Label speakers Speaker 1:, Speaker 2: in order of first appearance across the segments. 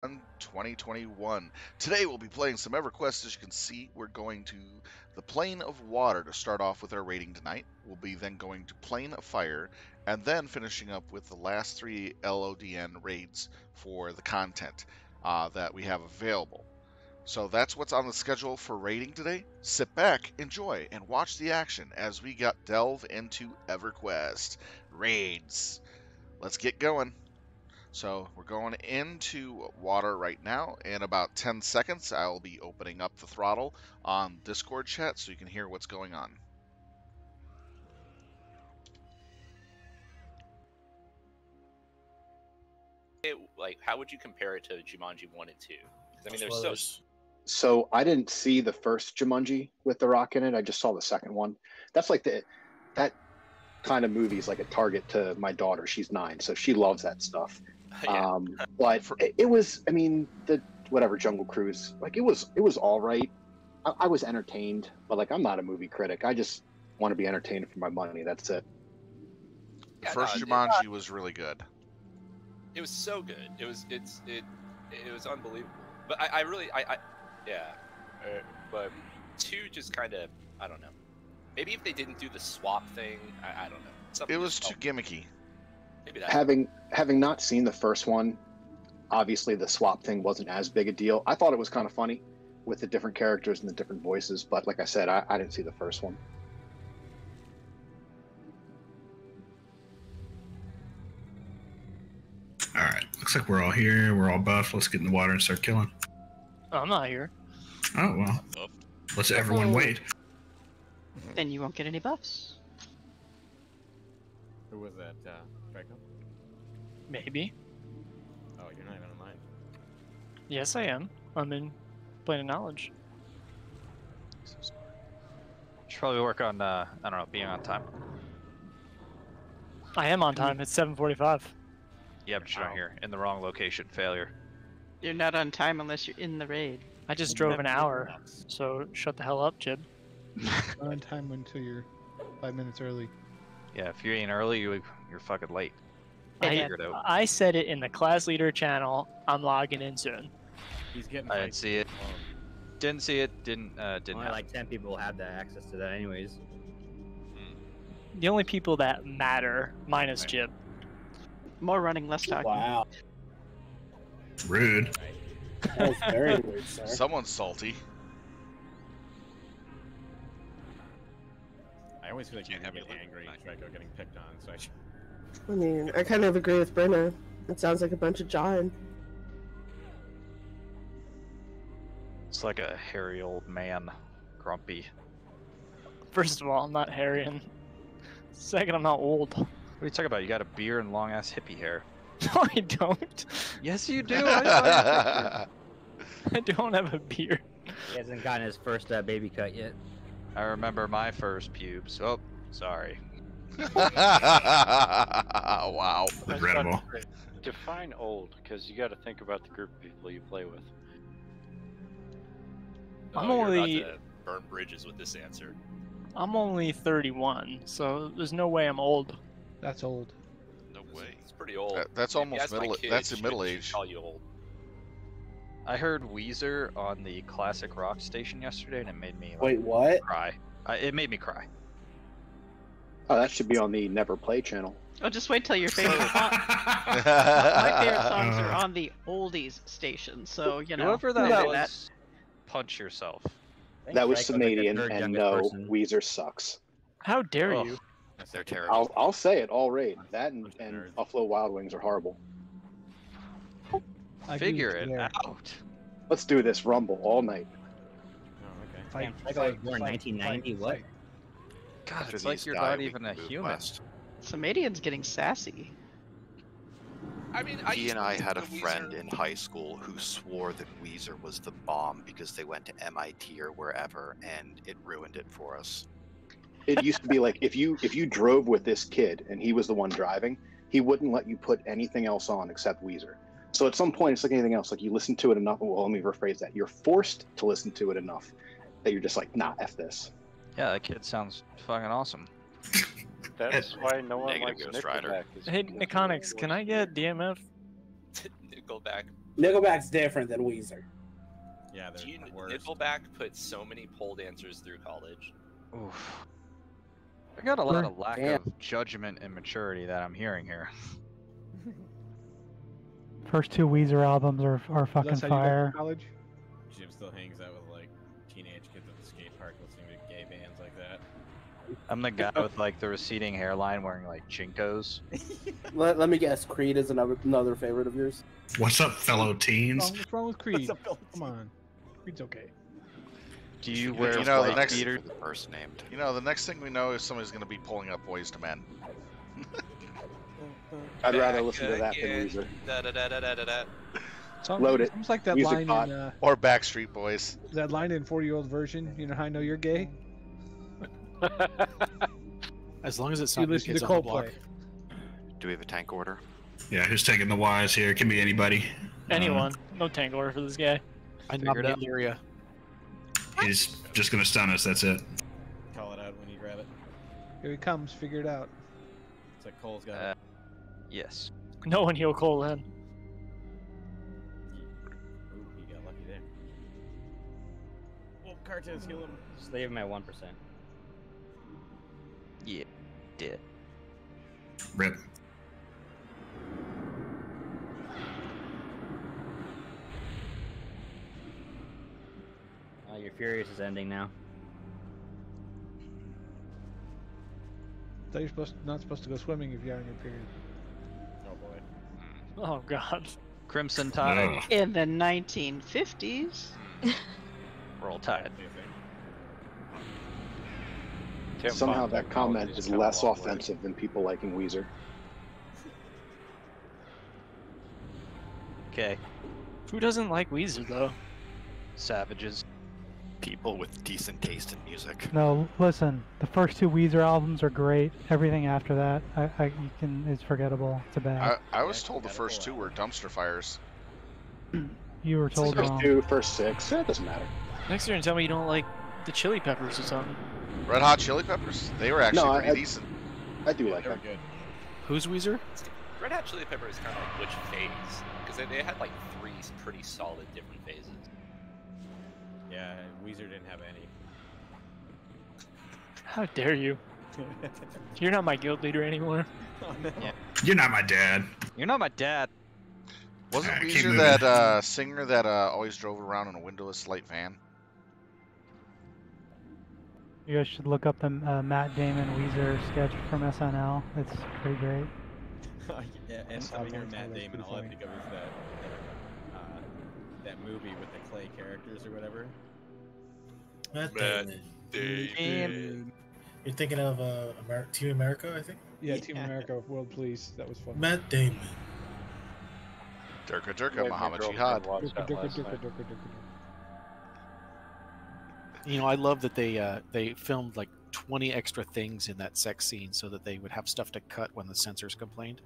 Speaker 1: 2021. Today we'll be playing some Everquest. As you can see, we're going to the Plane of Water to start off with our rating tonight. We'll be then going to Plane of Fire, and then finishing up with the last three LDoN raids for the content that we have available. So that's what's on the schedule for raiding today. Sit back, enjoy, and watch the action as we delve into Everquest raids. Let's get going. So we're going into water right now. In about 10 seconds, I'll be opening up the throttle on Discord chat so you can hear what's going on.
Speaker 2: How would you compare it to Jumanji 1 and 2? I mean, there's
Speaker 3: So I didn't see the first Jumanji with The Rock in it. I just saw the second one. That's like that kind of movie is like a target to my daughter. She's 9, so she loves that stuff.
Speaker 2: Yeah.
Speaker 3: But it was, I mean, the whatever Jungle Cruise, like it was all right. I was entertained, but like I'm not a movie critic. I just want to be entertained for my money. That's it.
Speaker 1: The first Jumanji was really good.
Speaker 2: It was so good. It was unbelievable. But but 2 just kind of, I don't know. Maybe if they didn't do the swap thing, I don't know. Something
Speaker 1: it was too gimmicky.
Speaker 2: Maybe that.
Speaker 3: Having not seen the first one, obviously the swap thing wasn't as big a deal. I thought it was kind of funny with the different characters and the different voices, but like I said, I didn't see the first one.
Speaker 4: All right, looks like we're all here. We're all buffed. Let's get in the water and start killing.
Speaker 5: I'm not here.
Speaker 4: Oh, well. Let's everyone wait.
Speaker 6: Then you won't get any buffs.
Speaker 7: Who was that, Draco?
Speaker 5: Maybe.
Speaker 7: Oh, you're not even online.
Speaker 5: Yes, I am. I'm in Plane of Knowledge.
Speaker 8: Should probably work on, I don't know, being on time.
Speaker 5: I am on time. It's 7:45.
Speaker 8: Yeah, but you're not here. In the wrong location. Failure.
Speaker 6: You're not on time unless you're in the raid.
Speaker 5: I just drove an hour, so shut the hell up, Jib.
Speaker 9: Not on time until you're 5 minutes early.
Speaker 8: Yeah, if you ain't early, you're fucking late.
Speaker 5: I said it in the class leader channel. I'm logging in soon.
Speaker 7: He's getting.
Speaker 8: I didn't see it. Didn't see it. Didn't
Speaker 10: Only
Speaker 8: happen.
Speaker 10: like 10 people have that access to that, anyways.
Speaker 5: The only people that matter, minus Jib.
Speaker 6: More running, less talking.
Speaker 11: Wow.
Speaker 4: Rude.
Speaker 11: That was very rude, sir.
Speaker 1: Someone's salty.
Speaker 7: I always feel like you're having angry Draco getting picked on, so
Speaker 12: I mean, I kind of agree with Brenna. It sounds like a bunch of jawing.
Speaker 8: It's like a hairy old man, grumpy.
Speaker 5: First of all, I'm not hairy, and second, I'm not old.
Speaker 8: What are you talking about? You got a beard and long ass hippie hair.
Speaker 5: No, I don't.
Speaker 8: Yes, you do. I saw
Speaker 5: I don't have a beard.
Speaker 10: He hasn't gotten his first baby cut yet.
Speaker 8: I remember my first pubes. Oh, sorry.
Speaker 1: Wow.
Speaker 4: Regrettable.
Speaker 13: Define old, because you got to think about the group of people you play with.
Speaker 5: I'm
Speaker 2: You're
Speaker 5: only
Speaker 2: about to burn bridges with this answer.
Speaker 5: I'm only 31, so there's no way I'm old.
Speaker 9: That's old.
Speaker 2: No way. It's pretty old.
Speaker 1: That's almost middle. That's in middle age.
Speaker 2: Call you old.
Speaker 8: I heard Weezer on the classic rock station yesterday, and it made me
Speaker 11: Wait, what?
Speaker 8: cry. It made me cry.
Speaker 3: Oh, that should be on the Never Play channel.
Speaker 6: Oh, just wait till your favorite song. My favorite songs are on the oldies station, so you know.
Speaker 8: Whoever that was, punch yourself.
Speaker 3: That was Canadian,
Speaker 10: third
Speaker 3: and
Speaker 10: youngest
Speaker 3: no,
Speaker 10: person.
Speaker 3: Weezer sucks.
Speaker 5: How dare you?
Speaker 8: They're terrible.
Speaker 3: I'll say it all raid. That and Buffalo Wild Wings are horrible.
Speaker 8: Figure it out.
Speaker 3: Let's do this Rumble all night.
Speaker 7: Oh, okay.
Speaker 10: Draco was born in 1990. What?
Speaker 8: God, it's like you're not even a human.
Speaker 6: Somadian's getting sassy.
Speaker 2: I mean,
Speaker 14: he and I had a friend in high school who swore that Weezer was the bomb because they went to MIT or wherever, and it ruined it for us.
Speaker 3: It used to be like if you drove with this kid and he was the one driving, he wouldn't let you put anything else on except Weezer. So at some point, it's like anything else. Like you listen to it enough. Well, let me rephrase that. You're forced to listen to it enough that you're just like, nah, F this.
Speaker 8: Yeah, that kid sounds fucking awesome.
Speaker 13: That's why no one
Speaker 14: Negative
Speaker 13: likes
Speaker 14: Ghost Rider.
Speaker 13: Nickelback.
Speaker 5: Hey, Niconics, can I get DMF?
Speaker 2: Nickelback.
Speaker 11: Nickelback's different than Weezer.
Speaker 7: Yeah, they're worse.
Speaker 2: Nickelback put so many pole dancers through college.
Speaker 8: Oof. I got a lot of lack of judgment and maturity that I'm hearing here.
Speaker 15: First two Weezer albums are fucking
Speaker 9: That's how you got
Speaker 15: fire.
Speaker 9: to college?
Speaker 7: Jim still hangs out with like teenage kids at the skate park listening to gay bands like that.
Speaker 8: I'm the guy with like the receding hairline wearing like Jinkos.
Speaker 11: Let me guess. Creed is another favorite of yours.
Speaker 4: What's up, fellow teens?
Speaker 9: What's wrong with Creed? Come on. Creed's okay.
Speaker 8: Do you wear
Speaker 1: the
Speaker 8: white
Speaker 1: next
Speaker 8: beater?
Speaker 14: The first named.
Speaker 1: the next thing we know is somebody's going to be pulling up Boys to Men.
Speaker 3: I'd rather listen to that than Weezer. Load it.
Speaker 9: Sounds like that
Speaker 3: Music
Speaker 9: line in
Speaker 1: or Backstreet Boys.
Speaker 9: that line in 40-Year-Old Version. You know how I know you're gay?
Speaker 16: As long as it's
Speaker 9: You
Speaker 16: not New
Speaker 9: listen
Speaker 16: Kids
Speaker 9: to
Speaker 16: on the Block.
Speaker 9: Coldplay.
Speaker 14: Do we have a tank order?
Speaker 4: Yeah, who's taking the wise here? Can be anybody.
Speaker 5: Anyone. No tank order for this guy.
Speaker 16: I
Speaker 8: Figured
Speaker 16: nominate
Speaker 8: out.
Speaker 16: Lyria.
Speaker 4: He's just gonna stun us. That's it.
Speaker 7: Call it out when you grab it.
Speaker 9: Here he comes. Figure it out.
Speaker 7: It's like Cole's got it.
Speaker 8: Yes.
Speaker 5: No one heal Cole then.
Speaker 7: Ooh, he got lucky there. Oh, Cartes, heal him.
Speaker 10: Just leave him at 1%.
Speaker 8: Yeah. Did.
Speaker 4: Rip.
Speaker 10: Your Furious is ending now.
Speaker 9: I thought you're not supposed to go swimming if you're on your period.
Speaker 7: Oh boy.
Speaker 5: Oh god.
Speaker 8: Crimson Tide.
Speaker 6: In the 1950s.
Speaker 8: Roll Tide.
Speaker 3: Somehow that comment is less offensive than people liking Weezer.
Speaker 8: Okay.
Speaker 5: Who doesn't like Weezer though?
Speaker 8: Savages.
Speaker 14: People with decent taste in music.
Speaker 15: No, listen. The first two Weezer albums are great. Everything after that, it's forgettable. It's a bad.
Speaker 1: I was told the first two were dumpster fires.
Speaker 15: You were told
Speaker 3: First
Speaker 15: wrong.
Speaker 3: two, first six. That doesn't matter.
Speaker 5: Next year, and tell me you don't like the Chili Peppers or something.
Speaker 1: Red Hot Chili Peppers? They were actually pretty decent.
Speaker 3: I do like them.
Speaker 7: Good.
Speaker 16: Who's Weezer?
Speaker 2: Red Hot Chili Peppers kind of like which phase? Because they had like 3 pretty solid different phases.
Speaker 7: Yeah, Weezer didn't have any.
Speaker 5: How dare you? You're not my guild leader anymore.
Speaker 7: Oh, no.
Speaker 8: Yeah.
Speaker 4: You're not my dad.
Speaker 8: You're not my dad.
Speaker 1: Wasn't
Speaker 4: Alright, keep
Speaker 1: Weezer
Speaker 4: moving.
Speaker 1: that singer that always drove around in a windowless light van?
Speaker 15: You guys should look up the Matt Damon Weezer sketch from SNL. It's pretty great.
Speaker 7: Yeah, and
Speaker 9: That's
Speaker 7: time I hear
Speaker 9: pretty
Speaker 7: Matt Damon, all I
Speaker 9: funny.
Speaker 7: think of is that movie with the clay characters or whatever.
Speaker 17: Matt
Speaker 2: Matt
Speaker 17: Damon.
Speaker 2: Damon.
Speaker 17: You're thinking of Team America, I think?
Speaker 9: Yeah, Team America, World Police. That was fun.
Speaker 17: Matt Damon.
Speaker 1: Durka Durka, Muhammad Jihad.
Speaker 16: You know, I love that they filmed like 20 extra things in that sex scene so that they would have stuff to cut when the censors complained.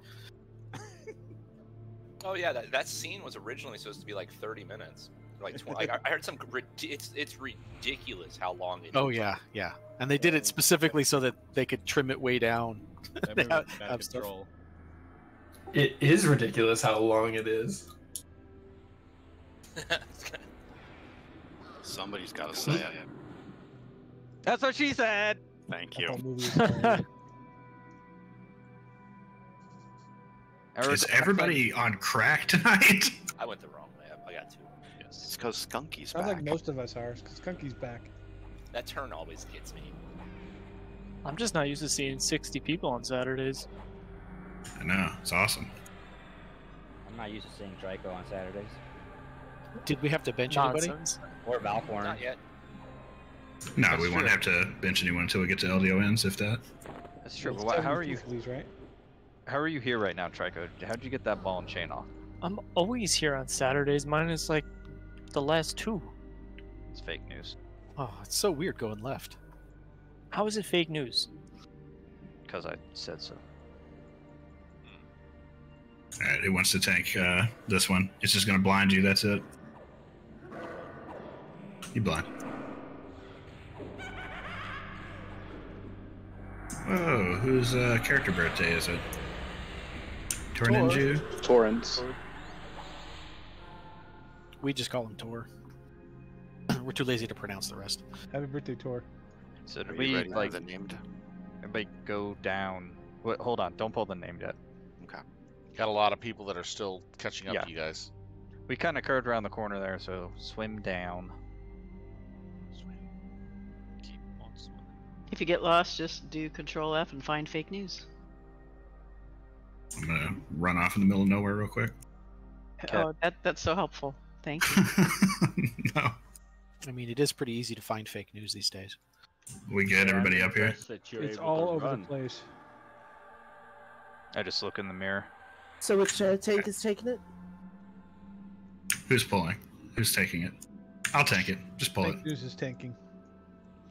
Speaker 2: Oh yeah, that scene was originally supposed to be like 30 minutes. Like 20, I heard some. It's ridiculous how long it is.
Speaker 16: Oh yeah, yeah, and they did it specifically so that they could trim it way down.
Speaker 7: That movie was out of control.
Speaker 18: It is ridiculous how long it is.
Speaker 14: Somebody's got to say it.
Speaker 8: That's what she said.
Speaker 14: Thank you.
Speaker 4: Is everybody on crack tonight?
Speaker 2: I went the wrong way. I got 2.
Speaker 14: It's because Skunky's
Speaker 9: Sounds
Speaker 14: back.
Speaker 9: like most of us are, because Skunky's back.
Speaker 2: That turn always gets me.
Speaker 5: I'm just not used to seeing 60 people on Saturdays.
Speaker 4: I know. It's awesome.
Speaker 10: I'm not used to seeing Draco on Saturdays.
Speaker 16: Did we have to bench
Speaker 5: Nonsense.
Speaker 10: Or Valcorn.
Speaker 2: Not yet.
Speaker 4: No,
Speaker 8: That's
Speaker 4: we won't
Speaker 8: true.
Speaker 4: have to bench anyone until we get to LDoNs, if that.
Speaker 8: That's true.
Speaker 9: It's
Speaker 8: But how are you?
Speaker 9: Please, right?
Speaker 8: How are you here right now, Trico? How'd you get that ball and chain off?
Speaker 5: I'm always here on Saturdays. Mine is like the last 2.
Speaker 8: It's fake news.
Speaker 16: Oh, it's so weird going left.
Speaker 5: How is it fake news?
Speaker 8: Because I said so.
Speaker 4: Alright, who wants to tank this one? It's just gonna blind you, that's it. You blind. Whoa, whose character birthday is it? Torninju?
Speaker 3: Torrens.
Speaker 16: We just call him Tor. We're too lazy to pronounce the rest.
Speaker 9: Happy birthday, Tor.
Speaker 8: So did
Speaker 14: Are you
Speaker 8: we
Speaker 14: ready for
Speaker 8: like
Speaker 14: the named?
Speaker 8: everybody go down? Wait, hold on, don't pull the name yet.
Speaker 14: Okay.
Speaker 1: Got a lot of people that are still catching up
Speaker 8: Yeah.
Speaker 1: to you guys.
Speaker 8: We kind of curved around the corner there, so swim down.
Speaker 10: Keep on swimming.
Speaker 6: If you get lost, just do Control F and find fake news.
Speaker 4: I'm gonna run off in the middle of nowhere real quick.
Speaker 6: Oh, that's so helpful. Thank you.
Speaker 4: No.
Speaker 16: I mean, it is pretty easy to find fake news these days.
Speaker 4: We good? Everybody up here?
Speaker 9: It's all over the place.
Speaker 8: I just look in the mirror.
Speaker 12: So which tank is taking it?
Speaker 4: Who's pulling? Who's taking it? I'll tank it. Just pull it.
Speaker 9: Fake news is tanking.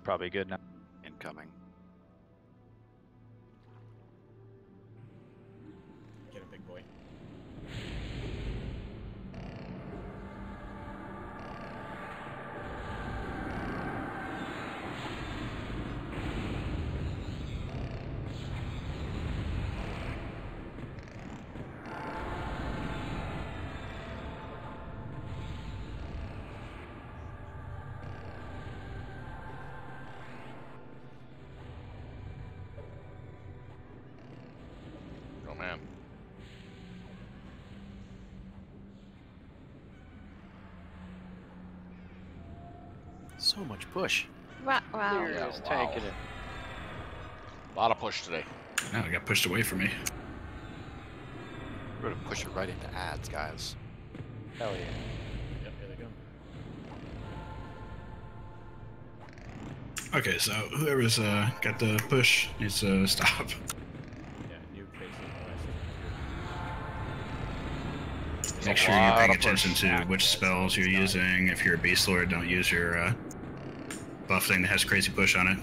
Speaker 8: Probably good now.
Speaker 14: Incoming.
Speaker 7: Get a big boy.
Speaker 1: Oh man.
Speaker 16: So much push.
Speaker 10: Wow.
Speaker 1: Yeah,
Speaker 10: Just
Speaker 1: wow.
Speaker 10: taking it.
Speaker 1: A lot of push today.
Speaker 4: No, it got pushed away from me.
Speaker 14: We're gonna push it right into ads, guys.
Speaker 10: Hell yeah.
Speaker 7: Yep, here they go.
Speaker 4: Okay, so whoever's got the push needs to stop.
Speaker 7: Yeah, new facing west.
Speaker 4: Make sure you're paying attention to which spells you're using. If you're a Beastlord, don't use your buff thing that has crazy push on it.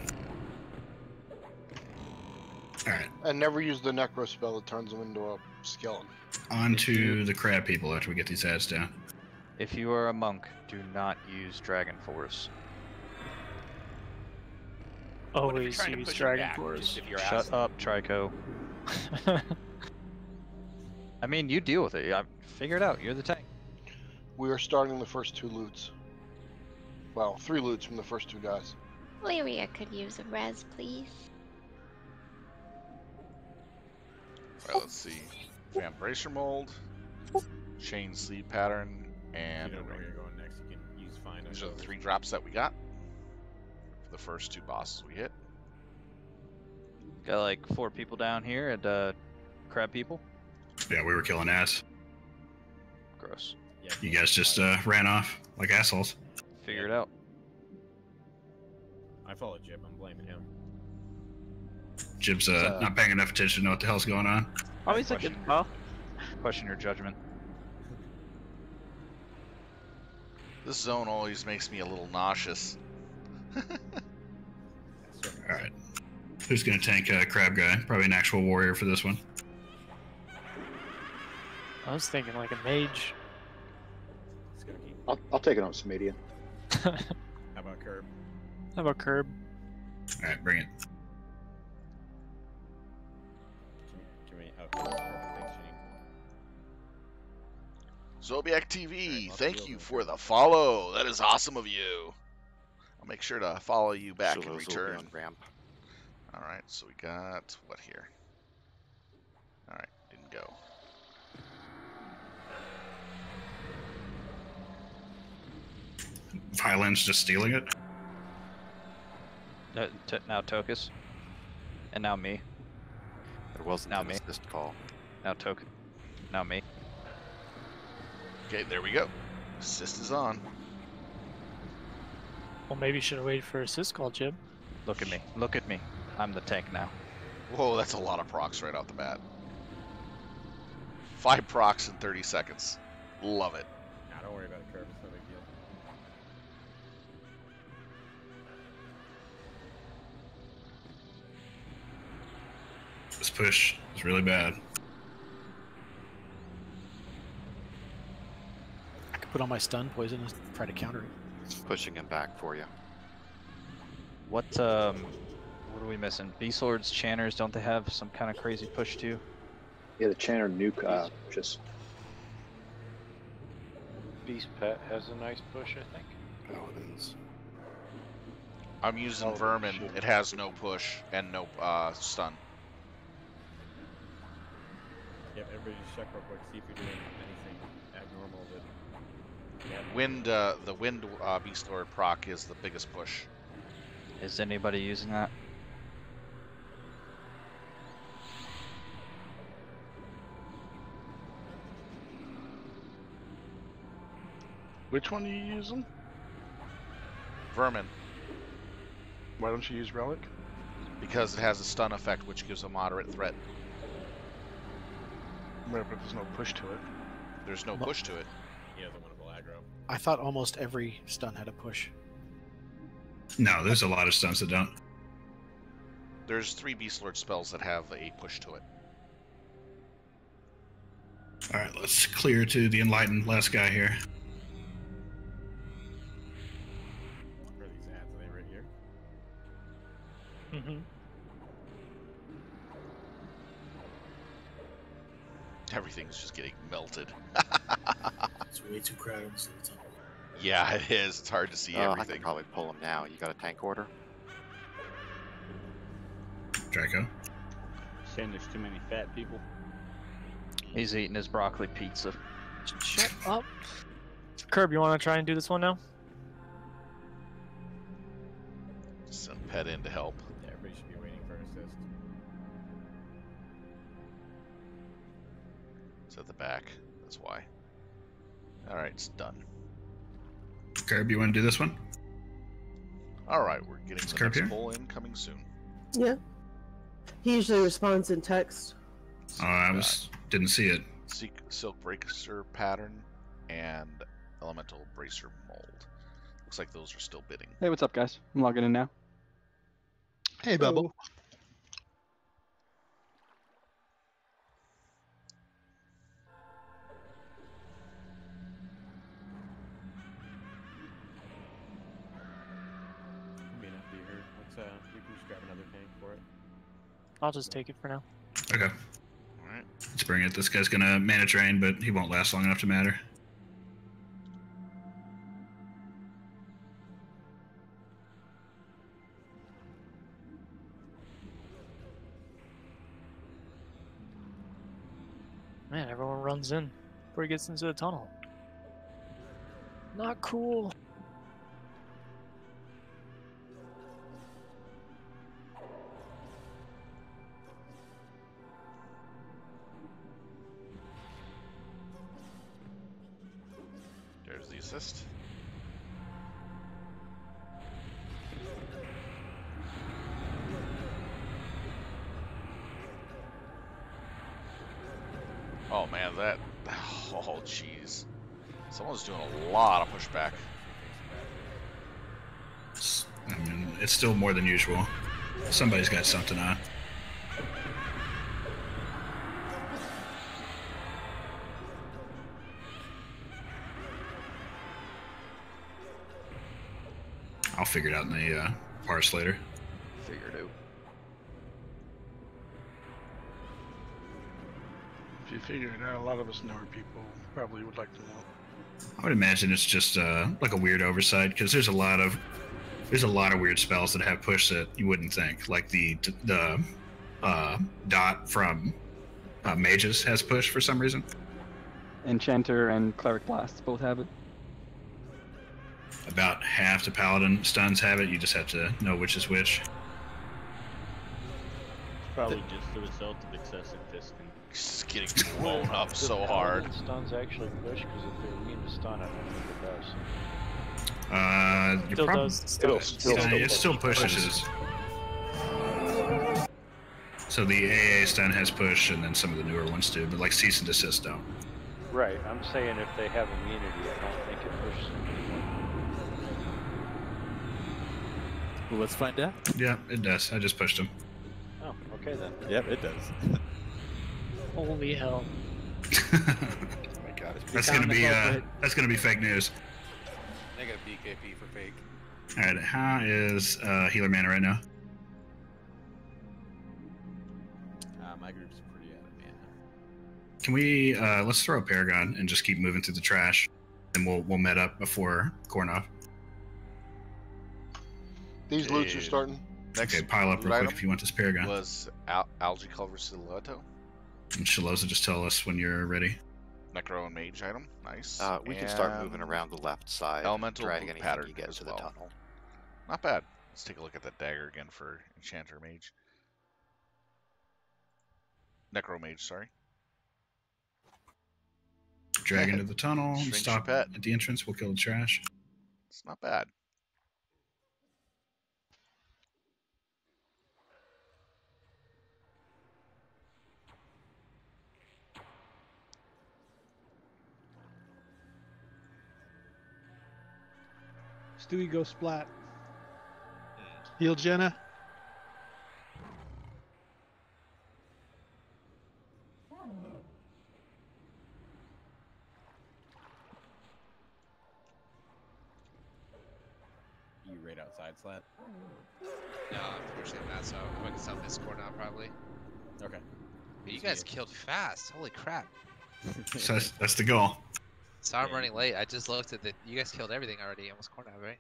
Speaker 4: Alright,
Speaker 19: And never use the Necro spell that turns them into a skeleton.
Speaker 4: on to the crab people after we get these ads down.
Speaker 8: If you are a monk, do not use Dragon Force.
Speaker 5: Always
Speaker 2: trying to
Speaker 5: use
Speaker 2: push it
Speaker 5: Dragon
Speaker 2: back,
Speaker 5: Force.
Speaker 2: just if you're
Speaker 8: Shut
Speaker 2: asking.
Speaker 8: up, Trico. I mean, you deal with it. Figure it out. You're the tank.
Speaker 19: We are starting the first 2 loots. Well, 3 loots from the first 2 guys.
Speaker 20: Lyria could use a res, please.
Speaker 1: Alright, let's see. Vambracer mold, chain sleeve pattern, and
Speaker 7: You don't know where you're going next. You can use find.
Speaker 1: these are the 3 drops that we got for the first 2 bosses we hit.
Speaker 8: Got like 4 people down here at crab people.
Speaker 4: Yeah, we were killing ads.
Speaker 8: Gross.
Speaker 7: Yeah,
Speaker 4: You guys just ran off like assholes.
Speaker 8: Figure it out.
Speaker 7: I follow Jib. I'm blaming him.
Speaker 4: Jib's not paying enough attention to know what the hell's going on.
Speaker 6: Always a good call.
Speaker 8: Question your judgment.
Speaker 1: This zone always makes me a little nauseous.
Speaker 4: Alright. Who's gonna tank crab guy? Probably an actual warrior for this one.
Speaker 5: I was thinking like a mage.
Speaker 3: I'll take it on Samadian.
Speaker 7: How about Curb?
Speaker 5: How about Curb?
Speaker 4: Alright, bring it.
Speaker 7: Can we? Oh, perfect. Thanks, Janine.
Speaker 1: Zobiac TV, thank you for the follow. That is awesome of you. I'll make sure to follow you back in
Speaker 14: Shiloh's will be
Speaker 1: return.
Speaker 14: on ramp.
Speaker 1: Alright, so we got what here? Alright, didn't go.
Speaker 4: Violence just stealing it.
Speaker 8: Now Tokus. And now me.
Speaker 14: There wasn't
Speaker 8: Now
Speaker 14: an
Speaker 8: me.
Speaker 14: assist call.
Speaker 8: Now Tokus. Now me.
Speaker 1: Okay, there we go. Assist is on.
Speaker 5: Well, maybe you should have waited for assist call, Jib.
Speaker 8: Look at me. Look at me. I'm the tank now.
Speaker 1: Whoa, that's a lot of procs right out the bat. 5 procs in 30 seconds. Love it.
Speaker 7: Nah, don't worry about Curb. It's no big deal.
Speaker 4: This push is really bad.
Speaker 16: I could put on my stun poison and try to counter it.
Speaker 14: Pushing him back for you.
Speaker 8: What are we missing? Beastlord's Channers, don't they have some kind of crazy push too?
Speaker 3: Yeah, the Channer nuke just
Speaker 13: Beast Pet has a nice push, I think.
Speaker 14: Paladins.
Speaker 1: I'm using Vermin. It has no push and no stun.
Speaker 7: Yep, everybody just check real quick, see if you're doing anything abnormal that...
Speaker 1: The wind Beastlord proc is the biggest push.
Speaker 8: Is anybody using that?
Speaker 19: Which one are you using?
Speaker 1: Vermin.
Speaker 19: Why don't you use Relic?
Speaker 1: Because it has a stun effect, which gives a moderate threat.
Speaker 19: Right, but there's no push to it.
Speaker 1: There's no push to it.
Speaker 7: He doesn't want to go aggro.
Speaker 16: I thought almost every stun had a push.
Speaker 4: No, there's a lot of stuns that don't.
Speaker 1: There's 3 Beastlord spells that have a push to it.
Speaker 4: Alright, let's clear to the Enlightened last guy here.
Speaker 7: Where are these at? Are they right here?
Speaker 5: Mm-hmm.
Speaker 1: Everything's just getting melted.
Speaker 17: It's way too crowded on the tunnel.
Speaker 1: Yeah, it is. It's hard to see
Speaker 14: I
Speaker 1: everything.
Speaker 14: can probably pull him now. You got a tank order?
Speaker 4: Draco.
Speaker 10: Saying there's too many fat people.
Speaker 8: He's eating his broccoli pizza.
Speaker 5: Shut up. Curb, you want to try and do this one now?
Speaker 1: Send Pet in to help.
Speaker 7: Yeah, everybody should be waiting for an assist.
Speaker 1: It's at the back. That's why. Alright, it's done.
Speaker 4: Curb, you want to do this one?
Speaker 1: Alright, we're getting the
Speaker 4: Curb
Speaker 1: next
Speaker 4: here?
Speaker 1: pull in coming soon.
Speaker 12: Yeah. He usually responds in text.
Speaker 4: Oh, I didn't see it.
Speaker 1: Silk Bracer pattern and Elemental Bracer mold. Looks like those are still bidding.
Speaker 21: Hey, what's up, guys? I'm logging in now.
Speaker 19: Hey, Bubble.
Speaker 7: You may not be here. We can just grab another tank for it.
Speaker 5: I'll just take it for now.
Speaker 4: Okay.
Speaker 1: Alright.
Speaker 4: Let's bring it. This guy's gonna mana drain, but he won't last long enough to matter.
Speaker 5: Man, everyone runs in before he gets into the tunnel. Not cool.
Speaker 1: There's the assist. Oh man, that... Oh jeez. Someone's doing a lot of pushback.
Speaker 4: I mean, it's still more than usual. Somebody's got something on. I'll figure it out in the parse later.
Speaker 14: Figure it out.
Speaker 19: If you figure it out, a lot of us newer people probably would like to know.
Speaker 4: I would imagine it's just like a weird oversight because there's a lot of weird spells that have push that you wouldn't think. Like the dot from mages has push for some reason.
Speaker 21: Enchanter and Cleric Blasts both have it.
Speaker 4: About half the paladin stuns have it. You just have to know which is which.
Speaker 10: It's probably just the result of excessive fisting.
Speaker 1: Just getting blown up so hard.
Speaker 13: Stuns actually push because if they're immune to stun, I don't think it does.
Speaker 4: Still
Speaker 5: does.
Speaker 4: It still pushes. So the AA stun has push, and then some of the newer ones do, but like cease and desist don't.
Speaker 13: Right, I'm saying if they have immunity, I don't think it pushes them anymore.
Speaker 16: Well, let's find out.
Speaker 4: Yeah, it does. I just pushed him.
Speaker 13: Oh, okay then.
Speaker 16: Yep, it does.
Speaker 5: Holy hell.
Speaker 14: Oh my god.
Speaker 4: That's gonna be fake news.
Speaker 22: Negative BKP for fake.
Speaker 4: All right, how is healer mana right now?
Speaker 7: My group's pretty out of mana.
Speaker 4: Can we let's throw a Paragon and just keep moving through the trash? and we'll met up before Kornov.
Speaker 19: These loots are starting.
Speaker 1: Next
Speaker 4: Okay, pile up real quick
Speaker 1: item
Speaker 4: if you want this paragon.
Speaker 1: Was Algae Culver Stiletto.
Speaker 4: And Shaloza, just tell us when you're ready.
Speaker 1: Necro and Mage item. Nice.
Speaker 14: We can start moving around the left side.
Speaker 1: Elemental
Speaker 14: drag
Speaker 1: boot
Speaker 14: anything
Speaker 1: pattern
Speaker 14: you get
Speaker 1: as
Speaker 14: to
Speaker 1: well.
Speaker 14: the tunnel.
Speaker 1: Not bad. Let's take a look at that dagger again for Enchanter Mage. Necro Mage, sorry.
Speaker 4: Drag into the tunnel and
Speaker 1: Shrinks
Speaker 4: stop
Speaker 1: your pet.
Speaker 4: at the entrance. We'll kill the trash.
Speaker 1: It's not bad.
Speaker 9: Stewie go splat.
Speaker 16: Heal Jenna.
Speaker 7: You right outside Slat?
Speaker 11: No, unfortunately not. So I'm gonna sell this core now probably.
Speaker 7: Okay.
Speaker 11: But you guys killed fast. Holy crap.
Speaker 4: So that's the goal.
Speaker 11: Sorry I'm running late. I just looked at the. You guys killed everything already. Almost core now, right?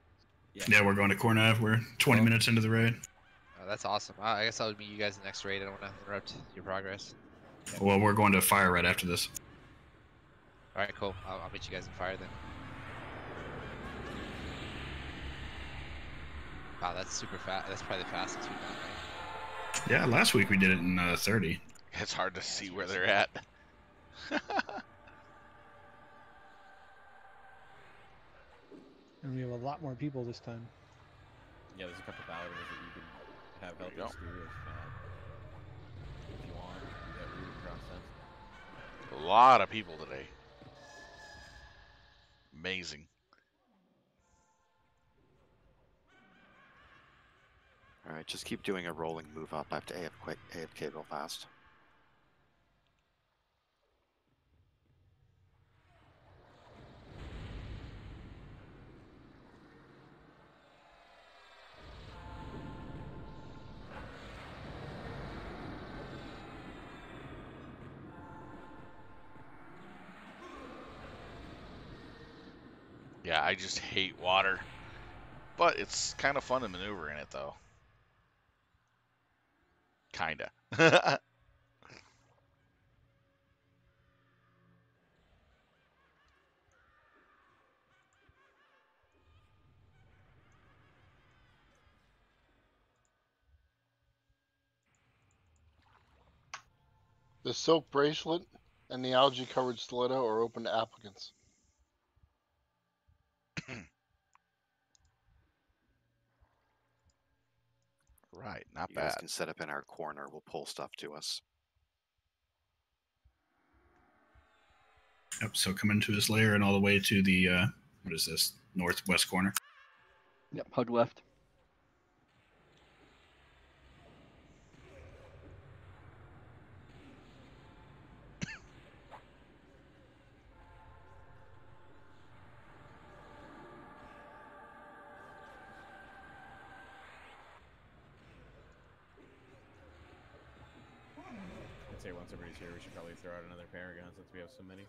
Speaker 4: Yeah, we're going to Kornov. We're 20 minutes into the raid.
Speaker 11: Oh, that's awesome. I guess I'll meet you guys in the next raid. I don't want to interrupt your progress.
Speaker 4: Well, we're going to fire right after this.
Speaker 11: All right, cool. I'll meet you guys in fire then. Wow, that's super fast. That's probably the fastest we've done, right?
Speaker 4: Yeah, last week we did it in 30.
Speaker 1: It's hard to see where they're at.
Speaker 9: And we have a lot more people this time.
Speaker 7: Yeah, there's a couple paladins that you can have help you screw if you want. You get rooted process.
Speaker 1: A lot of people today. Amazing.
Speaker 14: Alright, just keep doing a rolling move up. I have to AFK real fast.
Speaker 1: Yeah, I just hate water. But it's kind of fun to maneuver in it, though. Kinda.
Speaker 19: The silk bracelet and the algae covered stiletto are open to applicants.
Speaker 1: Right, not
Speaker 14: You
Speaker 1: bad.
Speaker 14: guys can set up in our corner. We'll pull stuff to us.
Speaker 4: Yep, so come into this layer and all the way to the, what is this, northwest corner.
Speaker 21: Yep, hug left.
Speaker 7: I'd say once everybody's here, we should probably throw out another paragon since we have so many.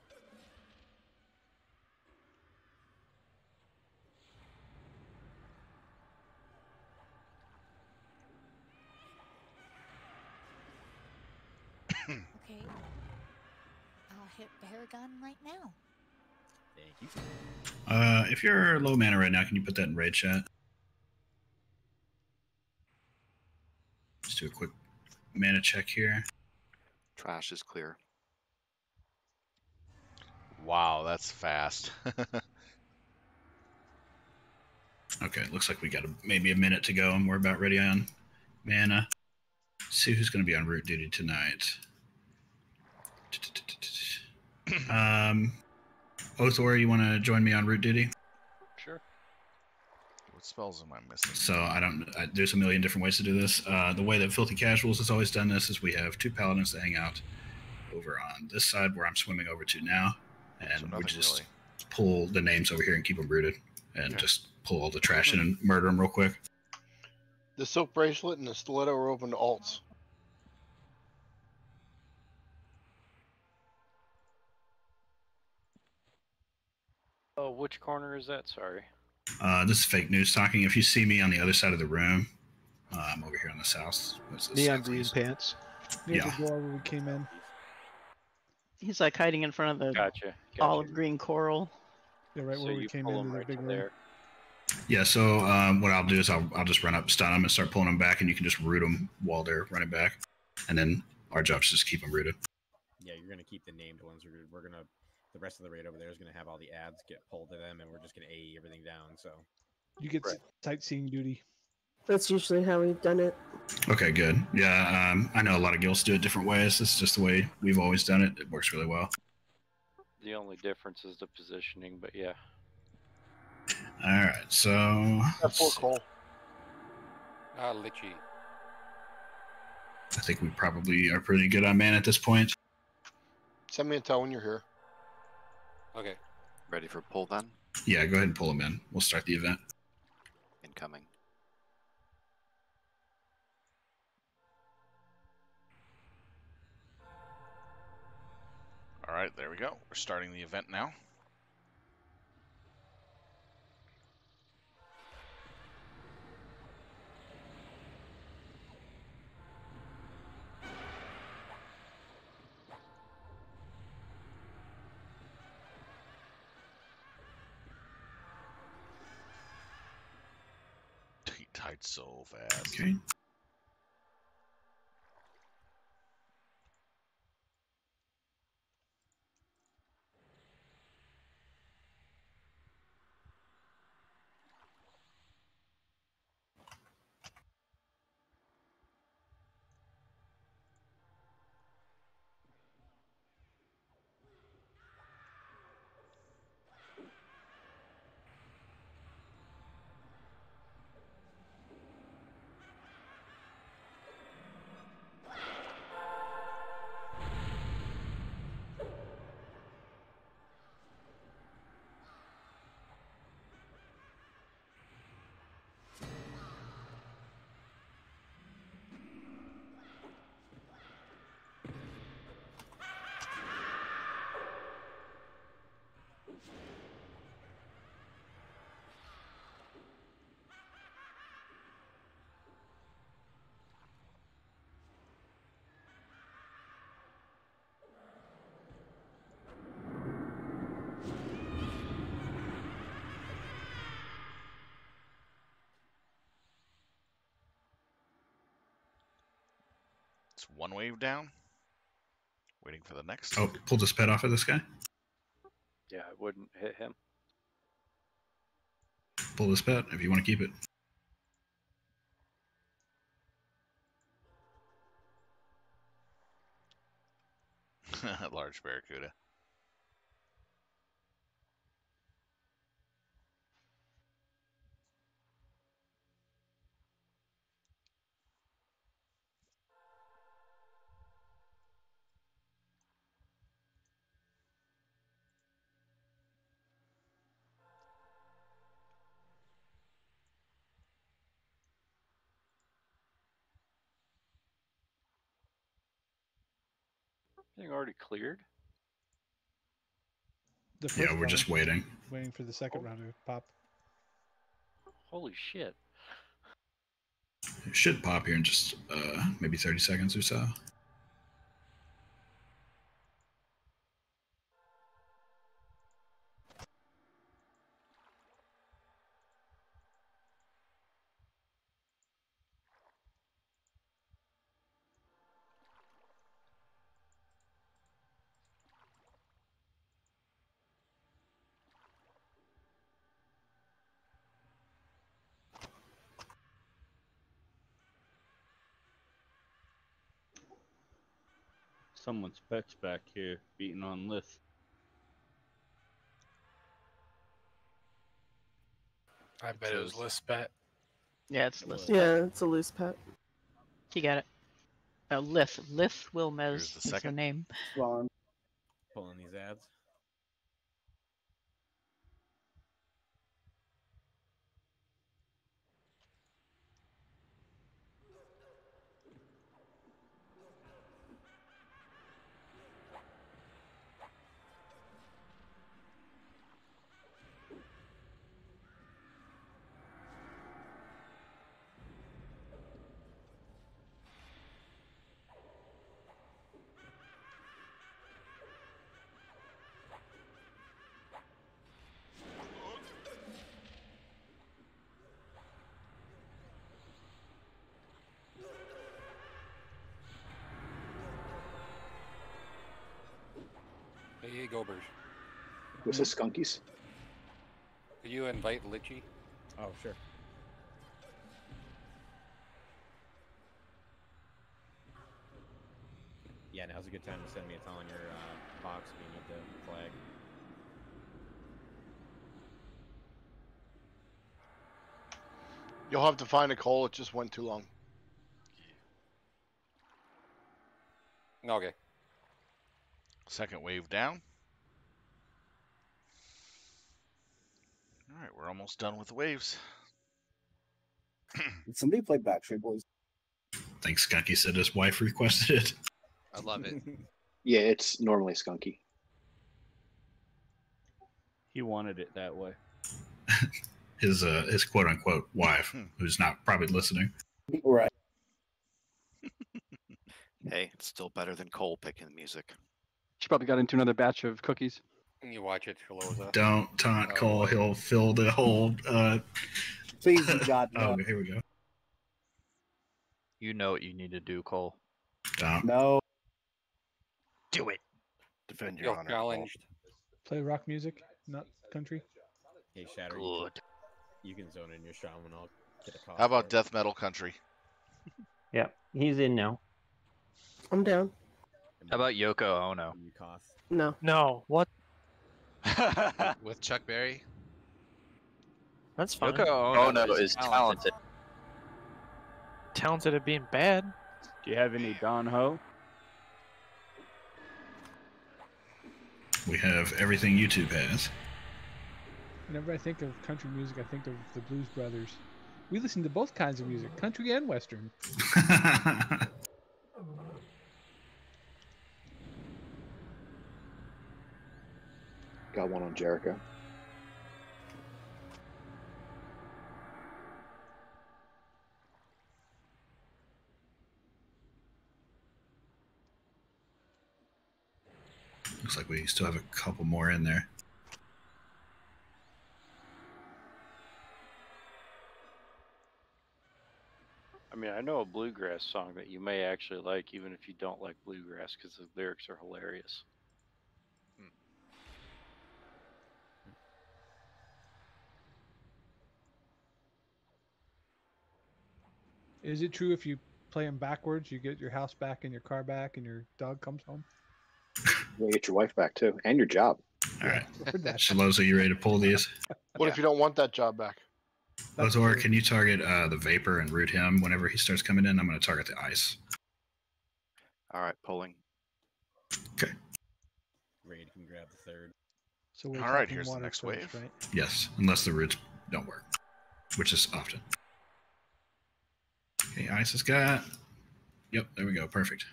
Speaker 15: Okay. I'll hit Paragon right now.
Speaker 7: Thank you.
Speaker 4: If you're low mana right now, can you put that in raid chat? Just do a quick mana check here.
Speaker 14: Trash is clear.
Speaker 1: Wow, that's fast.
Speaker 4: Okay, it looks like we got maybe a minute to go and we're about ready on mana. Let's see who's going to be on route duty tonight. Othor, you want to join me on route duty?
Speaker 10: Sure.
Speaker 1: What spells am I missing?
Speaker 4: So there's a million different ways to do this. The way that Filthy Casuals has always done this is we have two paladins that hang out over on this side where I'm swimming over to now, and we just pull the names over here and keep them rooted, and just pull all the trash in and murder them real quick.
Speaker 19: The silk bracelet and the stiletto are open to alts.
Speaker 13: Oh, which corner is that? Sorry.
Speaker 4: This is fake news talking. If you see me on the other side of the room, I'm over here on the south.
Speaker 9: Neon green pants. Near
Speaker 4: Yeah.
Speaker 9: the door where we came in.
Speaker 6: He's like hiding in front of the olive green coral.
Speaker 9: Yeah, right where we came into the big room.
Speaker 4: Yeah, so what I'll do is I'll just run up, stun them, and start pulling them back, and you can just root them while they're running back. And then our job is just keep them rooted.
Speaker 7: Yeah, you're gonna keep the named ones. We're gonna the rest of the raid over there is gonna have all the ads get pulled to them, and we're just gonna AE everything down. So
Speaker 9: you get sightseeing duty.
Speaker 12: That's usually how we've done it.
Speaker 4: Okay, good. Yeah, I know a lot of guilds do it different ways. This is just the way we've always done it. It works really well.
Speaker 13: The only difference is the positioning, but yeah.
Speaker 4: All right, so
Speaker 19: Poor Cole.
Speaker 22: Lichy.
Speaker 4: I think we probably are pretty good on man at this point.
Speaker 19: Send me a tell when you're here.
Speaker 22: Okay.
Speaker 14: Ready for pull then?
Speaker 4: Yeah, go ahead and pull them in. We'll start the event.
Speaker 14: Incoming.
Speaker 1: All right, there we go. We're starting the event now. He died so fast.
Speaker 4: Okay.
Speaker 1: It's one wave down. Waiting for the next.
Speaker 4: Oh, pull this pet off of this guy.
Speaker 13: Yeah, it wouldn't hit him.
Speaker 4: Pull this pet if you want to keep it.
Speaker 1: Large barracuda.
Speaker 13: Thing already cleared.
Speaker 9: The first
Speaker 4: Yeah, we're just waiting.
Speaker 9: Waiting for the second round to pop.
Speaker 13: Holy shit.
Speaker 4: It should pop here in just maybe 30 seconds or so.
Speaker 2: Someone's pet's back here beating on Lith.
Speaker 22: I bet it was Lith's bet.
Speaker 6: Yeah, it's Lith.
Speaker 12: Yeah, it's a loose pet.
Speaker 6: You got it. Lith. Lith Wilmez
Speaker 1: Here's the
Speaker 6: is the
Speaker 1: second.
Speaker 6: name.
Speaker 7: Pulling these ads.
Speaker 22: Gobers.
Speaker 3: Was this Skunkies?
Speaker 22: Could you invite Litchi?
Speaker 7: Oh, sure. Yeah, now's a good time to send me a tell on your box if you need the flag.
Speaker 19: You'll have to find a Cole. It just went too long.
Speaker 22: Okay.
Speaker 1: Second wave down. All right, we're almost done with the waves.
Speaker 18: Did somebody play Backstreet Boys?
Speaker 4: I think Skunky said his wife requested it.
Speaker 11: I love it.
Speaker 3: Yeah, it's normally Skunky.
Speaker 2: He wanted it that way.
Speaker 4: His quote unquote wife, who's not probably listening.
Speaker 18: Right.
Speaker 14: Hey, it's still better than Cole picking the music.
Speaker 21: She probably got into another batch of cookies.
Speaker 22: Can you watch it, Filosa?
Speaker 4: Don't taunt Cole. He'll fill the whole.
Speaker 18: Please, God.
Speaker 4: Oh, here we go.
Speaker 8: You know what you need to do, Cole.
Speaker 4: Don't.
Speaker 18: No.
Speaker 8: Do it.
Speaker 19: Defend
Speaker 22: your honor. Challenged.
Speaker 9: Play rock music, not country.
Speaker 7: Hey, Shatter. You can zone in your shaman. I'll get a call.
Speaker 1: How about death metal country?
Speaker 20: Yeah, he's in now.
Speaker 12: I'm down.
Speaker 8: How about Yoko Ono?
Speaker 12: No.
Speaker 5: No. What?
Speaker 11: With Chuck Berry.
Speaker 5: That's fine.
Speaker 8: Yoko Ono is talented.
Speaker 5: Talented at being bad.
Speaker 2: Do you have any Don Ho?
Speaker 4: We have everything YouTube has.
Speaker 9: Whenever I think of country music, I think of the Blues Brothers. We listen to both kinds of music, country and western.
Speaker 3: Got one on Jericho.
Speaker 4: Looks like we still have a couple more in there.
Speaker 13: I mean, I know a bluegrass song that you may actually like, even if you don't like bluegrass, because the lyrics are hilarious.
Speaker 9: Is it true if you play them backwards, you get your house back and your car back and your dog comes home?
Speaker 3: You get your wife back too, and your job.
Speaker 4: All right. Shaloza, you ready to pull these?
Speaker 19: What if you don't want that job back?
Speaker 4: Lozor, can you target the Vapor and root him whenever he starts coming in? I'm going to target the ice.
Speaker 14: All right, pulling.
Speaker 4: Okay.
Speaker 7: Raid can grab the third.
Speaker 9: So
Speaker 1: all right, here's the next wave.
Speaker 9: Right?
Speaker 4: Yes, unless the roots don't work, which is often. Okay, ice has got. Yep, there we go. Perfect.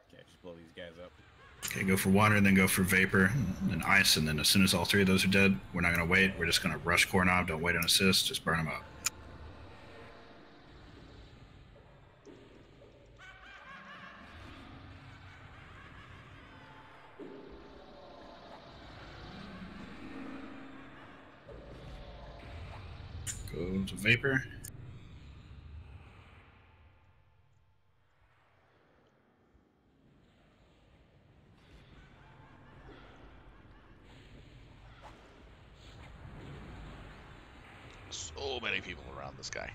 Speaker 7: Okay, just blow these guys up.
Speaker 4: Okay, go for water, and then go for vapor, and then ice, and then as soon as all three of those are dead, we're not going to wait. We're just going to rush core knob. Don't wait on assist. Just burn them up. Go to vapor.
Speaker 1: So many people around this guy.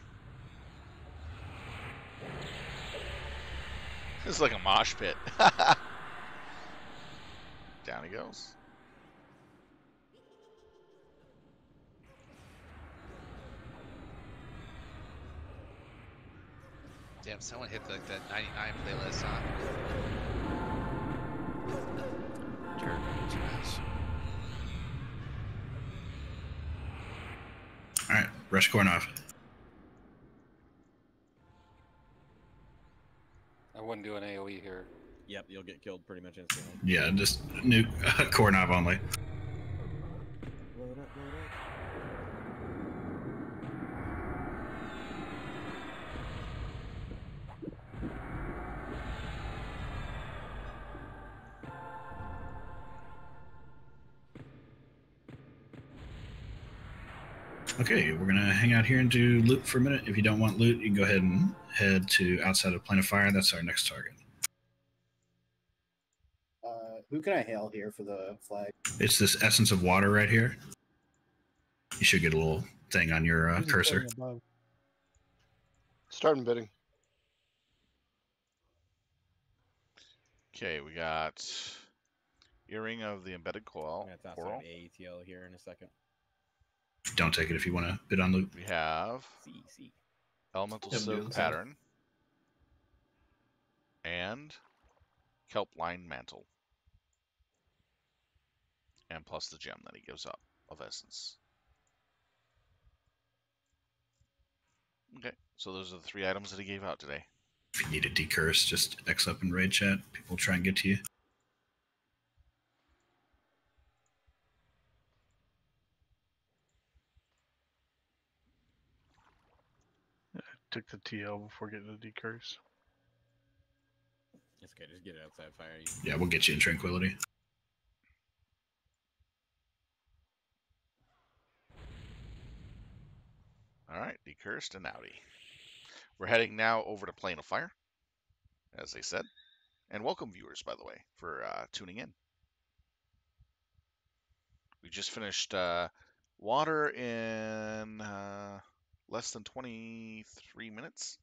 Speaker 1: This is like a mosh pit. Down he goes.
Speaker 11: Damn, someone hit like that 99 playlist on.
Speaker 4: All right, rush core knob.
Speaker 22: I wouldn't do an AoE here.
Speaker 7: Yep, you'll get killed pretty much instantly.
Speaker 4: Yeah, just nuke core knob only.
Speaker 7: Load up, load up.
Speaker 4: Okay, we're gonna hang out here and do loot for a minute. If you don't want loot, you can go ahead and head to outside of Plane of Fire. That's our next target.
Speaker 18: Who can I hail here for the flag?
Speaker 4: It's this essence of water right here. You should get a little thing on your cursor.
Speaker 19: Starting bidding.
Speaker 1: Okay, we got Earring of the Embedded Coral.
Speaker 7: I'm gonna toss out AETL here in a second.
Speaker 4: Don't take it if you want to bid on loot.
Speaker 1: We have
Speaker 7: C.
Speaker 1: Elemental
Speaker 4: Yep,
Speaker 1: Silk
Speaker 4: doing so.
Speaker 1: Pattern and Kelp Line Mantle. And plus the gem that he gives up of Essence. Okay, so those are the 3 items that he gave out today.
Speaker 4: If you need a decurse, just X up in raid chat. People will try and get to you.
Speaker 16: Took the TL before getting the decurse.
Speaker 7: It's okay, just get it outside fire.
Speaker 4: Yeah, we'll get you in Tranquility.
Speaker 1: Alright, decursed and outie. We're heading now over to Plane of Fire, as they said. And welcome, viewers, by the way, for tuning in. We just finished water in less than 23 minutes.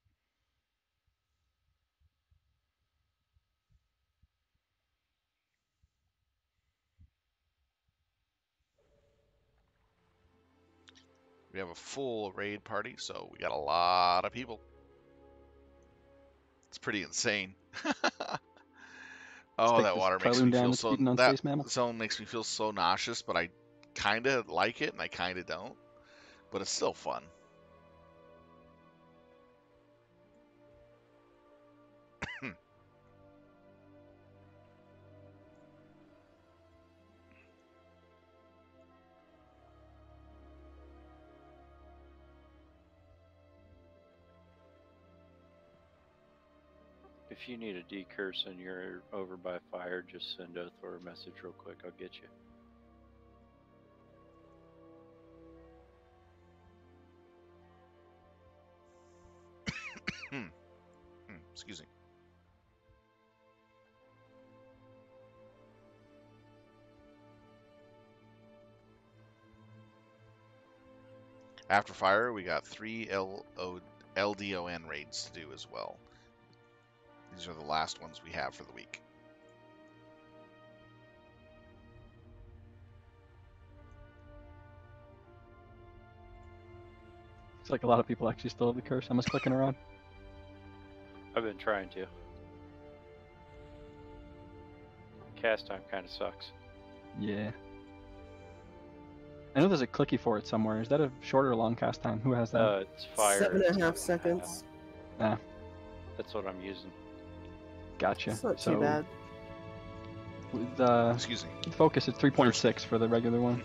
Speaker 1: We have a full raid party, so we got a lot of people. It's pretty insane. Oh, that water makes me feel so. That zone makes me feel so nauseous, but I kind of like it and I kind of don't. But it's still fun.
Speaker 13: If you need a decurse and you're over by fire, just send Othor a message real quick. I'll get you. Excuse me. After fire, we got 3 LDoN raids to do as well. These are the last ones we have for the week.
Speaker 21: It's like a lot of people actually still have the curse. I'm just clicking around.
Speaker 13: I've been trying to. Cast time kind of sucks.
Speaker 21: Yeah. I know there's a clicky for it somewhere. Is that a short or long cast time? Who has that?
Speaker 13: It's fire.
Speaker 12: 7.5 seconds.
Speaker 21: Ah.
Speaker 13: That's what I'm using.
Speaker 21: Gotcha.
Speaker 12: It's not too bad.
Speaker 21: With,
Speaker 1: excuse me.
Speaker 21: Focus at 3.6 for the regular one.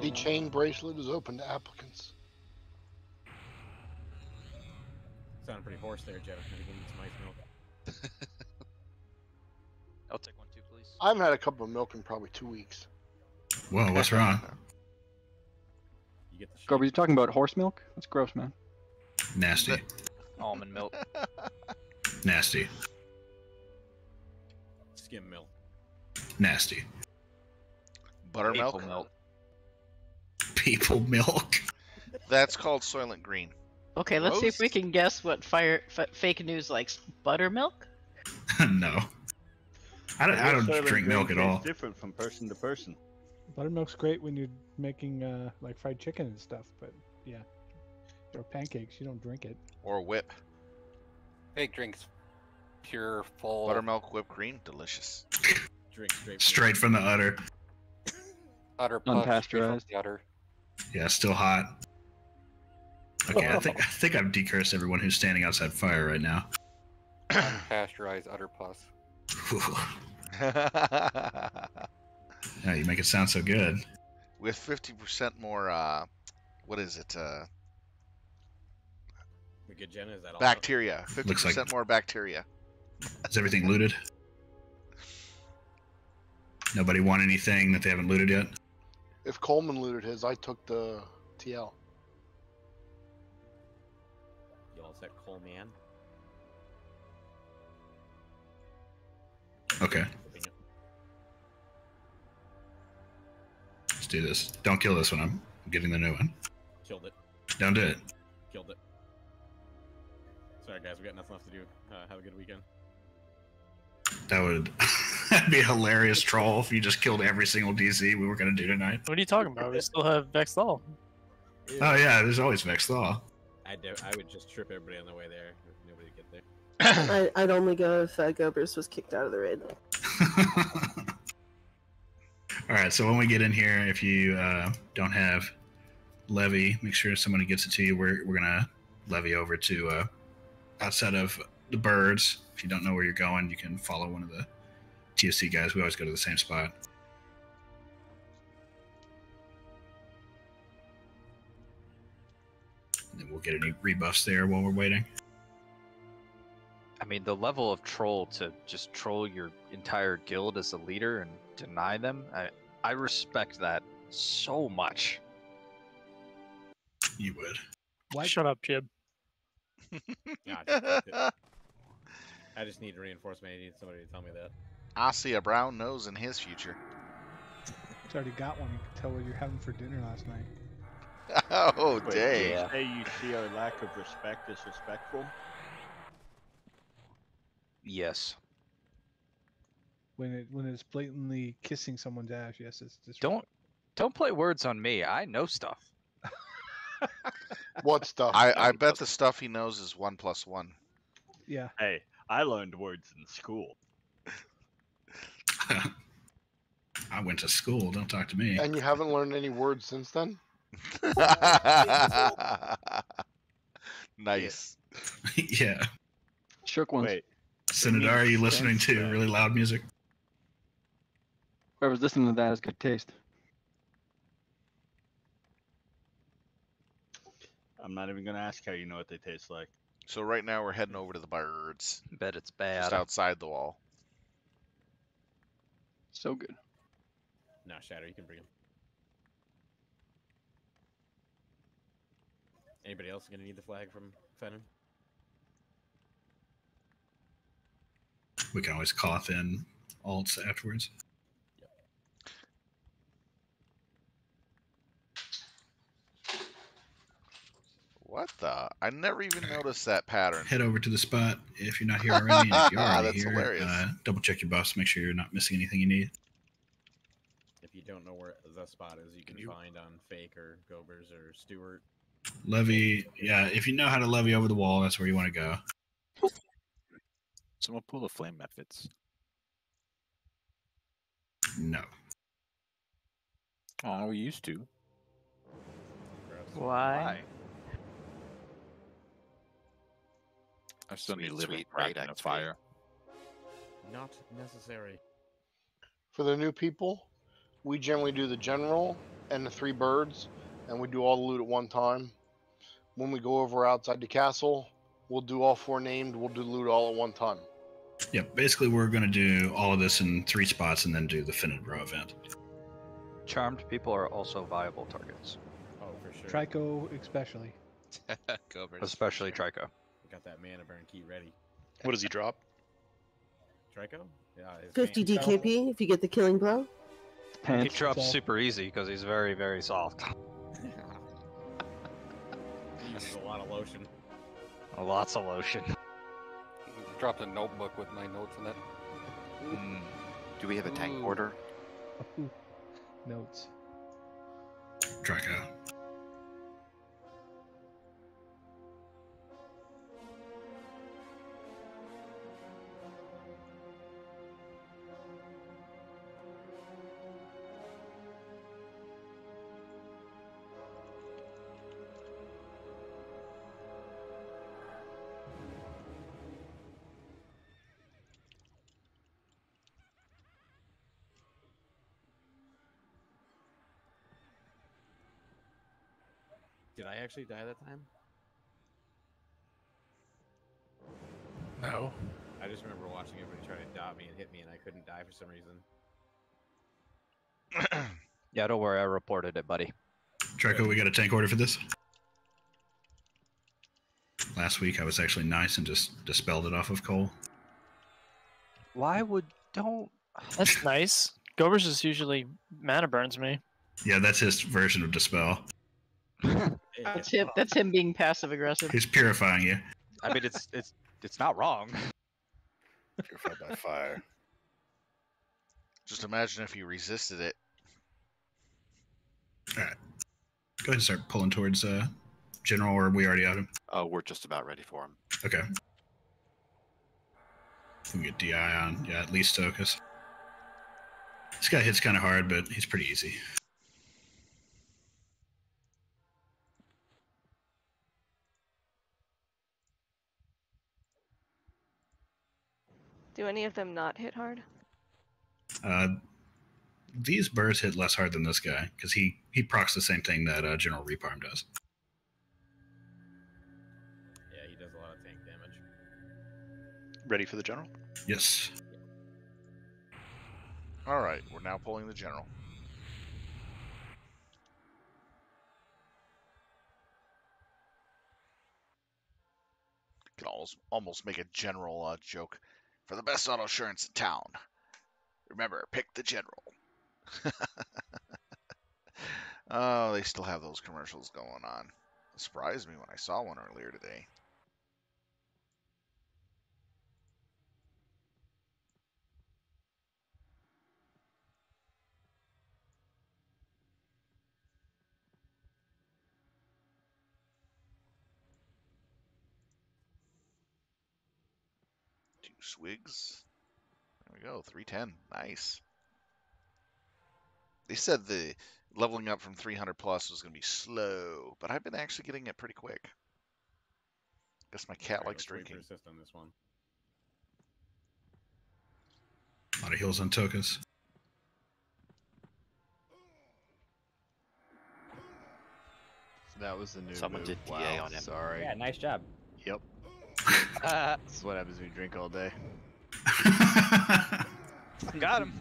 Speaker 19: The chain bracelet is open to applicants.
Speaker 7: Sounded pretty hoarse there, Jeff. Maybe give me some ice milk.
Speaker 8: I'll take one too, please.
Speaker 19: I haven't had a cup of milk in probably 2 weeks.
Speaker 4: Whoa, what's wrong?
Speaker 7: You get the
Speaker 21: Gorby, you talking about horse milk? That's gross, man.
Speaker 4: Nasty.
Speaker 8: Almond milk.
Speaker 4: Nasty.
Speaker 7: Skim milk.
Speaker 4: Nasty.
Speaker 1: Buttermilk.
Speaker 8: Maple milk.
Speaker 4: People milk.
Speaker 1: That's called Soylent Green.
Speaker 6: Okay, let's see if we can guess what fake news likes. Buttermilk?
Speaker 4: No. I don't drink milk at all.
Speaker 2: It's different from person to person.
Speaker 9: Buttermilk's great when you're making like fried chicken and stuff, but yeah, or pancakes, you don't drink it.
Speaker 1: Or whip.
Speaker 22: Big drinks, pure, full.
Speaker 1: Buttermilk whipped cream, delicious.
Speaker 7: Drink
Speaker 4: straight from the udder.
Speaker 22: Udder puff,
Speaker 21: unpasteurized.
Speaker 22: Udder.
Speaker 4: Yeah, still hot. Okay, I think I've decursed everyone who's standing outside fire right now.
Speaker 22: Unpasteurized udder puss.
Speaker 4: Yeah, you make it sound so good.
Speaker 1: With 50% more, what is it?
Speaker 7: We get Jenna, is that all?
Speaker 1: Bacteria. 50%
Speaker 4: Looks like...
Speaker 1: more bacteria.
Speaker 4: Is everything looted? Nobody want anything that they haven't looted yet?
Speaker 19: If Coleman looted his, I took the TL.
Speaker 7: You all set, Coleman?
Speaker 4: Okay. do this. Don't kill this one. I'm getting the new one.
Speaker 7: Killed it.
Speaker 4: Don't do it.
Speaker 7: Killed it. Sorry, guys. We got nothing left to do. Have a good weekend.
Speaker 4: That would be a hilarious troll if you just killed every single DC we were going to do tonight.
Speaker 5: What are you talking about? We still have Beastlord.
Speaker 4: Oh, yeah, there's always Beastlord.
Speaker 7: I would just trip everybody on the way there. If nobody would get there.
Speaker 12: I'd only go if Gobers was kicked out of the raid.
Speaker 4: Alright, so when we get in here, if you don't have levy, make sure somebody gets it to you. We're going to levy over to outside of the birds. If you don't know where you're going, you can follow one of the TSC guys. We always go to the same spot. And then we'll get any rebuffs there while we're waiting.
Speaker 8: I mean, the level of troll to just troll your entire guild as a leader and deny them, I respect that so much.
Speaker 4: You would.
Speaker 5: Why? Shut up, Jib.
Speaker 7: I just need reinforcement. I need somebody to tell me that.
Speaker 1: I see a brown nose in his future.
Speaker 9: He's already got one. You can tell what you're having for dinner last night.
Speaker 1: Oh,
Speaker 2: Wait,
Speaker 1: dang.
Speaker 2: did you say you see our lack of respect as respectful?
Speaker 8: Yes.
Speaker 9: When it's blatantly kissing someone's ass, yes, it's just
Speaker 8: Don't play words on me. I know stuff.
Speaker 19: What stuff?
Speaker 1: I bet the stuff he knows is 1 + 1.
Speaker 9: Yeah.
Speaker 2: Hey, I learned words in school.
Speaker 4: I went to school. Don't talk to me.
Speaker 19: And you haven't learned any words since then?
Speaker 1: Nice.
Speaker 4: Yeah.
Speaker 21: Shook ones.
Speaker 2: Wait.
Speaker 4: Senator, are you listening to really loud music?
Speaker 21: Whoever's listening to that has good taste.
Speaker 2: I'm not even gonna ask how you know what they taste like.
Speaker 1: So right now we're heading over to the birds.
Speaker 8: Bet it's bad.
Speaker 1: Just outside the wall.
Speaker 21: So good.
Speaker 7: No, Shadow, you can bring him. Anybody else gonna need the flag from Fennon?
Speaker 4: We can always cough in alts afterwards.
Speaker 1: What the? I never even noticed that pattern.
Speaker 4: Head over to the spot if you're not here already. And if you are already
Speaker 1: That's
Speaker 4: here,
Speaker 1: hilarious.
Speaker 4: double check your buffs. Make sure you're not missing anything you need.
Speaker 7: If you don't know where the spot is, you can find on Fake or Gobers or Stewart.
Speaker 4: Levy, yeah, if you know how to levy over the wall, that's where you want to go.
Speaker 15: Someone pull the flame methods.
Speaker 4: No.
Speaker 15: Oh, we used to.
Speaker 5: Why?
Speaker 15: I still need to live
Speaker 14: Sweet
Speaker 15: right
Speaker 14: raid
Speaker 15: in a
Speaker 14: activity.
Speaker 15: fire.
Speaker 7: Not necessary.
Speaker 19: For the new people, we generally do the general and the 3 birds, and we do all the loot at one time. When we go over outside the castle, we'll do all 4 named, we'll do loot all at one time.
Speaker 4: Yeah, basically we're going to do all of this in 3 spots and then do the Finid Row event.
Speaker 8: Charmed people are also viable targets.
Speaker 7: Oh, for sure.
Speaker 9: Trico especially.
Speaker 11: Gobers.
Speaker 8: Especially Trico.
Speaker 7: We got that mana burn key ready.
Speaker 17: What does he drop?
Speaker 7: Trico? Yeah, his
Speaker 12: 50
Speaker 7: pants.
Speaker 12: DKP if you get the killing blow.
Speaker 8: He drops super easy because he's very, very soft.
Speaker 7: He uses a lot of lotion.
Speaker 8: Lots of lotion.
Speaker 22: Dropped a notebook with my notes in it.
Speaker 14: Do we have a tank order?
Speaker 9: Notes.
Speaker 4: Draco.
Speaker 7: Did I actually die that time?
Speaker 15: No.
Speaker 7: I just remember watching everybody try to dot me and hit me, and I couldn't die for some reason.
Speaker 8: Yeah, don't worry, I reported it, buddy.
Speaker 4: Draco, we got a tank order for this? Last week I was actually nice and just dispelled it off of Cole.
Speaker 8: Why would... don't...
Speaker 5: That's nice. Gobers is usually mana burns me.
Speaker 4: Yeah, that's his version of dispel.
Speaker 6: That's him. That's him being passive aggressive.
Speaker 4: He's purifying you.
Speaker 8: I mean, it's not wrong.
Speaker 10: Purified by fire.
Speaker 1: Just imagine if you resisted it.
Speaker 4: All right. Go ahead and start pulling towards General, or are we already out him?
Speaker 14: Oh, we're just about ready for him.
Speaker 4: Okay. We can get DI on, yeah, at least Tokus. This guy hits kind of hard, but he's pretty easy.
Speaker 17: Do any of them not hit hard?
Speaker 4: These birds hit less hard than this guy, because he procs the same thing that General Reparm does.
Speaker 7: Yeah, he does a lot of tank damage.
Speaker 10: Ready for the general?
Speaker 4: Yes.
Speaker 1: All right, we're now pulling the general. Can almost make a general joke. For the best auto insurance in town, remember, pick the general. Oh, they still have those commercials going on. It surprised me when I saw one earlier today. Two swigs. There we go, 310. Nice. They said the leveling up from 300 plus was going to be slow, but I've been actually getting it pretty quick. Guess my cat likes drinking.
Speaker 7: Assist on this one.
Speaker 4: A lot of heals on Tokus.
Speaker 23: That was the new
Speaker 14: Someone
Speaker 23: move.
Speaker 14: did DA
Speaker 23: wow,
Speaker 14: on him.
Speaker 23: Sorry.
Speaker 24: Yeah, nice job.
Speaker 23: Yep. This is what happens when you drink all day.
Speaker 8: Got him.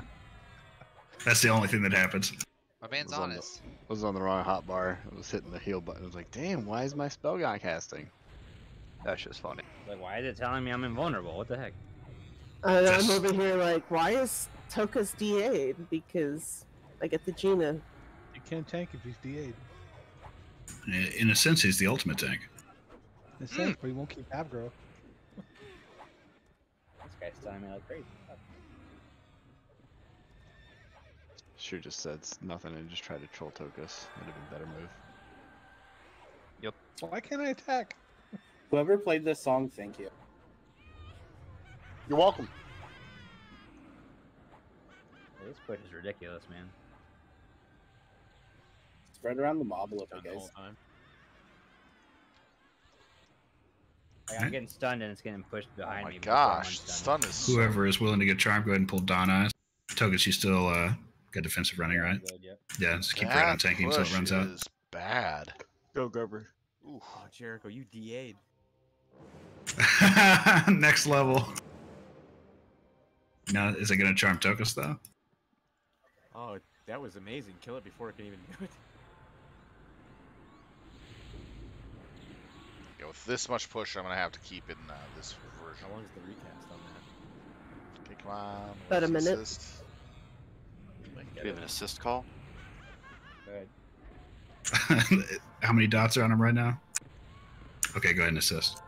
Speaker 4: That's the only thing that happens.
Speaker 11: My man's
Speaker 23: was
Speaker 11: honest.
Speaker 23: Was on the wrong hotbar. I was hitting the heal button. I was like, damn, why is my spell not casting?
Speaker 8: That's just funny.
Speaker 24: Like, why is it telling me I'm invulnerable? What the heck?
Speaker 12: I'm over here like, why is Tokus DA'd? Because I get the Gina.
Speaker 9: You can't tank if he's DA'd.
Speaker 4: In a sense, he's the ultimate tank.
Speaker 9: In a sense, but he won't keep aggro.
Speaker 24: This guy's telling me like crazy.
Speaker 23: Should just said nothing and just tried to troll Tokus. Would have been a better move.
Speaker 8: Yep.
Speaker 9: Why can't I attack?
Speaker 18: Whoever played this song, thank you.
Speaker 19: You're welcome.
Speaker 24: This push is ridiculous, man.
Speaker 18: Spread around the mob a little bit, guys.
Speaker 24: Like, I'm getting stunned and it's getting pushed behind me.
Speaker 1: Oh my gosh, the stun is
Speaker 4: Whoever is willing to get charmed, go ahead and pull Dawn Eyes. Tokus, you still got defensive running, right?
Speaker 24: Good, yep.
Speaker 4: Yeah, just keep right on tanking until it runs out.
Speaker 1: Is bad.
Speaker 23: Go, Grover.
Speaker 7: Ooh, oh, Jericho, you DA'd.
Speaker 4: Next level. Now, is it going to charm Tokus, though?
Speaker 7: Oh, that was amazing. Kill it before it can even do it.
Speaker 1: Yeah, with this much push, I'm going to have to keep in this version.
Speaker 7: How long is the recast on that?
Speaker 1: Okay, come on.
Speaker 12: About a minute.
Speaker 1: Assist?
Speaker 14: Do we have an assist call?
Speaker 24: Good.
Speaker 4: How many dots are on him right now? Okay, go ahead and assist.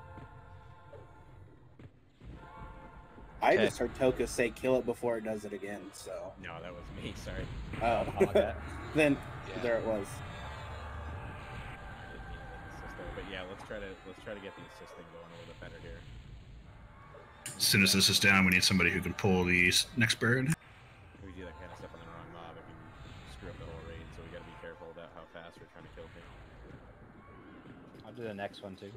Speaker 18: I just heard Tokus say kill it before it does it again, so.
Speaker 7: No, that was me, sorry.
Speaker 18: Oh. Then there it was.
Speaker 7: But yeah, let's try to get the assisting going a little bit better here.
Speaker 4: As soon as this is down, we need somebody who can pull the next bird.
Speaker 7: If we do that kind of stuff on the wrong mob, it can screw up the whole raid, so we gotta be careful about how fast we're trying to kill things.
Speaker 24: I'll do the next one too.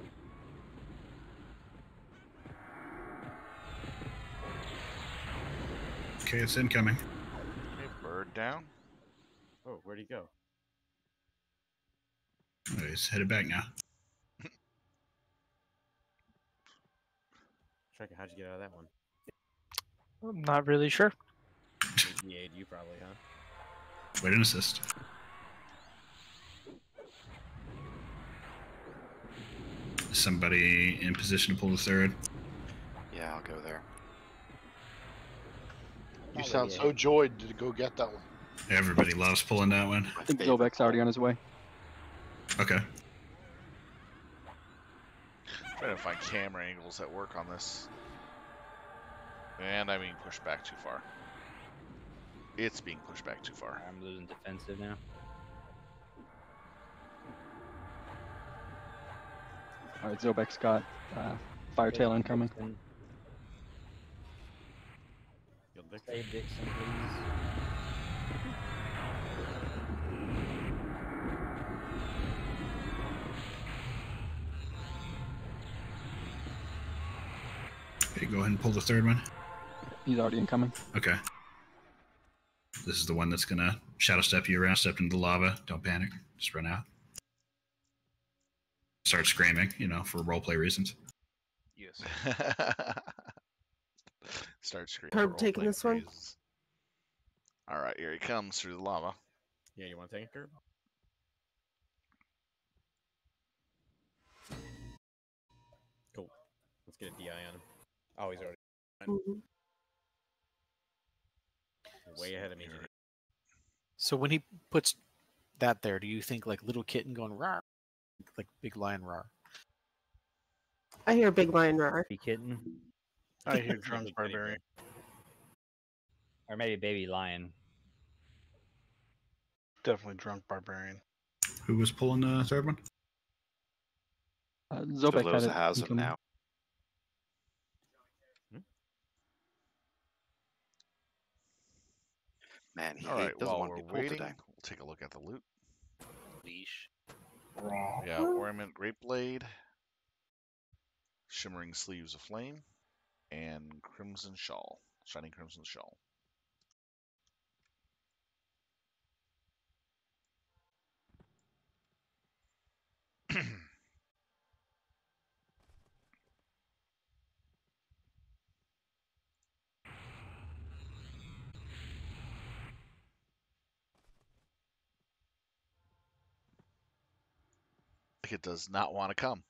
Speaker 4: Okay, it's incoming.
Speaker 1: Okay, bird down.
Speaker 7: Oh, where'd he go?
Speaker 4: Oh, he's headed back now.
Speaker 7: Trekker, how'd you get out of that one?
Speaker 5: I'm not really sure.
Speaker 7: DA'd you probably, huh?
Speaker 4: Wait an assist. Is somebody in position to pull the third?
Speaker 14: Yeah, I'll go there.
Speaker 19: You sound so joyed to go get that one.
Speaker 4: Everybody loves pulling that one.
Speaker 21: I think Zobek's already on his way.
Speaker 4: Okay.
Speaker 1: Trying to find camera angles that work on this. And I'm being pushed back too far. It's being pushed back too far.
Speaker 24: I'm losing defensive now.
Speaker 21: Alright, Zobek's got Firetail incoming.
Speaker 24: Save Dixon, please.
Speaker 4: Okay, go ahead and pull the third one.
Speaker 21: He's already incoming.
Speaker 4: Okay. This is the one that's gonna shadow step you around, step into the lava. Don't panic. Just run out. Start screaming, you know, for roleplay reasons.
Speaker 8: Yes.
Speaker 1: Start screaming.
Speaker 12: Herb taking this one?
Speaker 1: Alright, here he comes through the lava.
Speaker 7: Yeah, you want to take it, Herb? Cool. Let's get a DI on him. Oh, he's already way ahead of me.
Speaker 3: So when he puts that there, do you think like little kitten going rawr, like big lion rawr?
Speaker 12: I hear big lion roar.
Speaker 24: Baby kitten.
Speaker 10: I hear drunk barbarian.
Speaker 24: Or maybe baby lion.
Speaker 10: Definitely drunk barbarian.
Speaker 4: Who was pulling the third one?
Speaker 21: Zobek had it
Speaker 14: has him
Speaker 21: incoming.
Speaker 14: now. Man, he
Speaker 1: Alright,
Speaker 14: doesn't
Speaker 1: while
Speaker 14: want
Speaker 1: we're
Speaker 14: to be pulled
Speaker 1: waiting,
Speaker 14: today.
Speaker 1: we'll take a look at the loot.
Speaker 8: Leash.
Speaker 1: We got Ornament Grape Blade, Shimmering Sleeves of Flame, and Crimson Shawl. Shining Crimson Shawl. It does not want to come.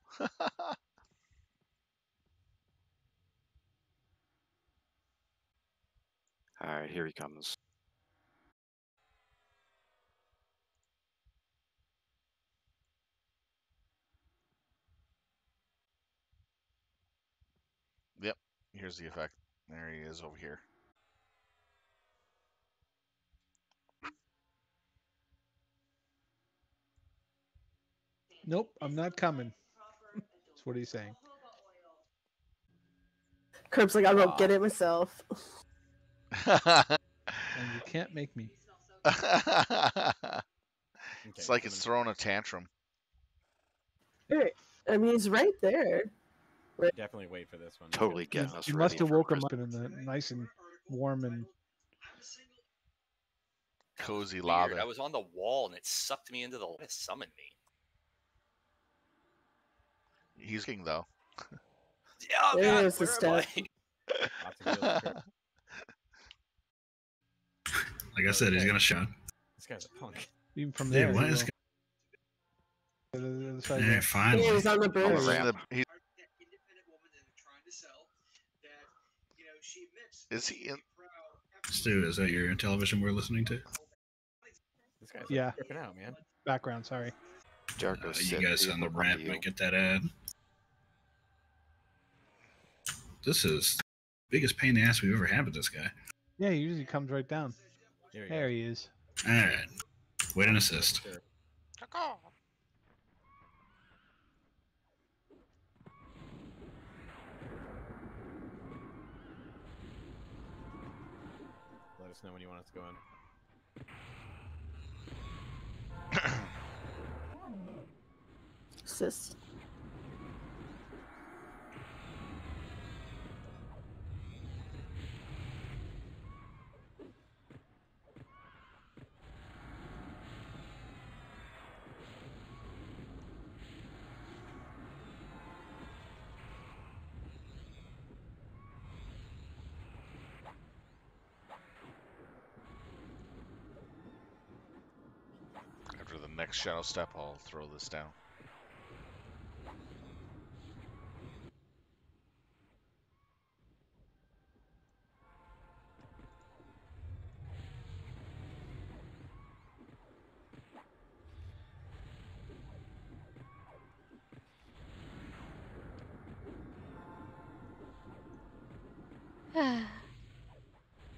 Speaker 14: Alright, here he comes.
Speaker 1: Yep, here's the effect. There he is over here.
Speaker 9: Nope, I'm not coming. That's what he's saying.
Speaker 12: Curb's like, I won't get it myself.
Speaker 9: And you can't make me.
Speaker 1: It's like it's throwing a tantrum.
Speaker 12: Right. I mean, he's right there. Right.
Speaker 7: Definitely wait for this one.
Speaker 14: Totally getting us
Speaker 9: You
Speaker 14: ready.
Speaker 9: must have woke him up in the nice and warm and
Speaker 1: cozy
Speaker 8: Weird.
Speaker 1: lava.
Speaker 8: I was on the wall and it sucked me into the. It summoned me.
Speaker 1: He's king though.
Speaker 8: Oh, God,
Speaker 12: There's the
Speaker 8: where am
Speaker 12: step.
Speaker 4: Like I said, he's gonna shot.
Speaker 7: This guy's a punk.
Speaker 9: even from
Speaker 4: Dude,
Speaker 9: there.
Speaker 4: what
Speaker 9: you
Speaker 4: is?
Speaker 9: know.
Speaker 4: Yeah, finally.
Speaker 12: He was on the
Speaker 1: He's
Speaker 12: bridge.
Speaker 1: he's- Is he in?
Speaker 4: Stu, is that your television we're listening to?
Speaker 7: This guy's
Speaker 9: Yeah.
Speaker 7: tripping out, man.
Speaker 9: Background, sorry.
Speaker 14: Jericho,
Speaker 4: You guys on the ramp might get that ad. This is the biggest pain in the ass we've ever had with this guy.
Speaker 9: Yeah, he usually comes right down. There he is.
Speaker 4: All right, wait an assist.
Speaker 7: Let us know when you want us to go in.
Speaker 12: Assist.
Speaker 1: After the next shadow step, I'll throw this down.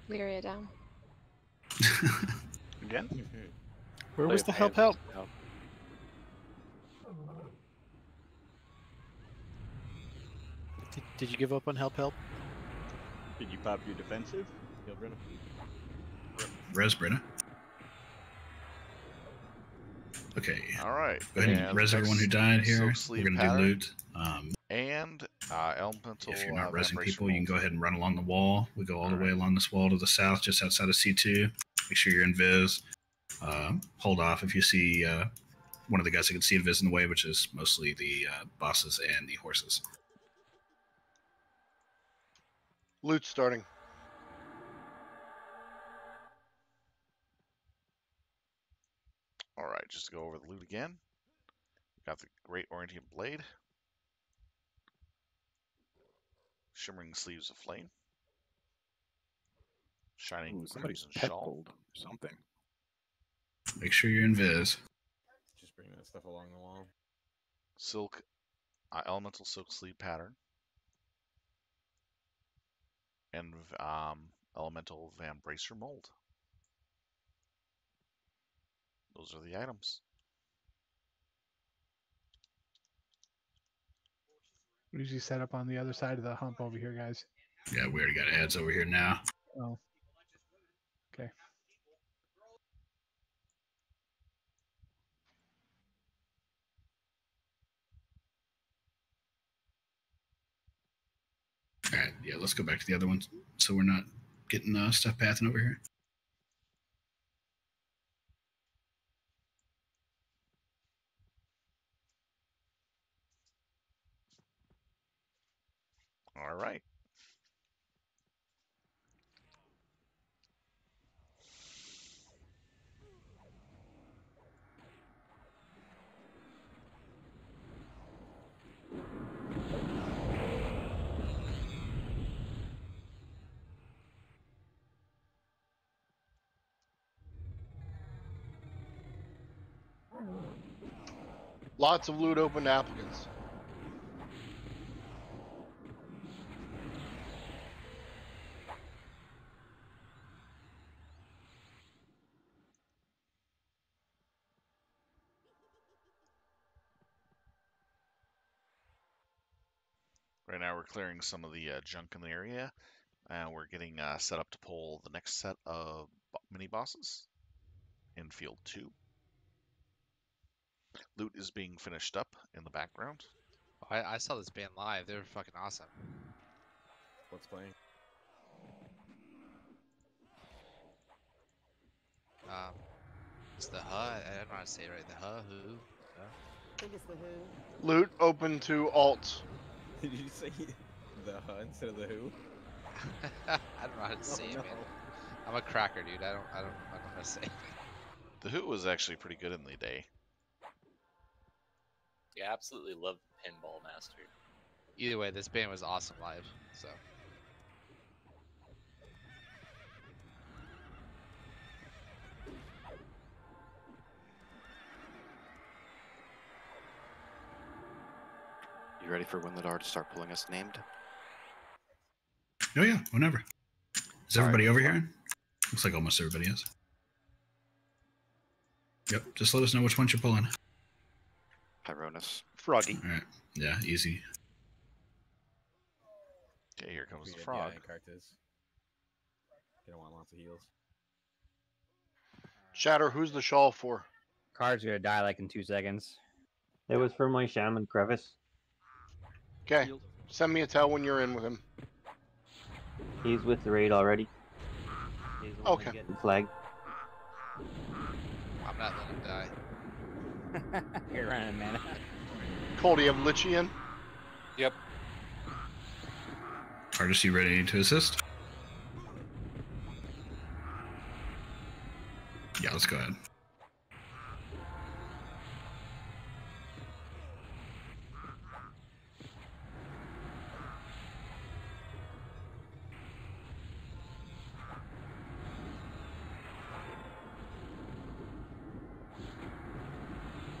Speaker 13: Lyria down.
Speaker 10: Again?
Speaker 3: Where was the help? Did you give up on help?
Speaker 2: Did you pop your defensive? Heal Brenna.
Speaker 4: Res Brenna. Okay.
Speaker 1: All right.
Speaker 4: Go ahead and res everyone who died here. We're going to do loot.
Speaker 1: And elemental.
Speaker 4: If you're not resing people, you can go ahead and run along the wall. We go all the way along this wall to the south, just outside of C2. Make sure you're in vis. Hold off if you see one of the guys that can see invis in the way, which is mostly the bosses and the horses.
Speaker 19: Loot starting.
Speaker 1: All right, just to go over the loot again. Got the Great Oriental Blade. Shimmering Sleeves of Flame. Shining Crimson Shawl.
Speaker 15: Something.
Speaker 4: Make sure you're in vis.
Speaker 7: Just bring that stuff along the wall.
Speaker 1: Silk, Elemental Silk Sleeve Pattern. And Elemental Van Bracer Mold. Those are the items.
Speaker 9: We usually set up on the other side of the hump over here, guys.
Speaker 4: Yeah, we already got ads over here now.
Speaker 9: Oh. Okay.
Speaker 4: All right, yeah, let's go back to the other ones so we're not getting stuff pathing over here.
Speaker 1: All right.
Speaker 19: Lots of loot open to applicants.
Speaker 1: Right now we're clearing some of the junk in the area, and we're getting set up to pull the next set of mini bosses in Field 2. Loot is being finished up in the background.
Speaker 11: Oh, I saw this band live. They were fucking awesome.
Speaker 7: What's playing?
Speaker 11: It's the Huh. I don't know how to say it right. The Huh. Who?
Speaker 12: I think it's the Who.
Speaker 19: Loot open to alts.
Speaker 7: Did you say the Huh instead of the Who?
Speaker 11: I don't know how to say it, man. I'm a cracker, dude. I don't know how to say it.
Speaker 1: The Who was actually pretty good in the day.
Speaker 16: Yeah, absolutely love Pinball Master.
Speaker 11: Either way, this band was awesome live. So.
Speaker 14: You ready for Winladar to start pulling us named?
Speaker 4: Oh yeah, whenever. Is everybody over here? Looks like almost everybody is. Yep, just let us know which ones you're pulling.
Speaker 14: Pyronus.
Speaker 10: Froggy.
Speaker 4: All right, yeah, easy.
Speaker 1: Okay, here comes the frog.
Speaker 7: They don't want lots of heals.
Speaker 19: Shatter, who's the shawl for?
Speaker 24: Card's gonna die like in 2 seconds.
Speaker 17: It was for my shaman crevice.
Speaker 19: Okay, send me a tell when you're in with him.
Speaker 17: He's with the raid already. He's the one getting flagged.
Speaker 11: I'm not letting him die.
Speaker 24: You're running, man.
Speaker 19: Cole, do you have Lichy in?
Speaker 22: Yep.
Speaker 4: Artist, you ready to assist? Yeah, let's go ahead.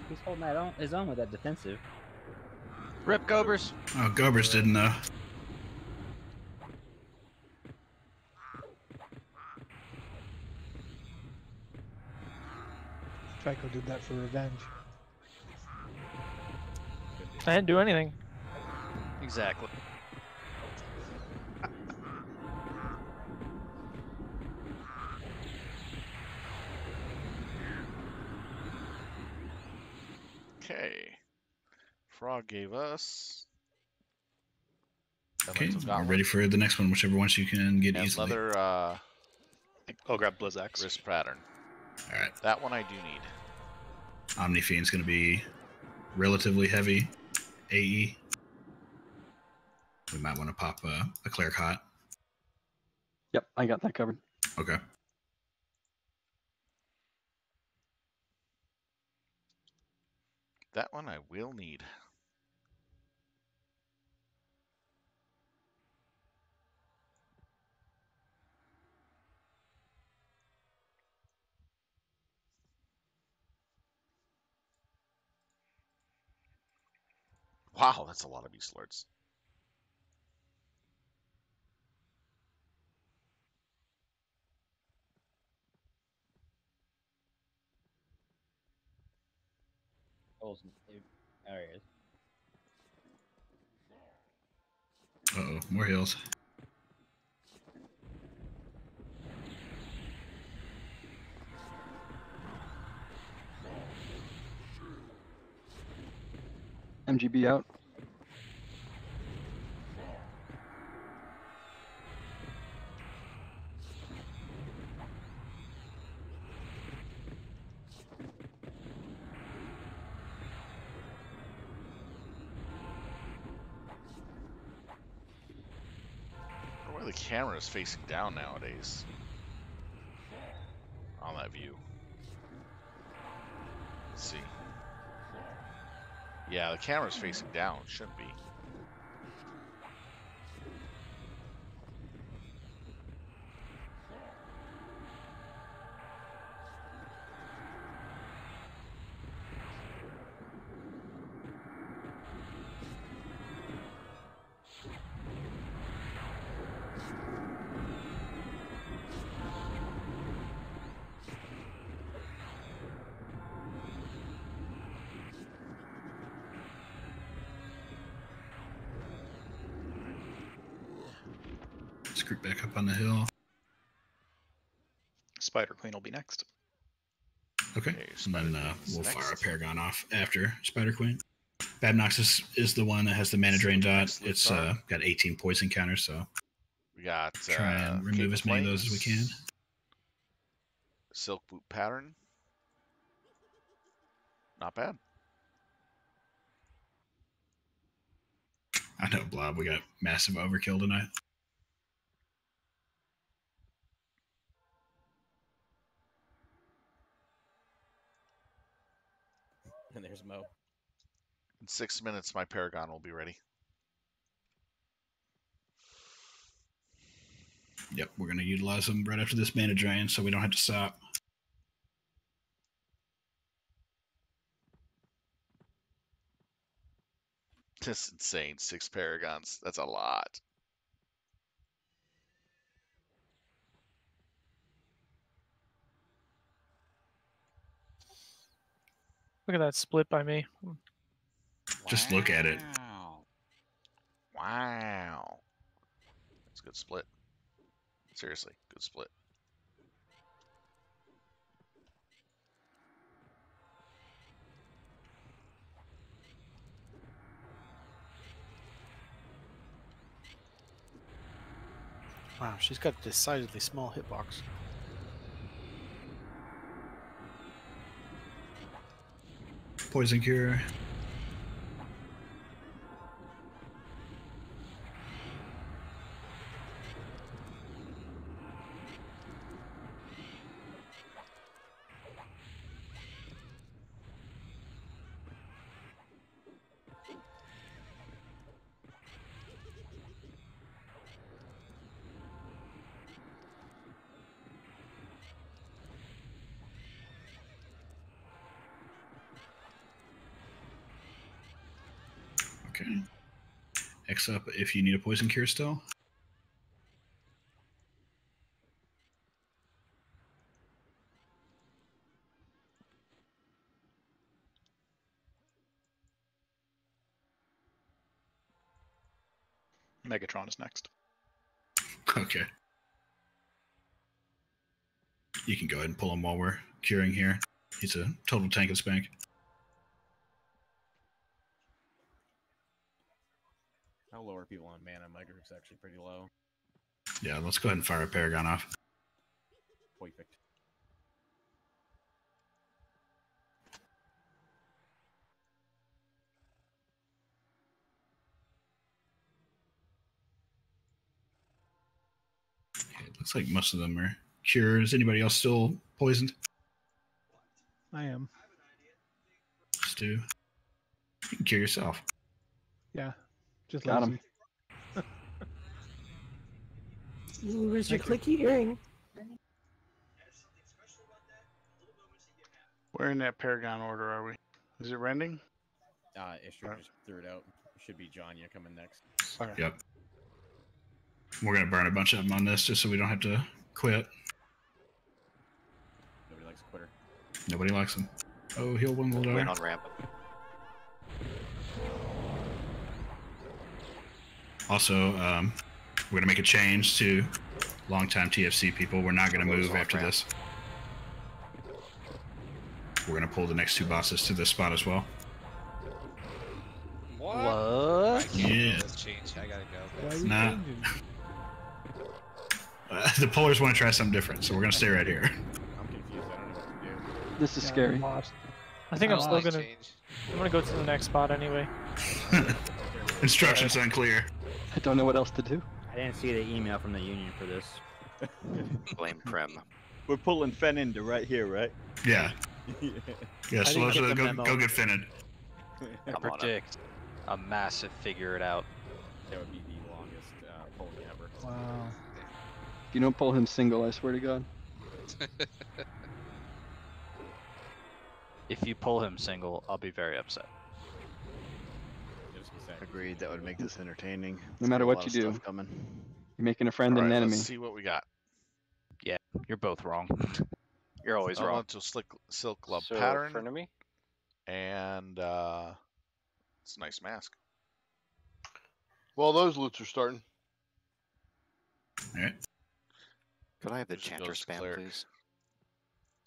Speaker 24: He's holding his own with that defensive.
Speaker 8: Rip Gobers.
Speaker 4: Oh, Gobers didn't
Speaker 9: Franco did that for revenge.
Speaker 5: I didn't do anything.
Speaker 8: Exactly.
Speaker 1: Okay. Frog gave us.
Speaker 4: Okay,
Speaker 1: Elemental
Speaker 4: we're
Speaker 1: Gauntlet.
Speaker 4: ready for the next one, whichever ones you can get
Speaker 1: And
Speaker 4: easily.
Speaker 1: leather.
Speaker 6: I'll grab Blizzax.
Speaker 1: Wrist pattern.
Speaker 4: All right.
Speaker 1: That one I do need.
Speaker 4: Omni Fiend's going to be relatively heavy AE. We might want to pop a Cleric Hot.
Speaker 21: Yep, I got that covered.
Speaker 4: Okay.
Speaker 1: That one I will need. Wow, that's a lot of Beastlords.
Speaker 24: There he is.
Speaker 4: Uh-oh, more heals.
Speaker 21: MGB out.
Speaker 1: I wonder why the camera is facing down nowadays. On that view. Let's see. Yeah, the camera's facing down. Shouldn't be.
Speaker 4: Let's group back up on the hill.
Speaker 6: Spider Queen will be next.
Speaker 4: Okay, and then we'll fire a Paragon off after Spider Queen. Babnox is the one that has the mana drain dot. It's got 18 poison counters, so
Speaker 1: we got
Speaker 4: try and remove as many of those as we can.
Speaker 1: Silk boot pattern. Not bad.
Speaker 4: I know, Blob. We got massive overkill tonight.
Speaker 7: And there's Mo.
Speaker 1: In 6 minutes, my Paragon will be ready.
Speaker 4: Yep, we're going to utilize them right after this mana drain, so we don't have to stop.
Speaker 1: That's insane. 6 Paragons. That's a lot.
Speaker 5: Look at that split by me.
Speaker 4: Just look at it.
Speaker 1: Wow. That's a good split. Seriously, good split.
Speaker 3: Wow, she's got a decidedly small hitbox.
Speaker 4: Poison Cure. Okay. X up if you need a Poison Cure still.
Speaker 6: Megatron is next.
Speaker 4: Okay. You can go ahead and pull him while we're curing here. He's a total tank and spank.
Speaker 7: How low are people on mana? My group's actually pretty low.
Speaker 4: Yeah, let's go ahead and fire a Paragon off.
Speaker 7: Perfect.
Speaker 4: Okay, it looks like most of them are cured. Is anybody else still poisoned?
Speaker 9: I am.
Speaker 4: Stu, you can cure yourself.
Speaker 9: Yeah, just
Speaker 21: Got
Speaker 9: lazy.
Speaker 12: Where's your clicky earring?
Speaker 10: Where in that Paragon order are we? Is it rending?
Speaker 7: Ishtar just threw it out. Should be Janya coming next.
Speaker 10: Okay.
Speaker 4: Yep. We're going to burn a bunch of them on this just so we don't have to quit.
Speaker 7: Nobody likes a quitter.
Speaker 4: Nobody likes them. Oh, heal one will die.
Speaker 14: Win on ramp.
Speaker 4: Also, we're going to make a change to longtime TFC people. We're not going to move after this. We're going to pull the next two bosses to this spot as well.
Speaker 11: What?
Speaker 4: Yeah.
Speaker 11: Let's change. I gotta go.
Speaker 9: Why are we
Speaker 4: Nah.
Speaker 9: changing?
Speaker 4: The pullers want to try something different, so we're going to stay right here.
Speaker 7: I'm confused. I don't know what to do.
Speaker 21: This is
Speaker 9: Yeah,
Speaker 21: scary.
Speaker 9: I'm lost.
Speaker 5: I think I'm still gonna.
Speaker 11: change.
Speaker 5: I'm gonna go to the next spot anyway.
Speaker 4: Instructions unclear.
Speaker 21: I don't know what else to do.
Speaker 24: I didn't see the email from the union for this.
Speaker 14: Blame Prem.
Speaker 2: We're pulling Fenn to right here, right?
Speaker 4: Yeah. Yeah,
Speaker 5: I
Speaker 4: so
Speaker 5: didn't get the
Speaker 4: go
Speaker 5: memo.
Speaker 4: get Finnan.
Speaker 8: I predict a massive figure it out.
Speaker 7: That would be the longest pulling ever.
Speaker 9: Wow.
Speaker 21: If you don't pull him single, I swear to God.
Speaker 8: If you pull him single, I'll be very upset.
Speaker 10: Agreed. That would make this entertaining.
Speaker 21: No matter
Speaker 10: A
Speaker 21: what
Speaker 10: lot
Speaker 21: you
Speaker 10: of
Speaker 21: do,
Speaker 10: stuff coming.
Speaker 21: you're making a friend and an enemy.
Speaker 1: Let's see what we got.
Speaker 8: Yeah, you're both wrong. You're always wrong.
Speaker 1: Elemental Silk Glove
Speaker 22: So,
Speaker 1: pattern.
Speaker 22: frenemy?
Speaker 1: And it's a nice mask.
Speaker 19: Well, those loots are starting.
Speaker 4: Alright.
Speaker 14: Could I have the
Speaker 1: Just
Speaker 14: chanter
Speaker 1: goes to
Speaker 14: spam,
Speaker 1: cleric.
Speaker 14: please?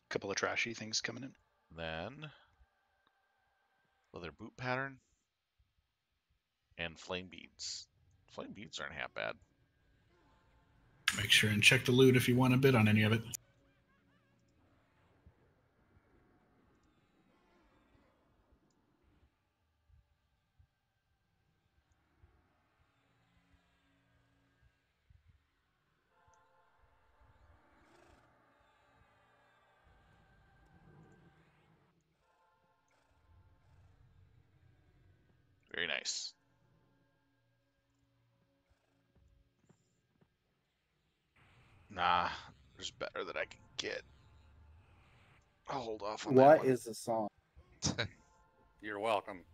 Speaker 6: Couple of trashy things coming in.
Speaker 1: Then leather boot pattern and flame beads. Flame beads aren't half bad.
Speaker 4: Make sure and check the loot if you want to bid on any of it.
Speaker 1: Very nice. Nah, there's better that I can get. I'll hold off on that
Speaker 13: What
Speaker 1: one.
Speaker 13: is the song?
Speaker 22: You're welcome.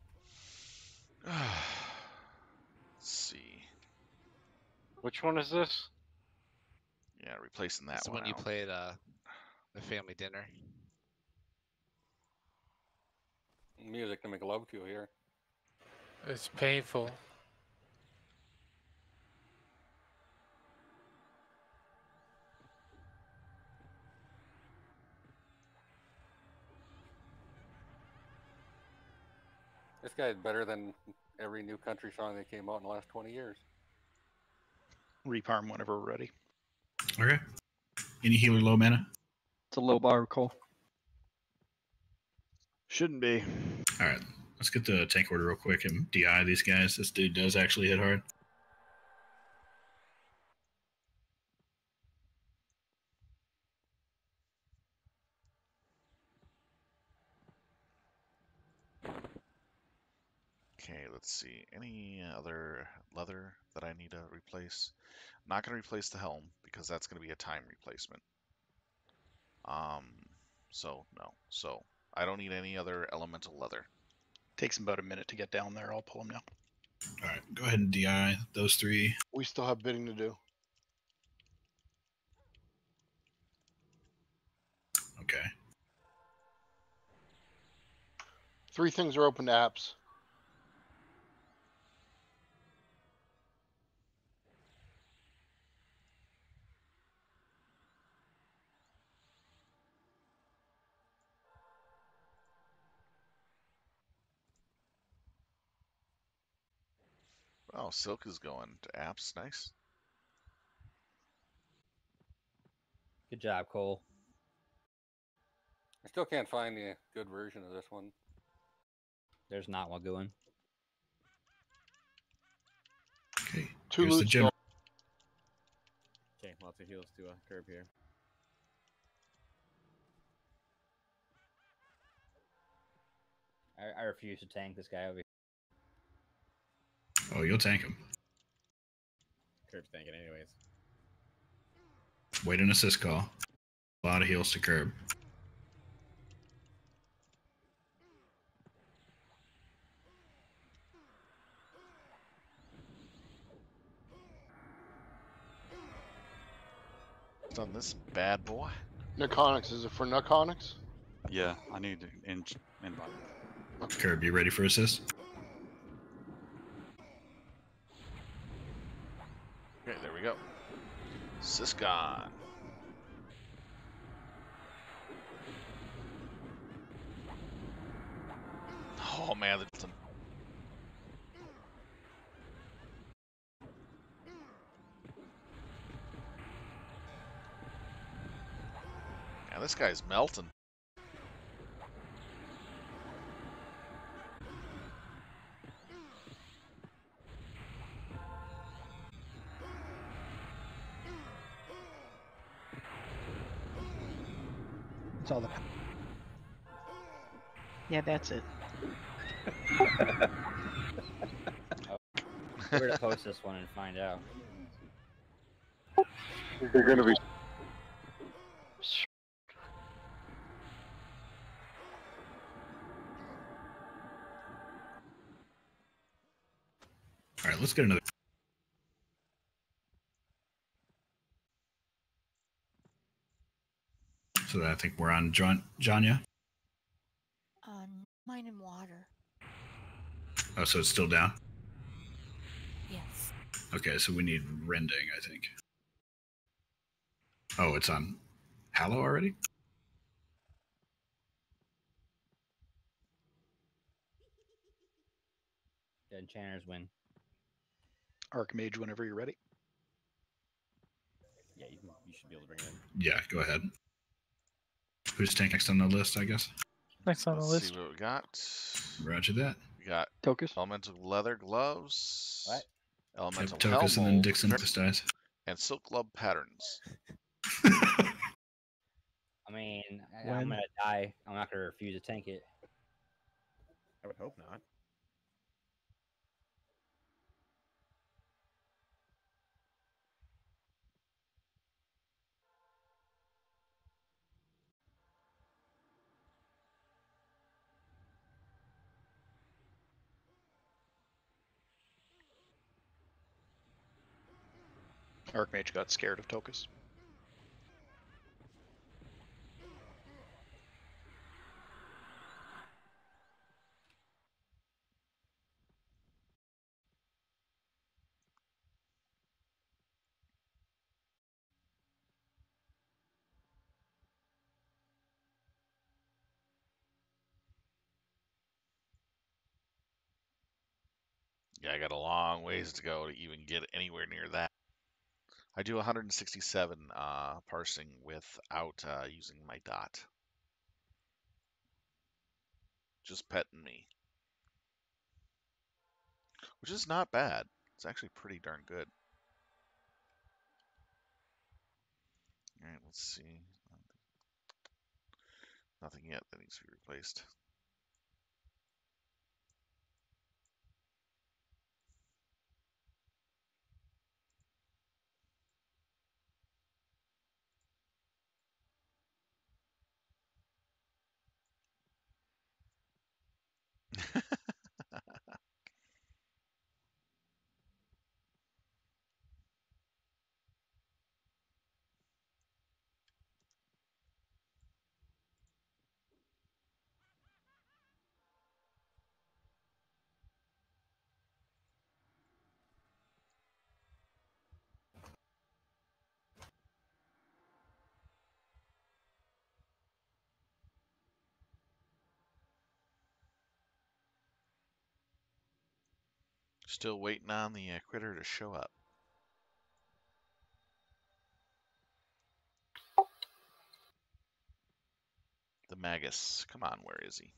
Speaker 1: Let's see.
Speaker 22: Which one is this?
Speaker 1: Yeah, replacing that
Speaker 11: That's the
Speaker 1: one
Speaker 11: one you
Speaker 1: out.
Speaker 11: played the family dinner.
Speaker 22: Music to make love to here.
Speaker 18: It's painful.
Speaker 22: This guy's better than every new country song that came out in the last 20 years.
Speaker 6: Reparm whenever we're ready.
Speaker 4: Okay. Any healer low mana?
Speaker 21: It's a low bar, Cole.
Speaker 10: Shouldn't be.
Speaker 4: Alright. Let's get the tank order real quick and DI these guys. This dude does actually hit hard.
Speaker 1: Okay, let's see. Any other leather that I need to replace? Not going to replace the helm because that's going to be a time replacement. So no. So I don't need any other elemental leather.
Speaker 6: Takes about a minute to get down there. I'll pull them now.
Speaker 4: Alright, go ahead and DI those three.
Speaker 19: We still have bidding to do.
Speaker 4: Okay.
Speaker 19: 3 things are open to apps.
Speaker 1: Oh, Silk is going to apps. Nice.
Speaker 24: Good job, Cole.
Speaker 22: I still can't find the good version of this one.
Speaker 24: There's not one going.
Speaker 4: Okay.
Speaker 19: Two
Speaker 4: Here's the
Speaker 19: loot
Speaker 4: general.
Speaker 7: Okay, lots of heals to curb here.
Speaker 24: I refuse to tank this guy over here.
Speaker 4: Oh, you'll tank him.
Speaker 7: Curb's tanking anyways.
Speaker 4: Wait an assist call. A lot of heals to curb.
Speaker 1: On this bad boy.
Speaker 19: Narconics, is it for Narconics?
Speaker 13: Yeah, I need in bot.
Speaker 4: Curb, you ready for assist?
Speaker 1: Okay, there we go. Siscon. Oh man, that's man, this guy's melting.
Speaker 9: It's all the.
Speaker 5: Yeah, that's it.
Speaker 24: We're gonna post this one and find out.
Speaker 19: They're gonna be.
Speaker 4: All right, let's get another. So I think we're on Janya.
Speaker 15: Mine and water.
Speaker 4: Oh, so it's still down?
Speaker 15: Yes.
Speaker 4: Okay, so we need rending, I think. Oh, it's on Hallow already?
Speaker 24: The enchanters win.
Speaker 6: Archmage, whenever you're ready.
Speaker 7: Yeah, you should be able to bring it in.
Speaker 4: Yeah, go ahead. Who's tank next on the list, I guess?
Speaker 5: Next on the
Speaker 1: Let's
Speaker 5: list.
Speaker 1: see what we got.
Speaker 4: Roger that.
Speaker 1: We got
Speaker 21: Tokus.
Speaker 1: elemental leather gloves.
Speaker 24: What?
Speaker 1: Elemental
Speaker 4: Yep, Tokus
Speaker 1: helm
Speaker 4: and then
Speaker 1: mold,
Speaker 4: Dixon dies.
Speaker 1: and silk glove patterns.
Speaker 24: I mean,
Speaker 9: When?
Speaker 24: I'm gonna die. I'm not gonna refuse to tank it.
Speaker 7: I would hope not.
Speaker 6: Archmage got scared of Tokus.
Speaker 1: Yeah, I got a long ways to go to even get anywhere near that. I do 167 parsing without using my dot. Just petting me. Which is not bad. It's actually pretty darn good. Alright, let's see. Nothing yet that needs to be replaced. Still waiting on the critter to show up. The Magus. Come on, where is he?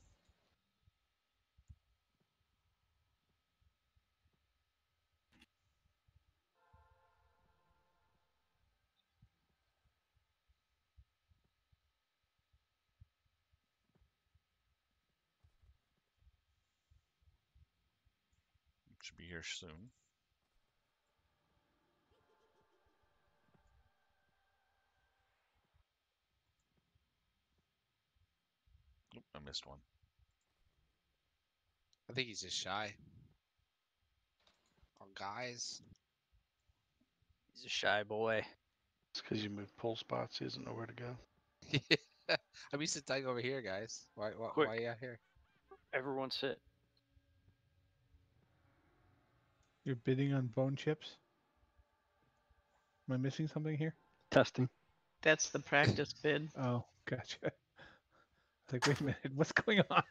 Speaker 1: Should be here soon. Oop, I missed one.
Speaker 11: I think he's just shy. Oh, guys.
Speaker 8: He's a shy boy.
Speaker 10: It's because you moved pole spots. He doesn't know where to go.
Speaker 11: I'm used to dying over here, guys. Why
Speaker 21: Quick.
Speaker 11: are you out here?
Speaker 21: Everyone sit.
Speaker 9: You're bidding on bone chips? Am I missing something here?
Speaker 21: Testing.
Speaker 16: That's the practice bid.
Speaker 9: Oh, gotcha. I was like, wait a minute, what's going on?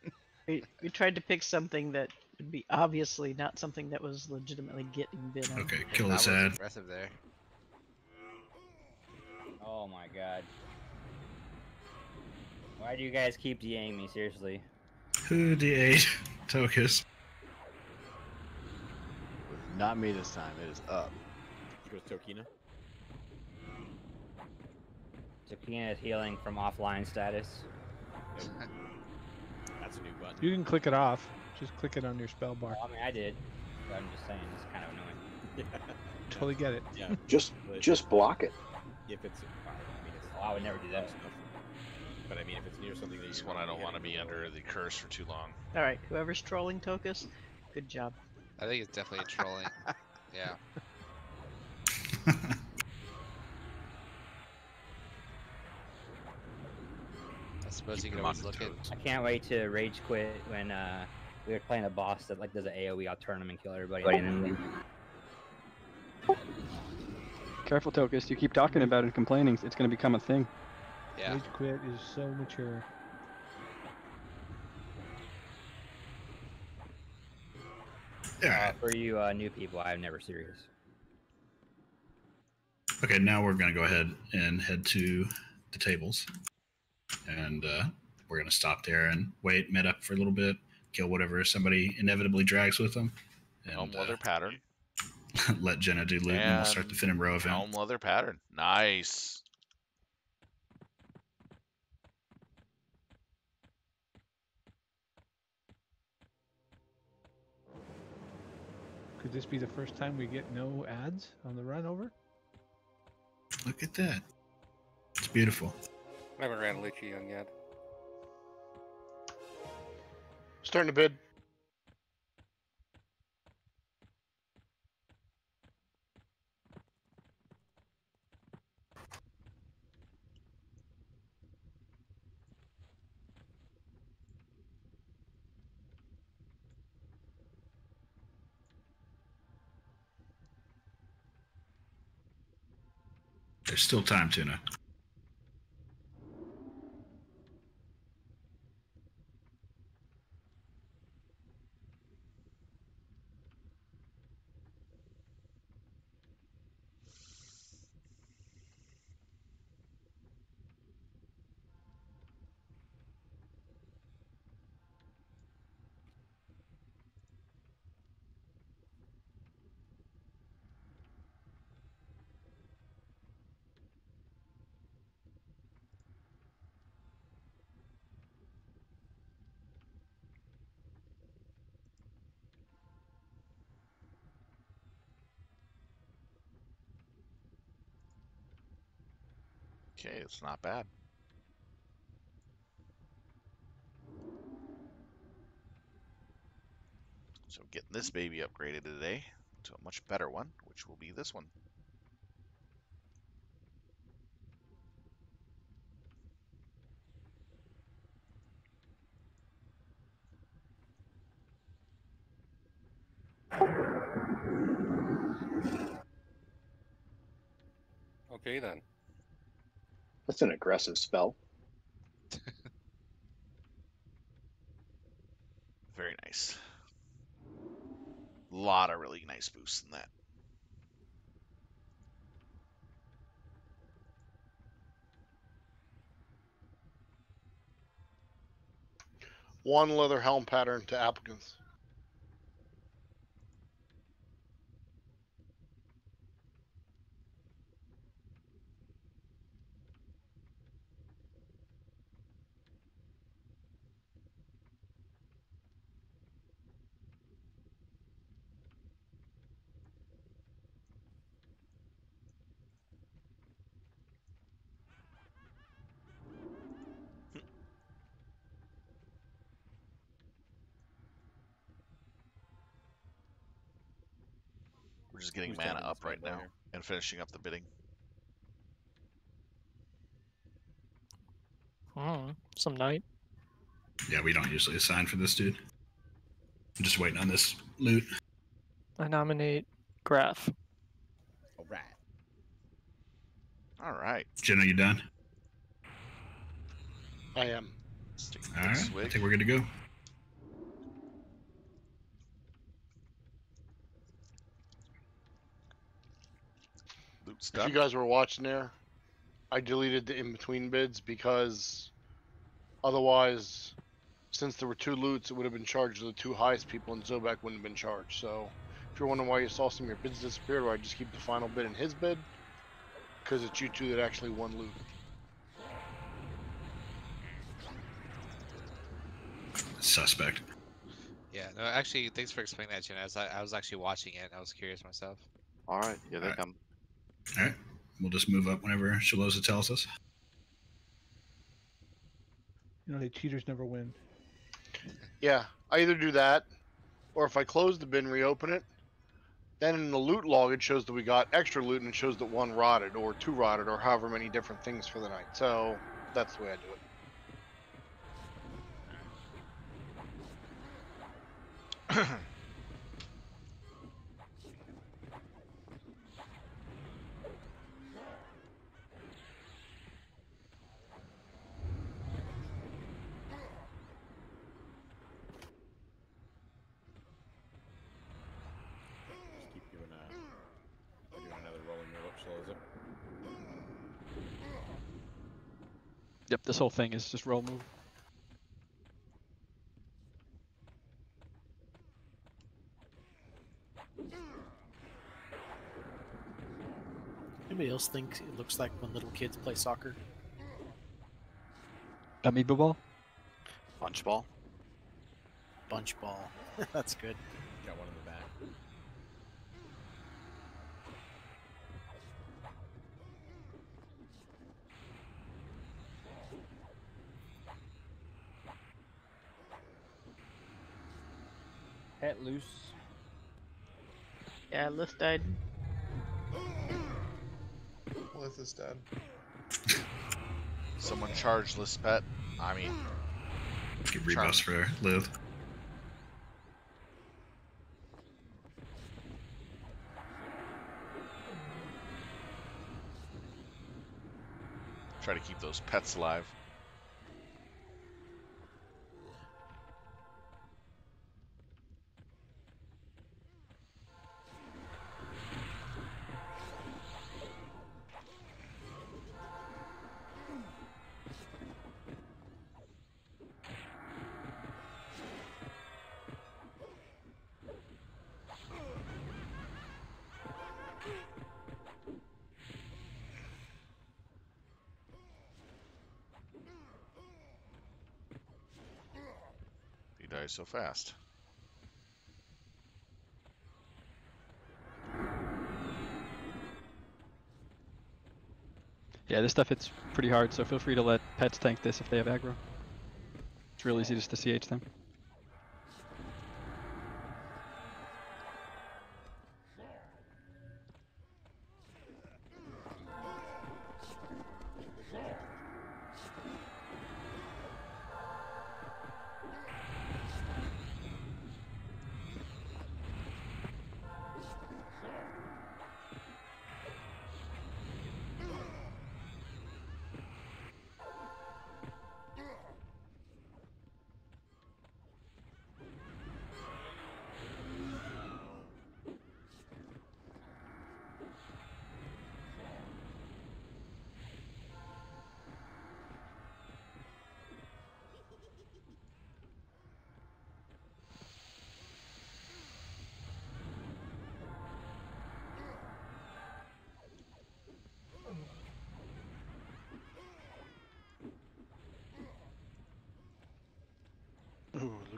Speaker 16: We tried to pick something that would be obviously not something that was legitimately getting bid on.
Speaker 4: Okay, kill
Speaker 11: That
Speaker 4: this
Speaker 11: was
Speaker 4: ad.
Speaker 11: impressive there.
Speaker 24: Oh my god. Why do you guys keep DAing me, seriously?
Speaker 4: Who DA'd Tokus?
Speaker 10: Not me this time. It is up.
Speaker 7: Goes Tokina.
Speaker 24: Tokina is healing from offline status.
Speaker 7: That's a new button.
Speaker 9: You can click it off. Just click it on your spell bar.
Speaker 24: Well, I mean, I did. But I'm just saying, it's kind of annoying.
Speaker 9: Totally get it.
Speaker 7: Yeah.
Speaker 17: Just block it.
Speaker 7: If it's,
Speaker 24: Oh, I would never do that.
Speaker 7: But I mean, if it's near something that
Speaker 1: This
Speaker 7: you
Speaker 1: one I don't want to be under the curse for too long.
Speaker 16: All right, whoever's trolling Tokus, good job.
Speaker 11: I think it's definitely a trolling. Yeah. I suppose you can always look at.
Speaker 24: I can't wait to rage quit when we were playing a boss that like does an AoE. I'll turn him and kill everybody.
Speaker 21: Careful, Tokus. You keep talking about it and complaining. It's going to become a thing.
Speaker 11: Yeah.
Speaker 9: Rage quit is so mature.
Speaker 24: For you new people, I'm never serious.
Speaker 4: Okay, now we're going to go ahead and head to the tables. And we're going to stop there and wait, med up for a little bit, kill whatever somebody inevitably drags with them. And,
Speaker 1: Helm leather pattern.
Speaker 4: Let Jenna do loot, and we'll start the Fin and Row event.
Speaker 1: Helm leather pattern. Nice.
Speaker 9: Could this be the first time we get no ads on the run over?
Speaker 4: Look at that. It's beautiful.
Speaker 22: I haven't ran Lycheon yet.
Speaker 19: Starting to bid.
Speaker 4: There's still time, Tuna.
Speaker 1: Okay, it's not bad. So getting this baby upgraded today to a much better one, which will be this one.
Speaker 22: Okay then.
Speaker 17: That's an aggressive spell.
Speaker 1: Very nice. lot of really nice boosts in that.
Speaker 19: One leather helm pattern to applicants.
Speaker 1: We're just getting
Speaker 7: Who's
Speaker 1: mana
Speaker 7: taking
Speaker 1: up
Speaker 7: this
Speaker 1: right
Speaker 7: bad boy
Speaker 1: now
Speaker 7: here?
Speaker 1: and finishing up the bidding.
Speaker 5: Some night.
Speaker 4: Yeah, we don't usually assign for this dude. I'm just waiting on this loot.
Speaker 5: I nominate Graph.
Speaker 7: All right.
Speaker 1: All right.
Speaker 4: Jen, are you done?
Speaker 19: I am.
Speaker 4: All right. I think we're good to go.
Speaker 1: Loot's
Speaker 19: If
Speaker 1: done.
Speaker 19: you guys were watching there, I deleted the in-between bids because otherwise, since there were 2 loots, it would have been charged to the 2 highest people and Zobak wouldn't have been charged. So if you're wondering why you saw some of your bids disappear, or I just keep the final bid in his bid, because it's you 2 that actually won loot.
Speaker 4: Suspect.
Speaker 11: Yeah, no, actually, thanks for explaining that, Jen. I was actually watching it. I was curious myself.
Speaker 14: All right, here they come.
Speaker 4: All right. We'll just move up whenever Shaloza tells us.
Speaker 9: You know, the cheaters never win.
Speaker 19: Yeah, I either do that, or if I close the bin and reopen it, then in the loot log it shows that we got extra loot and it shows that 1 rotted or 2 rotted or however many different things for the night. So that's the way I do it.
Speaker 7: Just keep doing another rolling move up, Shaloza.
Speaker 21: Yep, this whole thing is just roll move.
Speaker 3: Anybody else think it looks like when little kids play soccer?
Speaker 21: Amoeba ball?
Speaker 14: Punch ball.
Speaker 3: Bunch ball. That's good.
Speaker 7: Got one in the back.
Speaker 24: Pet loose.
Speaker 16: Yeah, Lith died.
Speaker 12: Lith is dead.
Speaker 1: Someone charged List Pet. I mean,
Speaker 4: Get rebus for Liv.
Speaker 1: try to keep those pets alive. He dies so fast.
Speaker 21: Yeah, this stuff hits pretty hard, so feel free to let pets tank this if they have aggro. It's real easy just to CH them.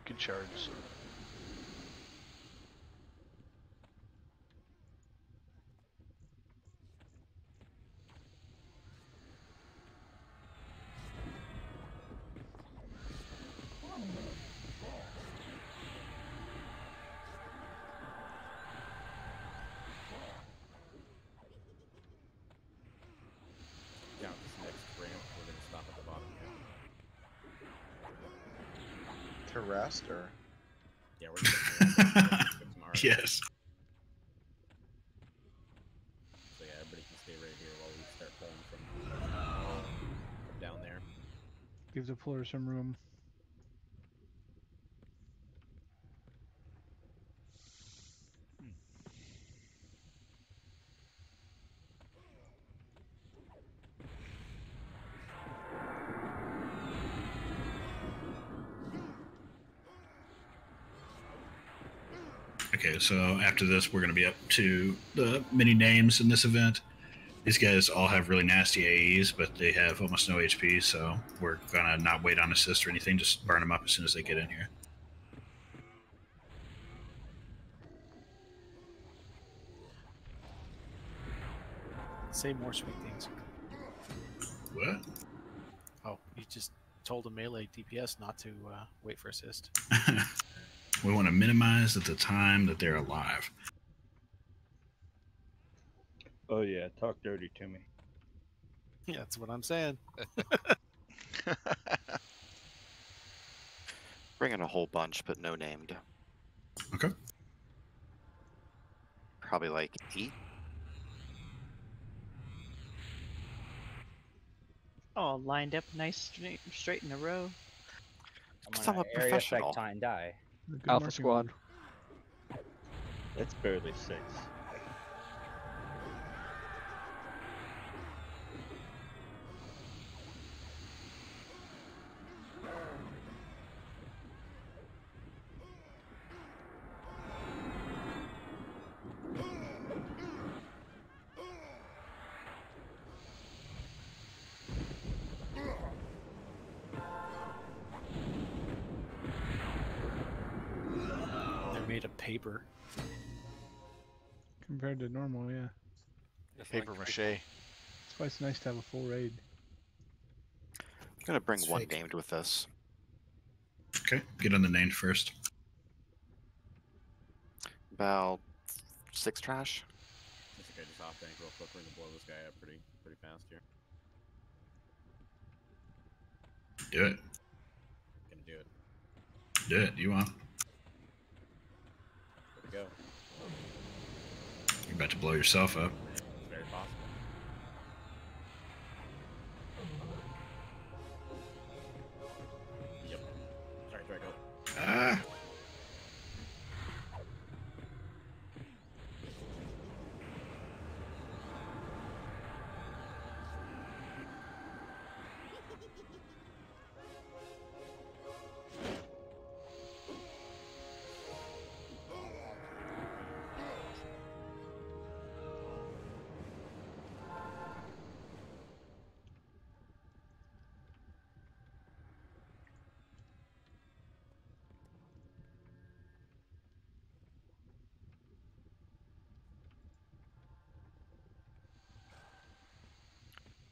Speaker 10: Good charge.
Speaker 7: Down this next ramp, we're gonna stop at the bottom here.
Speaker 12: To rest or?
Speaker 7: Yeah, we're gonna
Speaker 4: Yes.
Speaker 7: So yeah, everybody can stay right here while we start pulling from down there.
Speaker 9: Give the puller some room.
Speaker 4: Okay, so after this, we're going to be up to the mini names in this event. These guys all have really nasty AEs, but they have almost no HP, so we're going to not wait on assist or anything, just burn them up as soon as they get in here.
Speaker 3: Say more sweet things.
Speaker 4: What?
Speaker 3: Oh, you just told a melee DPS not to wait for assist.
Speaker 4: We want to minimize the time that they're alive.
Speaker 2: Oh yeah, talk dirty to me.
Speaker 3: Yeah, that's what I'm saying.
Speaker 14: Bring in a whole bunch, but no named.
Speaker 4: Okay.
Speaker 14: Probably like 8.
Speaker 16: All lined up nice, straight in a row.
Speaker 14: I'm a
Speaker 24: area
Speaker 14: professional.
Speaker 24: effect time die.
Speaker 21: Alpha squad.
Speaker 2: That's barely 6.
Speaker 3: They're made of paper.
Speaker 9: Compared to normal, yeah.
Speaker 6: Paper mache.
Speaker 9: That's why it's nice to have a full raid.
Speaker 14: I'm gonna bring one named with us.
Speaker 4: Okay, get on the named first.
Speaker 14: About 6 trash.
Speaker 7: That's okay, just off tank real quick. We're gonna blow this guy up pretty fast here.
Speaker 4: Do it.
Speaker 7: Gonna do it.
Speaker 4: Do it. You want?
Speaker 7: Where'd it go?
Speaker 4: You're about to blow yourself up.
Speaker 7: It's very possible. Yep. Sorry, Draco.
Speaker 4: Ah!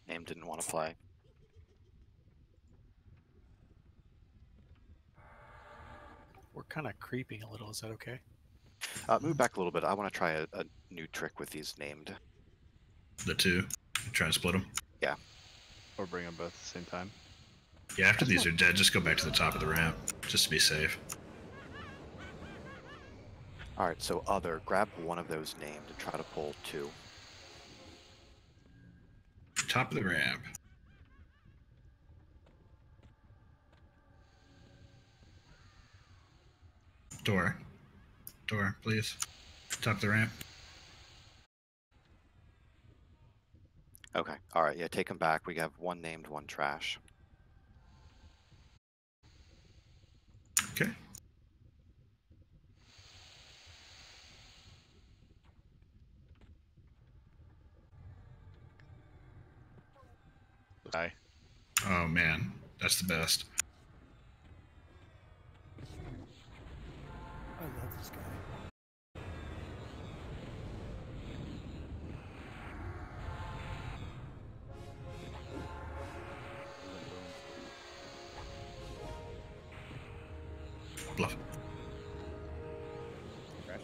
Speaker 14: Name didn't want to play.
Speaker 3: We're kind of creeping a little. Is that okay?
Speaker 14: Move back a little bit. I want to try a new trick with these named.
Speaker 4: The two. Try and split them.
Speaker 14: Yeah.
Speaker 10: Or bring them both at the same time.
Speaker 4: Yeah, after these are dead, just go back to the top of the ramp, just to be safe.
Speaker 14: Alright, so other, grab one of those named and try to pull 2.
Speaker 4: Top of the ramp. Door. Door, please. Top of the ramp.
Speaker 14: Okay, alright, yeah, take them back. We have 1 named, 1 trash.
Speaker 4: Okay.
Speaker 1: Hi.
Speaker 4: Oh man, that's the best. Bluff.
Speaker 7: Trash.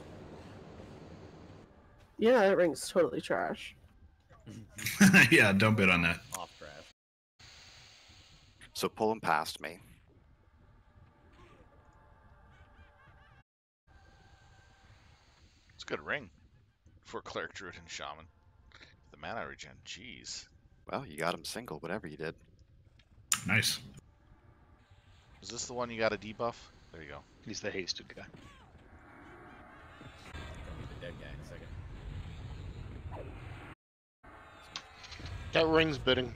Speaker 13: Yeah, that ring's totally trash.
Speaker 4: Yeah, don't bid on that.
Speaker 7: Off trash.
Speaker 14: So pull him past me.
Speaker 1: It's a good ring for Cleric, Druid, and Shaman. The mana regen, jeez.
Speaker 14: Well, you got him single, whatever you did.
Speaker 4: Nice.
Speaker 1: Is this the one you got a debuff? There you go.
Speaker 6: He's the hasted guy.
Speaker 7: Gonna be the dead guy in a second.
Speaker 19: That ring's bidding.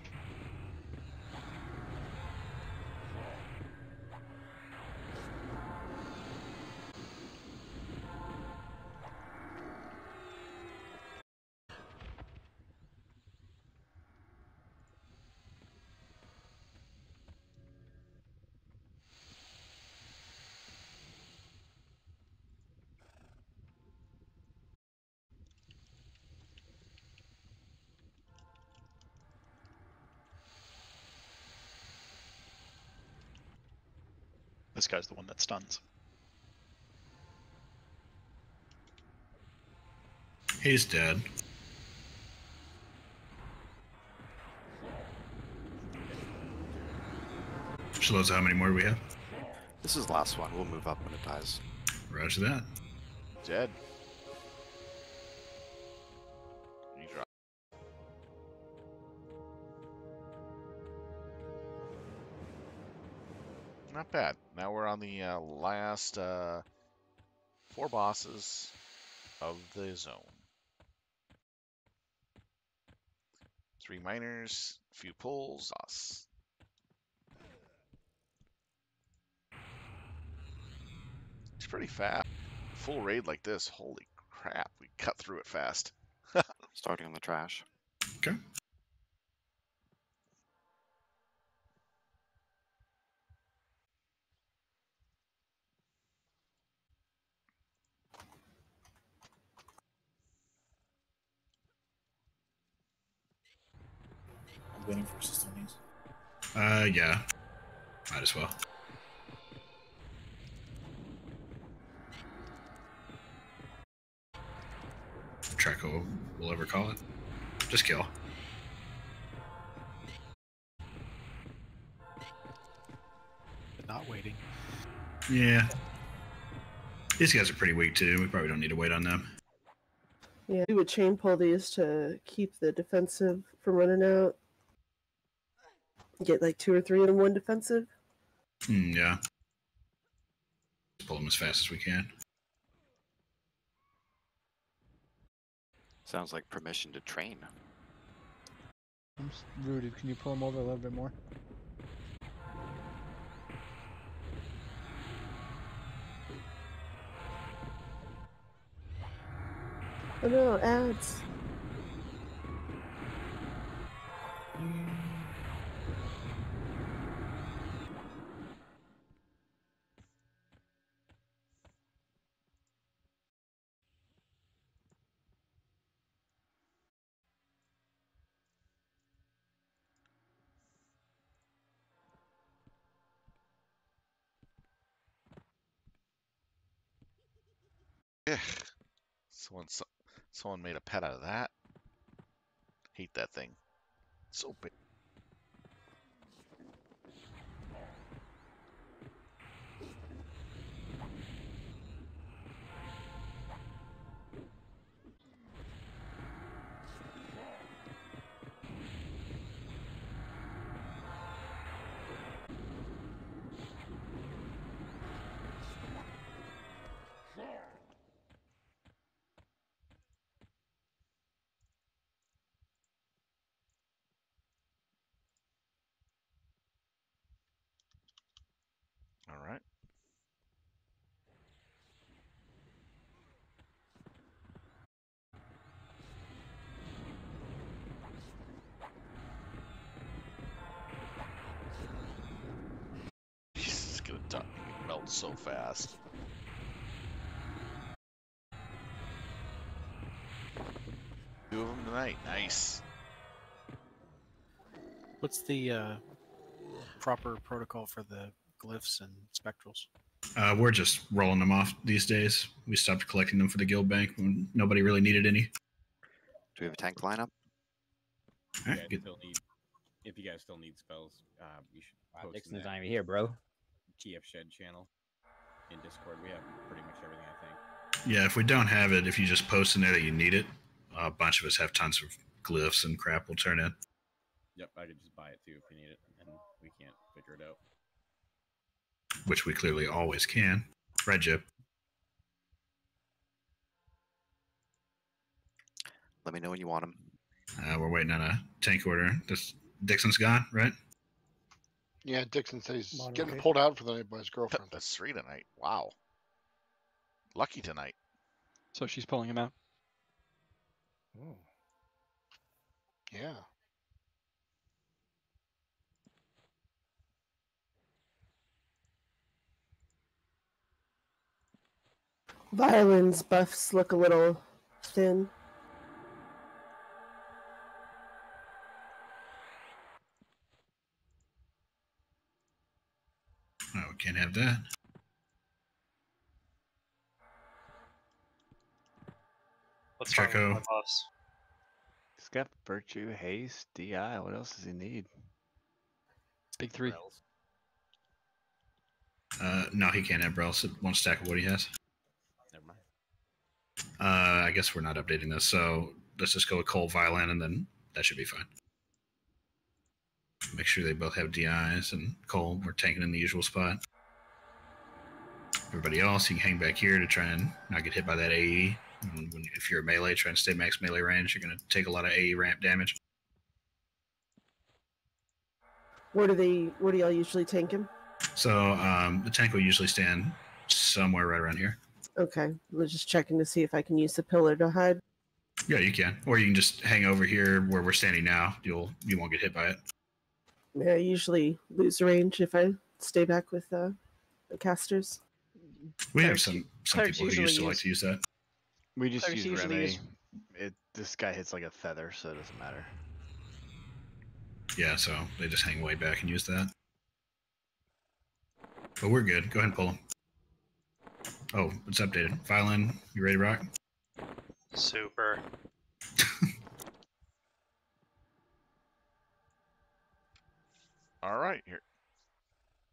Speaker 6: This guy's the one that stuns.
Speaker 4: He's dead. Shaloza, how many more do we have?
Speaker 14: This is the last one. We'll move up when it dies.
Speaker 4: Roger that.
Speaker 1: Dead. You drop. Not bad. Now we're on the last 4 bosses of the zone. 3 miners, a few pulls, us. It's pretty fast. Full raid like this, holy crap, we cut through it fast.
Speaker 14: Starting on the trash.
Speaker 4: Okay.
Speaker 18: I'm waiting for system needs.
Speaker 4: Yeah. Might as well. Treco, we'll ever call it. Just kill.
Speaker 3: But not waiting.
Speaker 4: Yeah. These guys are pretty weak too. We probably don't need to wait on them.
Speaker 13: Yeah, we would chain pull these to keep the defensive from running out. Get like 2 or 3 of them, 1 defensive.
Speaker 4: Yeah. Pull them as fast as we can.
Speaker 14: Sounds like permission to train.
Speaker 9: I'm rooted. Can you pull them over a little bit more?
Speaker 13: Oh no, ads.
Speaker 1: Ugh. Someone made a pet out of that. Hate that thing. So big. All right. He's gonna melt so fast. Two of them tonight. Nice.
Speaker 3: What's the proper protocol for the glyphs and spectrals?
Speaker 4: We're just rolling them off these days. We stopped collecting them for the guild bank when nobody really needed any.
Speaker 14: Do we have a tank lineup?
Speaker 4: Right,
Speaker 7: if you guys still need spells, you should post
Speaker 24: Dixon's
Speaker 7: in
Speaker 24: not
Speaker 7: that
Speaker 24: even here, bro.
Speaker 7: TF Shed channel in Discord. We have pretty much everything, I think.
Speaker 4: Yeah, if we don't have it, if you just post in there that you need it, a bunch of us have tons of glyphs and crap we'll turn in.
Speaker 7: Yep, I could just buy it too if you need it, and we can't figure it out.
Speaker 4: Which we clearly always can. Right, Jip?
Speaker 14: Let me know when you want them.
Speaker 4: We're waiting on a tank order. Dixon's gone, right?
Speaker 19: Yeah, Dixon said he's
Speaker 9: Modern
Speaker 19: getting
Speaker 9: day.
Speaker 19: pulled out for the night by his girlfriend.
Speaker 1: That's 3 tonight. Wow. Lucky tonight.
Speaker 21: So she's pulling him out.
Speaker 9: Oh.
Speaker 19: Yeah.
Speaker 13: Violin's buffs look a little thin.
Speaker 4: Oh, we can't have that.
Speaker 10: What's wrong with my boss? He's got virtue, haste, DI. What else does he need?
Speaker 21: Big 3.
Speaker 4: No, he can't have Brels at one stack of what he has.
Speaker 7: Never mind.
Speaker 4: I guess we're not updating this, so let's just go with Cole Violin, and then that should be fine. Make sure they both have DIs, and Cole, we're tanking in the usual spot. Everybody else, you can hang back here to try and not get hit by that AE. And if you're a melee, try and stay max melee range, you're going to take a lot of AE ramp damage.
Speaker 13: Where do y'all usually tank him?
Speaker 4: So the tank will usually stand somewhere right around here.
Speaker 13: Okay, I'm just checking to see if I can use the pillar to hide.
Speaker 4: Yeah, you can. Or you can just hang over here where we're standing now. You won't get hit by it.
Speaker 13: Yeah, I usually lose range if I stay back with the casters.
Speaker 4: We have some people who used to like to use that.
Speaker 10: We just
Speaker 16: Clerks
Speaker 10: use
Speaker 16: usually
Speaker 10: Remy. This guy hits like a feather, so it doesn't matter.
Speaker 4: Yeah, so they just hang way back and use that. But we're good. Go ahead and pull them. Oh, it's updated. Violin, you ready to rock?
Speaker 10: Super.
Speaker 1: All right, here.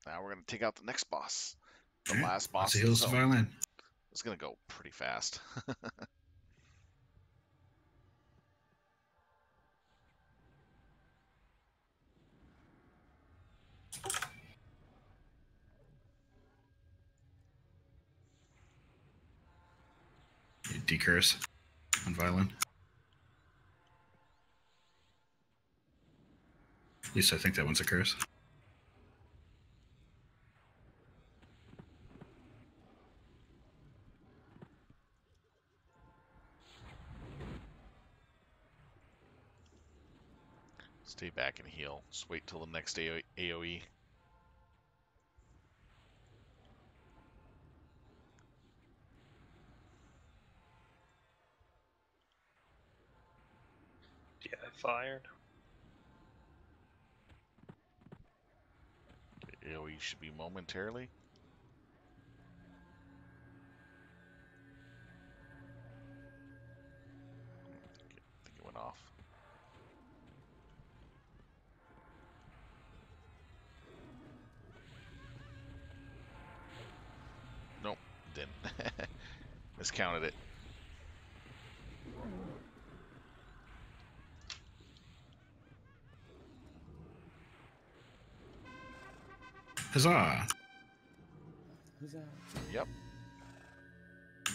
Speaker 1: Now we're going to take out the next boss. The
Speaker 4: Right.
Speaker 1: last boss.
Speaker 4: Lots of heals to Violin.
Speaker 1: It's going to go pretty fast.
Speaker 4: Decurse on Violin. At least I think that one's a curse.
Speaker 1: Stay back and heal. Just wait till the next AoE.
Speaker 10: Yeah, fired.
Speaker 1: The AoE should be momentarily. I think it went off. Nope, didn't. Miscounted it.
Speaker 4: Huzzah!
Speaker 1: Yep.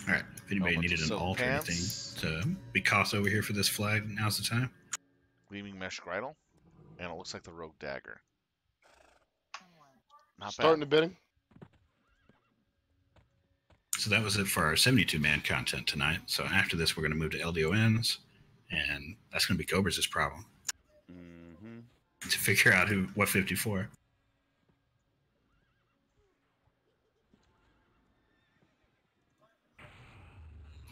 Speaker 4: Alright, if anybody needed an alt or anything to be cost over here for this flag, now's the time.
Speaker 1: Gleaming Mesh Gridle. And it looks like the Rogue Dagger. Not
Speaker 19: Starting
Speaker 1: bad.
Speaker 19: the bidding.
Speaker 4: So that was it for our 72-man content tonight. So after this, we're going to move to LDoNs, and that's going to be Cobra's problem.
Speaker 7: Mm-hmm.
Speaker 4: To figure out what 54.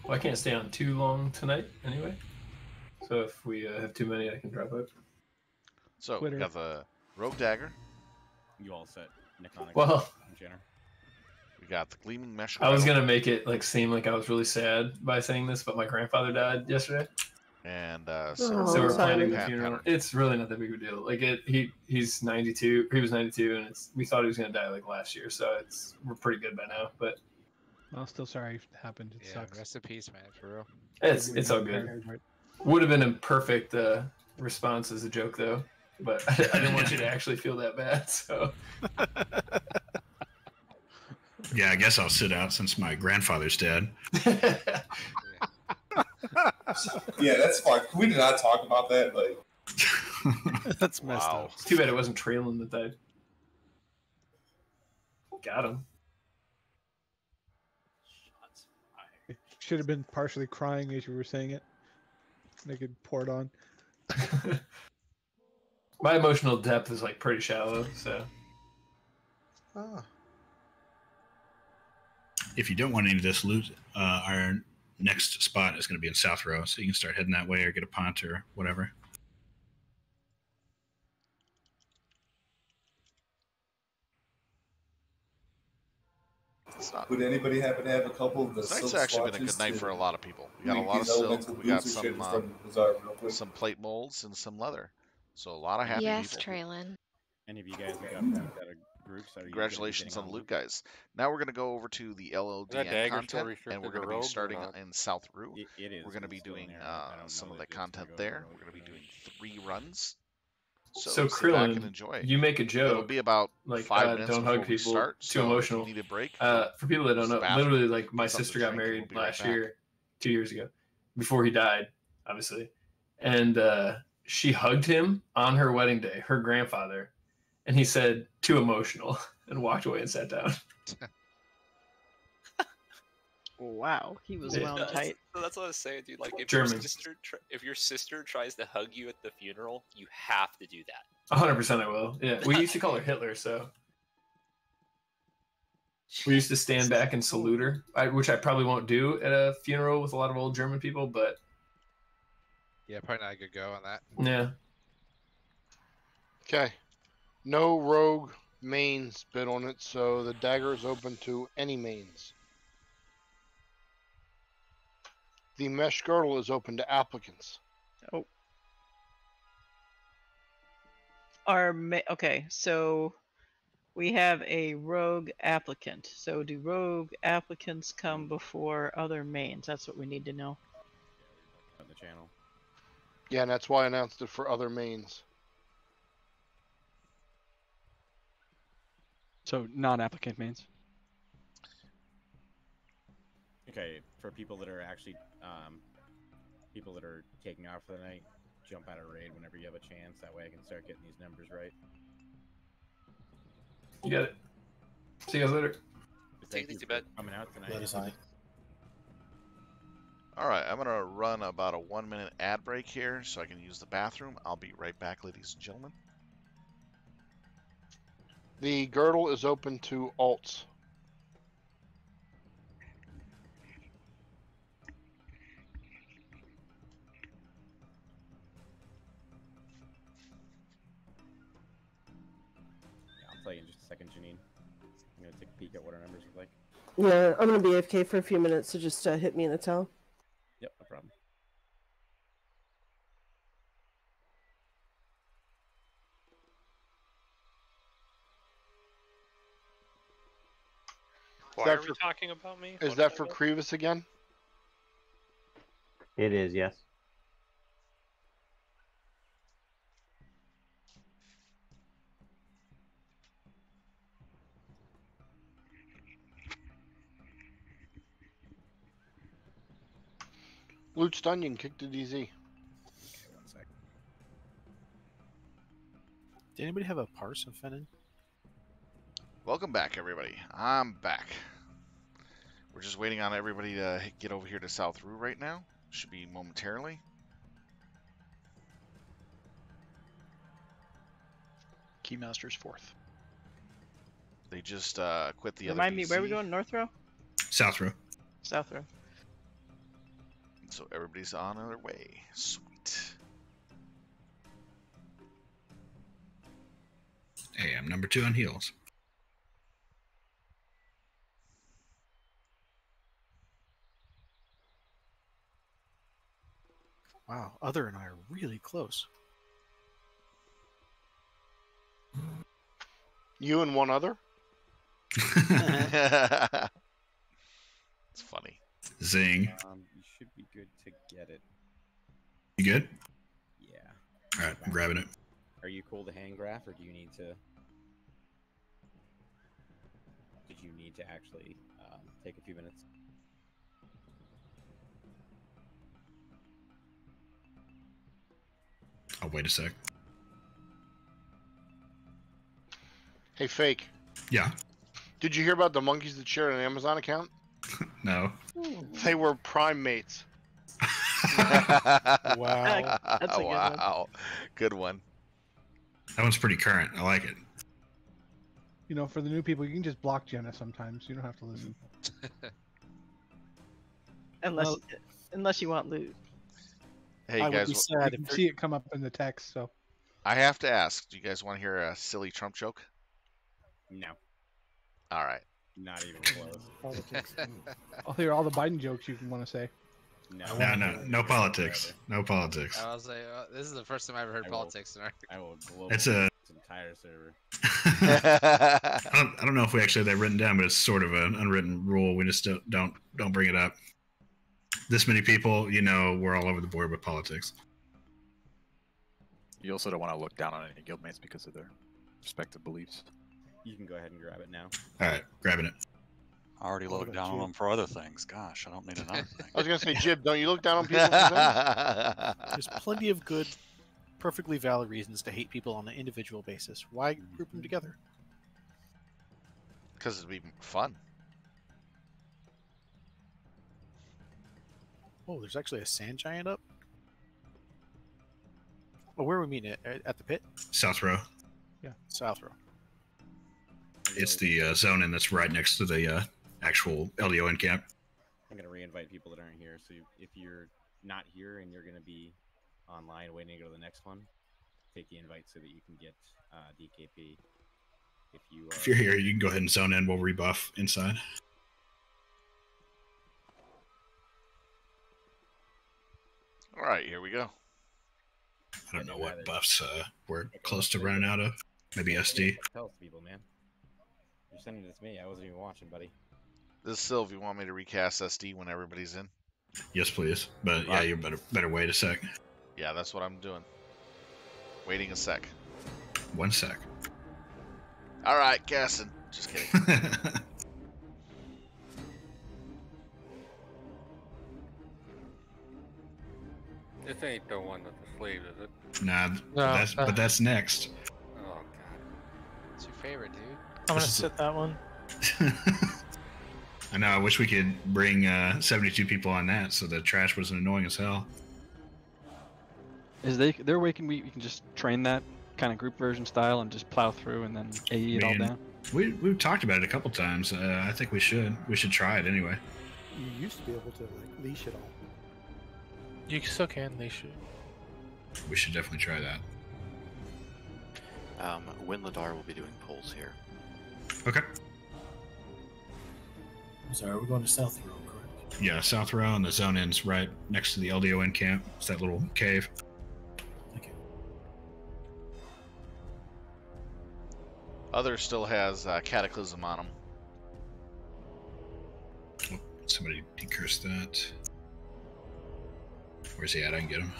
Speaker 15: Well, I can't stay on too long tonight anyway. So if we have too many, I can drop out.
Speaker 1: So we got the Rogue Dagger.
Speaker 7: You all set, Niconic?
Speaker 15: Well,
Speaker 7: Jenner.
Speaker 1: We got the gleaming mesh.
Speaker 15: I was gonna make it like seem like I was really sad by saying this, but my grandfather died yesterday.
Speaker 1: And
Speaker 15: so we're planning the funeral. It's really not that big of a deal. Like he's 92. He was 92, and we thought he was gonna die like last year. So we're pretty good by now. But
Speaker 9: I'm still sorry it happened. It sucks.
Speaker 11: Rest in peace, man. For real.
Speaker 15: It's all good. Would have been a perfect response as a joke though, but I didn't want you to actually feel that bad. So.
Speaker 4: Yeah, I guess I'll sit out since my grandfather's dead.
Speaker 8: Yeah, that's fine. We did not talk about that. Like,
Speaker 3: that's messed up.
Speaker 15: It's too bad it wasn't Traylon that died. Got him.
Speaker 9: Should have been partially crying as you were saying it. They could pour it on.
Speaker 15: My emotional depth is like pretty shallow, so.
Speaker 4: If you don't want any of this loot, our next spot is going to be in South Row, so you can start heading that way or get a punt or whatever.
Speaker 8: Would anybody happen to have a couple of the
Speaker 1: Tonight's
Speaker 8: silk
Speaker 1: actually been a good night for a lot of people. We got a lot of silk. We got some plate molds and some leather. So a lot of happy
Speaker 18: yes,
Speaker 1: people.
Speaker 18: Traylon.
Speaker 7: Any of you guys that got moved out of groups?
Speaker 1: Congratulations on the loot, guys. Now we're going to go over to the LLDN content, and we're going to be starting in South Rue.
Speaker 7: It is.
Speaker 1: We're going to be doing some of the content there. We're going to be doing 3 runs. So sit back and enjoy.
Speaker 15: You make a joke.
Speaker 1: It'll be about
Speaker 15: like
Speaker 1: 5 minutes
Speaker 15: don't
Speaker 1: before
Speaker 15: hug
Speaker 1: we
Speaker 15: people.
Speaker 1: start.
Speaker 15: Too
Speaker 1: So
Speaker 15: emotional.
Speaker 1: if you need a break.
Speaker 15: For people that don't know,
Speaker 1: bathroom,
Speaker 15: literally, like my
Speaker 1: something
Speaker 15: sister
Speaker 1: to
Speaker 15: got
Speaker 1: drink,
Speaker 15: married
Speaker 1: we'll be right
Speaker 15: last
Speaker 1: back.
Speaker 15: year, 2 years ago, before he died, obviously, and she hugged him on her wedding day, her grandfather, and he said, "Too emotional," and walked away and sat down.
Speaker 16: Wow, he was
Speaker 15: Yeah.
Speaker 16: wound tight.
Speaker 20: So that's what I was saying, dude. Like, if
Speaker 15: German.
Speaker 20: if your sister tries to hug you at the funeral, you have to do that.
Speaker 15: 100% I will. Yeah, we used to call her Hitler, so we used to stand back and salute her, which I probably won't do at a funeral with a lot of old German people, but
Speaker 11: Yeah, probably not a good go on that.
Speaker 15: yeah.
Speaker 19: Okay. No rogue mains bid on it, so the dagger is open to any mains. The mesh girdle is open to applicants.
Speaker 16: Oh. Okay, so we have a rogue applicant. So do rogue applicants come before other mains? That's what we need to know.
Speaker 7: On the channel.
Speaker 19: Yeah, and that's why I announced it for other mains.
Speaker 21: So non-applicant mains.
Speaker 7: Okay, for people that are actually people that are taking off for the night, jump out of raid whenever you have a chance. That way I can start getting these numbers right.
Speaker 15: You got it. See you guys later.
Speaker 20: Take it easy, bud.
Speaker 7: Coming out tonight.
Speaker 1: All right, I'm going to run about a 1-minute ad break here so I can use the bathroom. I'll be right back, ladies and gentlemen.
Speaker 19: The girdle is open to alts.
Speaker 7: I'll tell you in just a second, Janine. I'm going to take a peek at what our numbers look like.
Speaker 13: Yeah, I'm gonna be AFK for a few minutes, so just hit me in the towel.
Speaker 7: Yep, no problem.
Speaker 23: Why are we talking about me?
Speaker 19: Is that for Crevis again?
Speaker 24: It is, yes.
Speaker 19: Loot's done, you can kick to DZ.
Speaker 7: Okay, 1 sec.
Speaker 3: Did anybody have a parse of Fennin?
Speaker 1: Welcome back, everybody. I'm back. We're just waiting on everybody to get over here to South Rue right now. Should be momentarily.
Speaker 6: Keymaster's 4th.
Speaker 1: They just quit the
Speaker 16: Remind
Speaker 1: other
Speaker 16: me,
Speaker 1: BC.
Speaker 16: where are we going? North Row?
Speaker 4: South Row.
Speaker 16: South Row.
Speaker 1: So everybody's on their way. Sweet.
Speaker 4: Hey, I'm number 2 on heals.
Speaker 3: Wow, Other and I are really close.
Speaker 19: You and one other?
Speaker 1: It's funny.
Speaker 4: Zing.
Speaker 7: You should be good to get it.
Speaker 4: You good?
Speaker 7: Yeah.
Speaker 4: All right, I'm grabbing it.
Speaker 7: Are you cool to hand graph, or do you need to? Did you need to actually take a few minutes?
Speaker 4: I'll wait a sec.
Speaker 19: Hey, Fake.
Speaker 4: Yeah.
Speaker 19: Did you hear about the monkeys that shared an Amazon account?
Speaker 4: No.
Speaker 19: They were prime mates.
Speaker 1: Wow.
Speaker 16: That's a good one.
Speaker 1: Wow. Good one.
Speaker 4: That one's pretty current. I like it.
Speaker 9: You know, for the new people, you can just block Jenna sometimes. You don't have to listen.
Speaker 16: Unless you want loot.
Speaker 1: Hey
Speaker 9: I
Speaker 1: guys,
Speaker 9: would be sad if you see it come up in the text. So
Speaker 1: I have to ask, do you guys want to hear a silly Trump joke?
Speaker 7: No.
Speaker 1: All right.
Speaker 7: Not even close.
Speaker 9: I'll hear all the Biden jokes you want to say.
Speaker 4: No politics. No politics.
Speaker 11: I was like, this is the first time I ever heard politics in our.
Speaker 7: I will global
Speaker 4: It's
Speaker 7: this entire server.
Speaker 4: I don't know if we actually have that written down, but it's sort of an unwritten rule. We just don't bring it up. This many people, you know, we're all over the board with politics.
Speaker 5: You also don't want to look down on any guildmates because of their respective beliefs.
Speaker 7: You can go ahead and grab it now.
Speaker 4: All right, grabbing it.
Speaker 5: I already looked down on them for other things. Gosh, I don't need another thing.
Speaker 19: I was gonna say, Jib, don't you look down on people for things?
Speaker 3: There's plenty of good, perfectly valid reasons to hate people on an individual basis. Why group them together?
Speaker 1: Because it'd be fun.
Speaker 3: Oh, there's actually a sand giant up. Oh, where are we meeting at the pit?
Speaker 4: South row.
Speaker 3: Yeah, South row.
Speaker 4: It's the zone in that's right next to the actual LDoN camp.
Speaker 7: I'm gonna re-invite people that aren't here. So if you're not here and you're gonna be online waiting to go to the next one, take the invite so that you can get DKP.
Speaker 4: If you're here, you can go ahead and zone in. We'll rebuff inside.
Speaker 1: All right, here we go.
Speaker 4: I don't know what buffs we're close to running out of. Maybe SD.
Speaker 7: Tell it to people, man. You're sending it to me. I wasn't even watching, buddy.
Speaker 1: This is Sylv. You want me to recast SD when everybody's in?
Speaker 4: Yes, please. But yeah, you better wait a sec.
Speaker 1: Yeah, that's what I'm doing. Waiting a sec.
Speaker 4: 1 sec.
Speaker 1: All right, casting. Just kidding.
Speaker 17: This ain't the one with the sleeve, is it?
Speaker 4: Nah, but that's next.
Speaker 17: Oh god.
Speaker 11: It's your favorite, dude.
Speaker 18: I'm gonna sit that one.
Speaker 4: I know. I wish we could bring 72 people on that, so the trash wasn't annoying as hell.
Speaker 21: Is they're waking? We can just train that kind of group version style and just plow through and then AE it all down.
Speaker 4: We've talked about it a couple times. I think we should try it anyway.
Speaker 22: You used to be able to like leash it all.
Speaker 18: You still can leash it.
Speaker 4: We should definitely try that.
Speaker 14: Winladar will be doing polls here.
Speaker 4: Okay.
Speaker 25: I'm sorry, we're going to South Row, correct?
Speaker 4: Yeah, South Row, and the zone ends right next to the LDoN camp. It's that little cave.
Speaker 1: Other still has Cataclysm on him.
Speaker 4: Oh, somebody decurse that. Where's he at? I can get him.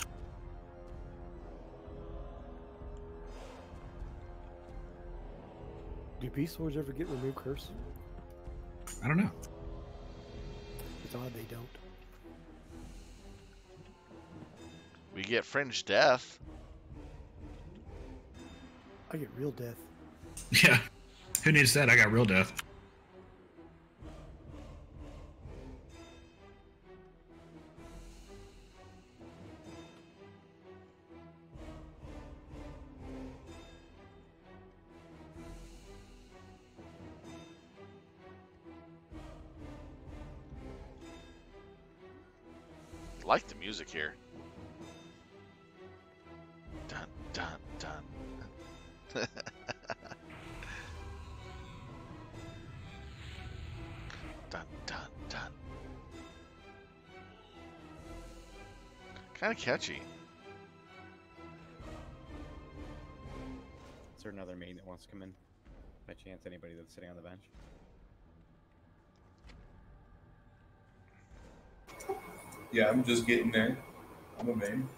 Speaker 22: Do Beastlords ever get remove curse?
Speaker 4: I don't know.
Speaker 22: It's odd they don't.
Speaker 1: We get Fringe Death.
Speaker 22: I get real death.
Speaker 4: Yeah. Who needs that? I got real death.
Speaker 1: I like the music here. Dun dun dun. Dun dun dun. Kind of catchy.
Speaker 7: Is there another main that wants to come in? By chance, anybody that's sitting on the bench?
Speaker 2: Yeah, I'm just getting there. I'm a main.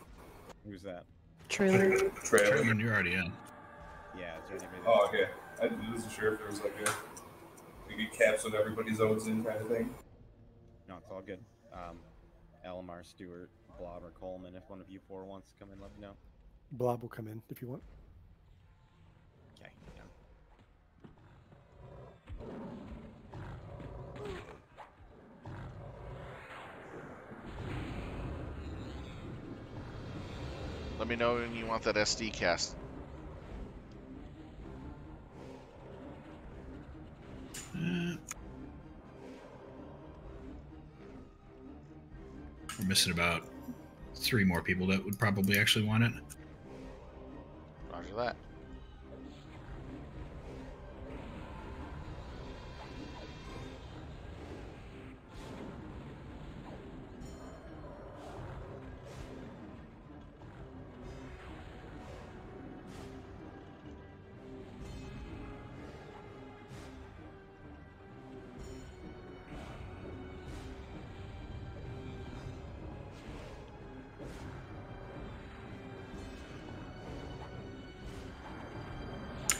Speaker 7: Who's that?
Speaker 13: Trailer.
Speaker 2: Trailer.
Speaker 4: You're already in.
Speaker 7: Yeah, is there anybody?
Speaker 2: Oh, okay. I wasn't sure if there was like a caps when everybody zones in kind of thing.
Speaker 7: No, it's all good. Elmar, Stewart, Blob, or Coleman. If one of you four wants to come in, let me know.
Speaker 22: Blob will come in if you want.
Speaker 7: Okay. Yeah.
Speaker 1: Let me know when you want that SD cast.
Speaker 4: We're missing about 3 more people that would probably actually want it.
Speaker 1: Roger that.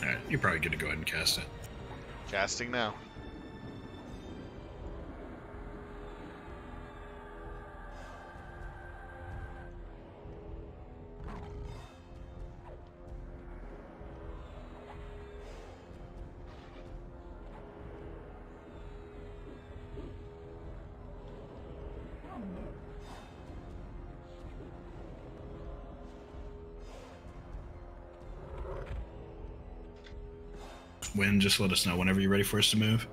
Speaker 4: Alright, you're probably good to go ahead and cast it.
Speaker 1: Casting now.
Speaker 4: When, just let us know whenever you're ready for us to move.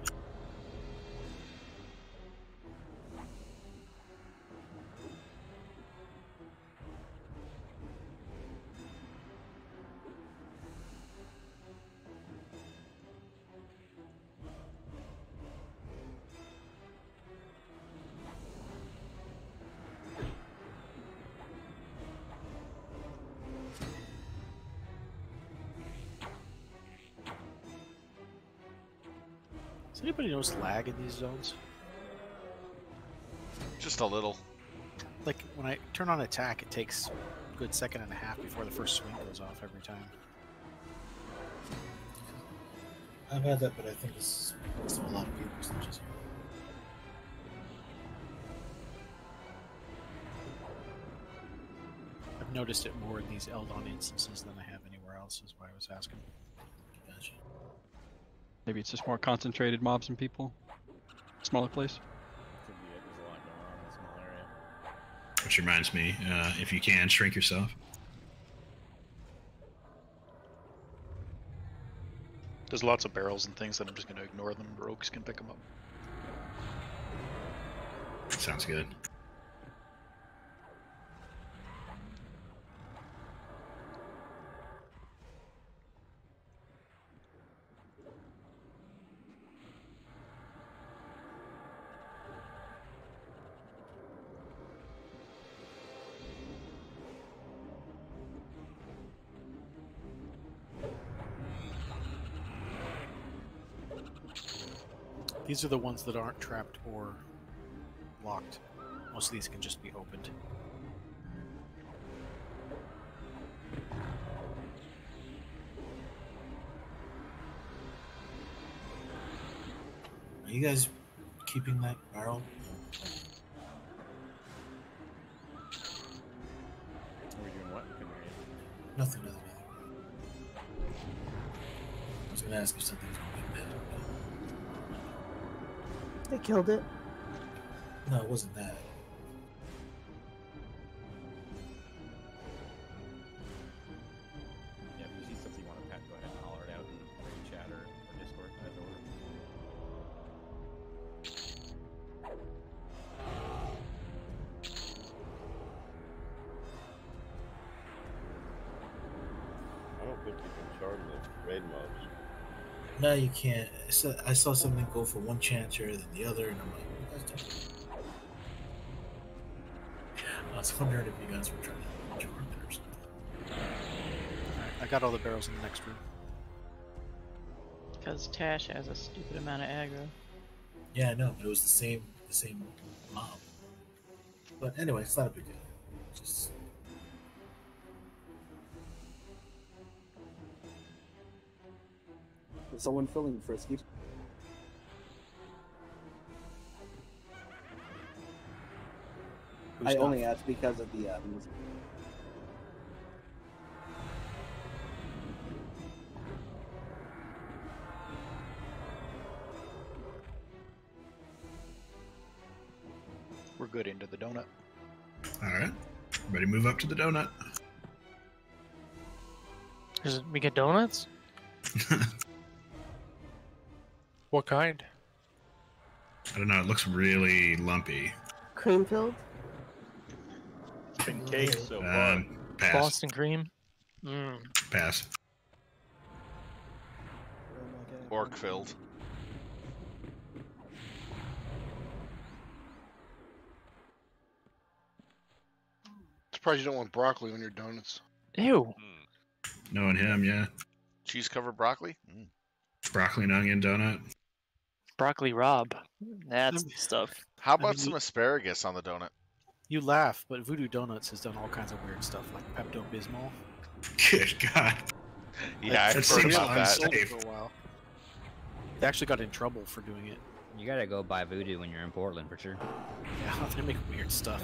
Speaker 3: Does anybody notice lag in these zones?
Speaker 1: Just a little.
Speaker 3: Like when I turn on attack, it takes a good second and a half before the first swing goes off every time.
Speaker 25: I've had that, but I think it's a lot of people, it's not just here.
Speaker 3: I've noticed it more in these LDoN instances than I have anywhere else, is why I was asking.
Speaker 25: Gotcha.
Speaker 21: Maybe it's just more concentrated mobs and people. Smaller place.
Speaker 7: Could be it. There's a lot going on in a small area.
Speaker 4: Which reminds me, if you can, shrink yourself.
Speaker 6: There's lots of barrels and things that I'm just going to ignore them. Rogues can pick them up.
Speaker 4: Sounds good.
Speaker 3: These are the ones that aren't trapped or locked. Most of these can just be opened.
Speaker 25: Are you guys keeping that barrel?
Speaker 7: Are we doing what? Couldn't hear you.
Speaker 25: Nothing. I was gonna ask if something's going to be bad.
Speaker 13: They killed it.
Speaker 25: No, it wasn't that.
Speaker 7: Yeah, if you see something you want to pet, go ahead and holler it out in raid chat or Discord. Either or.
Speaker 8: I don't think you can charge the raid mobs.
Speaker 25: No, you can't. I saw something go for one chancer, then the other, and I'm like, what I was wondering if you guys were trying to charm it or something.
Speaker 3: Alright, I got all the barrels in the next room.
Speaker 16: Because Tash has a stupid amount of aggro.
Speaker 25: Yeah, I know, but it was the same mob. But anyway, it's not a big deal. Just
Speaker 10: Is someone feeling frisky? I only asked because of the music.
Speaker 6: We're good into the donut.
Speaker 4: All right, ready to move up to the donut.
Speaker 18: We get donuts? What kind?
Speaker 4: I don't know. It looks really lumpy.
Speaker 13: Cream filled?
Speaker 17: Been cake so far.
Speaker 4: Pass.
Speaker 18: Boston cream? Mm.
Speaker 4: Pass.
Speaker 1: Orc filled.
Speaker 19: Surprised you don't want broccoli on your donuts.
Speaker 18: Ew.
Speaker 4: Knowing him, yeah.
Speaker 1: Cheese covered broccoli? Mm.
Speaker 4: Broccoli and onion donut.
Speaker 18: Broccoli Rob. That's the stuff.
Speaker 1: How about some asparagus on the donut?
Speaker 3: You laugh, but Voodoo Donuts has done all kinds of weird stuff, like Pepto-Bismol.
Speaker 4: Good God.
Speaker 1: Yeah, I've
Speaker 4: That
Speaker 1: heard
Speaker 4: seems
Speaker 1: about that.
Speaker 4: unsafe.
Speaker 3: For a while. They actually got in trouble for doing it.
Speaker 24: You gotta go buy Voodoo when you're in Portland for sure.
Speaker 3: Yeah, they make weird stuff.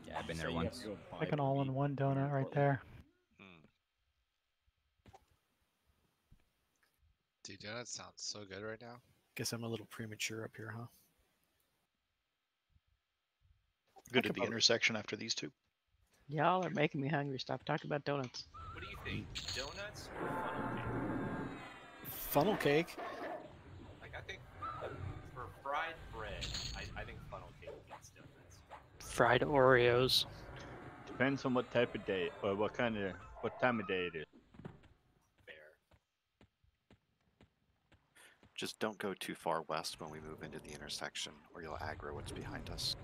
Speaker 24: Yeah, I've been there once.
Speaker 21: Like an all-in-one donut right there.
Speaker 11: Dude, donut sounds so good right now.
Speaker 3: Guess I'm a little premature up here, huh?
Speaker 6: Good at the intersection after these two.
Speaker 16: Y'all are making me hungry. Stop talking about donuts.
Speaker 12: What do you think? Donuts or
Speaker 3: Funnel
Speaker 12: funnel cake?
Speaker 3: cake?
Speaker 12: Like, I think for fried bread, I think funnel cake beats donuts.
Speaker 18: Fried Oreos.
Speaker 17: Depends on what type of day or what time of day it is.
Speaker 14: Just don't go too far west when we move into the intersection, or you'll aggro what's behind us.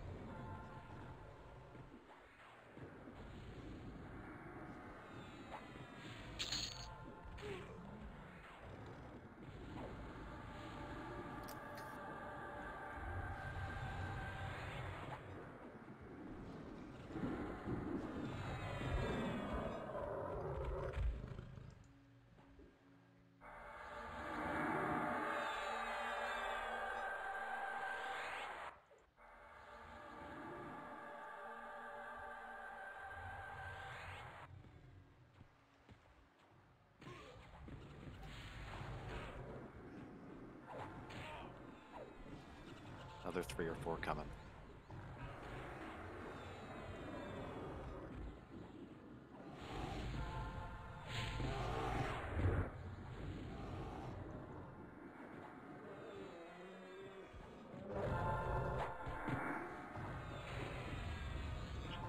Speaker 14: Another 3 or 4 coming.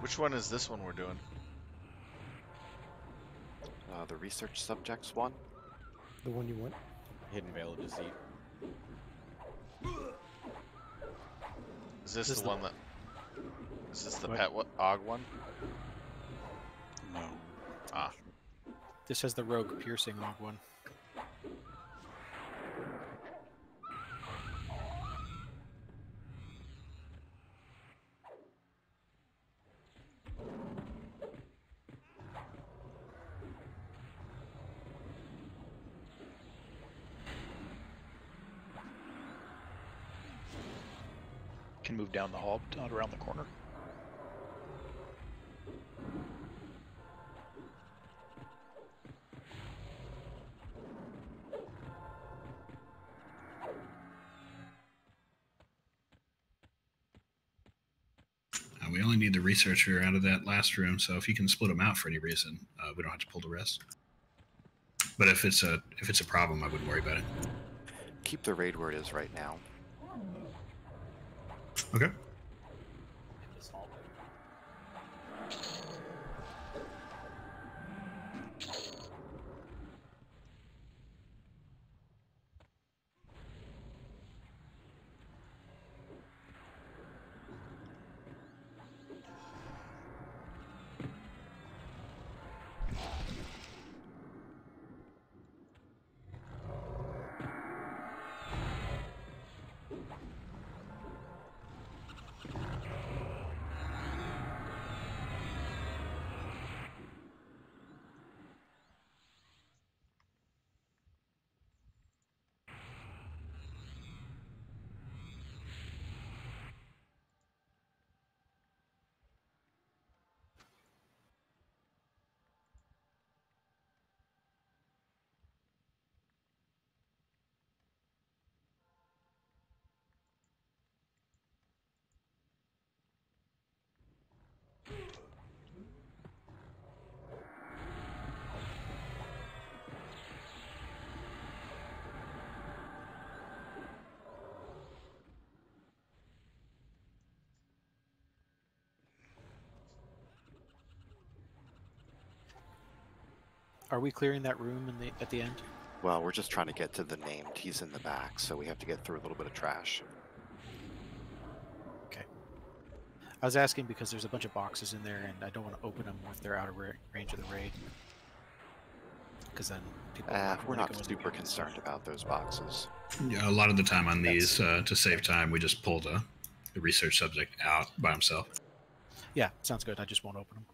Speaker 1: Which one is this one we're doing?
Speaker 14: The research subjects one.
Speaker 22: The one you want?
Speaker 7: Hidden Veil of Deceit.
Speaker 1: Is this the one that... Is this the pet Og one?
Speaker 6: No.
Speaker 1: Ah.
Speaker 3: This has the rogue piercing Og one.
Speaker 6: Can move down the hall, not around the corner.
Speaker 4: We only need the researcher out of that last room, so if you can split them out for any reason, we don't have to pull the rest. But if it's a problem, I wouldn't worry about it.
Speaker 14: Keep the raid where it is right now.
Speaker 4: Okay.
Speaker 3: Are we clearing that room at the end?
Speaker 14: Well, we're just trying to get to the named. He's in the back, so we have to get through a little bit of trash.
Speaker 3: Okay. I was asking because there's a bunch of boxes in there, and I don't want to open them if they're out of range of the raid. Because then people.
Speaker 14: We're not super concerned about those boxes.
Speaker 4: Yeah, a lot of the time on these, to save time, we just pull the research subject out by himself.
Speaker 3: Yeah, sounds good. I just won't open them.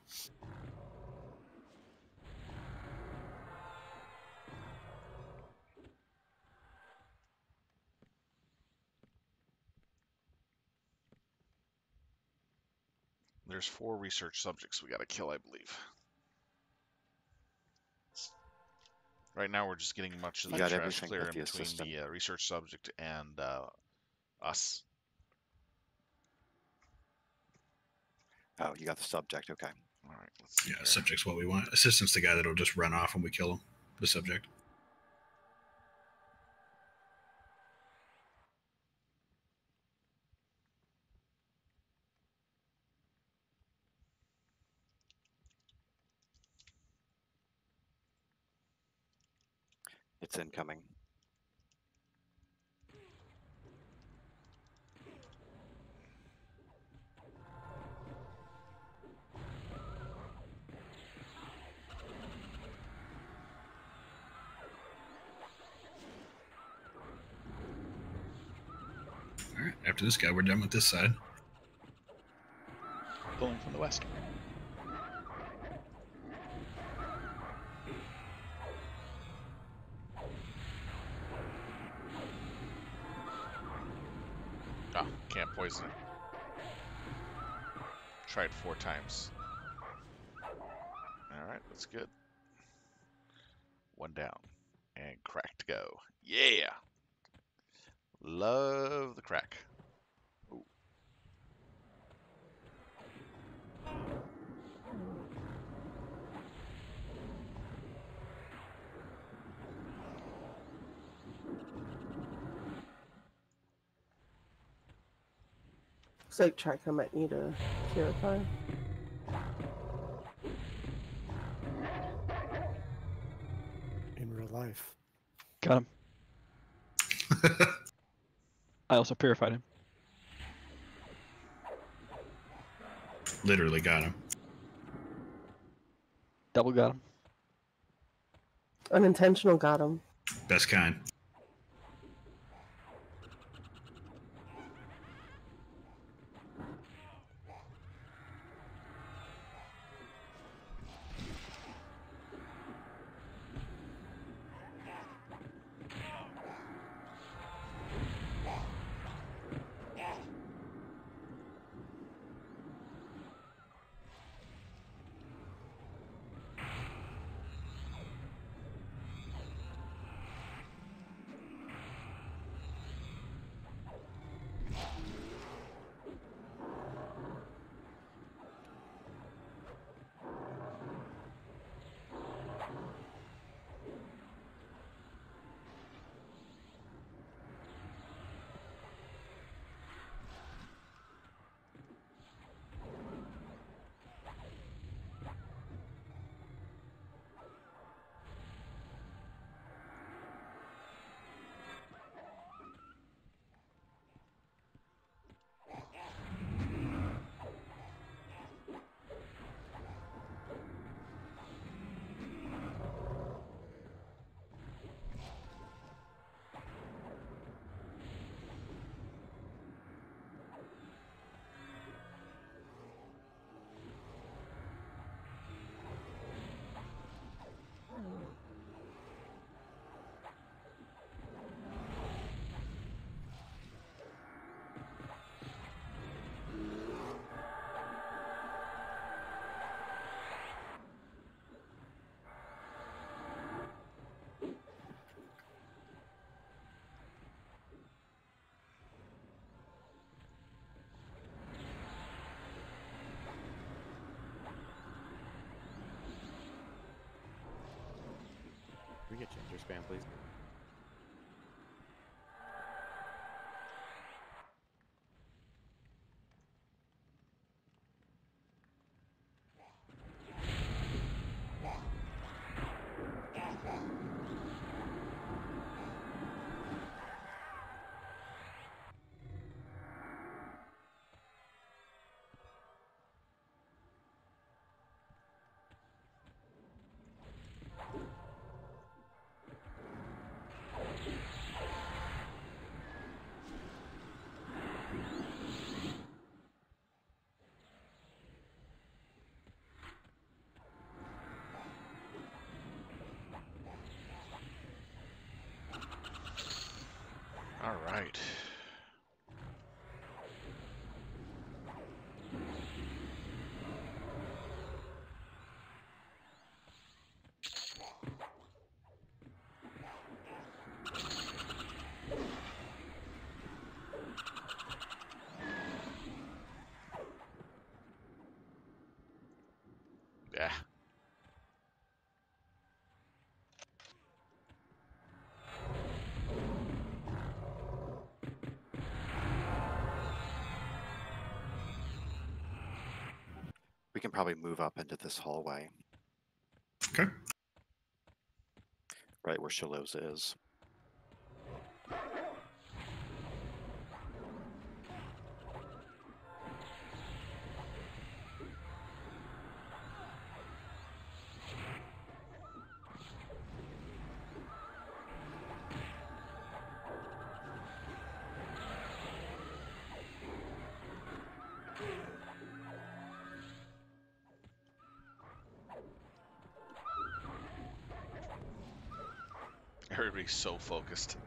Speaker 1: There's 4 research subjects we got to kill, I believe. Right now, we're just getting much of the trash clear in between the research subject and us.
Speaker 14: Oh, you got the subject. Okay.
Speaker 1: All right. Let's see.
Speaker 4: Yeah, subject's what we want. Assistant's the guy that'll just run off when we kill him. The subject.
Speaker 14: It's incoming.
Speaker 4: All right. After this guy, we're done with this side.
Speaker 6: Pulling from the west.
Speaker 1: Oh, can't poison it. Tried 4 times. All right, that's good. 1 down. And crack to go. Yeah! Love the crack. Ooh.
Speaker 13: Looks like Tracker might need a purify.
Speaker 22: In real life.
Speaker 21: Got him. I also purified him.
Speaker 4: Literally got him.
Speaker 21: Double got him.
Speaker 13: Unintentional got him.
Speaker 4: Best kind.
Speaker 7: Can we get ginger spam, please?
Speaker 14: We can probably move up into this hallway.
Speaker 4: Okay.
Speaker 14: Right where Shaloza is.
Speaker 1: Everybody's so focused.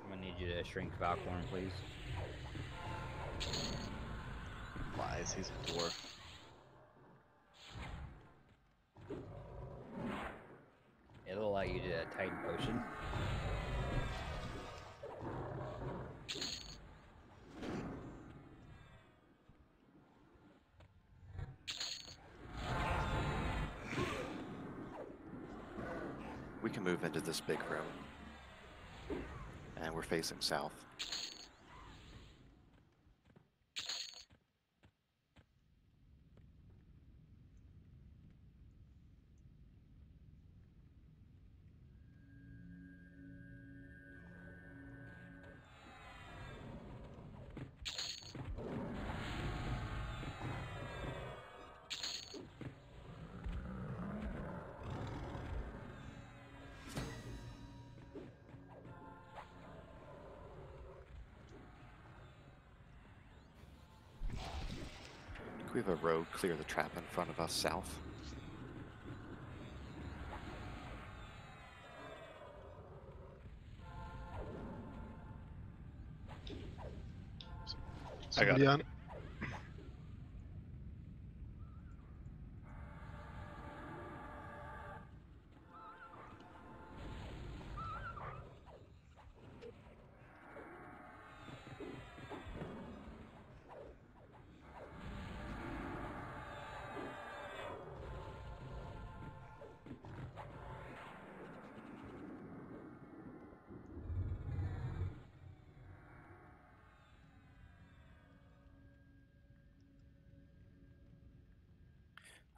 Speaker 24: I'm gonna need you to shrink Valkorn, please.
Speaker 6: Lies, he's a dwarf.
Speaker 24: It'll allow you to Titan Potion.
Speaker 14: We can move into this big room. And we're facing south. We have a road clear the trap in front of us south.
Speaker 6: I got it.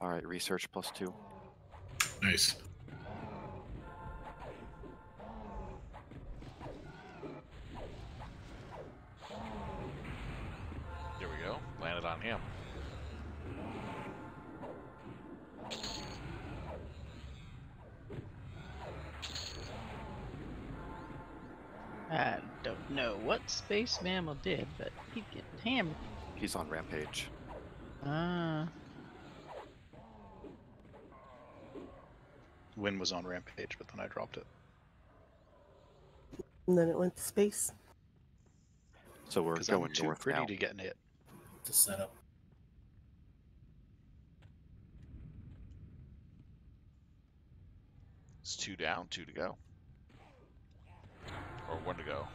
Speaker 14: All right, research +2.
Speaker 4: Nice.
Speaker 1: There we go. Landed on him.
Speaker 16: I don't know what Space Mammal did, but he's getting hammered.
Speaker 14: He's on rampage.
Speaker 16: Ah.
Speaker 6: Win was on rampage, but then I dropped it.
Speaker 13: And then it went to space.
Speaker 14: So we're going
Speaker 6: I'm too
Speaker 14: north
Speaker 6: pretty
Speaker 14: now.
Speaker 6: to get hit.
Speaker 25: To set up.
Speaker 1: It's 2 down, 2 to go. Or 1 to go.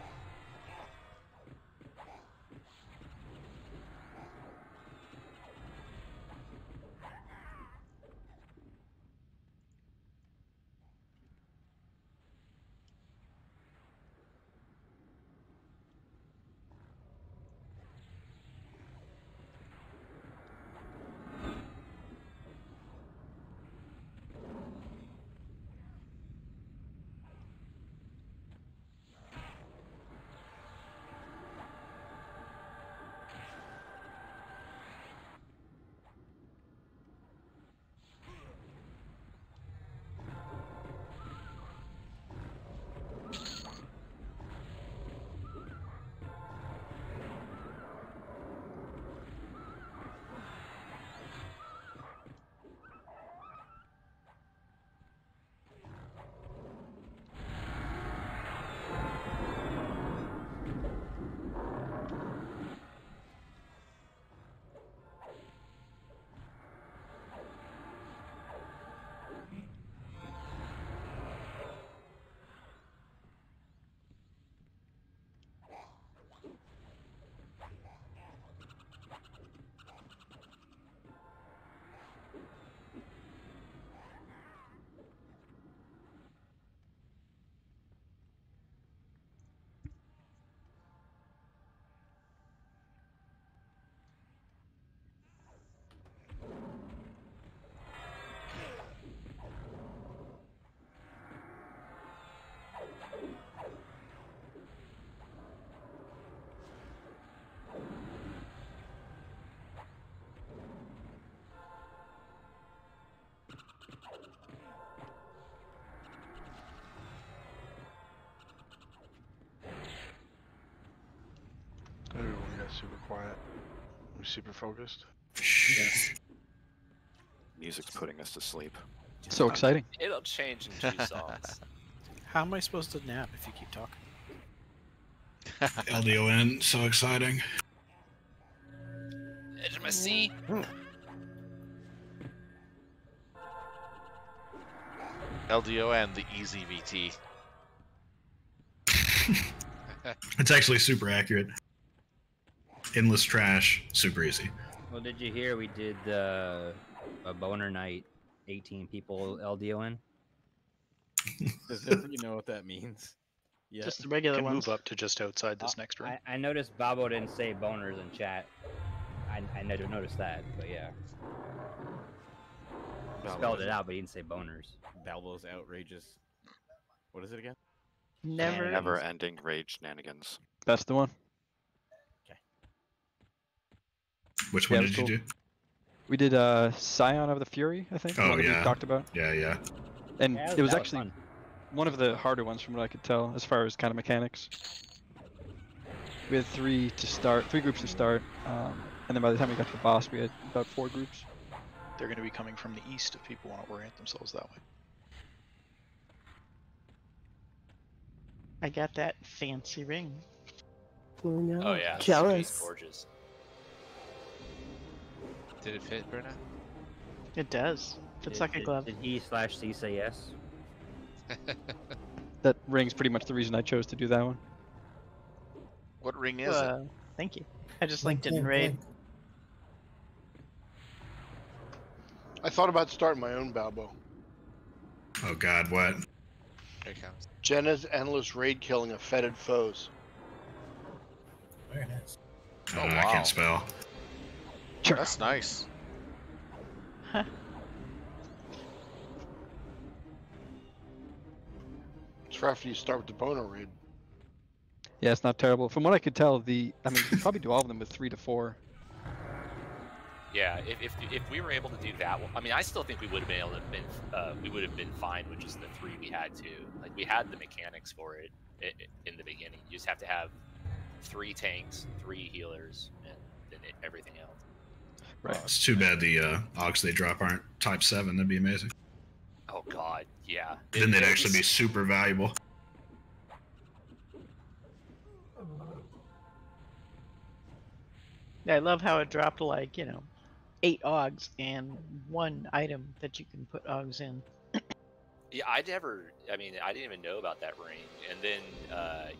Speaker 5: super quiet. We're super focused.
Speaker 25: Yes.
Speaker 14: Music's putting us to sleep.
Speaker 21: So exciting.
Speaker 9: It'll change in 2 songs.
Speaker 3: How am I supposed to nap if you keep talking?
Speaker 4: LDoN, so exciting.
Speaker 9: Edge of my seat.
Speaker 1: LDoN, the easy VT.
Speaker 4: It's actually super accurate. Endless trash, super easy.
Speaker 24: Well, did you hear we did a boner night, 18 people LDoN?
Speaker 7: Does nobody know what that means? Yeah.
Speaker 16: Just the regular
Speaker 6: Can
Speaker 16: ones.
Speaker 6: move up to just outside this next room.
Speaker 24: I noticed Babo didn't say boners in chat. I never noticed that, but yeah. He spelled it out, but he didn't say boners.
Speaker 7: Balbo's outrageous. What is it again?
Speaker 14: Never-ending rage shenanigans.
Speaker 21: That's the one.
Speaker 4: Which
Speaker 21: Yeah,
Speaker 4: one
Speaker 21: it was
Speaker 4: did you
Speaker 21: cool.
Speaker 4: do?
Speaker 21: We did Scion of the Fury, I think. the
Speaker 4: Oh
Speaker 21: one that we
Speaker 4: yeah.
Speaker 21: talked about.
Speaker 4: Yeah.
Speaker 21: And
Speaker 24: Yeah,
Speaker 21: it was
Speaker 24: that was
Speaker 21: actually
Speaker 24: fun.
Speaker 21: one of the harder ones from what I could tell, as far as kind of mechanics. We had 3 groups to start, and then by the time we got to the boss, we had about 4 groups.
Speaker 6: They're going to be coming from the east if people want to orient themselves that way.
Speaker 16: I got that fancy ring.
Speaker 13: Oh no.
Speaker 9: Oh yeah,
Speaker 13: Jealous.
Speaker 9: It's gorgeous.
Speaker 11: Did it fit, Berna?
Speaker 16: It does. Fits like a glove.
Speaker 24: Did he/C say yes?
Speaker 21: That ring's pretty much the reason I chose to do that one.
Speaker 1: What ring is it?
Speaker 16: Thank you. I just linked it in Raid.
Speaker 19: I thought about starting my own Balbo.
Speaker 4: Oh God, what?
Speaker 11: Here it comes.
Speaker 19: Jenna's endless raid killing of fetid foes.
Speaker 25: Very nice.
Speaker 4: Oh,
Speaker 1: Oh,
Speaker 4: I
Speaker 1: wow.
Speaker 4: can't spell.
Speaker 1: That's nice.
Speaker 19: It's for after you start with the boner raid.
Speaker 21: Yeah, it's not terrible. From what I could tell, you could probably do all of them with 3 to 4.
Speaker 9: Yeah, if we were able to do that, I mean, I still think we would have been able to we would have been fine with just the 3 we had to. Like we had the mechanics for it in the beginning. You just have to have 3 tanks, 3 healers, and then everything else.
Speaker 21: Right.
Speaker 4: It's too bad the Augs they drop aren't type 7. That'd be amazing.
Speaker 9: Oh God, yeah.
Speaker 4: Then they'd actually be super valuable.
Speaker 16: Yeah, I love how it dropped like, 8 Augs and 1 item that you can put Augs in.
Speaker 9: Yeah, I didn't even know about that ring. And then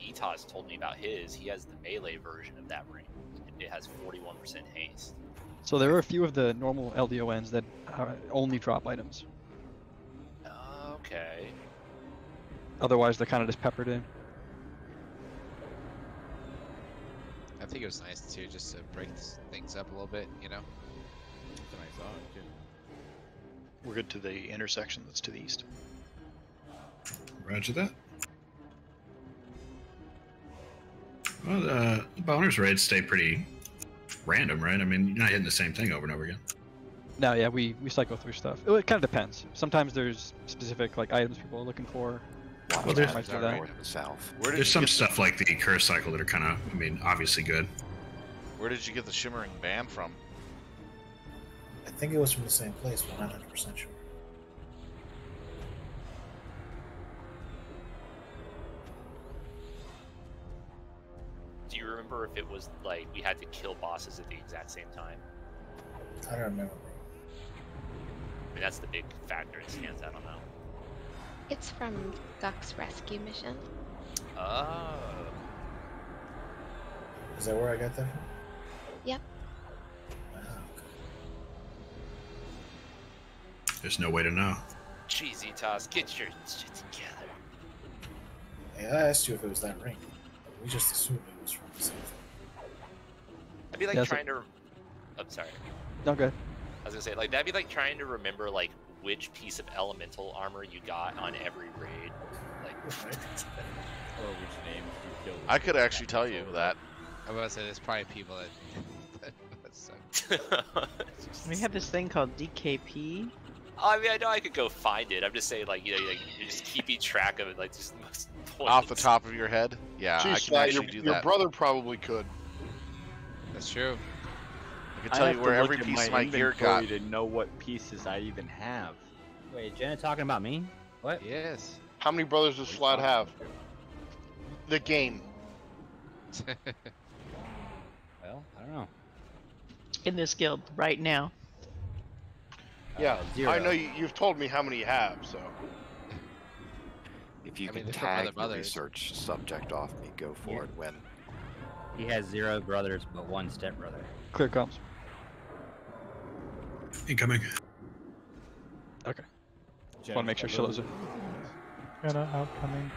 Speaker 9: Etos told me about his. He has the melee version of that ring. It has 41% haste.
Speaker 21: So there are a few of the normal LDoNs that only drop items.
Speaker 9: Okay.
Speaker 21: Otherwise, they're kind of just peppered in.
Speaker 11: I think it was nice too, just to break things up a little bit,
Speaker 7: It's a nice Aug, too.
Speaker 6: We're good to the intersection that's to the east.
Speaker 4: Roger that. Well, the bonus raids stay pretty random, right? I mean, you're not hitting the same thing over and over again.
Speaker 21: No, yeah, we cycle through stuff. It kind of depends. Sometimes there's specific items people are looking for.
Speaker 4: Well, there's,
Speaker 21: Might do that.
Speaker 14: North and south.
Speaker 4: There's some stuff like the curse cycle that are kind of, obviously good.
Speaker 1: Where did you get the shimmering band from?
Speaker 25: I think it was from the same place, but I'm not 100% sure.
Speaker 9: Do you remember if it was like we had to kill bosses at the exact same time?
Speaker 25: I don't remember.
Speaker 9: I mean, that's the big factor that stands out on that one.
Speaker 15: It's from Duck's rescue mission.
Speaker 9: Oh.
Speaker 25: Is that where I got that from?
Speaker 15: Yep.
Speaker 4: There's no way to know.
Speaker 9: Jeez, Etos, get your shit together.
Speaker 25: Hey, I asked you if it was that ring. We just assumed it was from the same thing.
Speaker 9: I'd be like trying to. I'm sorry.
Speaker 21: No, good.
Speaker 9: I was gonna say, like, that'd be like trying to remember, like, which piece of elemental armor you got on every raid. Like,
Speaker 7: or which names you killed.
Speaker 1: I could actually tell you that.
Speaker 11: I was about to say, there's probably people that
Speaker 16: We have this thing called DKP.
Speaker 9: I mean, I know I could go find it. I'm just saying, like, you're just keeping track of it, like, just the most
Speaker 1: Off the top of your head? Yeah,
Speaker 19: Jeez,
Speaker 1: I can actually do
Speaker 19: your
Speaker 1: that.
Speaker 19: brother probably could.
Speaker 11: That's true.
Speaker 1: I can tell you where every piece of my gear got.
Speaker 17: to know what pieces I even have.
Speaker 24: Wait, Jenna talking about me? What?
Speaker 11: Yes.
Speaker 19: How many brothers does Slad have? The game.
Speaker 24: Well, I don't know.
Speaker 16: In this guild right now.
Speaker 19: Yeah,
Speaker 24: 0.
Speaker 19: I know you've told me how many you have, so.
Speaker 14: If you
Speaker 11: I mean,
Speaker 14: can
Speaker 11: they're from other
Speaker 14: tag the
Speaker 11: mothers.
Speaker 14: research subject off me, go for it. When
Speaker 24: He has 0 brothers, but 1 stepbrother.
Speaker 21: Clear comms.
Speaker 4: Incoming.
Speaker 21: Okay. Want to make sure Shiloh's in.
Speaker 2: Jenna outcoming.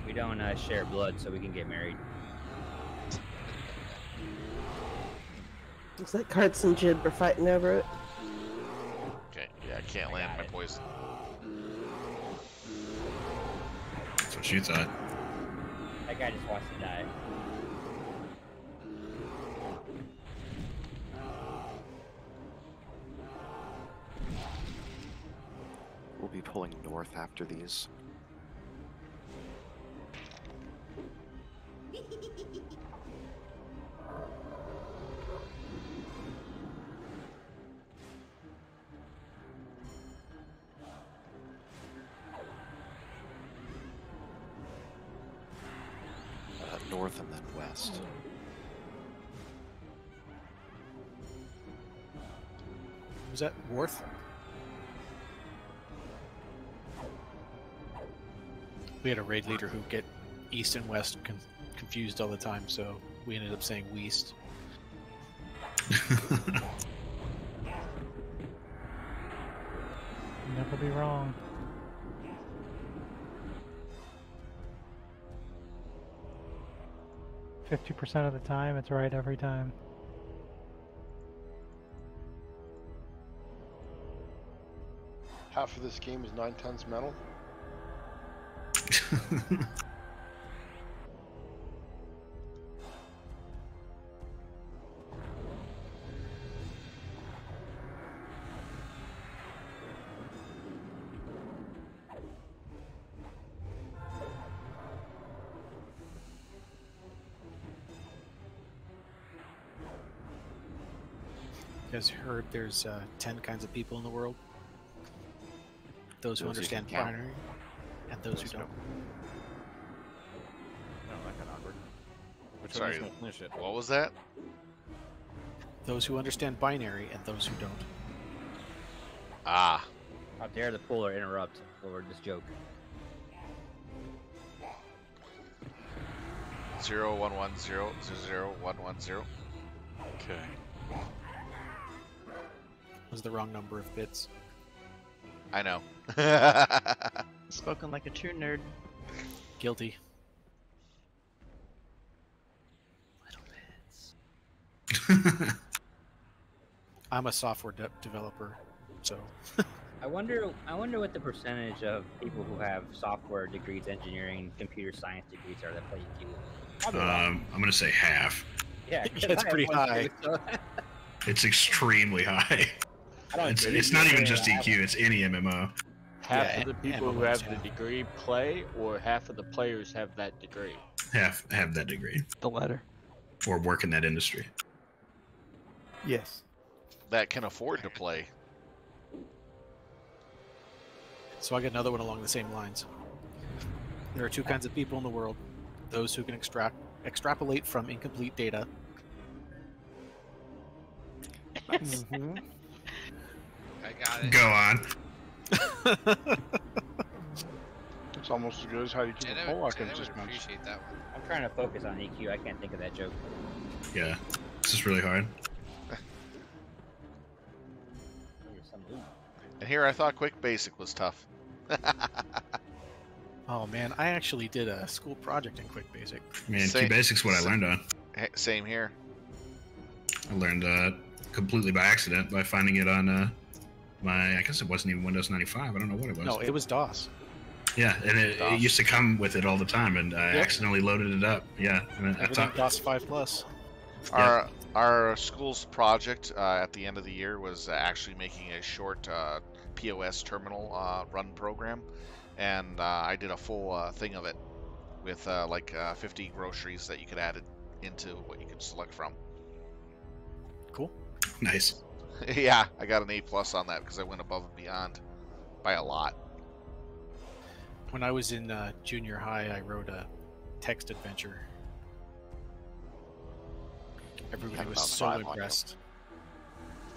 Speaker 24: We don't share blood, so we can get married.
Speaker 13: Looks like Karts and Jib are fighting over it.
Speaker 1: Okay, yeah, I can't land my poison.
Speaker 4: That's what you thought.
Speaker 24: That guy just wants to die.
Speaker 14: we'll be pulling north after these. North and then west.
Speaker 3: Was that Worth? We had a raid leader who get east and west confused all the time, so we ended up saying Weast.
Speaker 2: Never be wrong. %50 of the time, it's right every time.
Speaker 19: Half of this game is 9/10 metal.
Speaker 3: You guys heard there's 10 kinds of people in the world? Those who understand binary, and those who don't.
Speaker 7: No, that got awkward. Which
Speaker 1: Sorry,
Speaker 7: one is gonna finish it?
Speaker 1: what was that?
Speaker 3: Those who understand binary, and those who don't.
Speaker 1: Ah.
Speaker 24: How dare the puller interrupt over this joke?
Speaker 1: 011000110.
Speaker 6: Okay.
Speaker 3: Was the wrong number of bits.
Speaker 1: I know.
Speaker 16: Spoken like a true nerd.
Speaker 3: Guilty. I'm a software developer, so.
Speaker 24: I wonder what the percentage of people who have software degrees, engineering, computer science degrees are that play EQ.
Speaker 4: I'm gonna say half.
Speaker 24: Yeah,
Speaker 3: it's pretty high.
Speaker 4: It's extremely high. It's not even just EQ; it's any MMO.
Speaker 17: Half of the people who have the degree play, or half of the players have that degree?
Speaker 4: Half have that degree.
Speaker 21: The latter.
Speaker 4: Or work in that industry.
Speaker 2: Yes.
Speaker 1: That can afford to play.
Speaker 3: So I got another one along the same lines. There are 2 kinds of people in the world. Those who can extrapolate from incomplete data.
Speaker 11: Mm-hmm. I got it.
Speaker 4: Go on.
Speaker 5: It's almost as good as how you keep a pull. I can just
Speaker 11: appreciate that one.
Speaker 24: I'm trying to focus on EQ. I can't think of that joke.
Speaker 4: Yeah, this is really hard.
Speaker 1: And here I thought Quick Basic was tough.
Speaker 3: Oh man, I actually did a school project in Quick Basic.
Speaker 4: Man, Q Basic's what I learned on.
Speaker 1: Same here.
Speaker 4: I learned completely by accident by finding it on I guess it wasn't even Windows 95. I don't know what it was.
Speaker 3: No, it was DOS.
Speaker 4: Yeah, and it used to come with it all the time, and I accidentally loaded it up. Yeah, and I thought
Speaker 3: DOS 5+.
Speaker 1: Our school's project at the end of the year was actually making a short POS terminal run program, and I did a full thing of it with 50 groceries that you could add it into what you could select from.
Speaker 3: Cool.
Speaker 4: Nice.
Speaker 1: Yeah, I got an A+ on that because I went above and beyond by a lot.
Speaker 3: When I was in junior high, I wrote a text adventure. Everybody was so impressed.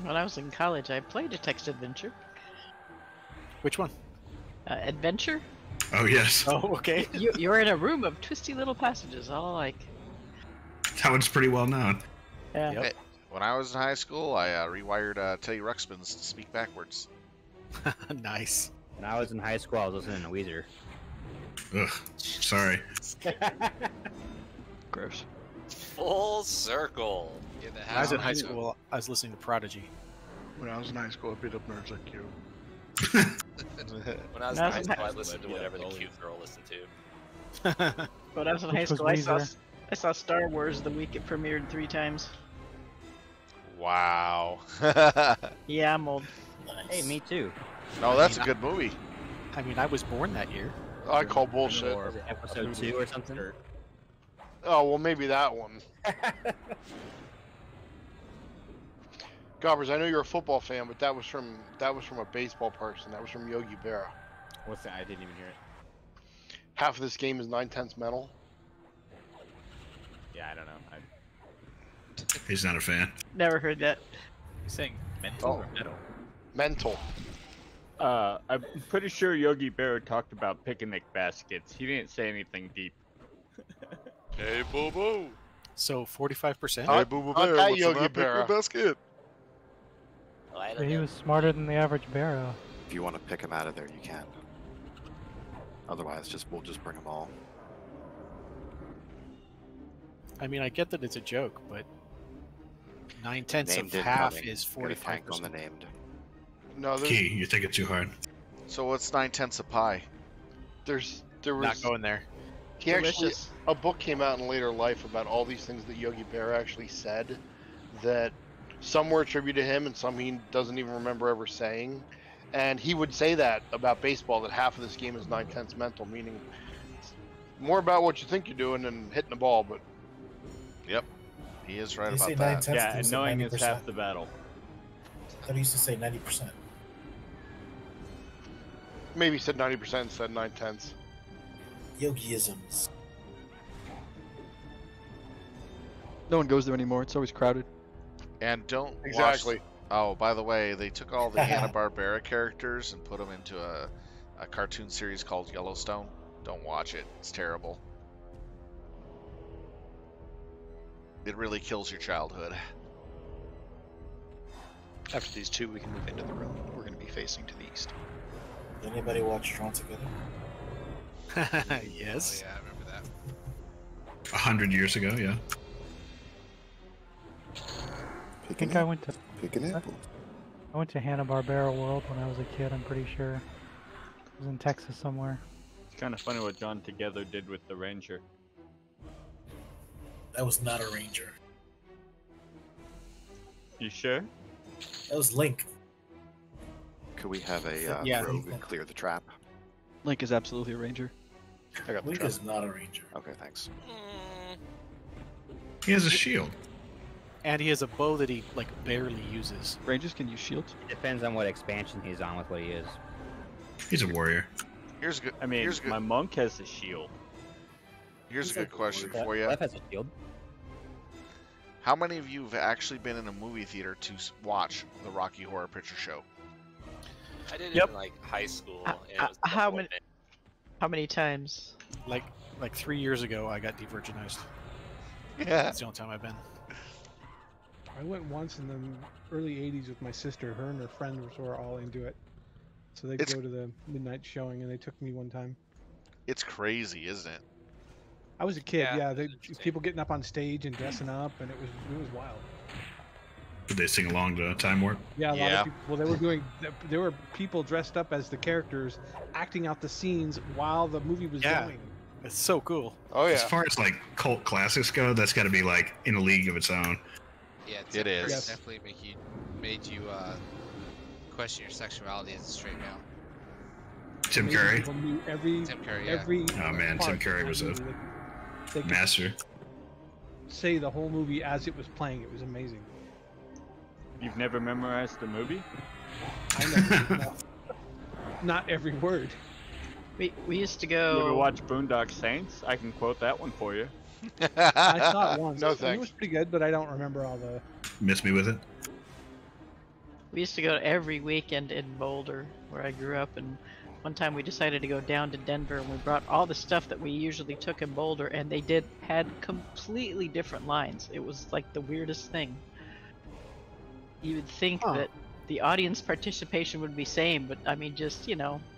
Speaker 16: When I was in college, I played a text adventure.
Speaker 3: Which one?
Speaker 16: Adventure?
Speaker 4: Oh, yes.
Speaker 3: Oh, okay.
Speaker 16: You're in a room of twisty little passages, all like.
Speaker 4: That one's pretty well known.
Speaker 16: Yeah.
Speaker 1: Hey, when I was in high school, I rewired Teddy Ruxpin's to speak backwards.
Speaker 3: Nice.
Speaker 24: When I was in high school, I was listening to Weezer.
Speaker 4: Ugh, sorry.
Speaker 21: Gross.
Speaker 9: Full circle.
Speaker 11: Get the
Speaker 3: When I was in high
Speaker 11: hat
Speaker 3: school, I was listening to Prodigy.
Speaker 5: When I was in high school, I beat up nerds like you.
Speaker 9: When I was in high school, I listened to whatever the cute girl listened to.
Speaker 16: When I was in high school, I saw Star Wars the week it premiered 3 times.
Speaker 1: Wow.
Speaker 16: Yeah, I'm old.
Speaker 24: Hey, me too.
Speaker 1: No, that's a good movie.
Speaker 3: I mean, I was born that year.
Speaker 19: I call bullshit.
Speaker 24: Was it episode 2 or something?
Speaker 19: Oh, well, maybe that one. Gobbers, I know you're a football fan, but that was from a baseball person. That was from Yogi Berra.
Speaker 7: What's that? I didn't even hear it.
Speaker 19: Half of this game is 9/10 mental.
Speaker 7: Yeah, I don't know.
Speaker 4: He's not a fan.
Speaker 16: Never heard that.
Speaker 3: You're saying mental or metal?
Speaker 19: Mental.
Speaker 17: I'm pretty sure Yogi Berra talked about picnic baskets. He didn't say anything deep.
Speaker 1: Hey, boo boo.
Speaker 3: So 45%.
Speaker 1: Hey, boo boo bear. What's in that picnic basket?
Speaker 2: Yeah, he was smarter than the average Barrow.
Speaker 14: If you want to pick him out of there, you can. Otherwise, we'll just bring them all.
Speaker 3: I mean, I get that it's a joke, but 9/10 of
Speaker 14: Named
Speaker 3: half
Speaker 14: incoming.
Speaker 3: is
Speaker 14: Get a tank on the
Speaker 3: 45%.
Speaker 14: named.
Speaker 19: No, there's,
Speaker 4: Key, you think it too hard.
Speaker 1: So what's 9/10 of pi?
Speaker 19: there was
Speaker 3: Not going there.
Speaker 19: he actually
Speaker 16: Delicious.
Speaker 19: a book came out in later life about all these things that Yogi Berra actually said that some were attributed to him and some he doesn't even remember ever saying. And he would say that about baseball, that half of this game is 9/10 mental, meaning it's more about what you think you're doing than hitting the ball. But
Speaker 1: Yep, he is right
Speaker 25: They say
Speaker 1: about that.
Speaker 25: 9/10
Speaker 17: Yeah,
Speaker 25: they
Speaker 17: and
Speaker 25: say
Speaker 17: knowing is
Speaker 25: 90%.
Speaker 17: half the battle.
Speaker 25: I thought he used to say 90%.
Speaker 19: maybe he said 90% instead of 9/10.
Speaker 25: Yogiisms.
Speaker 21: No one goes there anymore. It's always crowded.
Speaker 1: And don't
Speaker 19: Exactly.
Speaker 1: watch... Oh, by the way, they took all the Hanna-Barbera characters and put them into a cartoon series called Yellowstone. Don't watch it. It's terrible. It really kills your childhood.
Speaker 6: After these two, we can move into the room. We're going to be facing to the east.
Speaker 25: Did anybody watch Tron together?
Speaker 3: Yes.
Speaker 11: Oh, yeah, I remember that.
Speaker 4: 100 years ago, yeah.
Speaker 2: I think I went to I went to Hanna-Barbera World when I was a kid, I'm pretty sure. It was in Texas somewhere.
Speaker 17: It's kind of funny what John Together did with the Ranger.
Speaker 25: That was not a Ranger.
Speaker 17: You sure?
Speaker 25: That was Link.
Speaker 14: Could we have a
Speaker 25: Yeah.
Speaker 14: rogue clear the trap?
Speaker 21: Link is absolutely a ranger.
Speaker 6: I got the
Speaker 25: Link
Speaker 6: trap.
Speaker 25: is not a Ranger.
Speaker 14: Okay, thanks.
Speaker 4: He has a shield.
Speaker 3: And he has a bow that he like barely uses.
Speaker 21: Rangers can use shields.
Speaker 24: It depends on what expansion he's on with what he is.
Speaker 4: He's a warrior.
Speaker 1: Here's a good.
Speaker 17: I mean,
Speaker 1: here's a good,
Speaker 17: my monk has a shield.
Speaker 1: here's a good question for you.
Speaker 24: Left has a shield.
Speaker 1: How many of you have actually been in a movie theater to watch the Rocky Horror Picture Show?
Speaker 9: I did it
Speaker 16: Yep.
Speaker 9: in like high school.
Speaker 16: Uh,
Speaker 9: And it was the
Speaker 16: how
Speaker 9: whole
Speaker 16: many-
Speaker 9: thing.
Speaker 16: How many times?
Speaker 3: Like 3 years ago, I got de-virginized.
Speaker 1: Yeah.
Speaker 3: That's the only time I've been.
Speaker 8: I went once in the early 80s with my sister. Her and her friends were all into it. So they'd go to the midnight showing, and they took me one time.
Speaker 1: It's crazy, isn't it?
Speaker 8: I was a kid,
Speaker 11: Yeah,
Speaker 8: yeah. People getting up on stage and dressing up, and it was wild.
Speaker 4: Did they sing along to Time Warp?
Speaker 8: Yeah, a lot of people. Well, they were doing. There were people dressed up as the characters, acting out the scenes while the movie was going.
Speaker 3: It's so cool.
Speaker 19: Oh
Speaker 4: As far as like cult classics go, that's got to be like in a league of its own.
Speaker 11: Yeah,
Speaker 1: It
Speaker 11: Tim Curry
Speaker 1: is.
Speaker 11: definitely made you question your sexuality as a straight male.
Speaker 4: Tim
Speaker 8: Maybe
Speaker 4: Curry.
Speaker 8: people knew every.
Speaker 11: Tim Curry, yeah.
Speaker 8: Every.
Speaker 4: Oh man, Tim
Speaker 8: part
Speaker 4: Curry
Speaker 8: of
Speaker 4: was
Speaker 8: that
Speaker 4: a
Speaker 8: movie. They could
Speaker 4: master.
Speaker 8: say the whole movie as it was playing. It was amazing.
Speaker 17: You've never memorized the movie?
Speaker 8: I know. Not every word.
Speaker 16: We used to
Speaker 17: You ever
Speaker 16: go.
Speaker 17: watch Boondock Saints? I can quote that one for you.
Speaker 8: I saw it once.
Speaker 19: No
Speaker 8: and
Speaker 19: thanks.
Speaker 8: it was pretty good, but I don't remember all the.
Speaker 4: Miss me with it.
Speaker 16: We used to go every weekend in Boulder, where I grew up, and one time we decided to go down to Denver, and we brought all the stuff that we usually took in Boulder, and they had completely different lines. It was like the weirdest thing. You would think that the audience participation would be same, but I mean, just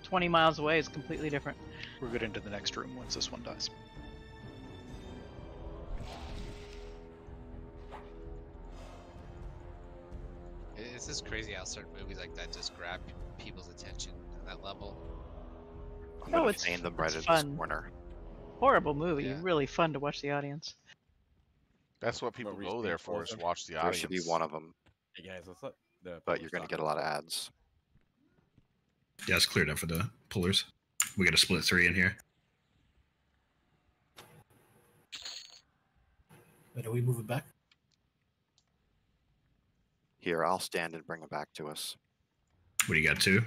Speaker 16: 20 miles away is completely different.
Speaker 6: We'll get into the next room once this one dies.
Speaker 11: It's just crazy how certain movies like that just grab people's attention at that level.
Speaker 14: I'm gonna feign them right at this corner.
Speaker 16: Horrible movie, really fun to watch the audience.
Speaker 1: That's what people go there for, is watch the audience.
Speaker 14: There should be one of them.
Speaker 7: Hey guys, let's let the.
Speaker 14: But you're gonna get a lot of ads.
Speaker 4: Yeah, it's cleared up for the pullers. We got to split 3 in here.
Speaker 25: Wait, are we moving back?
Speaker 14: Here, I'll stand and bring them back to us.
Speaker 4: What do you got, 2?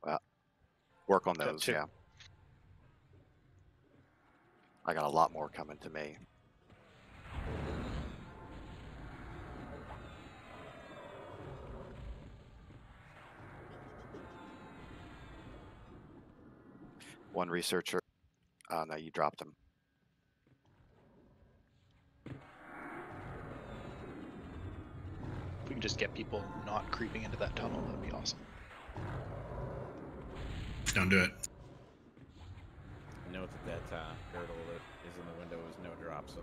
Speaker 14: Well, work on those, yeah. I got a lot more coming to me. One researcher. No, you dropped him.
Speaker 6: If we can just get people not creeping into that tunnel, that'd be awesome.
Speaker 4: Don't do it.
Speaker 7: Note that girdle that is in the window is no drop, so.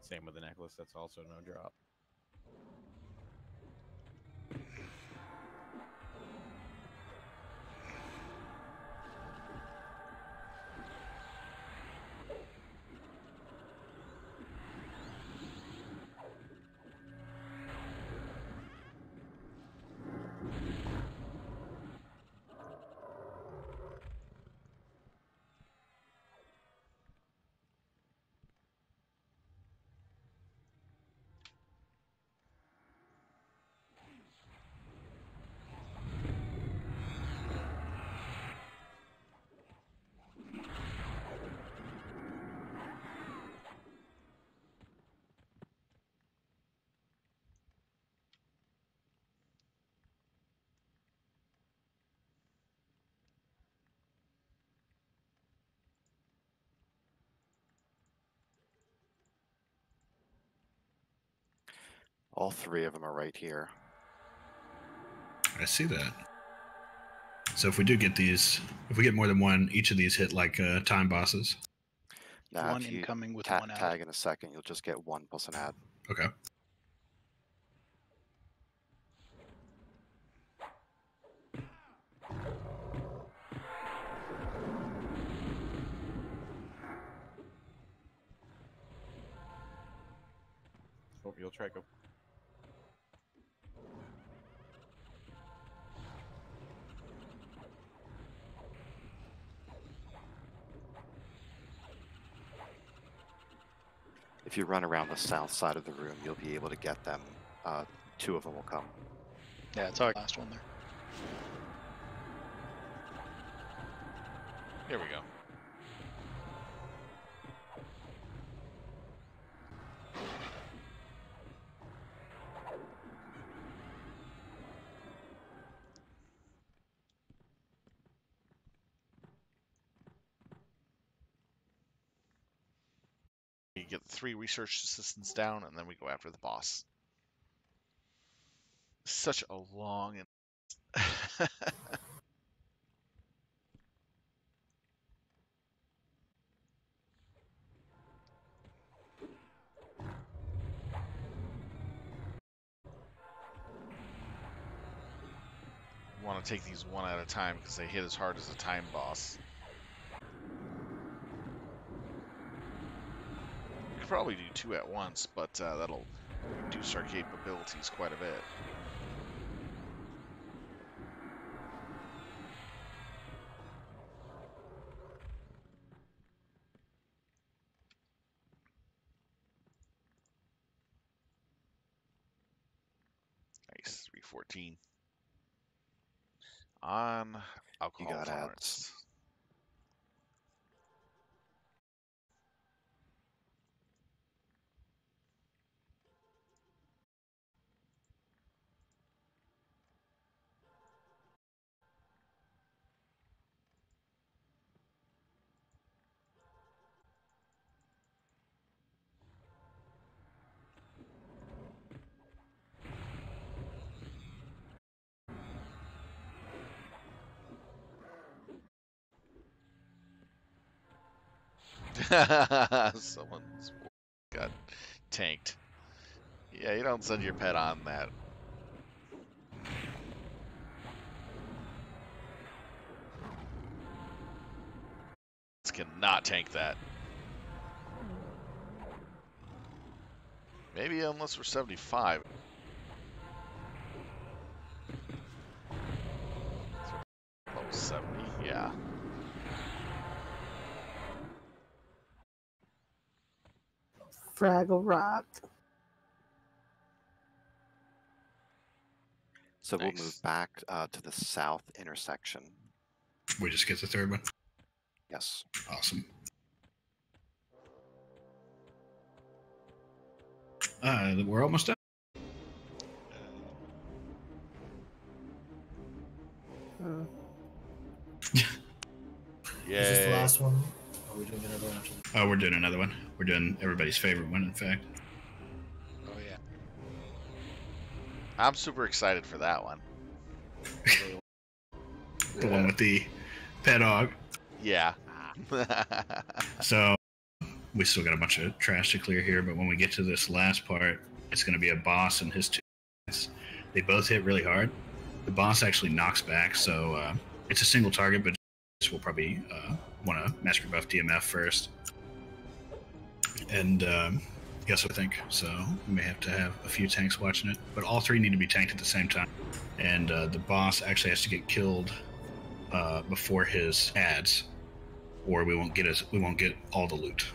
Speaker 7: Same with the necklace, that's also no drop.
Speaker 14: All 3 of them are right here.
Speaker 4: I see that. So if we do get these, if we get more than one, each of these hit like time bosses.
Speaker 14: Now,
Speaker 6: One
Speaker 14: if you
Speaker 6: incoming with one ad.
Speaker 14: tag in a second, you'll just get 1 plus an ad.
Speaker 4: Okay.
Speaker 7: Hope you'll try go.
Speaker 14: If you run around the south side of the room, you'll be able to get them. 2 of them will come.
Speaker 6: Yeah, it's our last one there.
Speaker 1: Here we go. You get 3 research assistants down, and then we go after the boss. Such a long and You want to take these one at a time because they hit as hard as a time boss. You could probably do 2 at once, but that'll reduce our capabilities quite a bit. Nice, 314. On alcohol tolerance. Someone's got tanked. Yeah, you don't send your pet on that. This cannot tank that. Maybe unless we're 75. Oh, 70, yeah.
Speaker 13: Fraggle Rock.
Speaker 14: So we'll move back to the south intersection.
Speaker 4: We just get the third one?
Speaker 14: Yes.
Speaker 4: Awesome. We're almost done.
Speaker 1: Yeah.
Speaker 25: Is this the last one? Or are we doing another one after this?
Speaker 4: Oh, we're doing another one. We're doing everybody's favorite one, in fact.
Speaker 11: Oh, yeah.
Speaker 1: I'm super excited for that one.
Speaker 4: The one with the pet dog.
Speaker 1: Yeah.
Speaker 4: So, we still got a bunch of trash to clear here, but when we get to this last part, it's going to be a boss and his 2 guys. They both hit really hard. The boss actually knocks back, so it's a single target, but we'll probably want to master buff DMF first. And guess what I think? So we may have to have a few tanks watching it, but all 3 need to be tanked at the same time. And the boss actually has to get killed before his ads, or we won't get all the loot.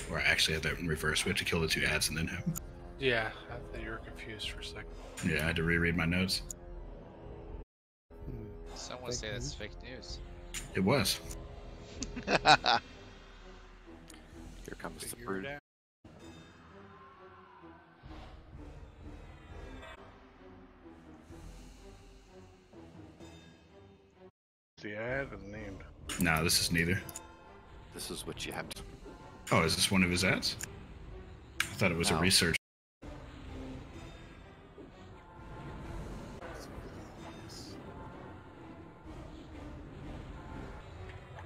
Speaker 4: Or I actually have that in reverse. We have to kill the 2 ads and then him.
Speaker 5: Yeah, I thought you were confused for a second.
Speaker 4: Yeah, I had to reread my notes.
Speaker 11: Someone say that's fake news.
Speaker 4: It was.
Speaker 14: Here comes the brood.
Speaker 5: The ad is named.
Speaker 4: No, this is neither.
Speaker 14: This is what you have to.
Speaker 4: Oh, is this one of his ads? I thought it was a research.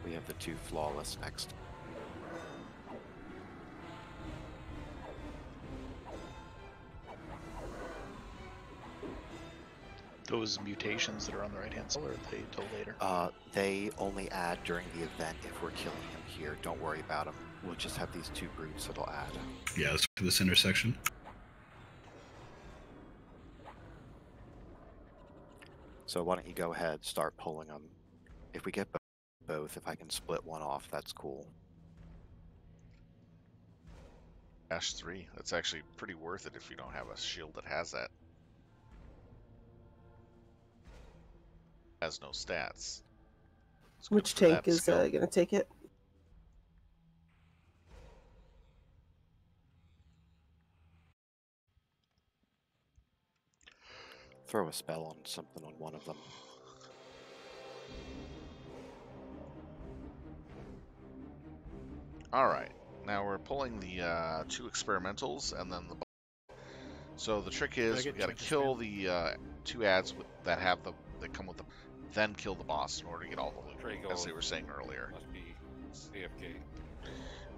Speaker 14: We have the 2 flawless next.
Speaker 6: Those mutations that are on the right hand side, or are they till later?
Speaker 14: They only add during the event if we're killing him here. Don't worry about them. We'll just have these 2 brutes that'll add.
Speaker 4: Yeah, let's do this intersection.
Speaker 14: So why don't you go ahead, start pulling them. If we get both, if I can split one off, that's cool.
Speaker 1: Dash 3. That's actually pretty worth it if you don't have a shield that has that. Has no stats.
Speaker 13: Which tank is going to take it?
Speaker 14: Throw a spell on something on one of them.
Speaker 1: Alright, now we're pulling the 2 experimentals and then the. So the trick is we gotta kill the 2 ads that have that come with them, then kill the boss in order to get all the loot, as they were saying earlier.
Speaker 10: Must be AFK.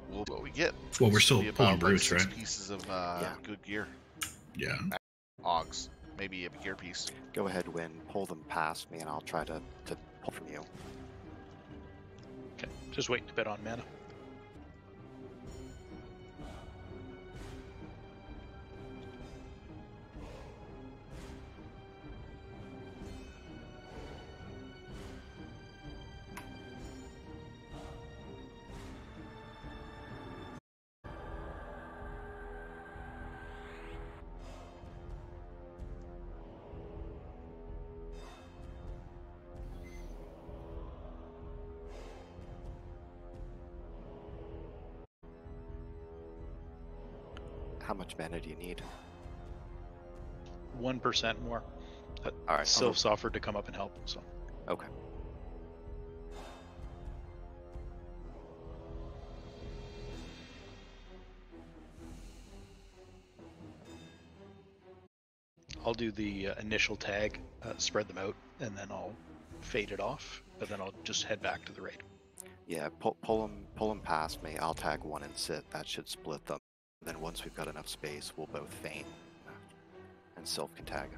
Speaker 1: We'll what we get.
Speaker 4: Well, we're
Speaker 1: Should
Speaker 4: still
Speaker 1: be
Speaker 4: pulling
Speaker 1: about
Speaker 4: brutes,
Speaker 1: like 6
Speaker 4: right?
Speaker 1: pieces of
Speaker 14: Yeah.
Speaker 1: good gear.
Speaker 4: Yeah.
Speaker 1: Ogs, maybe a gear piece.
Speaker 14: Go ahead, Win. Pull them past me, and I'll try to pull from you.
Speaker 6: Okay, just waiting to bet on mana.
Speaker 14: How much mana do you need?
Speaker 6: 1% more.
Speaker 14: All right.
Speaker 6: Sylph's offered to come up and help, so.
Speaker 14: Okay.
Speaker 6: I'll do the initial tag, spread them out, and then I'll fade it off, but then I'll just head back to the raid.
Speaker 14: Yeah, pull them past me. I'll tag one and sit. That should split them. Then once we've got enough space, we'll both feint, and Sylph can tag.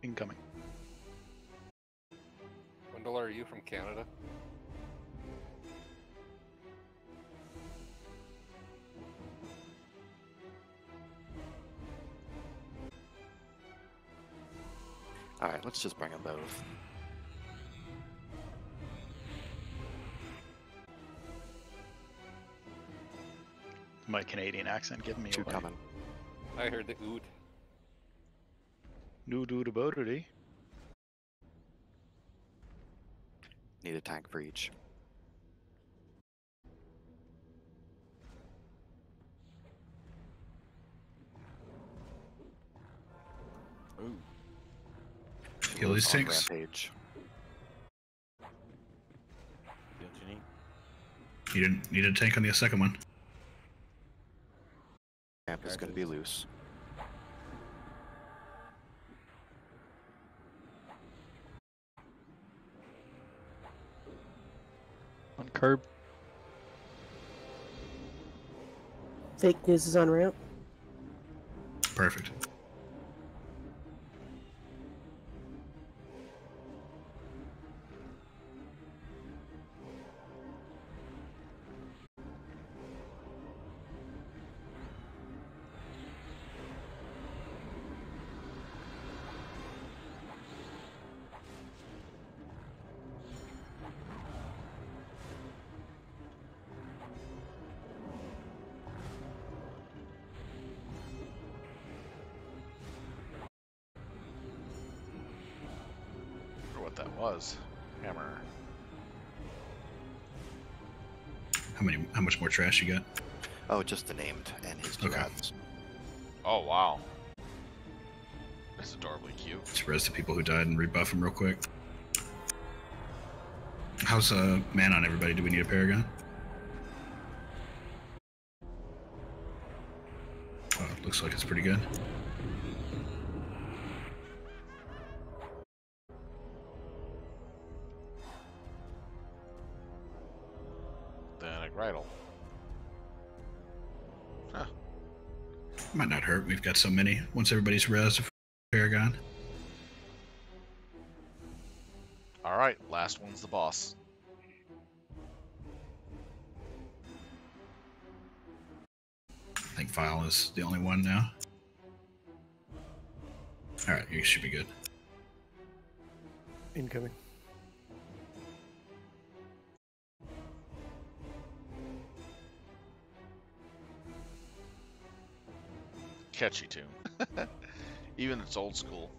Speaker 6: Incoming.
Speaker 10: Wendell, are you from Canada?
Speaker 14: All right, let's just bring them both.
Speaker 6: My Canadian accent giving me
Speaker 14: Two
Speaker 6: away.
Speaker 14: coming.
Speaker 10: I heard the ood.
Speaker 6: No dude about it, eh?
Speaker 14: Need a tank for each.
Speaker 10: Ooh.
Speaker 4: Kill these
Speaker 14: On
Speaker 4: tanks.
Speaker 14: Rampage.
Speaker 7: What you need?
Speaker 4: You didn't need a tank on the second one.
Speaker 14: Ramp is going to be loose.
Speaker 21: On curb.
Speaker 13: Fake news is on ramp.
Speaker 4: Perfect.
Speaker 1: What that was. Hammer.
Speaker 4: How much more trash you got?
Speaker 14: Oh, just the named and his two ads.
Speaker 1: Oh, wow. That's adorably cute.
Speaker 4: Just res the people who died and rebuff them real quick. How's man on everybody? Do we need a Paragon? Oh, it looks like it's pretty good.
Speaker 1: Then a Gridle. Huh.
Speaker 4: Might not hurt. We've got so many. Once everybody's res, Paragon.
Speaker 1: Alright, last one's the boss.
Speaker 4: I think File is the only one now. Alright, you should be good.
Speaker 22: Incoming.
Speaker 1: Catchy tune. Even it's old school.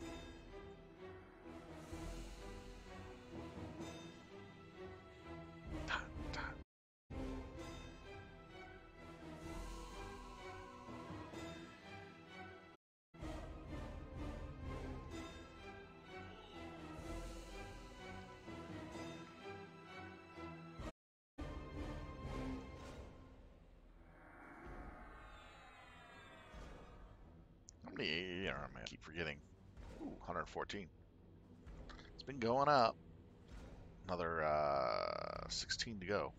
Speaker 1: How many AAR, man? I keep forgetting. Ooh, 114. It's been going up. Another 16 to go.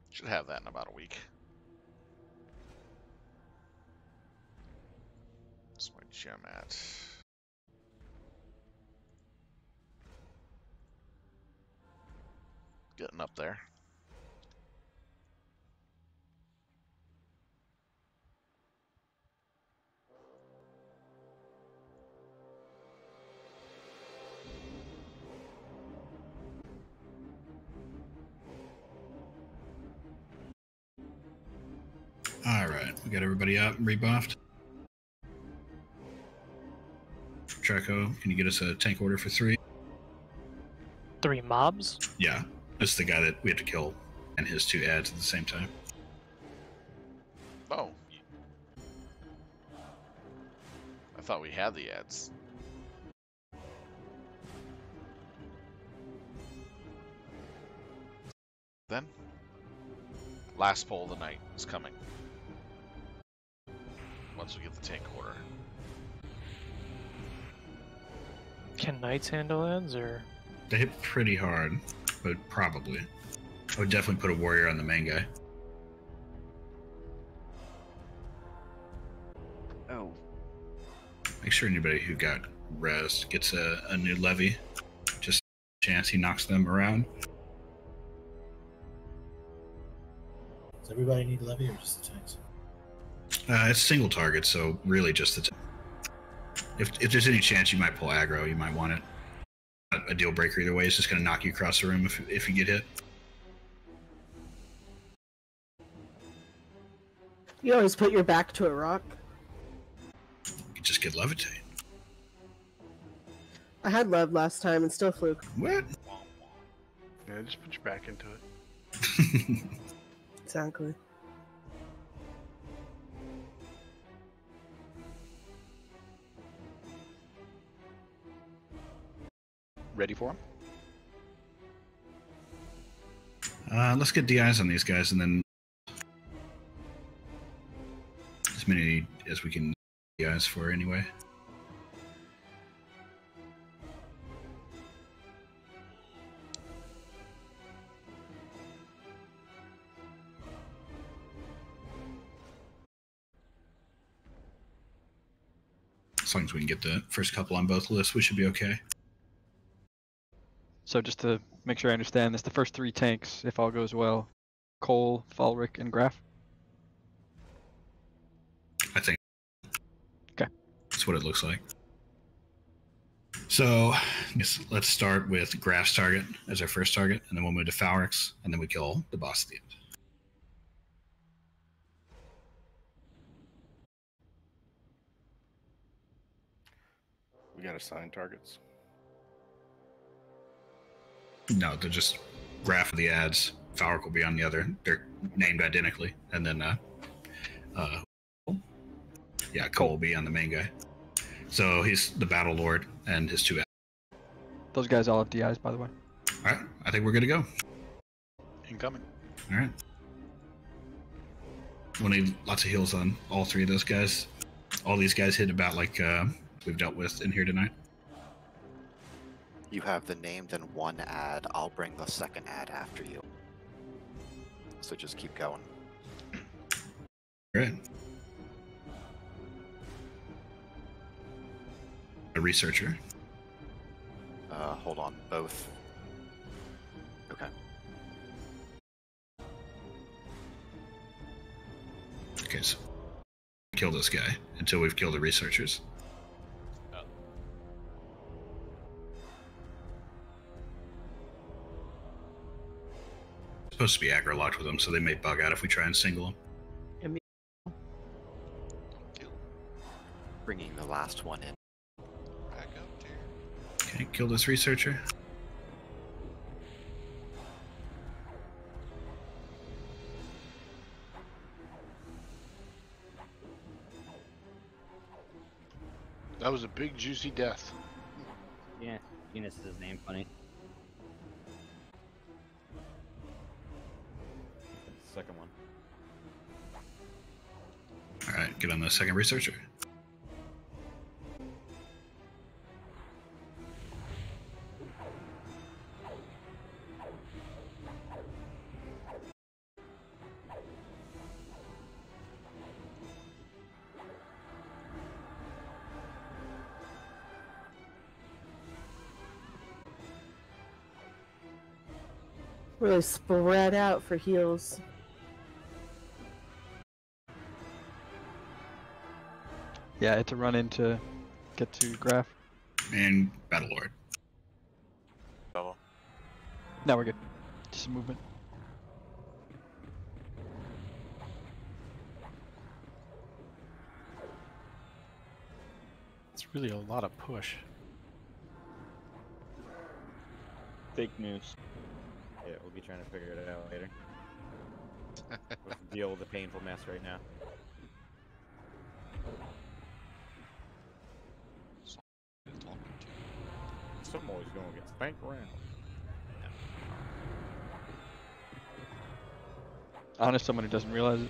Speaker 1: Should have that in about a week. What's my gem at? Getting up there.
Speaker 4: Alright, we got everybody up and rebuffed. Treco, can you get us a tank order for 3?
Speaker 12: 3 mobs?
Speaker 4: Yeah, that's the guy that we had to kill and his 2 ads at the same time.
Speaker 1: Oh. I thought we had the ads. Then, last poll of the night is coming. Once we get the tank order.
Speaker 12: Can knights handle ads, or?
Speaker 4: They hit pretty hard, but probably. I would definitely put a warrior on the main guy.
Speaker 14: Oh.
Speaker 4: Make sure anybody who got res gets a new levy. Just a chance he knocks them around.
Speaker 25: Does everybody need levy or just the tanks?
Speaker 4: It's single target, so really just the if there's any chance you might pull aggro, you might want it. Not a deal breaker either way. It's just going to knock you across the room if you get hit.
Speaker 13: You always put your back to a rock.
Speaker 4: You just get levitate.
Speaker 13: I had lev last time and still fluke.
Speaker 4: What?
Speaker 19: Yeah, just put your back into it.
Speaker 13: Exactly.
Speaker 6: Ready for him?
Speaker 4: Let's get DIs on these guys and then as many as we can DIs for anyway. As long as we can get the first couple on both lists, we should be okay.
Speaker 21: So just to make sure I understand this, the first 3 tanks, if all goes well, Cole, Falric, and Graf?
Speaker 4: I think.
Speaker 21: Okay.
Speaker 4: That's what it looks like. So let's start with Graf's target as our first target, and then we'll move to Falric's, and then we kill the boss at the end.
Speaker 5: We got assigned targets.
Speaker 4: No, they're just Graf of the ads. Falric will be on the other. They're named identically, and then Cole will be on the main guy. So he's the Battle Lord and his 2 ads.
Speaker 21: Those guys all have DIs, by the way.
Speaker 4: All right, I think we're good to go.
Speaker 6: Incoming.
Speaker 4: All right. We'll need lots of heals on all 3 of those guys. All these guys hit about like we've dealt with in here tonight.
Speaker 14: You have the named and 1 ad. I'll bring the 2nd ad after you. So just keep going.
Speaker 4: Great. A researcher.
Speaker 14: Hold on, both. Okay.
Speaker 4: Okay, so kill this guy until we've killed the researchers. Supposed to be aggro locked with them, so they may bug out if we try and single them.
Speaker 14: Bringing the last one in.
Speaker 4: Okay, kill this researcher.
Speaker 19: That was a big juicy death.
Speaker 24: Yeah, Venus is his name, funny.
Speaker 7: Second one.
Speaker 4: Alright, get on the second researcher.
Speaker 13: Really spread out for heals.
Speaker 21: Yeah, I had to run in to get to Graph.
Speaker 4: And Battlelord.
Speaker 21: Now we're good. Just some movement.
Speaker 3: It's really a lot of push.
Speaker 17: Fake news.
Speaker 7: Yeah, we'll be trying to figure it out later. We'll have to deal with the painful mess right now. Someone's gonna get spanked around.
Speaker 21: Honest, someone who doesn't realize it.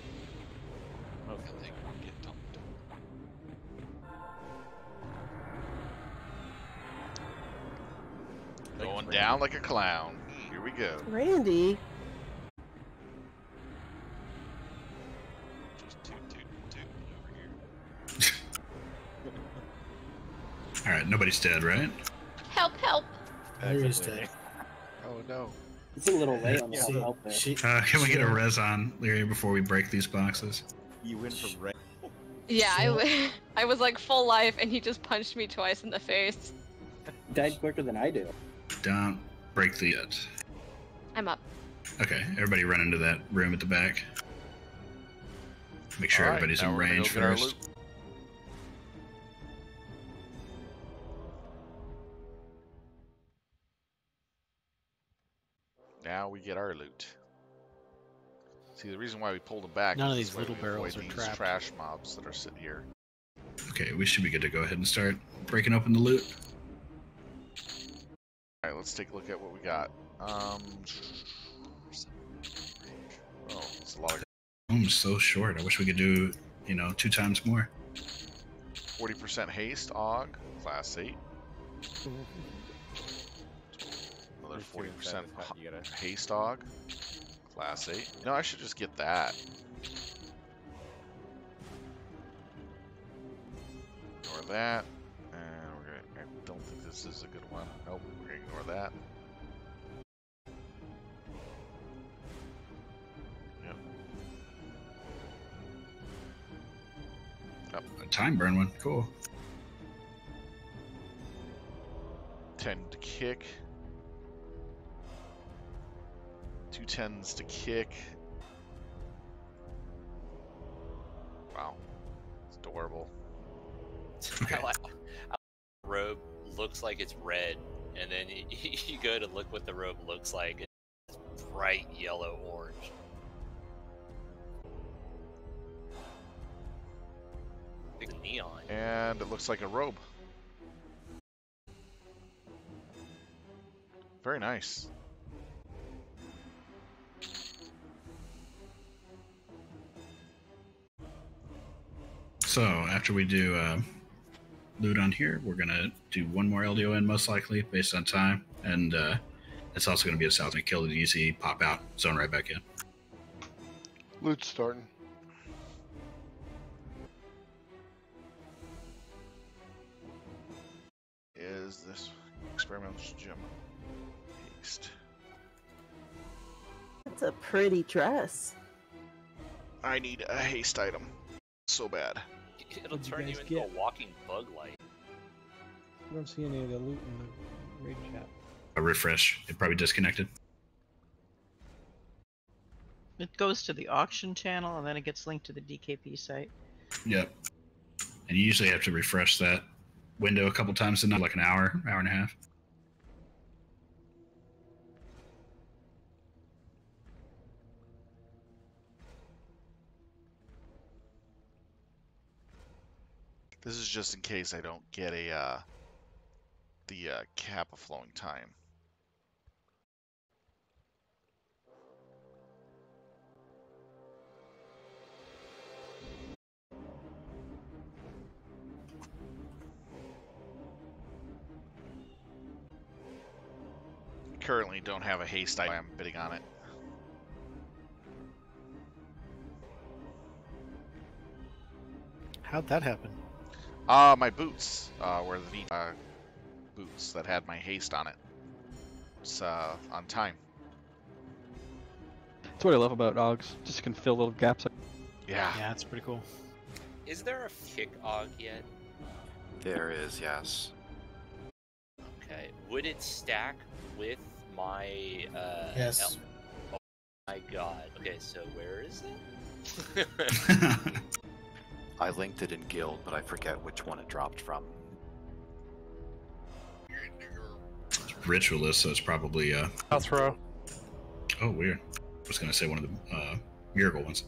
Speaker 1: Going down like a clown. Here we go.
Speaker 13: Randy.
Speaker 4: Alright, nobody's dead, right?
Speaker 16: Help, help.
Speaker 25: Larry's dead.
Speaker 19: Oh no.
Speaker 25: It's a little late on the help there.
Speaker 4: Can we get a res on Leary before we break these boxes?
Speaker 7: You went from red.
Speaker 2: Yeah, I was like full life and he just punched me twice in the face.
Speaker 25: Died quicker than I do.
Speaker 4: Don't break the it.
Speaker 2: I'm up.
Speaker 4: Okay, everybody run into that room at the back. Make sure
Speaker 1: Alright,
Speaker 4: everybody's
Speaker 1: now
Speaker 4: in
Speaker 1: we're gonna
Speaker 4: range
Speaker 1: go get our
Speaker 4: first.
Speaker 1: loot. Now we get our loot. See, the reason why we pulled them back
Speaker 3: None of
Speaker 1: is
Speaker 3: these
Speaker 1: so
Speaker 3: little
Speaker 1: we
Speaker 3: barrels
Speaker 1: avoid
Speaker 3: are
Speaker 1: these
Speaker 3: trapped.
Speaker 1: trash mobs that are sitting here.
Speaker 4: Okay, we should be good to go ahead and start breaking open the loot.
Speaker 1: Alright, let's take a look at what we got. Oh, it's a lot of...
Speaker 4: I'm so short. I wish we could do, 2 times more.
Speaker 1: 40% haste, AUG, class 8. Another 40% haste, AUG, class 8. You know, I should just get that. Ignore that. And we're gonna, I don't think this is a good one. Nope, we're gonna ignore that.
Speaker 4: A time burn one, cool.
Speaker 1: 10 to kick. 2 10s to kick. Wow. It's adorable.
Speaker 9: I like how the robe looks like it's red, and then you go to look what the robe looks like. It's bright yellow orange. Big neon.
Speaker 1: And it looks like a robe. Very nice.
Speaker 4: So, after we do loot on here, we're going to do one more LDoN most likely, based on time. And it's also going to be a south and kill it easy, pop out, zone right back in.
Speaker 19: Loot's starting.
Speaker 1: Is this experimental gem haste?
Speaker 13: That's a pretty dress.
Speaker 1: I need a haste item so bad.
Speaker 9: It'll
Speaker 8: What'd you
Speaker 9: turn you
Speaker 8: guys
Speaker 9: into
Speaker 8: get?
Speaker 9: a walking bug light.
Speaker 8: I don't see any of the loot in the raid chat.
Speaker 4: A refresh. It probably disconnected.
Speaker 16: It goes to the auction channel and then it gets linked to the DKP site.
Speaker 4: Yep. And you usually have to refresh that window a couple times a night, like an hour, hour and a half.
Speaker 1: This is just in case I don't get a the cap of flowing time. Currently don't have a haste item. I'm bidding on it.
Speaker 3: How'd that happen?
Speaker 1: My boots were the boots that had my haste on it. It's on time.
Speaker 21: That's what I love about Augs. Just can fill little gaps.
Speaker 1: Yeah.
Speaker 3: Yeah, it's pretty cool.
Speaker 9: Is there a kick og yet?
Speaker 14: There is, yes.
Speaker 9: Okay. Would it stack with my
Speaker 25: Yes.
Speaker 9: Oh my god. Okay, so where is it?
Speaker 14: I linked it in Guild, but I forget which one it dropped from.
Speaker 4: Ritualist, so it's probably
Speaker 12: South row.
Speaker 4: Oh, weird. I was gonna say one of the miracle ones.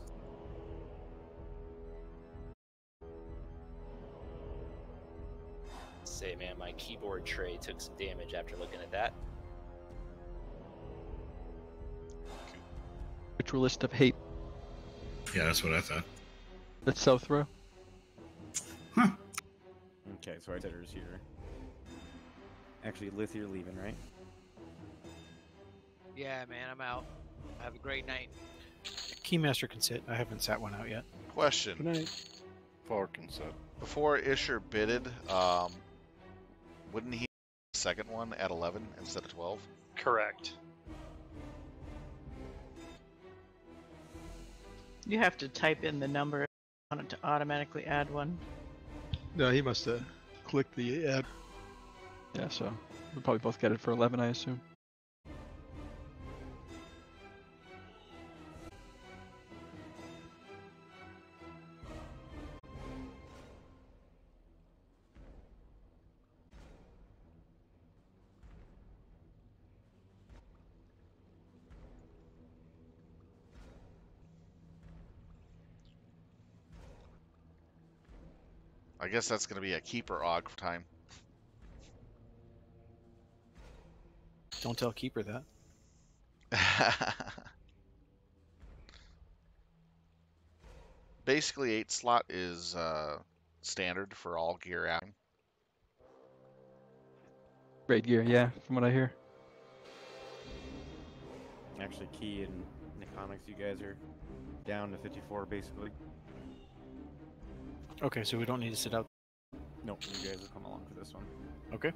Speaker 9: Say, man, my keyboard tray took some damage after looking at that.
Speaker 21: Ritualist of Hate.
Speaker 4: Yeah, that's what I thought.
Speaker 21: That's South row.
Speaker 7: Okay, so our hitter's here. Actually, Lith, you're leaving, right?
Speaker 11: Yeah, man, I'm out. Have a great night.
Speaker 3: Keymaster can sit. I haven't sat one out yet.
Speaker 1: Question.
Speaker 8: Good night.
Speaker 5: Four can set.
Speaker 1: Before Isher bidded, wouldn't he the second one at 11 instead of 12?
Speaker 12: Correct.
Speaker 16: You have to type in the number on it to automatically add one.
Speaker 21: No, he must have clicked the add. Yeah, so we'll probably both get it for 11, I assume.
Speaker 1: I guess that's going to be a keeper og time.
Speaker 3: Don't tell Keeper that.
Speaker 1: Basically, 8 slot is standard for all gear adding.
Speaker 21: Raid gear, yeah, from what I hear.
Speaker 7: Actually, Key and Niconics, you guys are down to 54, basically.
Speaker 3: Okay, so we don't need to sit out.
Speaker 7: Nope, you guys will come along for this one.
Speaker 3: Okay.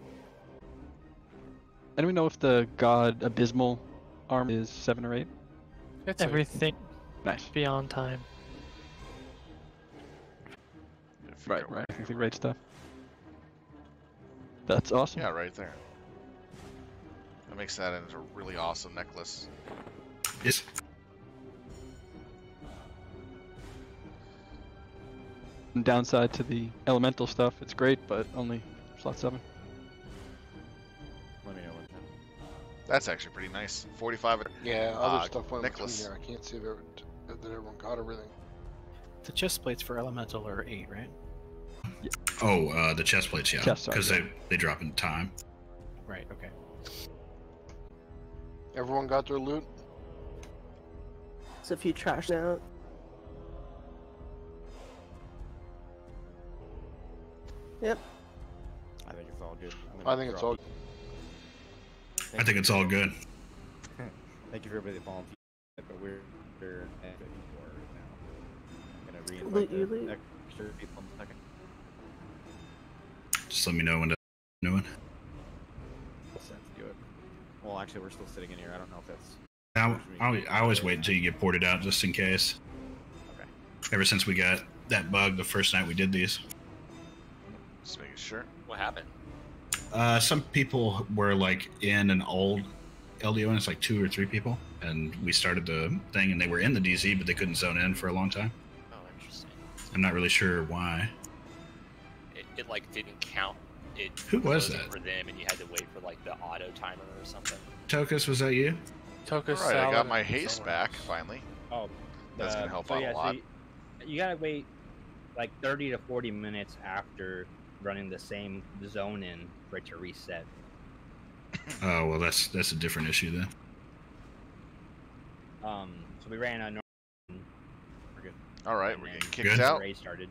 Speaker 21: And we know if the God Abysmal arm is 7 or 8?
Speaker 12: It's everything.
Speaker 21: Nice.
Speaker 12: Beyond time.
Speaker 21: Right. I think the great stuff. That's awesome.
Speaker 1: Yeah, right there. That makes that into a really awesome necklace.
Speaker 4: Yes.
Speaker 21: And downside to the elemental stuff, it's great, but only slot 7.
Speaker 7: Let me know when time.
Speaker 1: That's actually pretty nice. 45.
Speaker 19: Yeah, other stuff went
Speaker 1: necklace.
Speaker 19: between here. I can't see that everyone got everything.
Speaker 3: The chest plates for Elemental are 8, right?
Speaker 21: Yeah.
Speaker 4: Oh, the chest plates, yeah.
Speaker 21: Chest, sorry,
Speaker 4: Because
Speaker 21: yeah.
Speaker 4: they drop in time.
Speaker 3: Right, okay.
Speaker 19: Everyone got their loot?
Speaker 13: So if you trash out. Yep.
Speaker 7: I think it's all good.
Speaker 19: I think it's all good.
Speaker 4: I think it's all good.
Speaker 7: Thank you for everybody that volunteered, but we're at 54 now. I'm gonna
Speaker 13: Loot
Speaker 7: reinvite
Speaker 13: you,
Speaker 7: the
Speaker 13: loot.
Speaker 7: extra people in a second.
Speaker 4: Just let me know when to do it.
Speaker 7: We'll set to do it. Well, actually, we're still sitting in here. I don't know if that's...
Speaker 4: I always wait until you get ported out just in case.
Speaker 7: Okay.
Speaker 4: Ever since we got that bug the first night we did these.
Speaker 1: Just making sure.
Speaker 9: What happened?
Speaker 4: Some people were like in an old LDoN, it's like 2 or 3 people, and we started the thing and they were in the DZ, but they couldn't zone in for a long time.
Speaker 9: Oh, interesting.
Speaker 4: I'm not really sure why.
Speaker 9: It like didn't count. It
Speaker 4: Who was
Speaker 9: froze it
Speaker 4: that?
Speaker 9: for them, and you had to wait for like the auto timer or something.
Speaker 4: Tokus, was that you?
Speaker 11: Tokus,
Speaker 1: Alright, I got my haste back, finally.
Speaker 24: Oh,
Speaker 1: That's going to help
Speaker 24: so
Speaker 1: out
Speaker 24: yeah,
Speaker 1: a lot.
Speaker 24: So you gotta wait like 30 to 40 minutes after running the same zone in for it to reset.
Speaker 4: Oh, well, that's a different issue then.
Speaker 24: So we ran on. We're good.
Speaker 1: Alright,
Speaker 24: And
Speaker 1: we're
Speaker 24: then
Speaker 1: getting kicked
Speaker 4: Good.
Speaker 1: out.
Speaker 24: Raid started.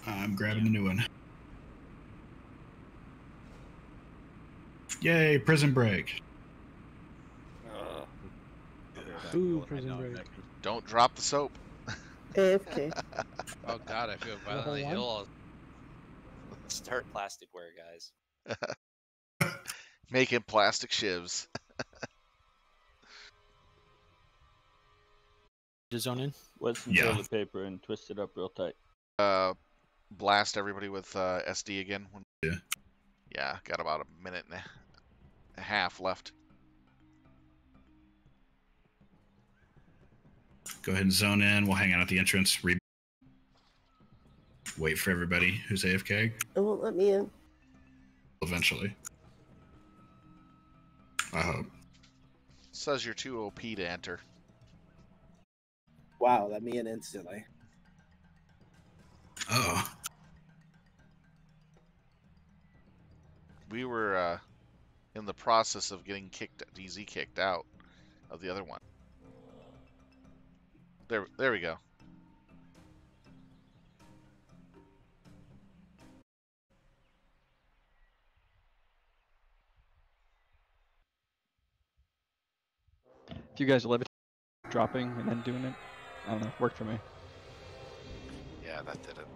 Speaker 4: I'm grabbing the new one. Yay, prison break.
Speaker 8: Ooh, prison break.
Speaker 1: Don't drop the soap.
Speaker 13: AFK.
Speaker 11: Oh god, I feel violently
Speaker 8: one?
Speaker 11: ill.
Speaker 9: Start plasticware, guys.
Speaker 1: Making plastic shivs.
Speaker 3: To zone in?
Speaker 17: Wet some
Speaker 4: Yeah.
Speaker 17: toilet paper and twist it up real tight.
Speaker 1: Blast everybody with SD again.
Speaker 4: Yeah.
Speaker 1: Yeah, got about a minute and a half left.
Speaker 4: Go ahead and zone in. We'll hang out at the entrance. Wait for everybody who's AFK.
Speaker 13: It won't let me in.
Speaker 4: Eventually. I hope.
Speaker 1: Says you're too OP to enter.
Speaker 10: Wow, let me in instantly.
Speaker 4: Oh.
Speaker 1: We were in the process of getting DZ kicked out of the other one. There we go.
Speaker 21: If you guys levitate, dropping and then doing it, I don't know, worked for me.
Speaker 14: Yeah, that did it.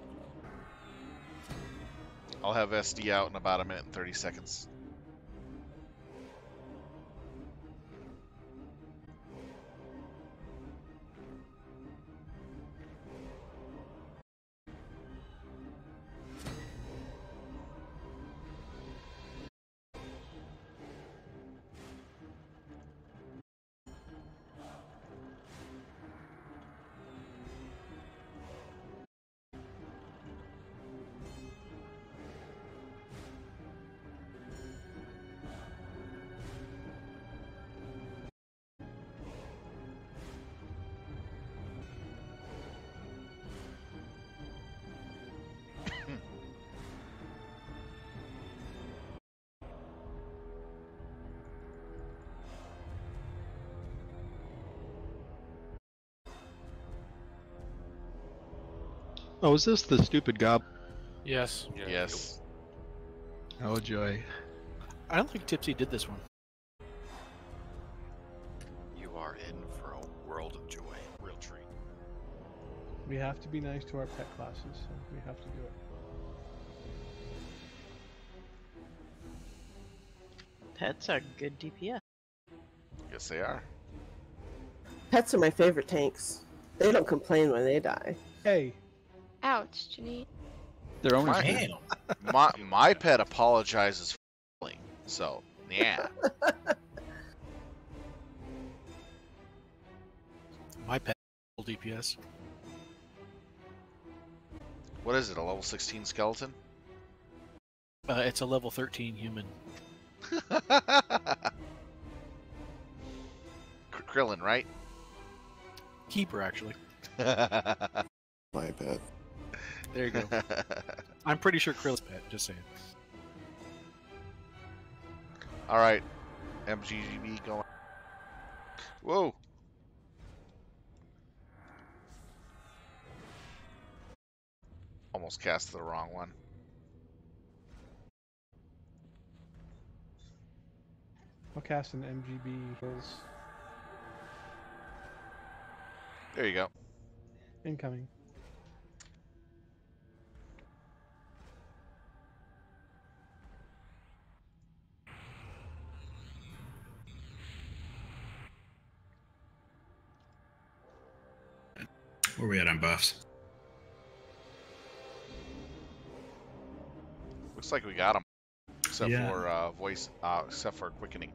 Speaker 1: I'll have SD out in about a minute and 30 seconds.
Speaker 21: Oh, is this the stupid gob?
Speaker 3: Yes.
Speaker 1: Yes.
Speaker 21: Oh joy.
Speaker 3: I don't think Tipsy did this one.
Speaker 14: You are in for a world of joy. Real treat.
Speaker 8: We have to be nice to our pet classes, so we have to do it.
Speaker 16: Pets are good DPS.
Speaker 1: Yes, they are.
Speaker 13: Pets are my favorite tanks. They don't complain when they die.
Speaker 8: Hey.
Speaker 2: Ouch, Janine.
Speaker 21: Their owners.
Speaker 1: My pet apologizes for killing, so yeah.
Speaker 3: My pet DPS.
Speaker 1: What is it? A level 16 skeleton?
Speaker 3: It's a level 13 human.
Speaker 1: Krillin, right?
Speaker 3: Keeper, actually.
Speaker 14: My pet.
Speaker 3: There you go. I'm pretty sure Krill's pet, just saying.
Speaker 1: Alright. MGB going. Whoa! Almost cast the wrong one.
Speaker 8: I'll cast an MGB kills.
Speaker 1: There you go.
Speaker 8: Incoming.
Speaker 4: Where are we at on buffs?
Speaker 1: Looks like we got him. Except
Speaker 4: Yeah.
Speaker 1: for voice, except for quickening.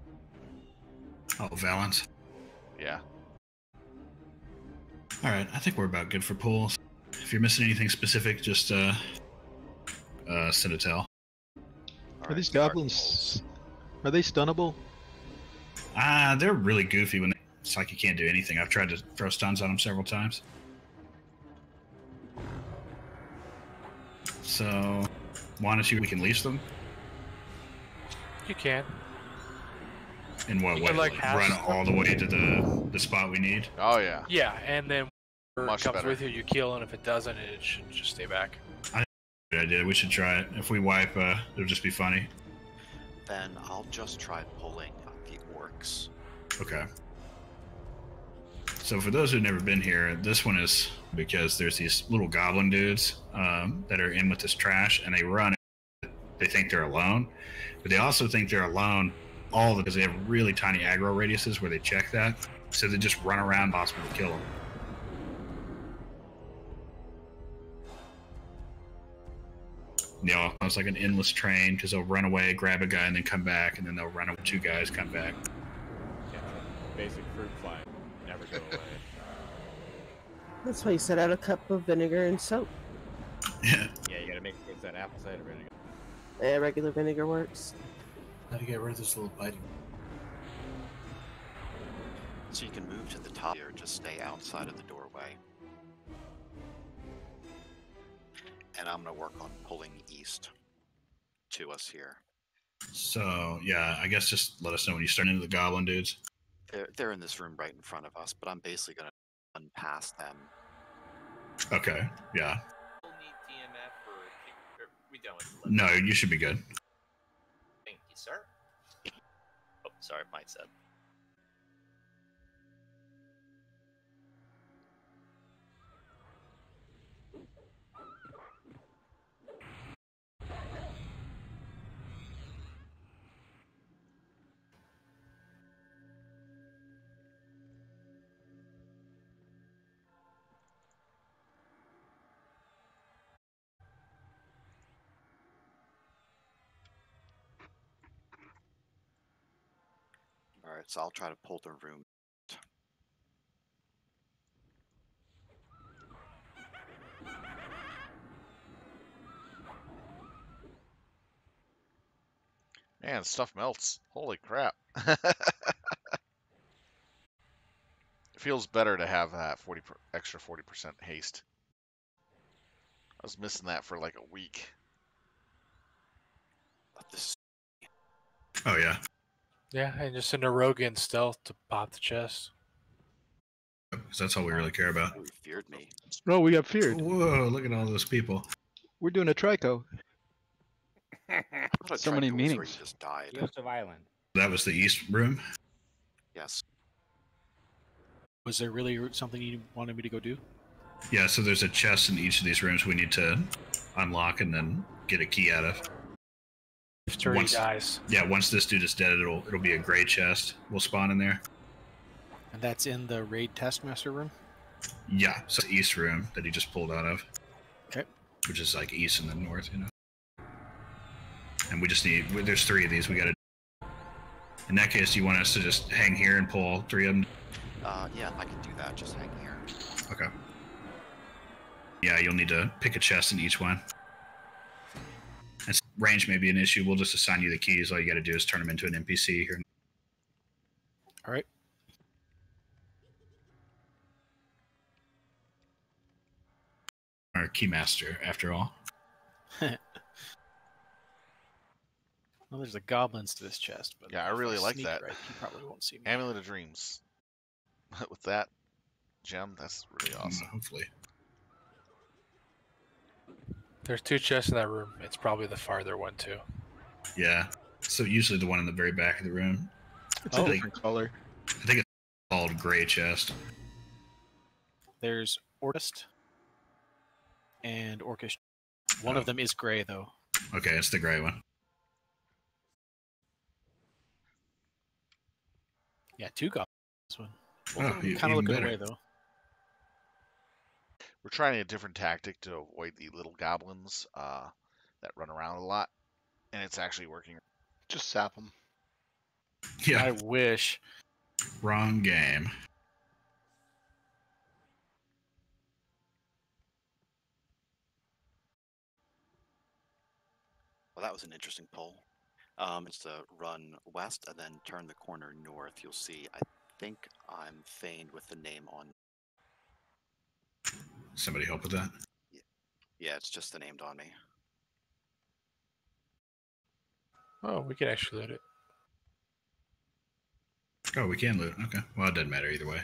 Speaker 4: Oh, Valence.
Speaker 1: Yeah.
Speaker 4: Alright, I think we're about good for pulls. If you're missing anything specific, just send a tell.
Speaker 21: Are these goblins? Are they stunnable?
Speaker 4: They're really goofy when it's like you can't do anything. I've tried to throw stuns on them several times. So, want to see if we can leash them?
Speaker 12: You can.
Speaker 4: In what
Speaker 12: You
Speaker 4: way?
Speaker 12: can, like,
Speaker 4: Run
Speaker 12: hash
Speaker 4: all the way to the spot we need?
Speaker 1: Oh, yeah.
Speaker 12: Yeah, and then whatever
Speaker 1: Much
Speaker 12: comes
Speaker 1: better.
Speaker 12: with you, you kill, and if it doesn't, it should just stay back.
Speaker 4: Good idea. We should try it. If we wipe, it'll just be funny.
Speaker 14: Then I'll just try pulling the orcs.
Speaker 4: Okay. So for those who've never been here, this one is because there's these little goblin dudes that are in with this trash, and they run. They think they're alone, but they also think they're alone because they have really tiny aggro radiuses where they check that. So they just run around, possible to kill them. You know, it's like an endless train because they'll run away, grab a guy, and then come back, and then they'll run away with 2 guys, come back.
Speaker 7: Yeah, basic fruit fly, never go away.
Speaker 13: That's why you set out a cup of vinegar and soap.
Speaker 7: Yeah, you gotta make sure it's that apple cider vinegar.
Speaker 13: Yeah, regular vinegar works.
Speaker 25: How to get rid of this little biting?
Speaker 14: So you can move to the top here, just stay outside of the doorway. And I'm going to work on pulling east to us here.
Speaker 4: So, yeah, I guess just let us know when you start into the goblin dudes.
Speaker 14: They're in this room right in front of us, but I'm basically going to run past them.
Speaker 4: Okay, yeah.
Speaker 9: We'll need DMF or we don't.
Speaker 4: No, you should be good.
Speaker 9: Thank you, sir. Oh, sorry, Mike said.
Speaker 14: Alright, so I'll try to pull the room.
Speaker 1: Man, stuff melts. Holy crap. It feels better to have that extra 40% haste. I was missing that for like a week.
Speaker 4: Oh, yeah.
Speaker 12: Yeah, and just an Arogan stealth to pop the chest.
Speaker 4: Because that's all we really care about.
Speaker 14: You feared me.
Speaker 21: No, we got feared.
Speaker 4: Whoa, look at all those people.
Speaker 21: We're doing a trico. So many
Speaker 14: Where
Speaker 21: meanings.
Speaker 14: you just died.
Speaker 7: Joseph Island.
Speaker 4: That was the east room?
Speaker 14: Yes.
Speaker 3: Was there really something you wanted me to go do?
Speaker 4: Yeah, so there's a chest in each of these rooms we need to unlock and then get a key out of.
Speaker 12: After he dies.
Speaker 4: Yeah, once this dude is dead, it'll be a gray chest. We'll spawn in there.
Speaker 3: And that's in the raid taskmaster room?
Speaker 4: Yeah, so the east room that he just pulled out of.
Speaker 3: Okay.
Speaker 4: Which is like east and then north, you know. And we just need, there's 3 of these we gotta. In that case, do you want us to just hang here and pull all 3 of them?
Speaker 14: Yeah, I can do that. Just hang here.
Speaker 4: Okay. Yeah, you'll need to pick a chest in each one. And range may be an issue. We'll just assign you the keys. All you gotta do is turn them into an NPC here.
Speaker 3: All right.
Speaker 4: Our keymaster, after all.
Speaker 3: Well, there's the goblins to this chest, but
Speaker 1: Yeah, I really like
Speaker 3: sneak
Speaker 1: that.
Speaker 3: Right, you probably won't see me.
Speaker 1: Amulet of Dreams. With that gem, that's really awesome.
Speaker 4: Hopefully.
Speaker 12: There's 2 chests in that room. It's probably the farther one, too.
Speaker 4: Yeah. So usually the one in the very back of the room.
Speaker 21: It's a different color.
Speaker 4: I think it's called gray chest.
Speaker 3: There's Orchist and Orcish. One of them is gray, though.
Speaker 4: Okay, it's the gray one.
Speaker 3: Yeah, 2 goblins. This one.
Speaker 4: Oh,
Speaker 3: Kind of
Speaker 4: even
Speaker 3: look
Speaker 4: better.
Speaker 3: away, though.
Speaker 1: We're trying a different tactic to avoid the little goblins that run around a lot, and it's actually working.
Speaker 19: Just sap them.
Speaker 4: Yeah.
Speaker 3: I wish.
Speaker 4: Wrong game.
Speaker 14: Well, that was an interesting pull. It's to run west and then turn the corner north. You'll see, I think I'm feigned with the name on.
Speaker 4: Somebody help with that?
Speaker 14: Yeah, it's just the named on me.
Speaker 12: Oh, we can actually loot it.
Speaker 4: Oh, we can loot. Okay. Well, it doesn't matter either way.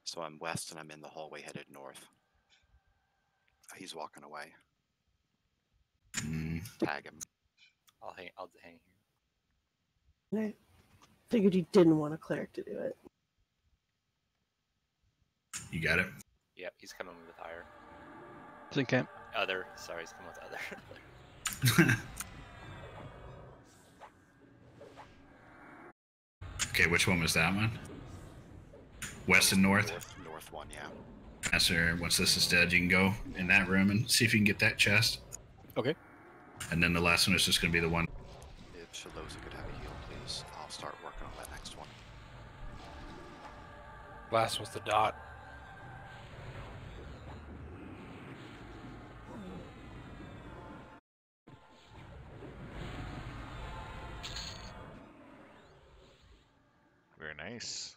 Speaker 14: So I'm west and I'm in the hallway headed north. He's walking away. Tag him.
Speaker 9: I'll hang here.
Speaker 13: I figured you didn't want a cleric to do it.
Speaker 4: You got it?
Speaker 9: Yep, he's coming with higher.
Speaker 21: It's in camp.
Speaker 9: Other. Sorry, he's coming with other.
Speaker 4: Okay, which one was that one? West and north?
Speaker 14: North one, yeah.
Speaker 4: Master, once this is dead, you can go in that room and see if you can get that chest.
Speaker 3: Okay.
Speaker 4: And then the last one is just going to be the one.
Speaker 14: If Shaloza could have a heal, please. I'll start working on that next one.
Speaker 12: Last was the dot.
Speaker 1: Very nice.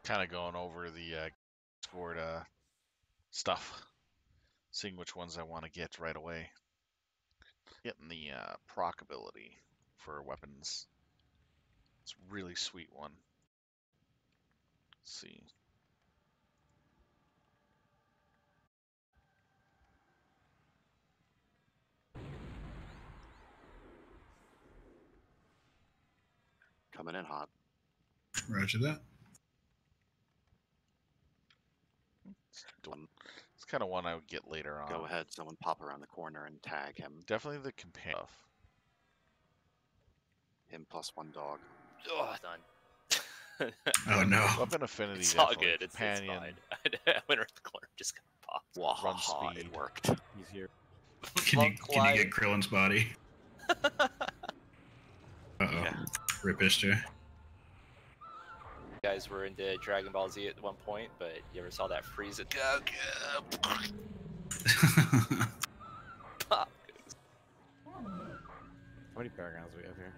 Speaker 1: Kind of going over the Discord stuff, seeing which ones I want to get right away. Getting the proc ability for weapons. It's a really sweet one. Let's see.
Speaker 14: Coming in hot.
Speaker 4: Roger that.
Speaker 1: It's kind of one I would get later on.
Speaker 14: Go ahead, someone pop around the corner and tag him.
Speaker 1: Definitely the companion.
Speaker 14: Him plus one dog.
Speaker 9: Oh, done.
Speaker 4: Oh no.
Speaker 1: Weapon affinity.
Speaker 9: It's all
Speaker 1: definitely.
Speaker 9: good. It's
Speaker 1: Companion.
Speaker 9: fine. I went around the corner, just gonna pop.
Speaker 1: Run speed.
Speaker 14: It worked.
Speaker 7: He's here.
Speaker 4: Can you get Krillin's body? Uh-oh. Rip Ishtar.
Speaker 9: You guys were into Dragon Ball Z at one point, but you ever saw that freeze it?
Speaker 4: Pop.
Speaker 7: How many paragons do we have here?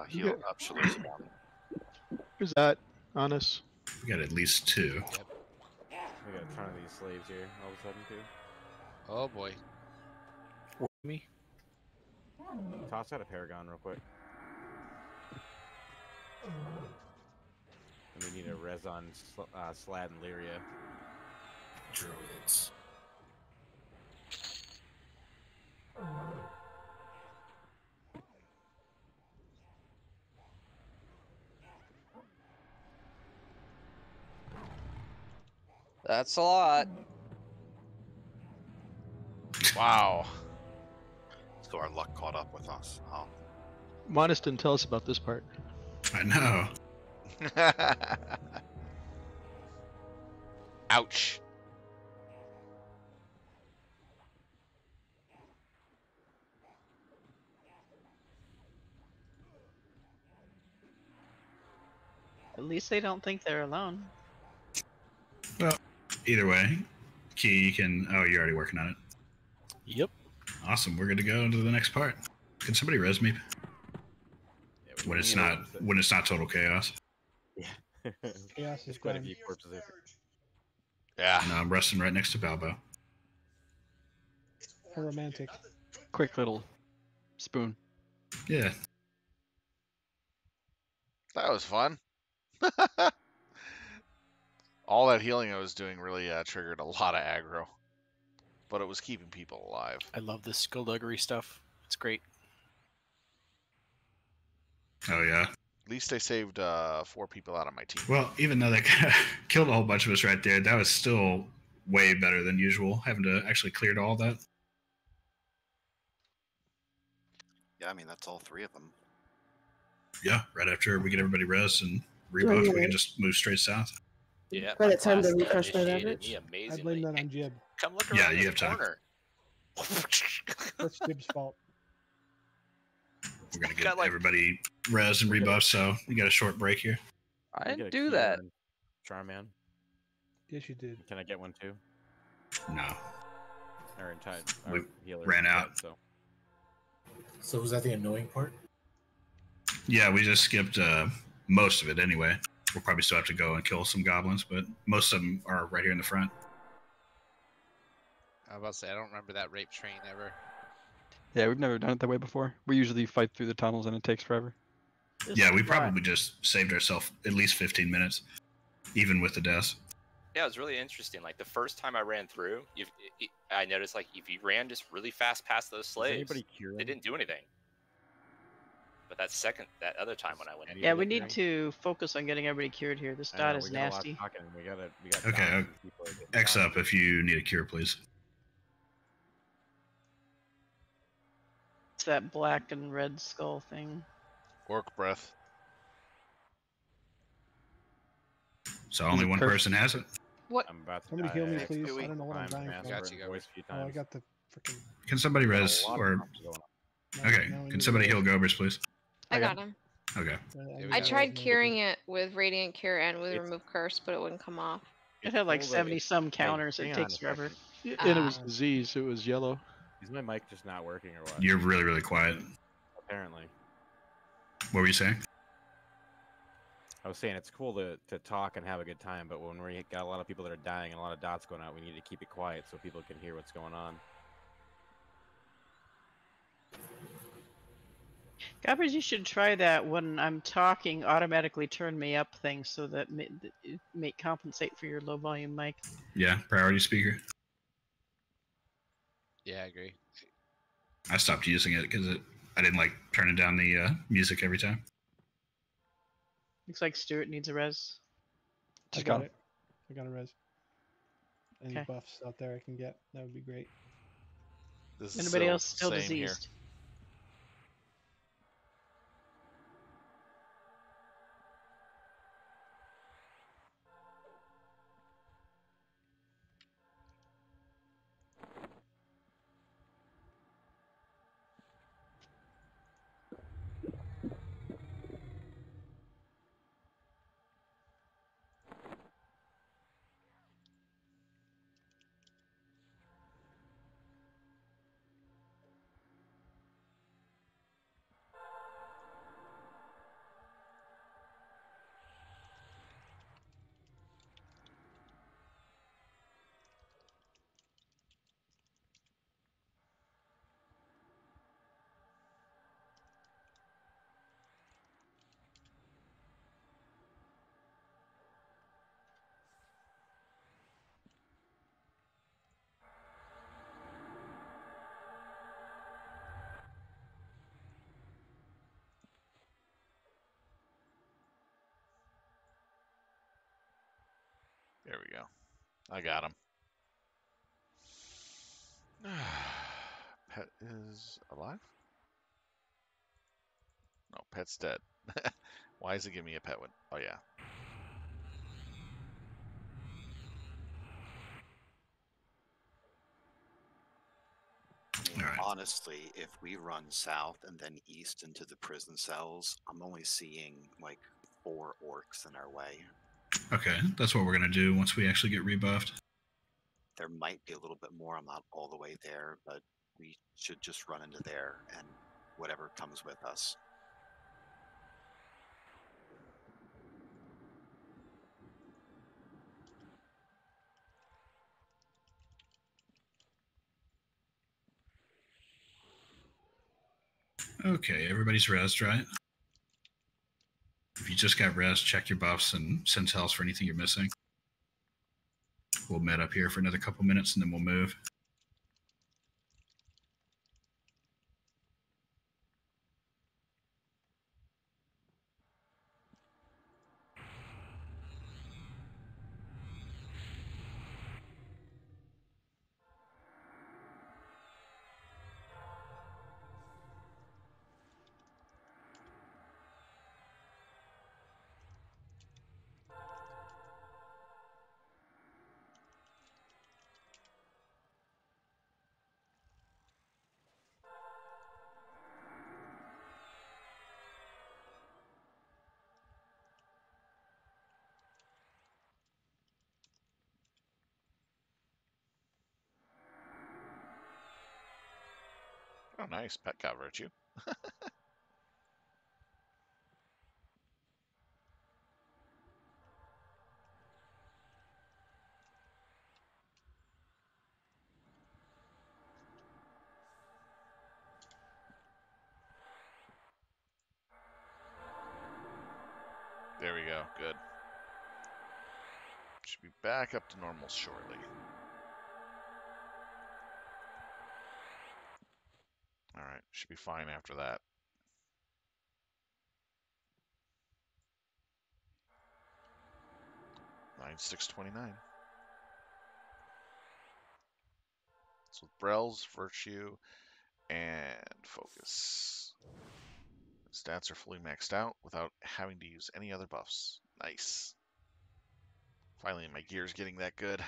Speaker 14: Heal up, Shaloza down.
Speaker 6: Who's that? On us.
Speaker 4: We got at least 2.
Speaker 7: We got a ton of these slaves here all of a sudden too.
Speaker 11: Oh boy.
Speaker 3: Me?
Speaker 7: Toss out a paragon real quick. And we need a res on Slad and Lyria.
Speaker 25: Druids.
Speaker 10: That's a lot.
Speaker 1: Wow.
Speaker 14: So our luck caught up with us. Oh.
Speaker 6: Modest didn't tell us about this part.
Speaker 4: I know.
Speaker 1: Ouch.
Speaker 16: At least they don't think they're alone.
Speaker 4: Well, either way, Key, you can. Oh, you're already working on it.
Speaker 3: Yep.
Speaker 4: Awesome. We're good to go into the next part. Can somebody res me?
Speaker 7: Yeah,
Speaker 4: when it's not total chaos.
Speaker 7: Yeah.
Speaker 8: Chaos is
Speaker 7: There's quite a
Speaker 8: done.
Speaker 7: few corpses there.
Speaker 1: Yeah.
Speaker 4: No, I'm resting right next to Balbo.
Speaker 8: How romantic.
Speaker 21: Quick little spoon.
Speaker 4: Yeah.
Speaker 1: That was fun. All that healing I was doing really triggered a lot of aggro, but it was keeping people alive.
Speaker 3: I love this skullduggery stuff. It's great.
Speaker 4: Oh yeah.
Speaker 1: At least I saved 4 people out of my team.
Speaker 4: Well, even though they killed a whole bunch of us right there, that was still way better than usual, having to actually clear all that.
Speaker 14: Yeah, I mean, that's all 3 of them.
Speaker 4: Yeah, right after we get everybody res and rebuff, we can just move straight south.
Speaker 9: Yeah.
Speaker 13: By the time
Speaker 9: class
Speaker 13: to refresh that
Speaker 9: initiated
Speaker 13: average?
Speaker 9: me
Speaker 8: I
Speaker 9: amazingly.
Speaker 8: blame that on Jib.
Speaker 9: Come look
Speaker 4: Yeah,
Speaker 9: around
Speaker 4: you
Speaker 9: the
Speaker 4: have time.
Speaker 9: corner.
Speaker 8: That's Jib's fault.
Speaker 4: We're gonna get
Speaker 9: Got, like-
Speaker 4: everybody res and rebuff, so we got a short break here.
Speaker 10: I
Speaker 7: Can
Speaker 10: didn't
Speaker 7: get a
Speaker 10: do
Speaker 7: key
Speaker 10: that.
Speaker 7: on Charman.
Speaker 8: Yes, you did.
Speaker 7: Can I get one too?
Speaker 4: No.
Speaker 7: Or in time.
Speaker 4: We
Speaker 7: healer
Speaker 4: ran
Speaker 7: is
Speaker 4: out.
Speaker 7: dead, so.
Speaker 25: So was that the annoying part?
Speaker 4: Yeah, we just skipped most of it anyway. We'll probably still have to go and kill some goblins, but most of them are right here in the front.
Speaker 11: I was about to say I don't remember that rape train ever.
Speaker 21: Yeah, we've never done it that way before. We usually fight through the tunnels and it takes forever.
Speaker 4: Yeah, we probably just saved ourselves at least 15 minutes, even with the deaths.
Speaker 9: Yeah, it was really interesting. Like the first time I ran through, I noticed like if you ran just really fast past those slaves,
Speaker 7: anybody curing?
Speaker 9: they didn't do anything. But that other time when I went,
Speaker 16: Yeah, we need to focus on getting everybody cured here. This dot is nasty.
Speaker 7: We got
Speaker 4: Okay, X up if you need a cure, please.
Speaker 16: It's that black and red skull thing.
Speaker 1: Orc breath.
Speaker 4: So only one person has it?
Speaker 2: What?
Speaker 7: I'm about to
Speaker 8: Somebody
Speaker 7: die.
Speaker 8: heal me, please. I don't know what I'm dying from.
Speaker 7: Oh,
Speaker 8: I got the freaking.
Speaker 4: Can somebody res or? Okay, can somebody heal Gobers, please?
Speaker 2: I got him.
Speaker 4: Okay.
Speaker 2: I tried curing it with Radiant Cure and with Remove Curse, but it wouldn't come off.
Speaker 16: It had like 70-some counters. It takes forever.
Speaker 21: And it was disease. It was yellow.
Speaker 7: Is my mic just not working or what?
Speaker 4: You're really, really quiet.
Speaker 7: Apparently.
Speaker 4: What were you saying?
Speaker 7: I was saying it's cool to talk and have a good time, but when we got a lot of people that are dying and a lot of dots going out, we need to keep it quiet so people can hear what's going on.
Speaker 16: Gabbers, you should try that when I'm talking, automatically turn me up thing so that it may compensate for your low volume mic.
Speaker 4: Yeah, priority speaker.
Speaker 11: Yeah, I agree.
Speaker 4: I stopped using it because I didn't like turning down the music every time.
Speaker 16: Looks like Stuart needs a res.
Speaker 8: I got it. I got a res. Any buffs out there I can get, that would be great.
Speaker 16: Anybody else still diseased?
Speaker 1: There we go. I got him. Pet is alive? No, Pet's dead. Why is it giving me a pet one? Oh, yeah.
Speaker 14: Honestly, if we run south and then east into the prison cells, I'm only seeing like 4 orcs in our way.
Speaker 4: Okay, that's what we're gonna do once we actually get rebuffed.
Speaker 14: There might be a little bit more. I'm not all the way there, but we should just run into there and whatever comes with us.
Speaker 4: Okay, everybody's resed, right? If you just got res, check your buffs and send tells for anything you're missing. We'll met up here for another couple minutes and then we'll move.
Speaker 1: Oh, nice. Pet got virtue. There we go. Good. Should be back up to normal shortly. Alright, should be fine after that. $9,629. So Brel's, Virtue, and Focus. Stats are fully maxed out without having to use any other buffs. Nice. Finally, my gear's getting that good.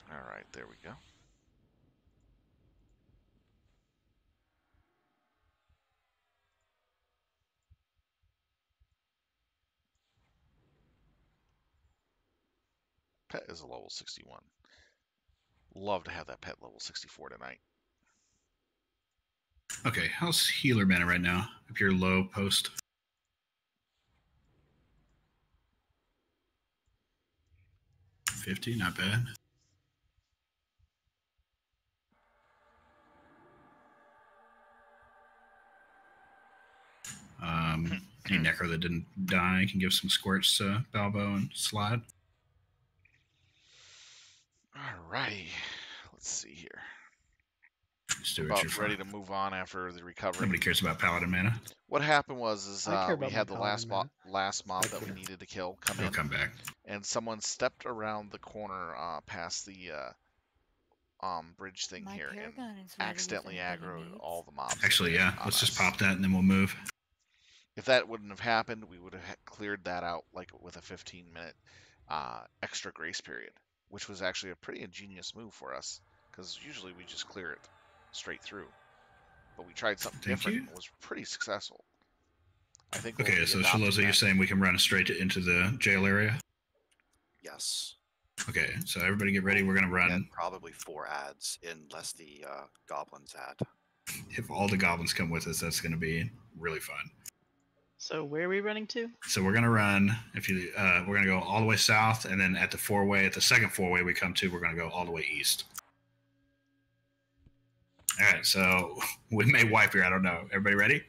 Speaker 1: Alright, there we go. Pet is a level 61. Love to have that pet level 64 tonight.
Speaker 4: Okay, how's healer mana right now? If you're low post. $50, not bad. Any necro that didn't die can give some squirts to Balbo and Slide.
Speaker 1: Alrighty, let's see here.
Speaker 4: About
Speaker 1: ready to move on after the recovery.
Speaker 4: Nobody cares about Paladin mana.
Speaker 1: What happened was we had the last mob that we
Speaker 4: care.
Speaker 1: needed to kill come
Speaker 4: He'll
Speaker 1: in.
Speaker 4: come back.
Speaker 1: And someone stepped around the corner past the bridge thing here and accidentally aggroed all the mobs.
Speaker 4: Actually, yeah, let's just pop that and then we'll move.
Speaker 1: If that wouldn't have happened, we would have cleared that out like with a 15-minute extra grace period, which was actually a pretty ingenious move for us because usually we just clear it straight through. But we tried something different and it was pretty successful. I think.
Speaker 4: Okay, so Shaloza, you're saying we can run straight into the jail area?
Speaker 14: Yes.
Speaker 4: Okay, so everybody get ready. We're going to run.
Speaker 14: And probably 4 ads unless the goblins add.
Speaker 4: If all the goblins come with us, that's going to be really fun.
Speaker 16: So where are we running to?
Speaker 4: So we're going to run. We're going to go all the way south, and then at the 4-way, at the second 4-way we come to, we're going to go all the way east. All right, so we may wipe here. I don't know. Everybody ready?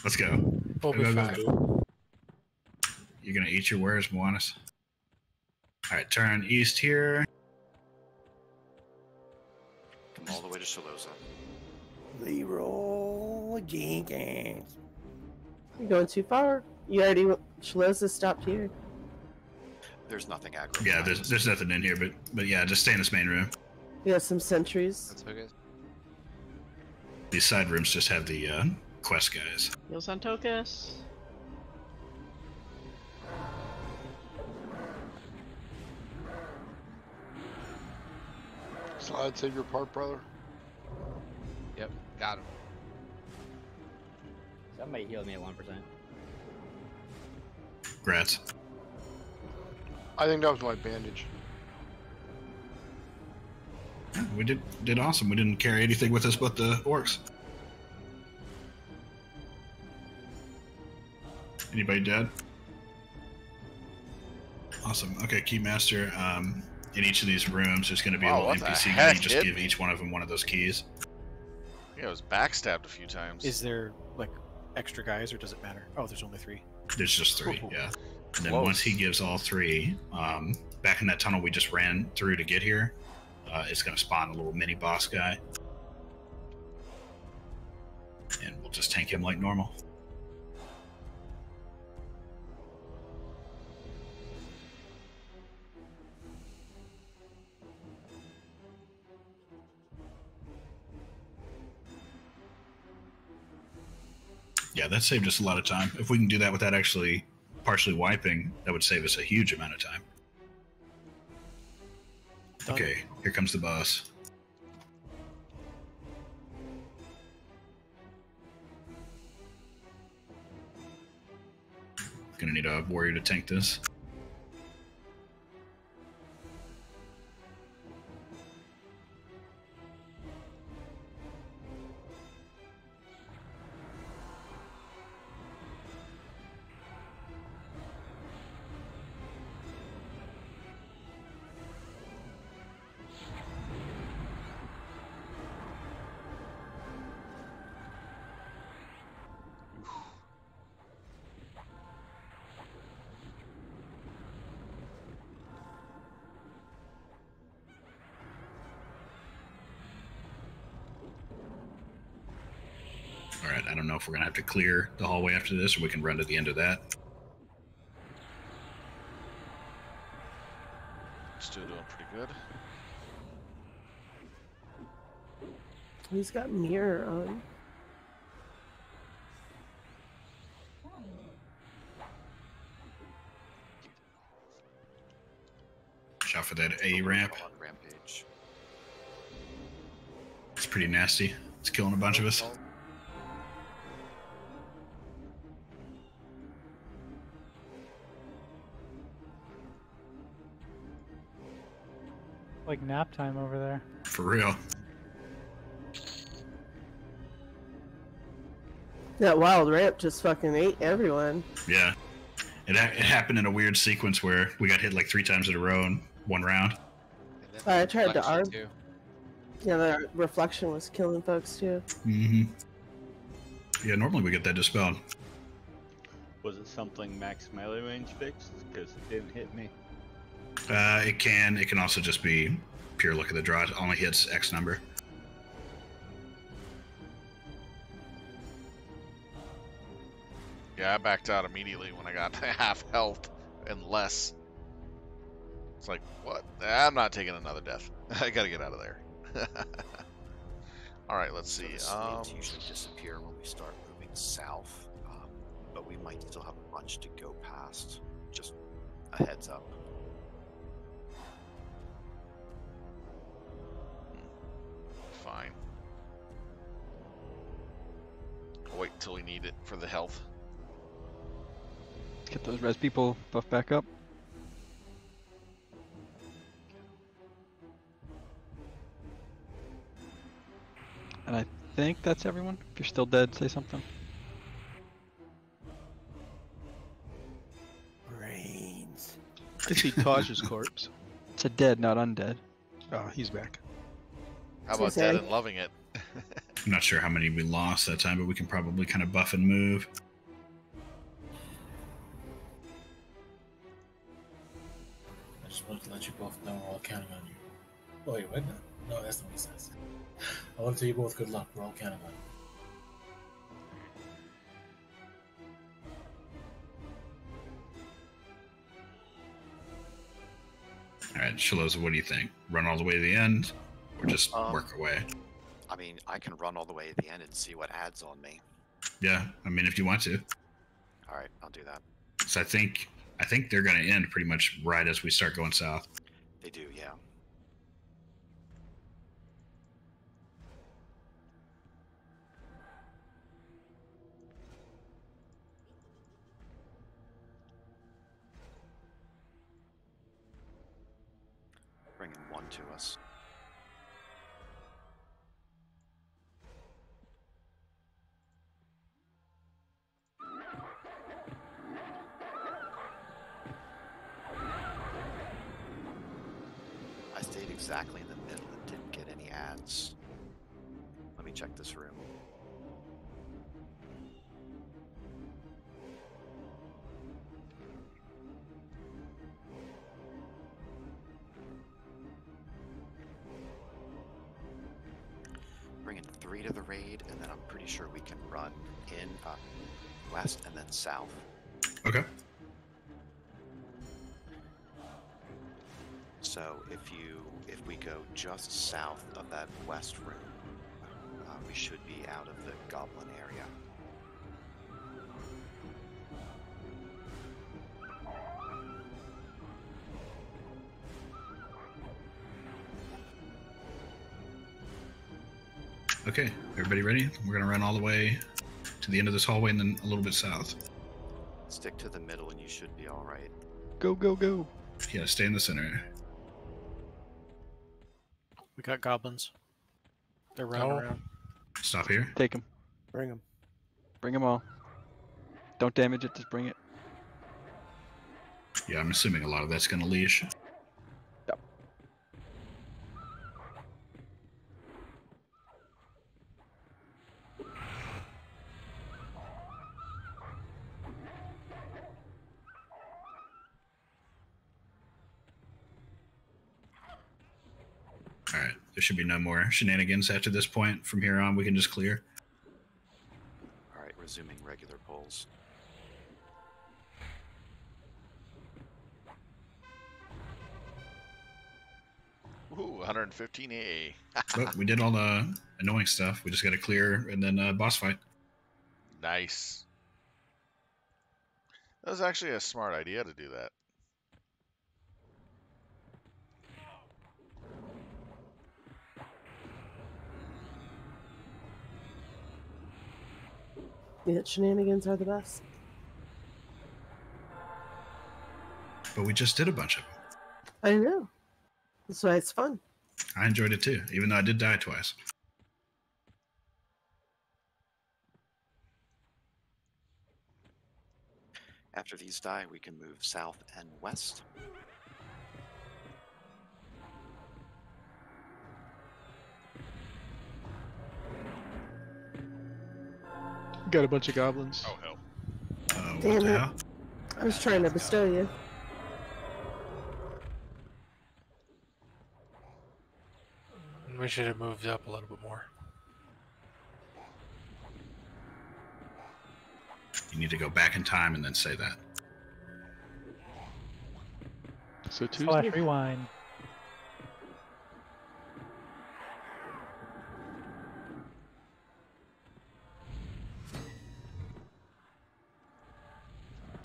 Speaker 4: Let's go.
Speaker 12: We'll be fine.
Speaker 4: You're going to eat your words, Moanis. All right, turn east here.
Speaker 14: Come all the way to Shaloza.
Speaker 13: Leroy Jenkins. You're going too far. You already Shaloza stopped here.
Speaker 14: There's nothing aggro.
Speaker 4: Yeah, there's nothing in here, but yeah, just stay in this main room.
Speaker 13: We have some sentries.
Speaker 11: That's okay.
Speaker 4: These side rooms just have the quest guys.
Speaker 16: Los Antocas.
Speaker 19: Slide, save your part, brother.
Speaker 11: Yep, got him.
Speaker 24: Somebody healed me at 1%.
Speaker 4: Grats.
Speaker 19: I think that was my bandage.
Speaker 4: We did awesome. We didn't carry anything with us but the orcs. Anybody dead? Awesome. Okay, Keymaster. In each of these rooms, there's going to be a little NPC guy. You just give each one of them one of those keys.
Speaker 1: Yeah, I was backstabbed a few times.
Speaker 3: Is there like extra guys, or does it matter? Oh, there's only 3.
Speaker 4: There's just 3. Yeah. And then once he gives all 3, back in that tunnel we just ran through to get here, it's going to spawn a little mini boss guy, and we'll just tank him like normal. Yeah, that saved us a lot of time. If we can do that without actually partially wiping, that would save us a huge amount of time. Okay, here comes the boss. Gonna need a warrior to tank this. All right, I don't know if we're gonna have to clear the hallway after this, or we can run to the end of that.
Speaker 1: Still doing pretty good.
Speaker 13: He's got mirror on.
Speaker 4: Watch out for that A ramp.
Speaker 14: On rampage.
Speaker 4: It's pretty nasty. It's killing a bunch of us.
Speaker 15: Like nap time over there.
Speaker 4: For real.
Speaker 13: That wild ramp just fucking ate everyone.
Speaker 4: Yeah. It happened in a weird sequence where we got hit like 3 times in a row in one round.
Speaker 13: I tried to arm.
Speaker 11: Too.
Speaker 13: Yeah, the reflection was killing folks too.
Speaker 4: Mm-hmm. Yeah, normally we get that dispelled.
Speaker 17: Was it something max melee range fixed? Because it didn't hit me.
Speaker 4: It can. It can also just be pure luck of the draw. It only hits X number.
Speaker 1: Yeah, I backed out immediately when I got to half health and less. It's like, what? I'm not taking another death. I gotta get out of there. All right, let's see.
Speaker 14: So the slaves usually disappear when we start moving south, but we might still have a bunch to go past. Just a heads up.
Speaker 1: Fine. I'll wait until we need it for the health.
Speaker 21: Get those res people buff back up. And I think that's everyone. If you're still dead, say something.
Speaker 3: Brains.
Speaker 6: I see Taj's corpse.
Speaker 21: It's a dead, not undead.
Speaker 6: Oh, he's back.
Speaker 1: How about dead and loving it?
Speaker 4: I'm not sure how many we lost that time, but we can probably kind of buff and move.
Speaker 25: I just wanted to let you both know we're all counting on you. Oh, wait, what? No, that's not what he says. I want to tell you both good luck. We're all counting on you.
Speaker 4: All right, Shaloza, what do you think? Run all the way to the end, or just work away?
Speaker 14: I mean, I can run all the way to the end and see what adds on me.
Speaker 4: Yeah, I mean, if you want to.
Speaker 14: All right, I'll do that.
Speaker 4: So I think they're going to end pretty much right as we start going south.
Speaker 14: They do, yeah. Bringing one to us. I stayed exactly in the middle and didn't get any ads. Let me check this room. Bringing 3 to the raid, and then I'm pretty sure we can run in west and then south.
Speaker 4: Okay.
Speaker 14: So if we go just south of that west room, we should be out of the goblin area.
Speaker 4: Okay, everybody ready? We're going to run all the way to the end of this hallway and then a little bit south.
Speaker 14: Stick to the middle and you should be all right.
Speaker 21: Go, go, go.
Speaker 4: Yeah, stay in the center.
Speaker 3: We got goblins. They're running around.
Speaker 4: Stop here.
Speaker 21: Take them.
Speaker 3: Bring them.
Speaker 21: Bring them all. Don't damage it, just bring it.
Speaker 4: Yeah, I'm assuming a lot of that's going to leash.
Speaker 21: Yep.
Speaker 4: All right, there should be no more shenanigans after this point. From here on, we can just clear.
Speaker 14: Resuming regular polls.
Speaker 1: Ooh, 115 AA.
Speaker 4: But we did all the annoying stuff. We just got to clear and then boss fight.
Speaker 1: Nice. That was actually a smart idea to do that.
Speaker 13: Yeah, shenanigans are the best.
Speaker 4: But we just did a bunch of them.
Speaker 13: I know. That's why it's fun.
Speaker 4: I enjoyed it too, even though I did die twice.
Speaker 14: After these die, we can move south and west.
Speaker 21: Got a bunch of goblins.
Speaker 1: Oh hell.
Speaker 13: Damn it. I was trying to bestow you.
Speaker 12: We should have moved up a little bit more.
Speaker 4: You need to go back in time and then say that.
Speaker 21: So
Speaker 3: Slash
Speaker 21: Tuesday?
Speaker 3: rewind.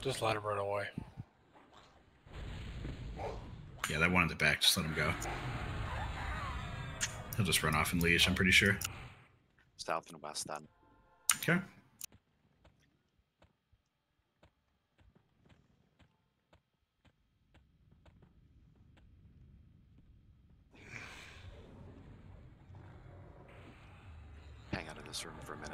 Speaker 12: Just let him run away.
Speaker 4: Yeah, that one in the back, just let him go. He'll just run off and leash, I'm pretty sure.
Speaker 14: South and west then.
Speaker 4: Okay.
Speaker 14: Hang out in this room for a minute.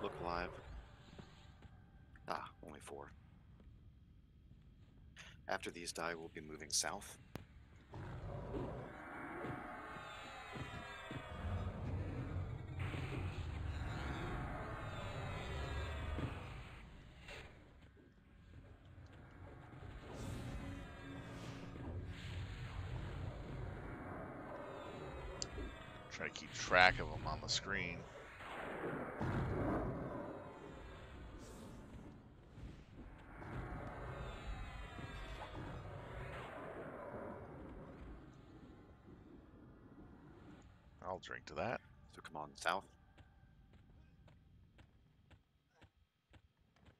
Speaker 14: Look alive. Ah, only 4. After these die, we'll be moving south.
Speaker 1: Try to keep track of them on the screen. I'll drink to that.
Speaker 14: So come on south.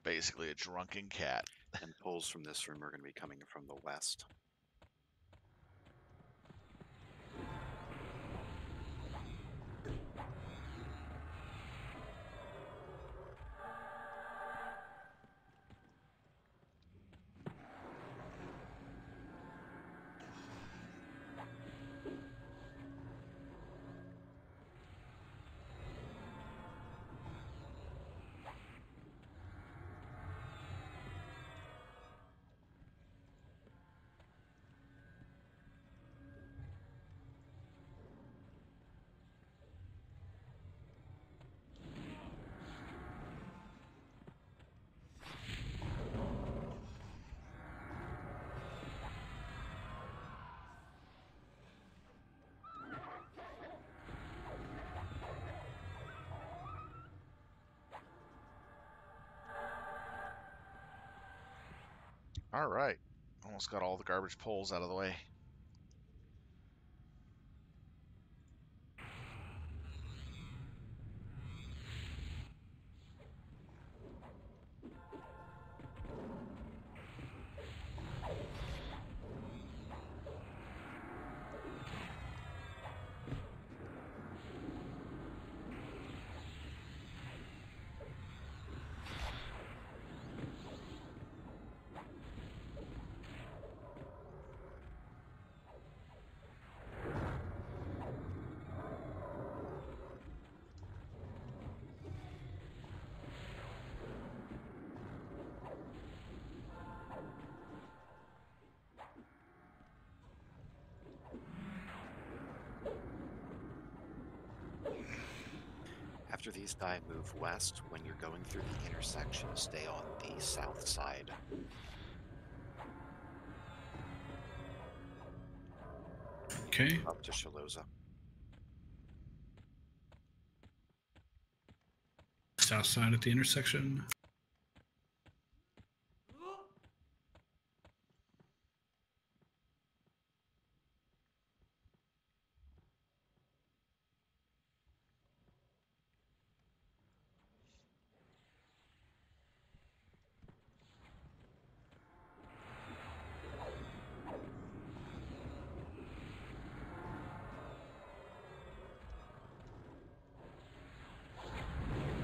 Speaker 1: Basically a drunken cat.
Speaker 14: And pulls from this room are going to be coming from the west.
Speaker 1: All right. Almost got all the garbage poles out of the way.
Speaker 14: After these die move west, when you're going through the intersection, stay on the south side.
Speaker 4: Okay.
Speaker 14: Up to Shaloza.
Speaker 4: South side at the intersection.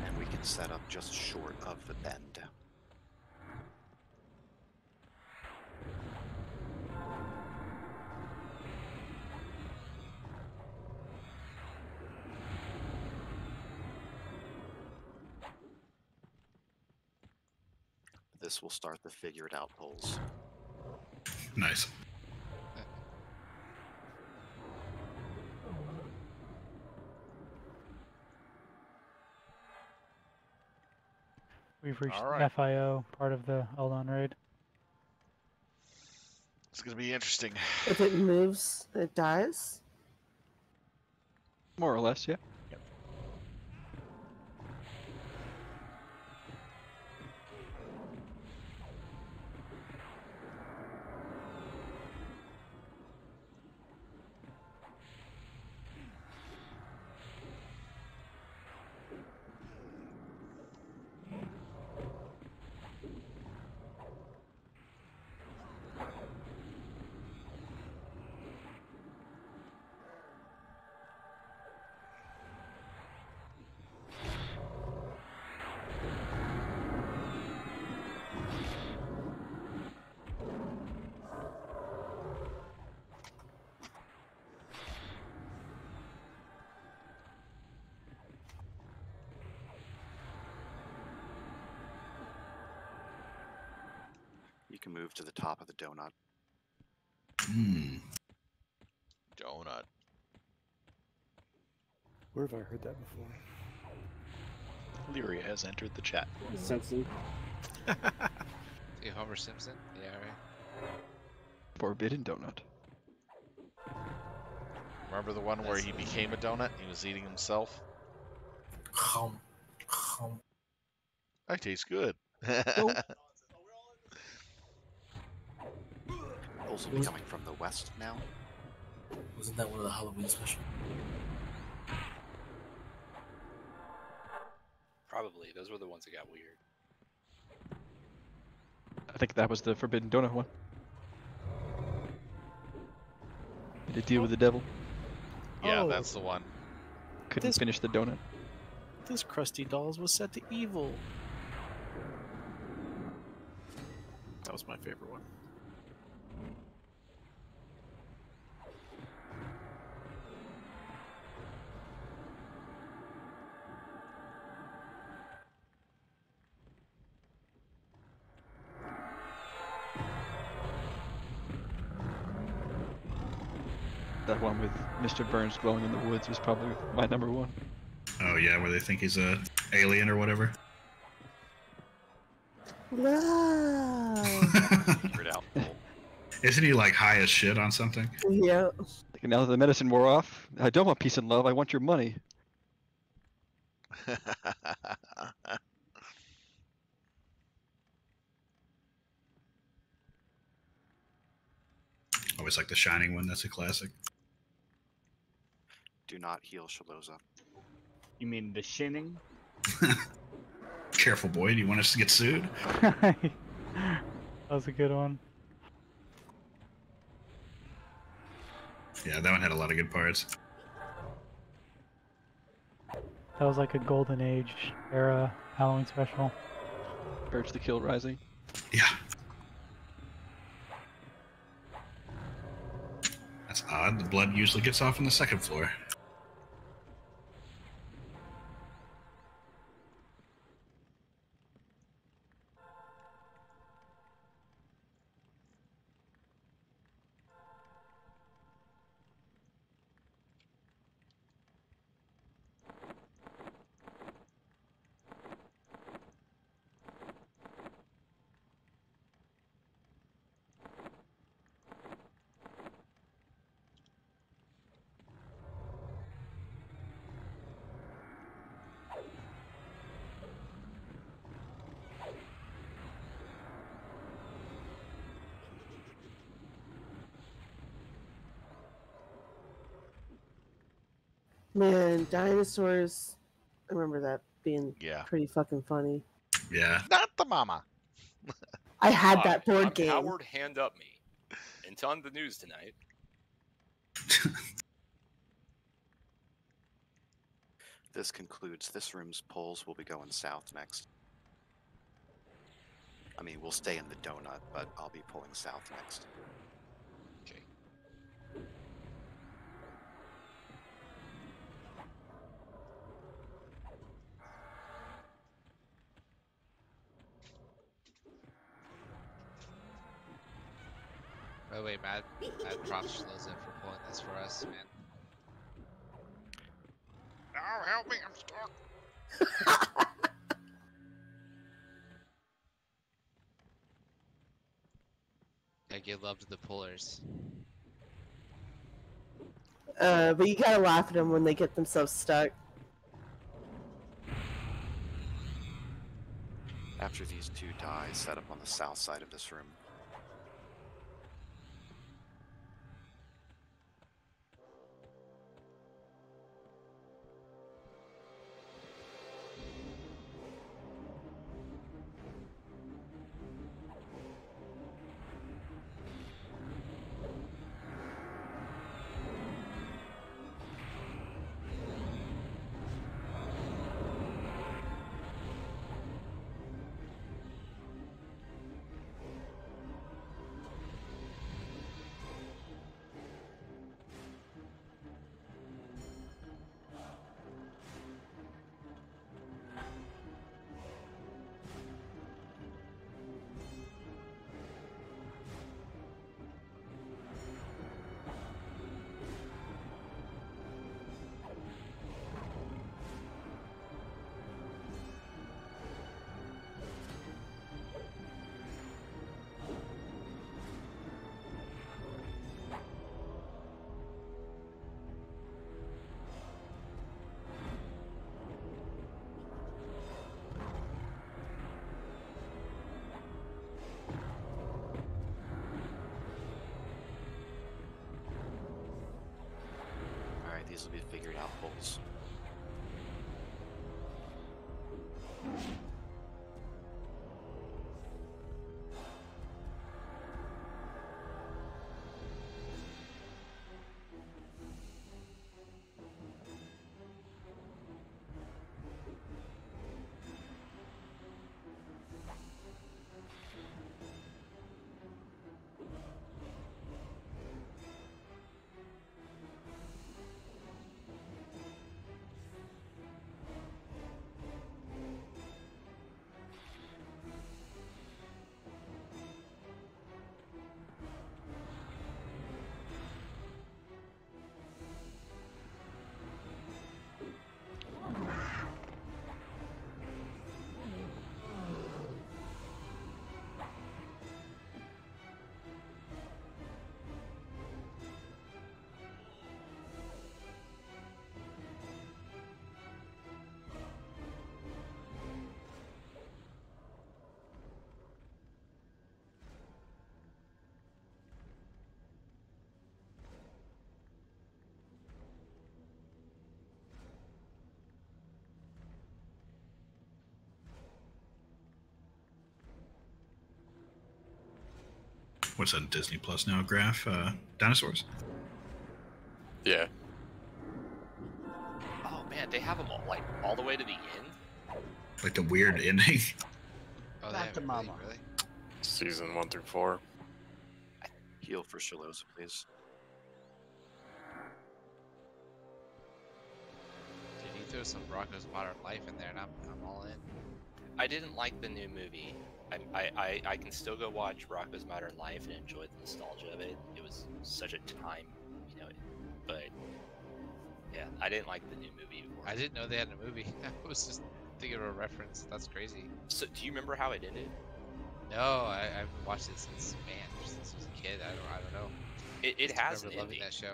Speaker 14: And we can set up just short of the bend. This will start the figure it out polls.
Speaker 4: Nice.
Speaker 15: We've reached
Speaker 1: All right.
Speaker 15: FIO, part of the LDoN raid.
Speaker 1: It's going to be interesting.
Speaker 13: If it moves, it dies?
Speaker 21: More or less, yeah.
Speaker 14: You can move to the top of the donut.
Speaker 1: Donut.
Speaker 18: Where have I heard that before?
Speaker 6: Lyria has entered the chat.
Speaker 18: Simpson.
Speaker 11: See Homer Simpson? Yeah, right.
Speaker 21: Forbidden donut.
Speaker 1: Remember the one where he became a donut? He was eating himself. That tastes good.
Speaker 14: Also be coming from the west now.
Speaker 25: Wasn't that one of the Halloween special?
Speaker 9: Probably. Those were the ones that got weird.
Speaker 21: I think that was the Forbidden Donut one. Did it deal with the devil?
Speaker 1: Yeah,
Speaker 3: Oh.
Speaker 1: that's the one.
Speaker 21: Couldn't finish the donut.
Speaker 3: This Krusty Dolls was set to evil. That was my favorite one.
Speaker 21: That one with Mr. Burns glowing in the woods was probably my number one.
Speaker 4: Oh yeah, where they think he's a alien or whatever.
Speaker 13: No.
Speaker 14: Figure it out.
Speaker 4: Isn't he like high as shit on something?
Speaker 13: Yeah.
Speaker 21: Like, now that the medicine wore off, I don't want peace and love, I want your money.
Speaker 4: Always like the shining one. That's a classic.
Speaker 14: Do not heal Shaloza.
Speaker 17: You mean the shinning?
Speaker 4: Careful, boy. Do you want us to get sued?
Speaker 15: That was a good one.
Speaker 4: Yeah, that one had a lot of good parts.
Speaker 15: That was like a golden age era Halloween special.
Speaker 21: Urge the Kill Rising.
Speaker 4: Yeah. That's odd. The blood usually gets off on the second floor.
Speaker 13: Man, dinosaurs. I remember that being pretty fucking funny.
Speaker 4: Yeah.
Speaker 1: Not the mama.
Speaker 13: I had
Speaker 9: Hi,
Speaker 13: that board
Speaker 9: I'm
Speaker 13: game.
Speaker 9: Howard Hand Up Me. And on the news tonight.
Speaker 14: This concludes this room's polls. We'll be going south next. I mean, we'll stay in the donut, but I'll be pulling south next.
Speaker 9: Okay.
Speaker 11: By the way, mad props to Loza for pulling this for us, man.
Speaker 1: Oh, help me, I'm stuck.
Speaker 11: I give love to the pullers.
Speaker 13: But you gotta laugh at them when they get themselves stuck.
Speaker 14: After these two die, set up on the south side of this room. These will be figured out polls.
Speaker 4: what's on Disney Plus now? Graph dinosaurs.
Speaker 9: Yeah. Oh man, they have them all the way to the end.
Speaker 4: Like the weird ending.
Speaker 11: Oh,
Speaker 5: Back to Mama.
Speaker 11: Really?
Speaker 9: Season 1 through 4.
Speaker 14: Heal for Shaloza, please.
Speaker 11: Dude, you throw some Rocco's Modern Life in there, and I'm all in.
Speaker 9: I didn't like the new movie. I can still go watch Rocco's Modern Life and enjoy the nostalgia of it. It was such a time, but yeah, I didn't like the new movie before.
Speaker 11: I didn't know they had a movie. I was just thinking of a reference. That's crazy.
Speaker 9: So, do you remember how it ended?
Speaker 11: No, I haven't watched it since since I was a kid. I don't know.
Speaker 9: It has an
Speaker 11: loving
Speaker 9: ending.
Speaker 11: that show.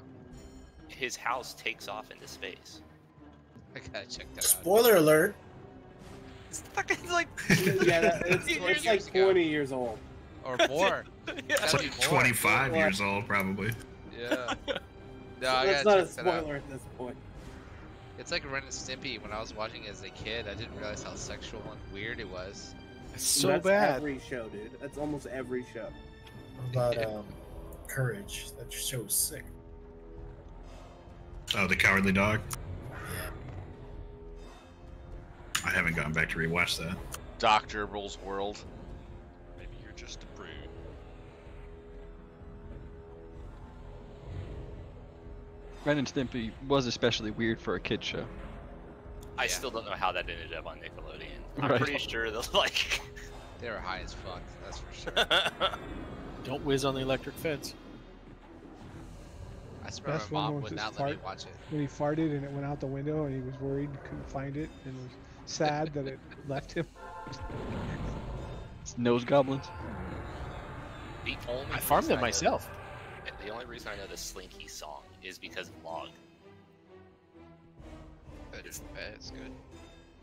Speaker 9: His house takes off into space.
Speaker 11: I gotta check that out.
Speaker 25: Spoiler alert.
Speaker 9: It's fucking like
Speaker 5: it's like 20 years old.
Speaker 11: Or more.
Speaker 4: It's like 25 years old, probably.
Speaker 11: Yeah. No,
Speaker 5: So
Speaker 11: I
Speaker 5: that's
Speaker 11: gotta
Speaker 5: not a
Speaker 11: check that out.
Speaker 5: spoiler at this point.
Speaker 11: It's like Ren and Stimpy. When I was watching it as a kid, I didn't realize how sexual and weird it was.
Speaker 3: It's so
Speaker 5: That's
Speaker 3: bad.
Speaker 5: every show, dude. That's almost every show.
Speaker 25: What about Courage? That show's sick.
Speaker 4: Oh, The Cowardly Dog? I haven't gone back to rewatch that.
Speaker 1: Dr. Rules World.
Speaker 9: Maybe you're just a prude.
Speaker 21: Ren and Stimpy was especially weird for a kid show.
Speaker 9: I still don't know how that ended up on Nickelodeon. I'm
Speaker 21: Right.
Speaker 9: pretty sure that like
Speaker 11: They were high as fuck. That's for sure.
Speaker 3: Don't whiz on the electric fence.
Speaker 11: I swear
Speaker 8: Best
Speaker 11: my
Speaker 8: one
Speaker 11: mom
Speaker 8: was
Speaker 11: would
Speaker 8: his
Speaker 11: not let me
Speaker 8: fart
Speaker 11: watch it.
Speaker 8: when he farted and it went out the window and he was worried he couldn't find it and was sad that it left him.
Speaker 21: It's nose goblins.
Speaker 9: the only
Speaker 3: I farmed
Speaker 9: reason
Speaker 3: them
Speaker 9: know-
Speaker 3: myself.
Speaker 9: The only reason I know the Slinky song is because of Log.
Speaker 11: It's good.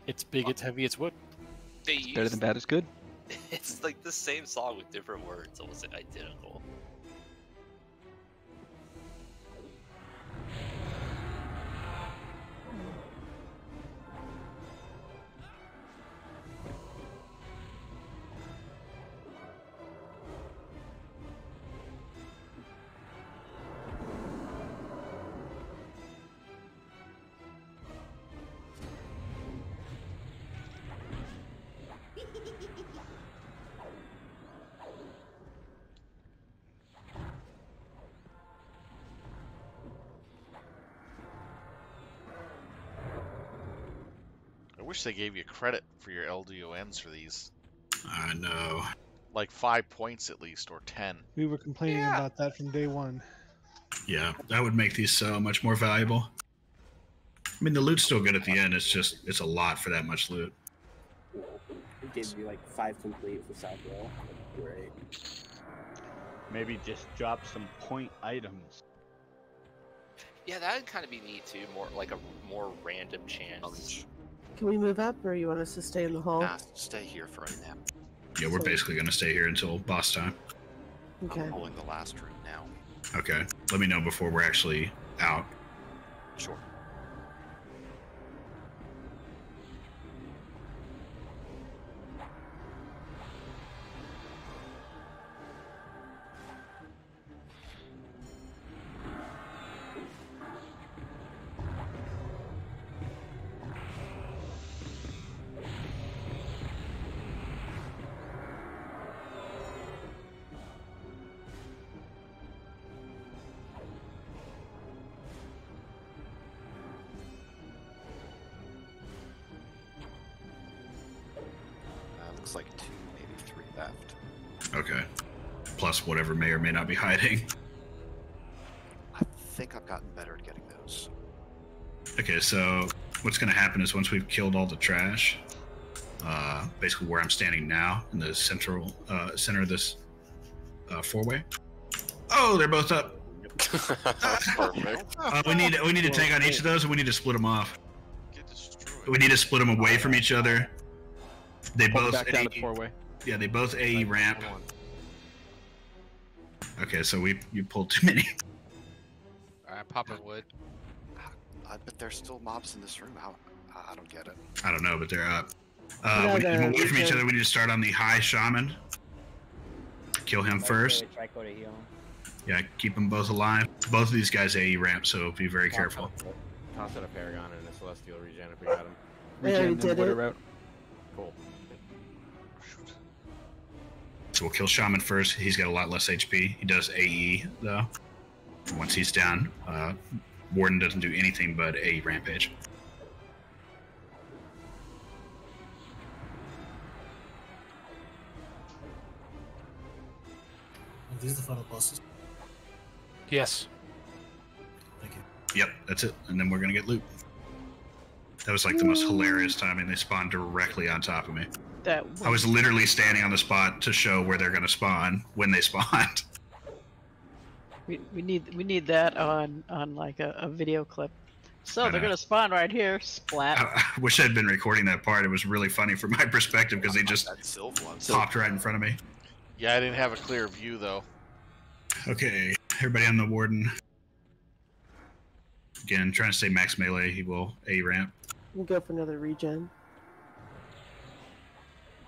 Speaker 3: It's big, it's heavy, it's wood.
Speaker 9: They
Speaker 21: It's better
Speaker 9: use-
Speaker 21: than bad is good.
Speaker 9: It's like the same song with different words, almost identical.
Speaker 1: I wish they gave you credit for your LDoNs for these.
Speaker 4: I know.
Speaker 1: Like 5 points at least, or 10.
Speaker 8: We were complaining about that from day one.
Speaker 4: Yeah, that would make these so much more valuable. I mean, the loot's still good at the end. It's a lot for that much loot.
Speaker 5: It gave you like 5 complete for South Row. Great.
Speaker 17: Maybe just drop some point items.
Speaker 9: Yeah, that'd kind of be neat too. More like a more random chance.
Speaker 13: Can we move up, or you want us to stay in the hall?
Speaker 14: Nah, stay here for right now.
Speaker 4: Yeah, we're basically going to stay here until boss time.
Speaker 13: Okay.
Speaker 14: I'm pulling the last room now.
Speaker 4: Okay. Let me know before we're actually out.
Speaker 14: Sure. Looks like 2, maybe 3 left.
Speaker 4: Okay. Plus whatever may or may not be hiding.
Speaker 14: I think I've gotten better at getting those.
Speaker 4: Okay, so what's going to happen is once we've killed all the trash, basically where I'm standing now, in the center of this 4-way. Oh, they're both up.
Speaker 9: Perfect.
Speaker 4: We need to take on each of those, and we need to split them off. We need to split them away from each other. They
Speaker 21: Pull them
Speaker 4: both
Speaker 21: back down to the 4-way.
Speaker 4: Yeah, they both AE ramp. Okay, so you pulled too many.
Speaker 11: Alright, popping wood.
Speaker 14: But there's still mobs in this room. I don't get it.
Speaker 4: I don't know, but they're up.
Speaker 13: No,
Speaker 4: We need to
Speaker 13: they're-
Speaker 4: move away from each
Speaker 13: they're-
Speaker 4: other. We need to start on the high shaman. kill him first.
Speaker 24: Trico to heal.
Speaker 4: Yeah, keep them both alive. Both of these guys AE ramp, so be very careful.
Speaker 7: Toss out a Paragon and a Celestial regen if we got him.
Speaker 13: Yeah, we did it.
Speaker 21: Route.
Speaker 7: Cool.
Speaker 4: So we'll kill Shaman first. He's got a lot less HP. He does AE, though. Once he's down, Warden doesn't do anything but AE Rampage.
Speaker 25: Are these the final bosses?
Speaker 12: Yes.
Speaker 25: Thank you.
Speaker 4: Yep, that's it. And then we're going to get loot. That was like the most hilarious timing. They spawned directly on top of me. I was literally standing on the spot to show where they're going to spawn when they spawned.
Speaker 16: We need that on like a video clip. So they're gonna spawn right here. Splat.
Speaker 4: I wish I'd been recording that part. It was really funny from my perspective because they just popped right in front of me.
Speaker 1: Yeah, I didn't have a clear view though.
Speaker 4: Okay, everybody on the Warden. Again, trying to stay max melee. He will A ramp.
Speaker 13: We'll go for another regen.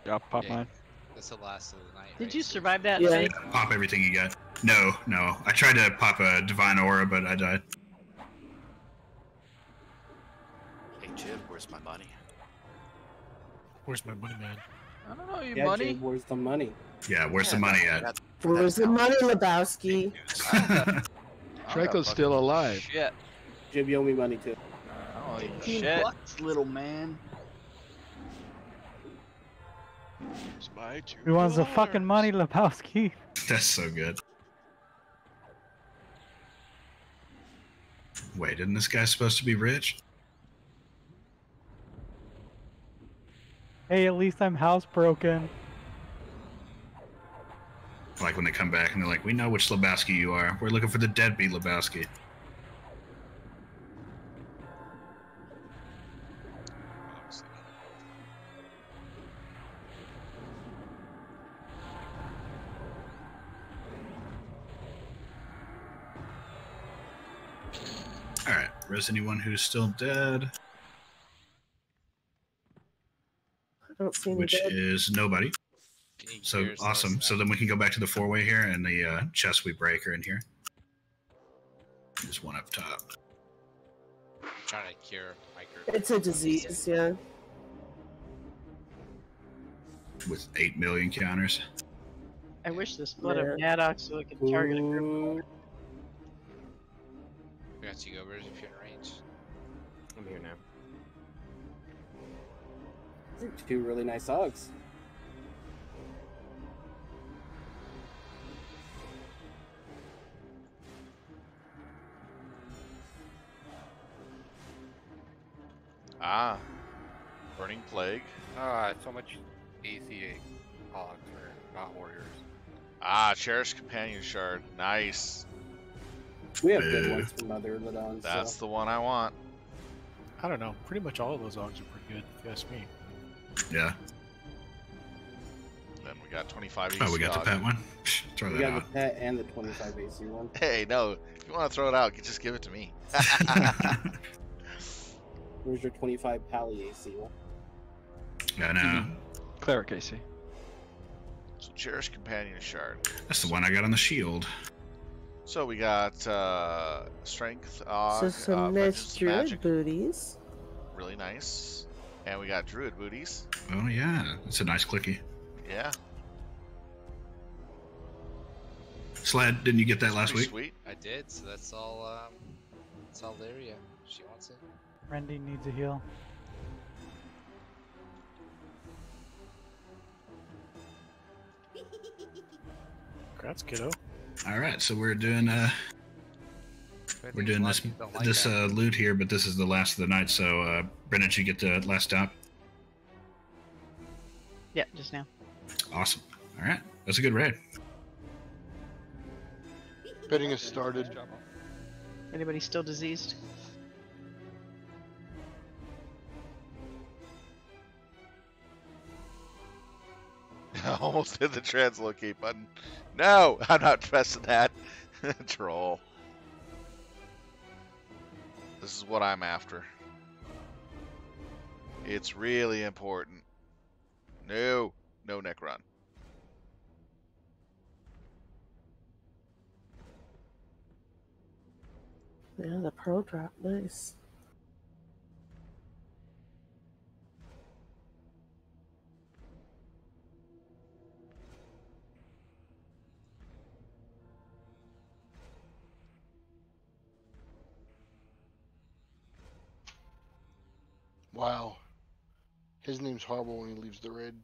Speaker 21: Yeah, I'll pop mine.
Speaker 11: That's the last of the night.
Speaker 16: Did you survive that?
Speaker 13: Yeah.
Speaker 16: Fake?
Speaker 4: Pop everything you got. No. I tried to pop a Divine Aura, but I died.
Speaker 14: Hey, Jib, where's my money?
Speaker 12: Where's my money, man?
Speaker 21: I don't know,
Speaker 5: Yeah,
Speaker 21: money.
Speaker 5: Jib, where's the money?
Speaker 4: Yeah, where's the money at?
Speaker 13: Where's the money, Lebowski?
Speaker 21: Trico's still alive.
Speaker 5: Shit. Jib, you owe me money too.
Speaker 21: Oh,
Speaker 2: $15, little man.
Speaker 15: Who wants the fucking money, Lebowski?
Speaker 4: That's so good. Wait, isn't this guy supposed to be rich?
Speaker 15: Hey, at least I'm housebroken.
Speaker 4: Like when they come back and they're like, we know which Lebowski you are. We're looking for the deadbeat Lebowski. Alright, res anyone who's still dead.
Speaker 13: I don't see any
Speaker 4: Which
Speaker 13: dead.
Speaker 4: is nobody. So awesome. So then we can go back to the four-way here, and the chests we break are in here. There's one up top.
Speaker 11: Trying to cure micro.
Speaker 13: It's a disease, yeah.
Speaker 4: With 8 million counters.
Speaker 16: I wish the split of Maddox so it could target a group.
Speaker 11: We got you go, Bird, if you're in range.
Speaker 7: I'm here now.
Speaker 5: These are two really nice Augs.
Speaker 1: Ah, Burning Plague.
Speaker 2: So much ACA hogs for not warriors.
Speaker 1: Ah, Cherished Companion Shard. Nice.
Speaker 5: We have good ones from other LDoNs.
Speaker 1: That's the one I want.
Speaker 3: I don't know. Pretty much all of those Augs are pretty good, if you ask me.
Speaker 4: Yeah.
Speaker 1: Then we got 25 AC.
Speaker 4: Oh, we got the pet one. Throw
Speaker 5: We
Speaker 4: that
Speaker 5: got
Speaker 4: out.
Speaker 5: the pet and the 25 AC one.
Speaker 1: Hey, no. If you want to throw it out, just give it to me.
Speaker 5: Where's your 25 Pally AC one?
Speaker 4: I know.
Speaker 21: Cleric AC.
Speaker 1: So Cherished Companion Shard.
Speaker 4: That's the one I got on the shield.
Speaker 1: So we got Strength,
Speaker 13: So some nice druid
Speaker 1: Magic.
Speaker 13: booties.
Speaker 1: Really nice. And we got Druid Booties.
Speaker 4: Oh yeah, it's a nice clicky.
Speaker 1: Yeah.
Speaker 4: Sled, didn't you get that last
Speaker 1: Pretty
Speaker 4: week?
Speaker 1: Sweet.
Speaker 11: I did, so that's all Laria. She wants it.
Speaker 15: Randy needs a heal.
Speaker 3: Congrats, kiddo.
Speaker 4: All right, so we're doing this loot here, but this is the last of the night. So Brennan, did you get the last stop?
Speaker 16: Yeah, just now.
Speaker 4: Awesome. All right, that's a good raid.
Speaker 19: Bidding has started.
Speaker 16: Anybody still diseased?
Speaker 1: I almost hit the translocate button. No, I'm not pressing that. Troll. This is what I'm after. It's really important. No neck run.
Speaker 13: Yeah, the pearl drop, nice.
Speaker 19: Wow. His name's horrible when he leaves the raid.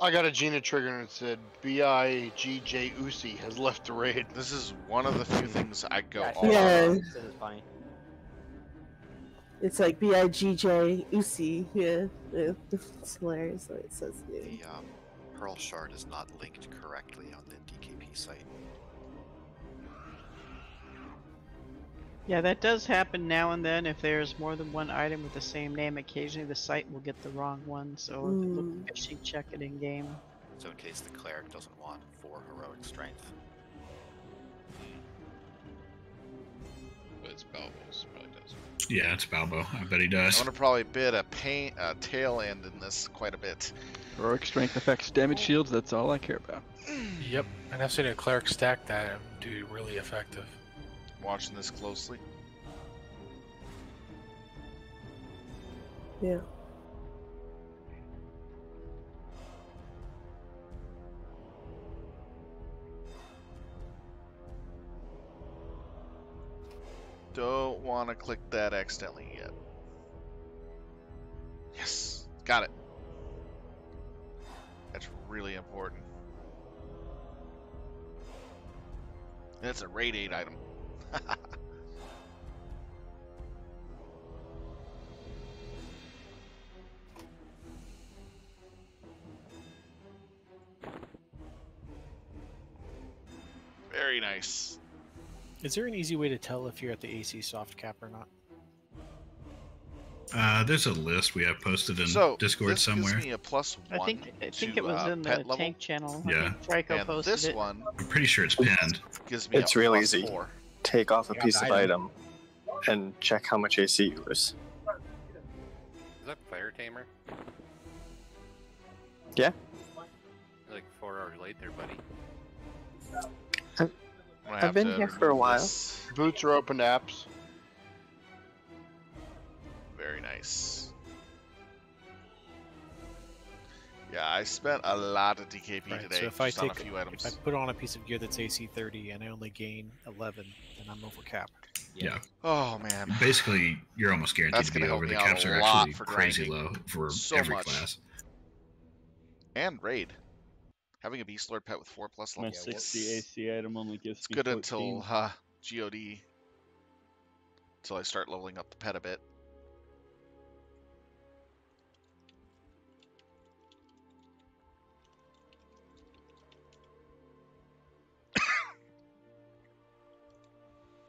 Speaker 19: I got a Gina trigger and it said BIGJ Usi has left the raid.
Speaker 1: This is one of the few things I go
Speaker 24: Yeah,
Speaker 1: all
Speaker 13: Yeah.
Speaker 1: out on.
Speaker 24: This is funny.
Speaker 13: It's like BIGJ Usi. Yeah. It's hilarious the way it says the name.
Speaker 14: The Pearl Shard is not linked correctly on the DKP site.
Speaker 16: Yeah, that does happen now and then. If there's more than one item with the same name, occasionally the site will get the wrong one, so if it looks fishy, check it in game.
Speaker 14: So in case the cleric doesn't want 4 heroic strength.
Speaker 2: But it's Balbo's, probably does.
Speaker 4: Yeah, it's Balbo. I bet he does.
Speaker 1: I'm gonna probably bid a tail end in this quite a bit.
Speaker 21: Heroic strength affects damage shields, that's all I care about.
Speaker 12: Yep, and I've seen a cleric stack that and do really effective.
Speaker 1: Watching this closely.
Speaker 13: Yeah.
Speaker 1: Don't want to click that accidentally yet. Yes, got it. That's really important. And it's a raid 8 item. Very nice.
Speaker 3: Is there an easy way to tell if you're at the AC soft cap or not?
Speaker 4: There's a list we have posted in
Speaker 1: So
Speaker 4: Discord
Speaker 1: this
Speaker 4: somewhere.
Speaker 1: gives me a +1
Speaker 16: I think
Speaker 1: to,
Speaker 16: it was in the
Speaker 1: pet level.
Speaker 16: tank channel. I
Speaker 4: Yeah.
Speaker 16: think Trico
Speaker 1: And
Speaker 16: posted
Speaker 1: this
Speaker 16: it.
Speaker 1: one
Speaker 4: I'm pretty sure it's pinned.
Speaker 1: gives me
Speaker 6: It's
Speaker 1: a
Speaker 6: real
Speaker 1: +4.
Speaker 6: easy. Take off a
Speaker 24: Yeah,
Speaker 6: piece of
Speaker 24: item.
Speaker 6: item and check how much AC you lose.
Speaker 2: Is that Player Tamer?
Speaker 6: Yeah.
Speaker 2: You're like 4 hours late there, buddy.
Speaker 6: I've been here for a while.
Speaker 19: Boots are open to apps.
Speaker 1: Very nice. Yeah, I spent a lot of DKP
Speaker 3: Right,
Speaker 1: today
Speaker 3: so if I
Speaker 1: just on a
Speaker 3: take
Speaker 1: few items.
Speaker 3: if I put on a piece of gear that's AC 30 and I only gain 11, then I'm over cap.
Speaker 4: Yeah.
Speaker 1: Oh man.
Speaker 4: Basically, you're almost guaranteed
Speaker 1: That's
Speaker 4: to be
Speaker 1: gonna help
Speaker 4: over. The
Speaker 1: me out
Speaker 4: caps
Speaker 1: a
Speaker 4: are
Speaker 1: lot
Speaker 4: actually
Speaker 1: for
Speaker 4: crazy
Speaker 1: grinding.
Speaker 4: low for
Speaker 1: So
Speaker 4: every
Speaker 1: much.
Speaker 4: class.
Speaker 1: And raid. Having a Beastlord pet with 4+
Speaker 17: My
Speaker 1: levels.
Speaker 17: 60 AC item only gives
Speaker 1: It's
Speaker 17: me
Speaker 1: good
Speaker 17: 14.
Speaker 1: until GOD. Until I start leveling up the pet a bit.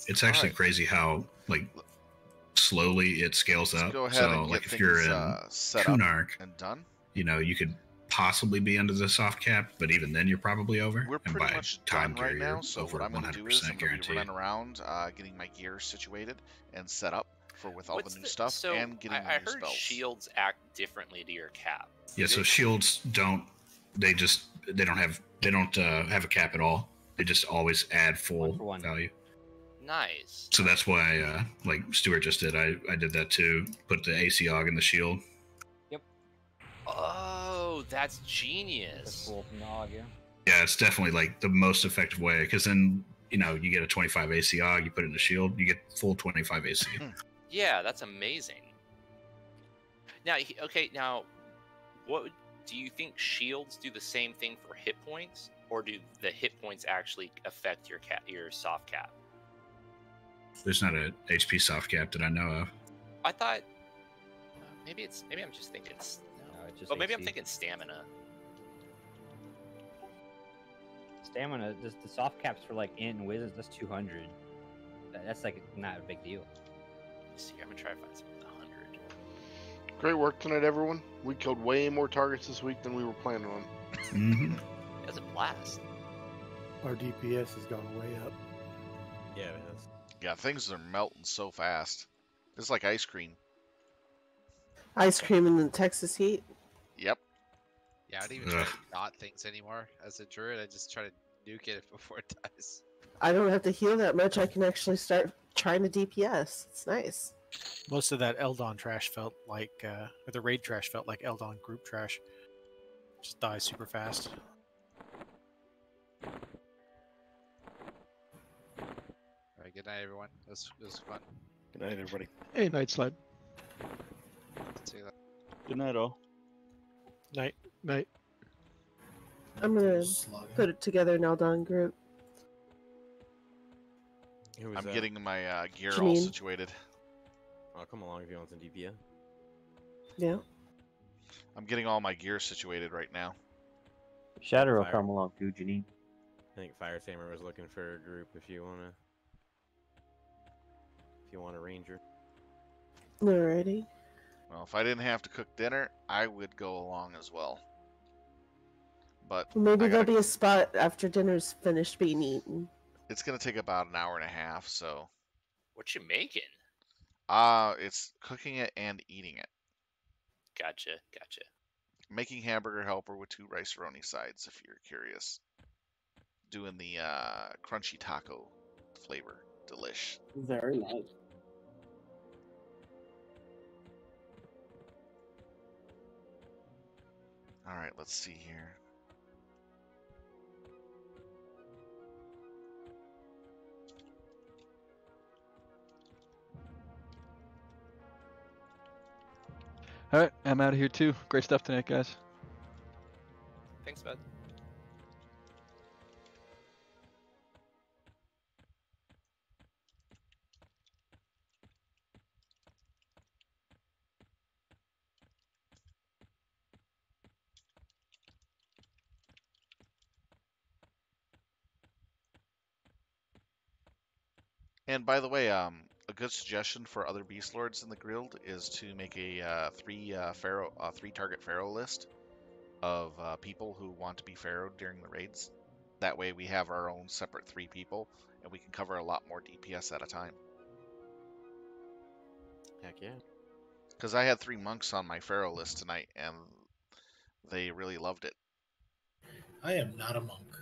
Speaker 4: It's actually
Speaker 1: Alright.
Speaker 4: crazy how like slowly it scales
Speaker 1: Let's
Speaker 4: up.
Speaker 1: go ahead
Speaker 4: So
Speaker 1: and
Speaker 4: like
Speaker 1: get
Speaker 4: if you're
Speaker 1: things,
Speaker 4: in
Speaker 1: set up
Speaker 4: Kunark,
Speaker 1: and done.
Speaker 4: you know, you could possibly be under the soft cap, but even then you're probably over.
Speaker 1: We're
Speaker 4: and
Speaker 1: pretty
Speaker 4: by
Speaker 1: much
Speaker 4: time
Speaker 1: done right
Speaker 4: carrier,
Speaker 1: now, so
Speaker 4: over
Speaker 1: what I'm going to do is I'm
Speaker 4: 100%
Speaker 1: going to be
Speaker 4: guaranteed.
Speaker 1: running around, getting my gear situated and set up for with all
Speaker 9: What's
Speaker 1: the new stuff
Speaker 9: so
Speaker 1: and getting
Speaker 9: I
Speaker 1: the new
Speaker 9: heard
Speaker 1: spells.
Speaker 9: shields act differently to your cap.
Speaker 4: Yeah,
Speaker 9: Is
Speaker 4: so
Speaker 9: it-
Speaker 4: shields don't. They don't have a cap at all. They just always add full value.
Speaker 9: Nice.
Speaker 4: So that's why, like Stuart just did, I did that too. Put the AC aug in the shield.
Speaker 9: Oh, that's genius.
Speaker 24: Cool from the AUG, yeah.
Speaker 4: Yeah, it's definitely like the most effective way because then you know you get a 25 AC aug, you put it in the shield, you get full 25 AC.
Speaker 9: Yeah, that's amazing. Now, now, do you think shields do the same thing for hit points, or do the hit points actually affect your soft cap?
Speaker 4: There's not a HP soft cap that I know of.
Speaker 9: I thought maybe I'm just thinking.
Speaker 24: just
Speaker 9: Oh, maybe I'm
Speaker 24: AC.
Speaker 9: thinking stamina.
Speaker 24: Stamina, just the soft caps for like int and wizards, that's 200. That's like not a big deal.
Speaker 9: Let's see, I'm gonna try to find something with 100.
Speaker 19: Great work tonight, everyone. We killed way more targets this week than we were planning on.
Speaker 4: Mm-hmm.
Speaker 9: It was a blast.
Speaker 18: Our DPS has gone way up.
Speaker 7: Yeah, it is.
Speaker 1: Yeah, things are melting so fast. It's like ice cream.
Speaker 13: Ice cream in the Texas heat.
Speaker 1: Yep.
Speaker 11: Yeah, I don't even try to dot things anymore as a druid. I just try to nuke it before it dies.
Speaker 13: I don't have to heal that much. I can actually start trying to DPS. It's nice.
Speaker 3: Most of that LDoN trash felt like, or the raid trash felt like LDoN group trash. Just dies super fast.
Speaker 11: Alright, good night, everyone. It was fun.
Speaker 8: Good night, everybody.
Speaker 21: Hey, night slide.
Speaker 11: See you later.
Speaker 8: Good night, all.
Speaker 3: Night.
Speaker 21: Night.
Speaker 13: I'm gonna put it together an LDoN group.
Speaker 1: I'm getting my gear all
Speaker 13: Janine.
Speaker 1: situated.
Speaker 7: I'll come along if you want some DPS.
Speaker 13: Yeah.
Speaker 1: I'm getting all my gear situated right now.
Speaker 10: Shatter will come along too, Janine.
Speaker 7: I think Fire Samer was looking for a group if you want a ranger.
Speaker 13: Alrighty.
Speaker 1: Well, if I didn't have to cook dinner, I would go along as well. But
Speaker 13: Maybe there'll be a spot after dinner's finished being eaten.
Speaker 1: it's gonna take about an hour and a half, so.
Speaker 9: What you making?
Speaker 1: It's cooking it and eating it.
Speaker 9: Gotcha.
Speaker 1: Making hamburger helper with 2 rice-a-roni sides, if you're curious. Doing the crunchy taco flavor. Delish.
Speaker 5: Very nice.
Speaker 1: Alright, let's see here.
Speaker 21: All right, I'm out of here too. Great stuff tonight, guys.
Speaker 9: Thanks, bud.
Speaker 1: And by the way, a good suggestion for other beast lords in the guild is to make a 3-target pharaoh list of people who want to be pharaoh during the raids. That way we have our own separate 3 people, and we can cover a lot more DPS at a time.
Speaker 7: Heck yeah.
Speaker 1: Because I had 3 monks on my pharaoh list tonight, and they really loved it.
Speaker 25: I am not a monk.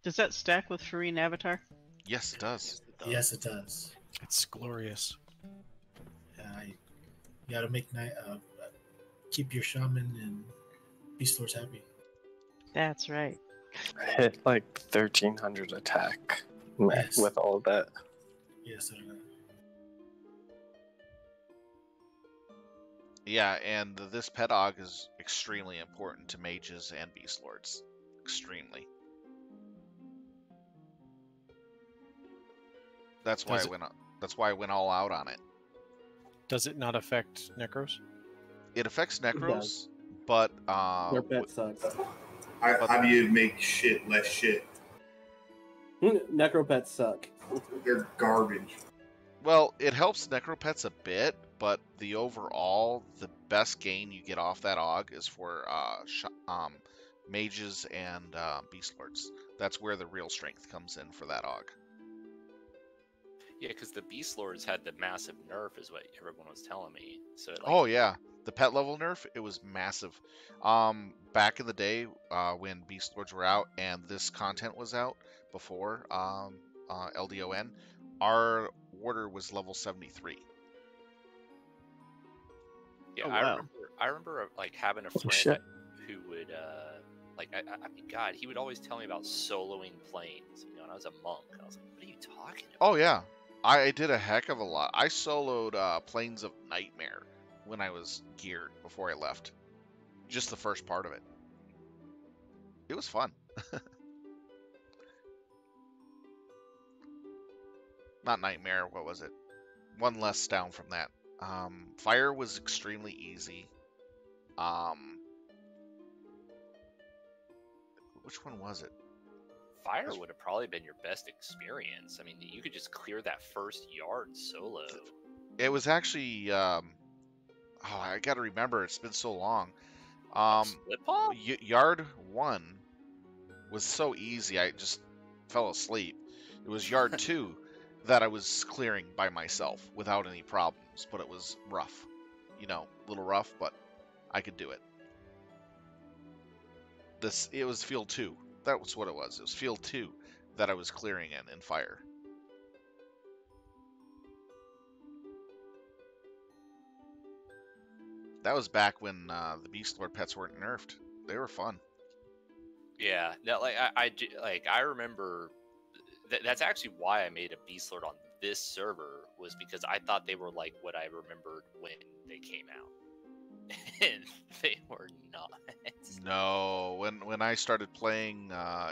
Speaker 16: Does that stack with Farine Avatar?
Speaker 1: Yes, it does.
Speaker 25: Yes, it does.
Speaker 3: It's glorious.
Speaker 25: You gotta make keep your shaman and beast lords happy.
Speaker 16: That's right.
Speaker 6: Hit like 1300 attack with all of that.
Speaker 25: Yes,
Speaker 1: Yeah, and this pedog is extremely important to mages and beast lords. Extremely. That's why I went all out on it.
Speaker 3: Does it not affect necros?
Speaker 1: It affects necros, but
Speaker 5: Their pet sucks.
Speaker 20: How do you make shit less shit?
Speaker 5: Necropets suck.
Speaker 20: They're garbage.
Speaker 1: Well, it helps necropets a bit, but the best gain you get off that AUG is for mages and beast lords. That's where the real strength comes in for that AUG.
Speaker 9: Yeah, because the Beast Lords had the massive nerf, is what everyone was telling me. So
Speaker 1: Oh yeah, the pet level nerf, it was massive. Back in the day when Beast Lords were out and this content was out before LDoN, our warder was level 73.
Speaker 9: Yeah,
Speaker 1: Oh, wow.
Speaker 9: I remember like having a friend
Speaker 1: shit.
Speaker 9: who would I mean, God, he would always tell me about soloing planes. You know, and I was a monk. And I was like, what are you talking about?
Speaker 1: Oh yeah, I did a heck of a lot. I soloed Planes of Nightmare when I was geared before I left. Just the first part of it. It was fun. Not Nightmare, what was it? One less down from that. Fire was extremely easy. Which one was it?
Speaker 9: Fire would have probably been your best experience. I mean, you could just clear that first yard solo.
Speaker 1: It was actually, I gotta remember, it's been so long.
Speaker 9: Split pop?
Speaker 1: Yard 1 was so easy, I just fell asleep. It was yard 2 that I was clearing by myself without any problems, but it was rough. You know, a little rough, but I could do it. It was field 2. That was what it was. It was field 2 that I was clearing in fire. That was back when the Beastlord pets weren't nerfed. They were fun.
Speaker 9: Yeah, no, like I remember that's actually why I made a Beastlord on this server, was because I thought they were like what I remembered when they came out. And they were not.
Speaker 1: No, when I started playing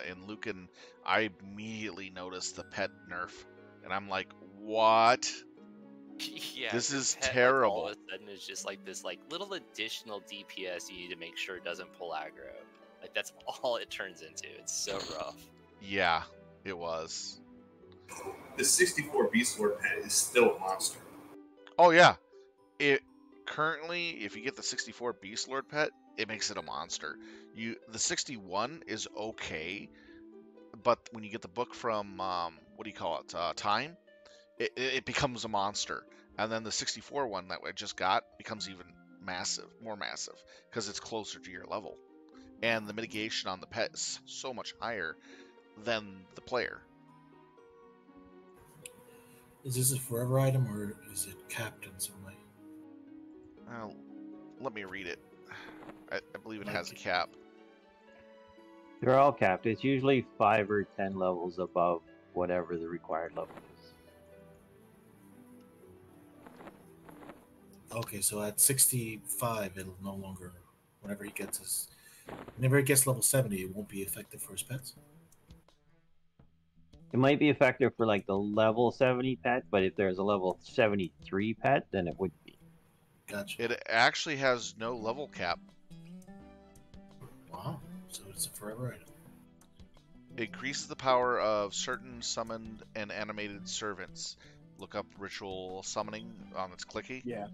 Speaker 1: in Lucan, I immediately noticed the pet nerf, and I'm like, what?
Speaker 9: Yeah,
Speaker 1: this
Speaker 9: your
Speaker 1: is
Speaker 9: pet,
Speaker 1: terrible.
Speaker 9: Like, all of a sudden, is just like this like little additional DPS you need to make sure it doesn't pull aggro. Like that's all it turns into. It's so rough.
Speaker 1: Yeah, it was.
Speaker 20: The 64 Beastlord pet is still a monster.
Speaker 1: Oh yeah, it currently, if you get the 64 Beastlord pet, it makes it a monster. The 61 is okay, but when you get the book from what do you call it, Time, it becomes a monster. And then the 64 one that I just got becomes even more massive, because it's closer to your level. And the mitigation on the pet is so much higher than the player.
Speaker 25: Is this a forever item, or is it capped in some way?
Speaker 1: Well, let me read it. I believe it has a cap.
Speaker 10: They're all capped. It's usually 5 or 10 levels above whatever the required level is.
Speaker 25: Okay, so at 65, it'll no longer. Whenever he gets level 70, it won't be effective for his pets.
Speaker 10: It might be effective for like the level 70 pet, but if there's a level 73 pet, then it would be.
Speaker 25: Gotcha.
Speaker 1: It actually has no level cap.
Speaker 25: Wow, so it's a forever item.
Speaker 1: It increases the power of certain summoned and animated servants. Look up ritual summoning on its clicky.
Speaker 5: Yeah.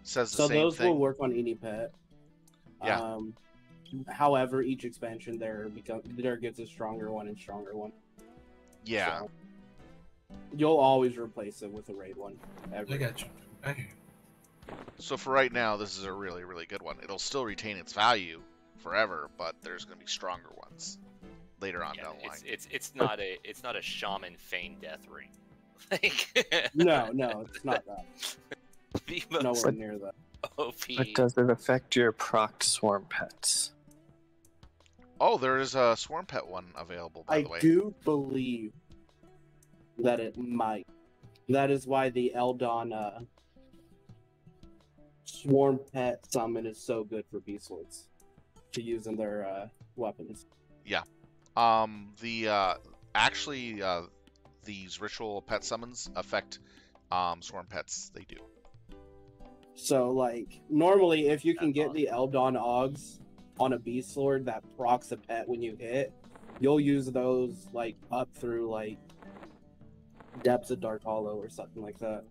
Speaker 1: Says the
Speaker 5: so
Speaker 1: same
Speaker 5: those
Speaker 1: thing.
Speaker 5: will work on any pet.
Speaker 1: Yeah.
Speaker 5: However, each expansion there gets a stronger one and stronger one.
Speaker 1: Yeah.
Speaker 5: So, you'll always replace it with a raid one.
Speaker 25: I got you. Okay.
Speaker 1: So for right now, this is a really, really good one. It'll still retain its value forever, but there's going to be stronger ones later on down the line.
Speaker 9: It's not a shaman feign death ring.
Speaker 5: No, it's not that. Nowhere
Speaker 6: But-
Speaker 5: near that.
Speaker 9: OP.
Speaker 6: But does it affect your proc swarm pets?
Speaker 1: Oh, there is a swarm pet one available, by the way.
Speaker 5: I do believe that it might. That is why the LDoN swarm pet summon is so good for Beastlords to use in their weapons.
Speaker 1: Yeah. These ritual pet summons affect swarm pets. They do.
Speaker 5: So, like, normally, if you can get the LDoN Augs on a Beastlord that procs a pet when you hit, you'll use those, like, up through, like, Depths of Dark Hollow or something like that.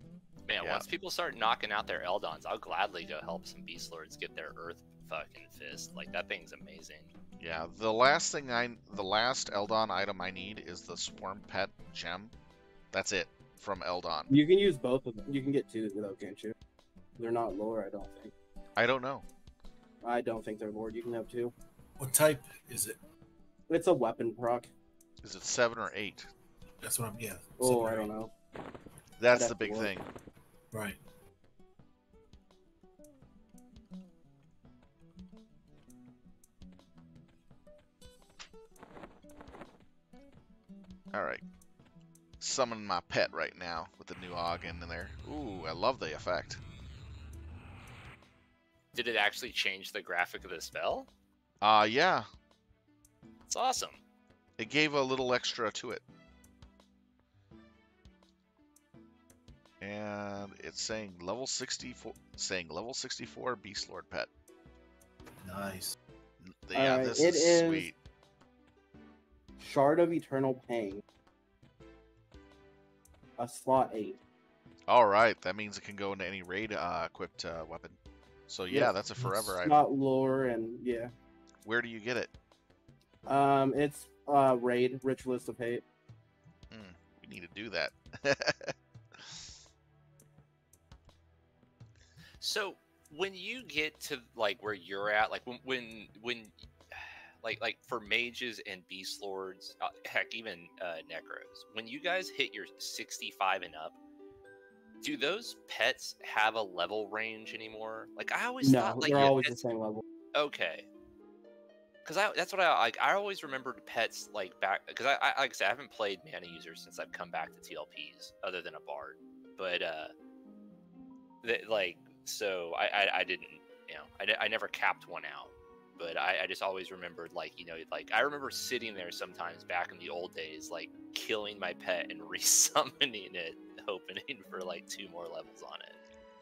Speaker 9: Man, once people start knocking out their Eldons, I'll gladly go help some Beastlords get their Earth fucking fist. Like, that thing's amazing.
Speaker 1: Yeah, the last LDoN item I need is the swarm pet gem. That's it from LDoN.
Speaker 5: You can use both of them. You can get two, though, can't you? They're not lore, I don't think.
Speaker 1: I don't know.
Speaker 5: I don't think they're lore. You can have two.
Speaker 25: What type is it?
Speaker 5: It's a weapon proc.
Speaker 1: Is it 7 or 8?
Speaker 25: That's what I'm. Yeah.
Speaker 5: Oh, I don't know.
Speaker 1: That's the big thing.
Speaker 25: Right.
Speaker 1: All right. Summon my pet right now with the new Aug in there. Ooh, I love the effect.
Speaker 9: Did it actually change the graphic of the spell?
Speaker 1: Yeah.
Speaker 9: It's awesome.
Speaker 1: It gave a little extra to it. And it's saying level 64 Beastlord pet.
Speaker 25: Nice.
Speaker 1: Yeah, this
Speaker 5: it
Speaker 1: is
Speaker 5: is
Speaker 1: sweet.
Speaker 5: Shard of Eternal Pain. A slot 8.
Speaker 1: All right, that means it can go into any raid equipped weapon. So yeah,
Speaker 5: Yep.
Speaker 1: that's a forever
Speaker 5: It's
Speaker 1: item.
Speaker 5: not lore, and yeah.
Speaker 1: Where do you get it?
Speaker 5: It's raid Ritualist of Hate.
Speaker 1: We need to do that.
Speaker 9: So when you get to like where you're at, like when like for mages and beast lords, heck, even necros. When you guys hit your 65 and up, do those pets have a level range anymore? Like I always thought, like
Speaker 5: they're always
Speaker 9: pets...
Speaker 5: the same level.
Speaker 9: Okay. Because that's what I like. I always remembered pets like back because I like I said I haven't played mana users since I've come back to TLPs other than a bard, but so I didn't I never capped one out, but I just always remembered like like I remember sitting there sometimes back in the old days like killing my pet and resummoning it, hoping for like 2 more levels on it.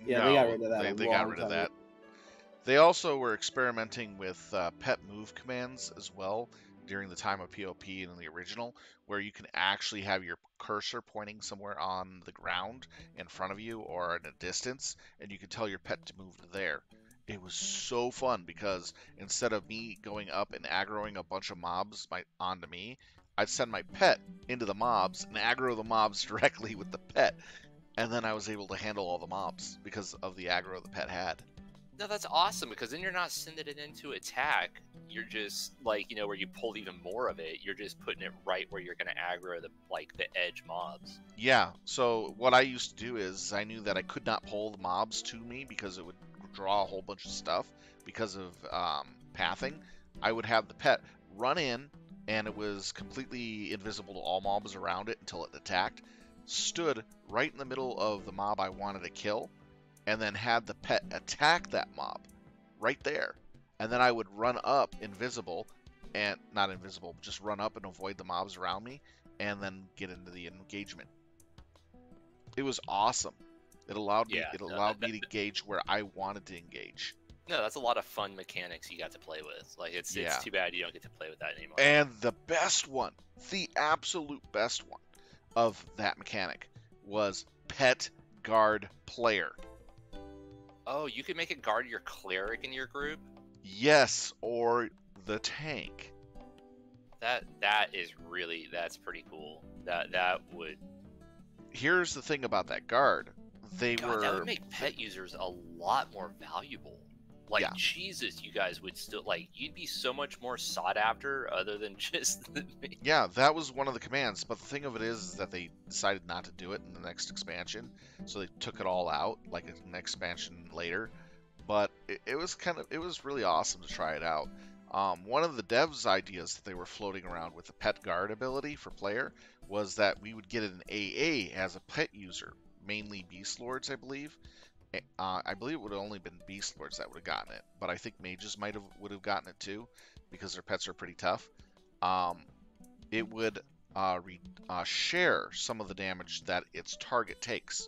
Speaker 5: Yeah, they got rid of that.
Speaker 1: They got rid of that. They also were experimenting with pet move commands as well during the time of POP and in the original, where you can actually have your cursor pointing somewhere on the ground in front of you or at a distance, and you can tell your pet to move there. It was so fun because instead of me going up and aggroing a bunch of mobs onto me, I'd send my pet into the mobs and aggro the mobs directly with the pet, and then I was able to handle all the mobs because of the aggro the pet had.
Speaker 9: No, that's awesome because then you're not sending it into attack. You're just like where you pull even more of it. You're just putting it right where you're going to aggro the edge mobs.
Speaker 1: Yeah. So what I used to do is I knew that I could not pull the mobs to me because it would draw a whole bunch of stuff because of pathing. I would have the pet run in, and it was completely invisible to all mobs around it until it attacked. Stood right in the middle of the mob I wanted to kill, and then had the pet attack that mob right there. And then I would run up invisible, and not invisible, just run up and avoid the mobs around me, and then get into the engagement. It was awesome. It allowed me me to gauge where I wanted to engage.
Speaker 9: No, that's a lot of fun mechanics you got to play with. Like it's too bad you don't get to play with that anymore.
Speaker 1: And the best one, the absolute best one of that mechanic was pet guard player.
Speaker 9: Oh, you could make it guard your cleric in your group?
Speaker 1: Yes, or the tank.
Speaker 9: That's pretty cool. That would.
Speaker 1: Here's the thing about that guard.
Speaker 9: That would make pet users a lot more valuable. Like Jesus, you guys would still you'd be so much more sought after other than just
Speaker 1: Yeah, that was one of the commands, but the thing of it is that they decided not to do it in the next expansion, so they took it all out like an expansion later. But it was really awesome to try it out. One of the devs' ideas that they were floating around with the pet guard ability for player was that we would get an AA as a pet user, mainly Beastlords, I believe. I believe it would have only been Beastlords that would have gotten it, but I think mages would have gotten it too, because their pets are pretty tough. It would share some of the damage that its target takes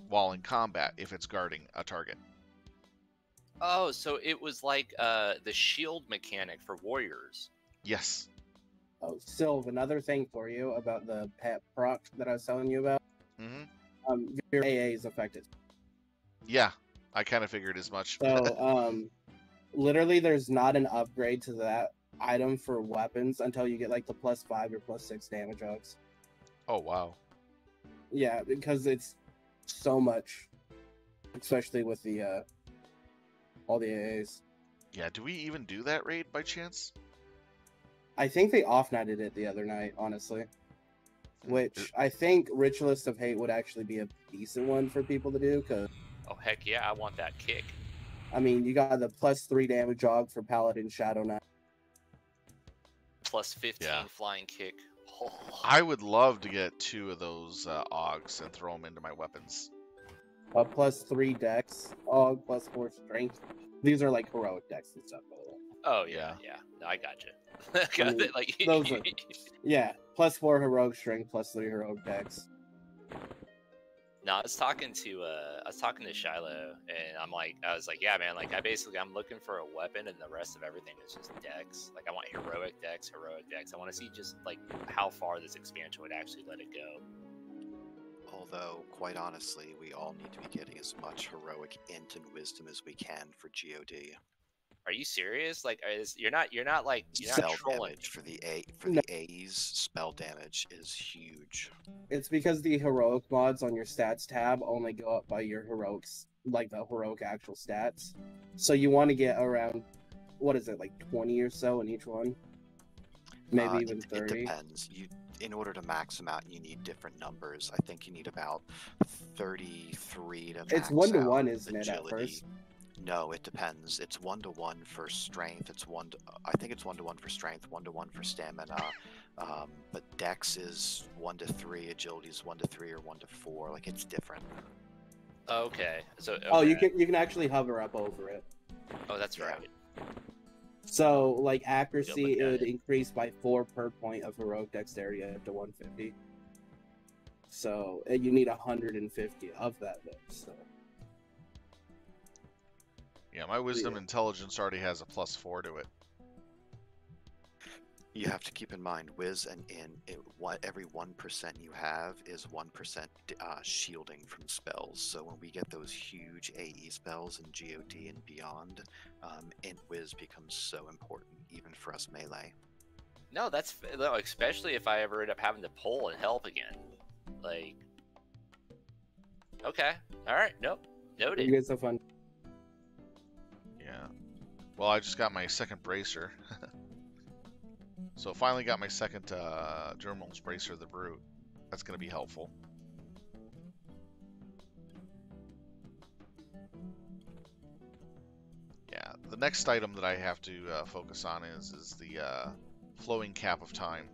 Speaker 1: while in combat if it's guarding a target.
Speaker 9: Oh, so it was like the shield mechanic for warriors.
Speaker 1: Yes.
Speaker 5: Oh, Sylv, another thing for you about the pet proc that I was telling you about.
Speaker 1: Mm-hmm.
Speaker 5: Your AA is affected.
Speaker 1: Yeah, I kind of figured as much.
Speaker 5: So, literally, there's not an upgrade to that item for weapons until you get like the +5 or +6 damage odds.
Speaker 1: Oh wow.
Speaker 5: Yeah, because it's so much, especially with the all the AAs.
Speaker 1: Yeah, do we even do that raid by chance?
Speaker 5: I think they off-nighted it the other night, honestly. Which I think Ritualist of Hate would actually be a decent one for people to do, because...
Speaker 9: Oh, heck yeah, I want that kick.
Speaker 5: I mean, you got the +3 damage jog for Paladin Shadow Knight.
Speaker 9: +15 flying kick. Oh.
Speaker 1: I would love to get 2 of those Augs and throw them into my weapons.
Speaker 5: +3 dex, Aug, +4 strength. These are like heroic decks and stuff, by the way.
Speaker 9: Oh, yeah. No, I got you.
Speaker 5: I mean, those are, yeah, +4 heroic strength, +3 heroic dex.
Speaker 9: No, I was talking to Shiloh, and I was like, yeah, man, like I'm looking for a weapon, and the rest of everything is just dex. Like I want heroic dex. I want to see just like how far this expansion would actually let it go.
Speaker 12: Although, quite honestly, we all need to be getting as much heroic int and wisdom as we can for GOD.
Speaker 9: Are you serious? Like, you're not
Speaker 12: Spell
Speaker 9: trolling.
Speaker 12: damage for the A's spell damage is huge.
Speaker 5: It's because the heroic mods on your stats tab only go up by your heroics, like the heroic actual stats. So you want to get around what is it, like 20 or so in each one? Maybe even
Speaker 12: It
Speaker 5: 30.
Speaker 12: depends. In order to max them out, you need different numbers. I think you need about 33 to max
Speaker 5: It's 1-to-1,
Speaker 12: out
Speaker 5: isn't it, at first?
Speaker 12: No, it depends. It's 1-to-1 for strength. I think it's 1-to-1 for strength, 1-to-1 for stamina. But Dex is 1-to-3, Agility is 1-to-3 or 1-to-4. Like, it's different.
Speaker 9: Okay. So. Okay.
Speaker 5: Oh, you can actually hover up over it.
Speaker 9: Oh, that's right.
Speaker 5: So, like, accuracy, it would increase by 4 per point of heroic dexterity up to 150. So, you need 150 of that, though. So.
Speaker 1: Yeah, my wisdom intelligence already has a +4 to it.
Speaker 12: You have to keep in mind, Wiz and every 1% you have is 1% shielding from spells. So when we get those huge AE spells in GOD and beyond, Int Wiz becomes so important, even for us melee.
Speaker 9: No, especially if I ever end up having to pull and help again. Like, okay, all right, nope, noted.
Speaker 5: You guys have fun.
Speaker 1: Yeah. Well, I just got my second bracer. So finally got my second Germinals bracer, the Brute. That's going to be helpful. Yeah, the next item that I have to focus on is the Flowing Cap of Time.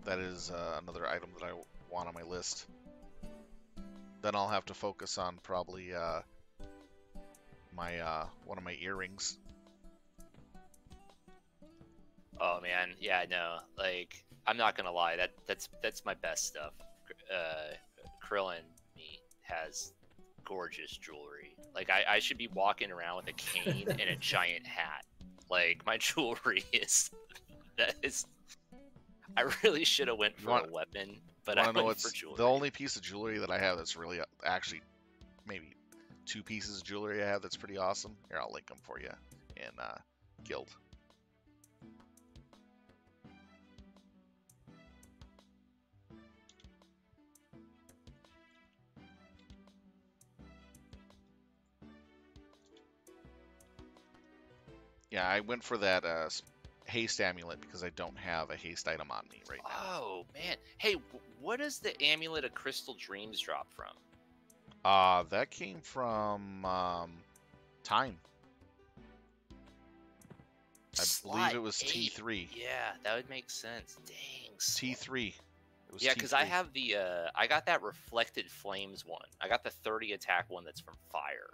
Speaker 1: That is another item that I want on my list. Then I'll have to focus on probably my one of my earrings.
Speaker 9: Oh man, yeah, no, like I'm not gonna lie, that's my best stuff. Krillin me has gorgeous jewelry. Like I should be walking around with a cane and a giant hat. Like my jewelry is I really should have went for a weapon, but I went for jewelry.
Speaker 1: The only piece of jewelry that I have that's really actually maybe 2 pieces of jewelry I have that's pretty awesome. Here, I'll link them for you in Guild. Yeah, I went for that haste amulet because I don't have a haste item on me right now.
Speaker 9: Oh man, hey, what does the amulet of Crystal Dreams drop from?
Speaker 1: That came from Time. I believe it was T3.
Speaker 9: Yeah, that would make sense. Dang.
Speaker 1: T3.
Speaker 9: Yeah, because I have the I got that Reflected Flames one. I got the 30 attack one that's from Fire,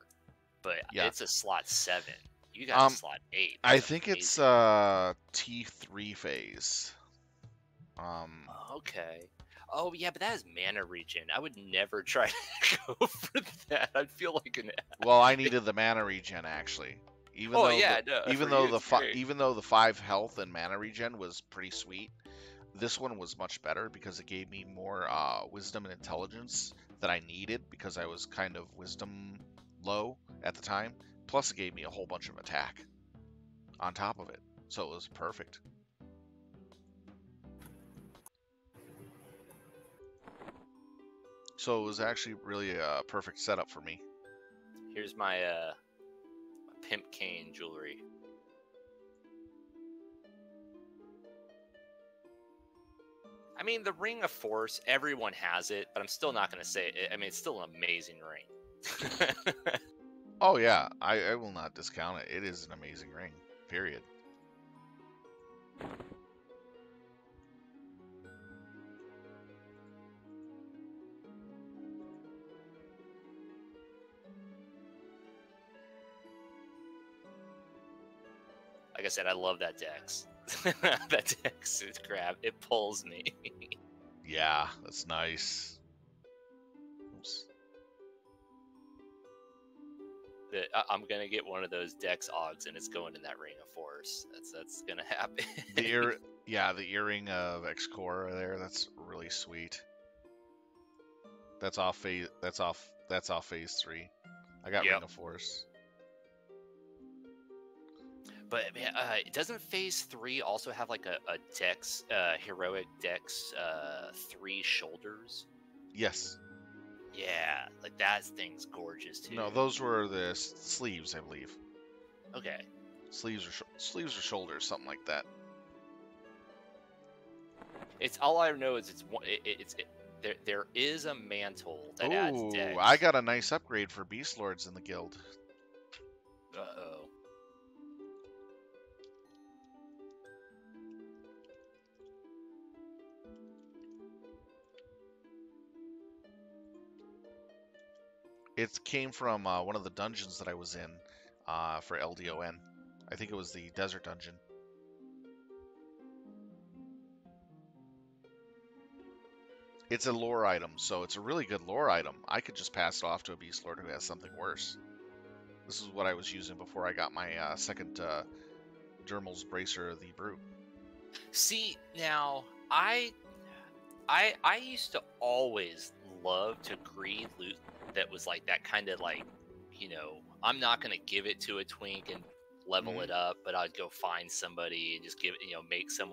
Speaker 9: but it's a slot 7. You got a slot 8.
Speaker 1: I think it's T3 phase.
Speaker 9: Okay. Oh yeah, but that is mana regen. I would never try to go for that. I'd feel like an.
Speaker 1: Well, I needed the mana regen actually. Even though the 5 health and mana regen was pretty sweet, this one was much better because it gave me more wisdom and intelligence that I needed because I was kind of wisdom low at the time. Plus, it gave me a whole bunch of attack on top of it, so it was perfect. So it was actually really a perfect setup for me.
Speaker 9: Here's my pimp cane jewelry. I mean, the Ring of Force, everyone has it, but I'm still not going to say it. I mean, it's still an amazing ring.
Speaker 1: Oh yeah, I will not discount it. It is an amazing ring, period.
Speaker 9: Like I said, I love that Dex. That Dex is crap. It pulls me.
Speaker 1: Yeah, that's nice. Oops.
Speaker 9: I'm gonna get one of those Dex Augs, and it's going in that Ring of Force. That's gonna happen.
Speaker 1: The earring of X-Core there. That's really sweet. That's off phase. That's off phase 3. I got Ring of Force.
Speaker 9: But man, doesn't phase 3 also have like a Dex, heroic Dex 3 shoulders?
Speaker 1: Yes.
Speaker 9: Yeah, like that thing's gorgeous too.
Speaker 1: No, those were the sleeves, I believe.
Speaker 9: Okay.
Speaker 1: Sleeves or shoulders, something like that.
Speaker 9: It's all I know is there is a mantle that adds
Speaker 1: Ooh,
Speaker 9: dex.
Speaker 1: I got a nice upgrade for Beastlords in the guild.
Speaker 9: Uh-oh.
Speaker 1: It came from one of the dungeons that I was in for LDoN. I think it was the desert dungeon. It's a lore item, so it's a really good lore item. I could just pass it off to a Beastlord who has something worse. This is what I was using before I got my second Dermal's Bracer of the Brute.
Speaker 9: See, now, I used to always love to greed loot that was like that kind of like, you know, I'm not going to give it to a twink and level it up, but I'd go find somebody and just give it, you know, make some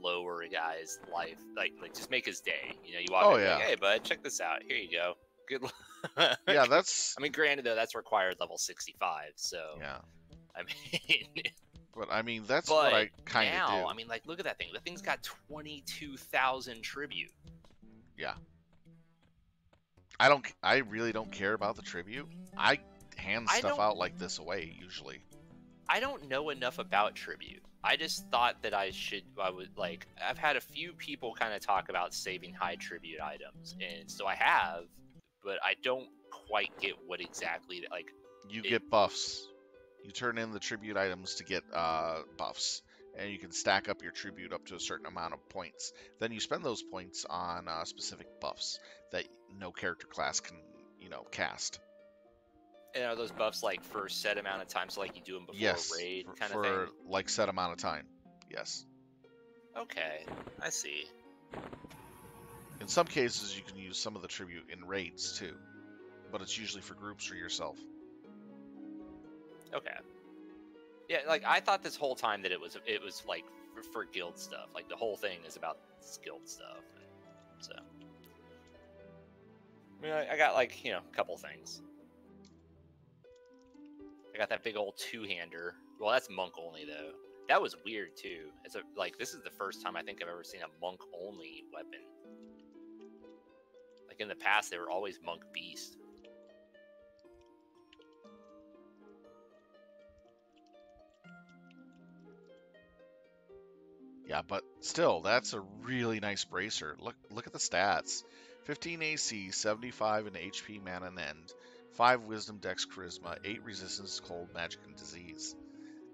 Speaker 9: lower guy's life, like just make his day. You know, you walk in, like, hey bud, check this out. Here you go. Good luck.
Speaker 1: Yeah, that's.
Speaker 9: I mean, granted though, that's required level 65. So
Speaker 1: yeah.
Speaker 9: I mean.
Speaker 1: But I mean, that's what I kind of do.
Speaker 9: I mean, like, look at that thing. The thing's got 22,000 tribute.
Speaker 1: Yeah. I really don't care about the tribute. I hand stuff out like this away usually.
Speaker 9: I don't know enough about tribute. I just thought that I would like. I've had a few people kind of talk about saving high tribute items, and so I have, but I don't quite get what exactly like.
Speaker 1: You get buffs. You turn in the tribute items to get buffs, and you can stack up your tribute up to a certain amount of points. Then you spend those points on specific buffs that no character class can, you know, cast.
Speaker 9: And are those buffs like for a set amount of time, so like you do them before a raid kind of thing?
Speaker 1: For like set amount of time. Yes.
Speaker 9: Okay, I see.
Speaker 1: In some cases, you can use some of the tribute in raids too, but it's usually for groups or yourself.
Speaker 9: Okay. Yeah, like I thought this whole time that it was like for guild stuff. Like the whole thing is about guild stuff. So I mean, I got like, you know, a couple things. I got that big old two-hander. Well, that's monk only though. That was weird too. It's like this is the first time I think I've ever seen a monk only weapon. Like in the past, they were always monk beast.
Speaker 1: Yeah, but still, that's a really nice bracer. Look at the stats. 15 AC, 75 in HP, mana, and end. 5 Wisdom, Dex, Charisma, 8 Resistance, Cold, Magic, and Disease.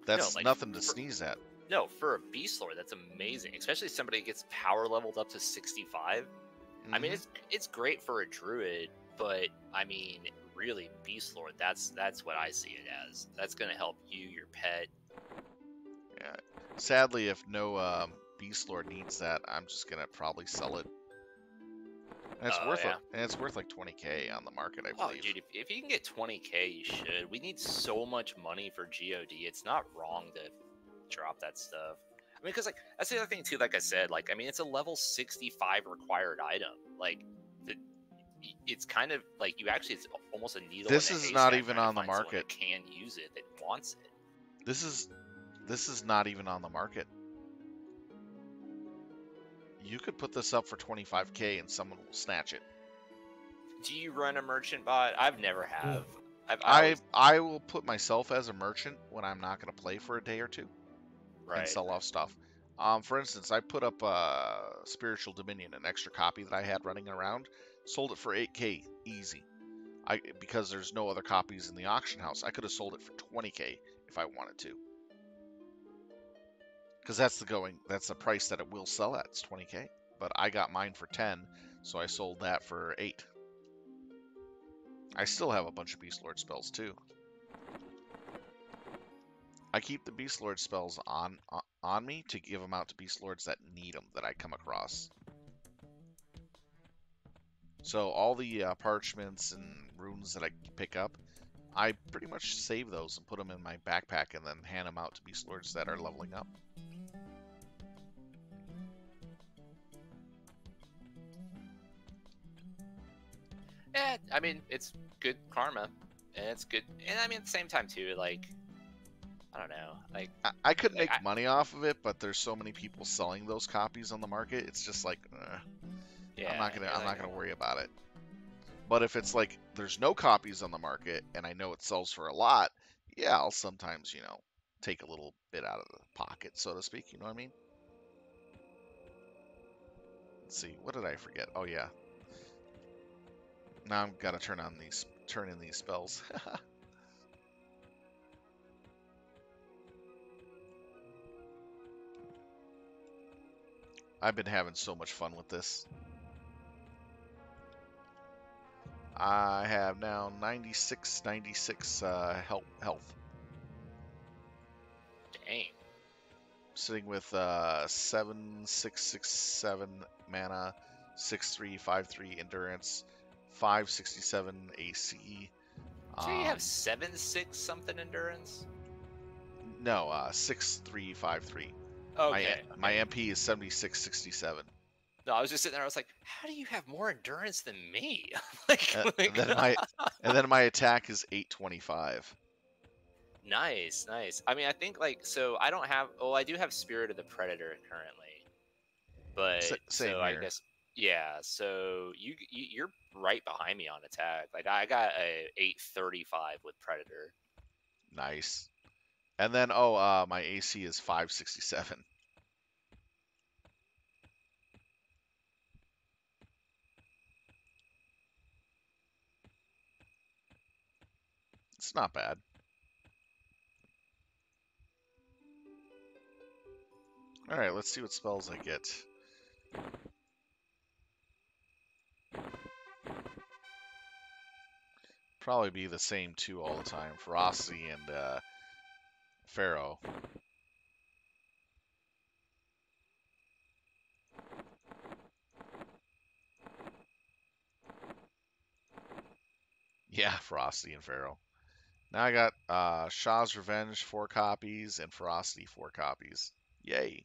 Speaker 1: That's nothing to sneeze at.
Speaker 9: No, for a Beastlord, that's amazing. Especially somebody gets power leveled up to 65. I mean, it's great for a druid, but I mean, really, Beastlord, that's what I see it as. That's going to help you, your pet.
Speaker 1: Yeah. Sadly, if no Beastlord needs that, I'm just gonna probably sell it. And it's worth it. And it's worth like 20k on the market, I believe.
Speaker 9: Oh, dude, if you can get 20k, you should. We need so much money for GOD. It's not wrong to drop that stuff. I mean, because like that's the other thing too. Like I said, like I mean, it's a level 65 required item. Like it's kind of like it's almost a needle.
Speaker 1: This
Speaker 9: in a
Speaker 1: is not
Speaker 9: haystack
Speaker 1: even
Speaker 9: trying to
Speaker 1: on the
Speaker 9: find someone
Speaker 1: market.
Speaker 9: that can use it, that wants it.
Speaker 1: This is not even on the market. You could put this up for 25k and someone will snatch it.
Speaker 9: Do you run a merchant bot? I've never have.
Speaker 1: I will put myself as a merchant when I'm not going to play for a day or two, and sell off stuff. For instance, I put up Spiritual Dominion, an extra copy that I had running around, sold it for 8k easy. Because there's no other copies in the auction house, I could have sold it for 20k if I wanted to. Because that's the price that it will sell at. It's 20k. But I got mine for 10, so I sold that for 8. I still have a bunch of Beastlord spells too. I keep the Beastlord spells on me to give them out to Beastlords that need them, that I come across. So all the parchments and runes that I pick up, I pretty much save those and put them in my backpack and then hand them out to Beastlords that are leveling up.
Speaker 9: Yeah, I mean, it's good karma, and it's good, and I mean, at the same time, too, like, I don't know. Like
Speaker 1: I could make money off of it, but there's so many people selling those copies on the market. It's just like,
Speaker 9: yeah,
Speaker 1: I'm not gonna worry about it. But if it's like there's no copies on the market and I know it sells for a lot, yeah, I'll sometimes, you know, take a little bit out of the pocket, so to speak. You know what I mean? Let's see, what did I forget? Oh yeah. Now I'm gotta turn in these spells. I've been having so much fun with this. I have now 96 health.
Speaker 9: Dang.
Speaker 1: Sitting with 7667 mana, 6353 endurance, 567 AC.
Speaker 9: So you have 7-6 something endurance?
Speaker 1: No, 6353.
Speaker 9: Okay.
Speaker 1: My MP is 7667.
Speaker 9: No, I was just sitting there. I was like, how do you have more endurance than me? like,
Speaker 1: and then my attack is 825.
Speaker 9: Nice, nice. I mean, I think like so. I don't have. Oh, I do have Spirit of the Predator currently, but
Speaker 1: same
Speaker 9: so
Speaker 1: here.
Speaker 9: I guess yeah. So you're right behind me on attack. Like I got a 835 with Predator.
Speaker 1: Nice. And then my AC is 567. It's not bad. All right, let's see what spells I get. Probably be the same two all the time. Ferocity and Pharaoh. Yeah, Ferocity and Pharaoh. Now I got Shah's Revenge 4 copies and Ferocity 4 copies. Yay.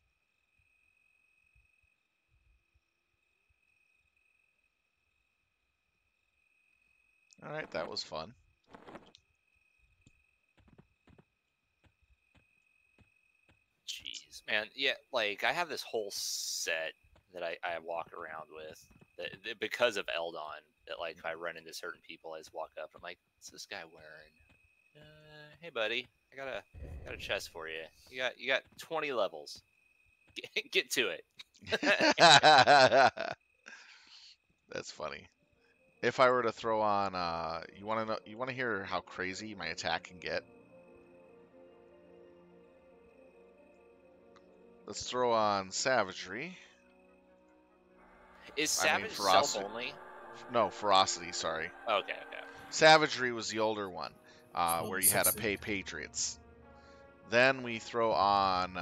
Speaker 1: Alright, that was fun.
Speaker 9: Jeez, man. Yeah, like I have this whole set that I walk around with that because of LDoN. That like if I run into certain people, I just walk up. I'm like, what's this guy wearing? Hey, buddy, I got a chest for you. You got 20 levels. Get to it.
Speaker 1: That's funny. If I were to throw on, you want to hear how crazy my attack can get? Let's throw on Savagery.
Speaker 9: Is Savage self-only?
Speaker 1: No, Ferocity, sorry.
Speaker 9: Okay.
Speaker 1: Savagery was the older one, where you had to pay Patriots. Then we throw on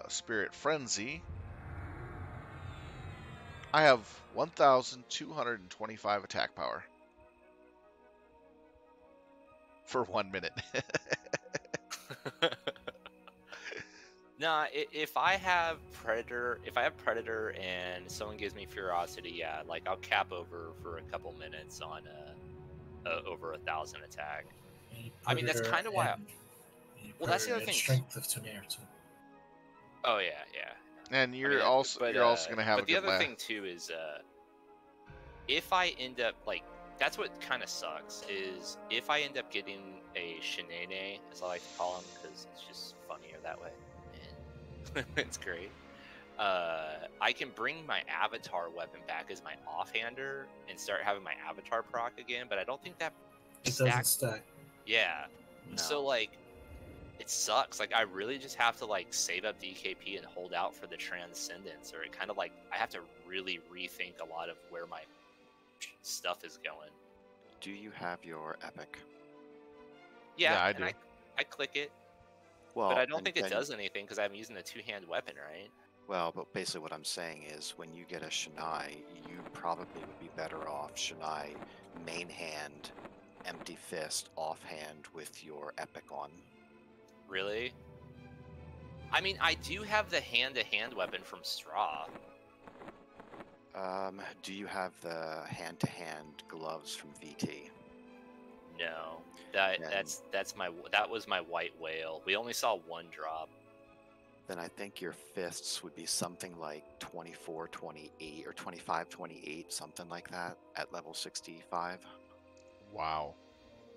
Speaker 1: Spirit Frenzy. I have 1,225 attack power. For 1 minute.
Speaker 9: Nah, if I have Predator and someone gives me Ferocity, yeah, like I'll cap over for a couple minutes on over 1,000 attack. I mean, that's kind of why. Well, that's the other thing.
Speaker 25: Strength of Tunair too.
Speaker 9: Oh yeah.
Speaker 1: And you're also gonna have.
Speaker 9: But the other thing too is, if I end up like, that's what kind of sucks is if I end up getting a Shenane, as I like to call him, because it's just funnier that way. It's great. I can bring my avatar weapon back as my offhander and start having my avatar proc again, but I don't think that
Speaker 25: doesn't stack.
Speaker 9: Yeah.
Speaker 25: No.
Speaker 9: So like, it sucks. Like I really just have to like save up DKP and hold out for the Transcendence, or it kind of like I have to really rethink a lot of where my stuff is going.
Speaker 12: Do you have your epic?
Speaker 9: Yeah,
Speaker 1: I do.
Speaker 9: I click it.
Speaker 12: Well,
Speaker 9: but I don't think it does anything because I'm using a two-hand weapon, right?
Speaker 12: Well, but basically what I'm saying is when you get a Shinai, you probably would be better off Shinai main hand, empty fist, offhand with your epic on.
Speaker 9: Really? I mean, I do have the hand-to-hand weapon from Straw.
Speaker 12: Do you have the hand-to-hand gloves from VT?
Speaker 9: No,
Speaker 12: And
Speaker 9: that was my white whale. We only saw one drop.
Speaker 12: then I think your fists would be something like 24, 28, or 25, 28, something like that at level 65.
Speaker 1: Wow.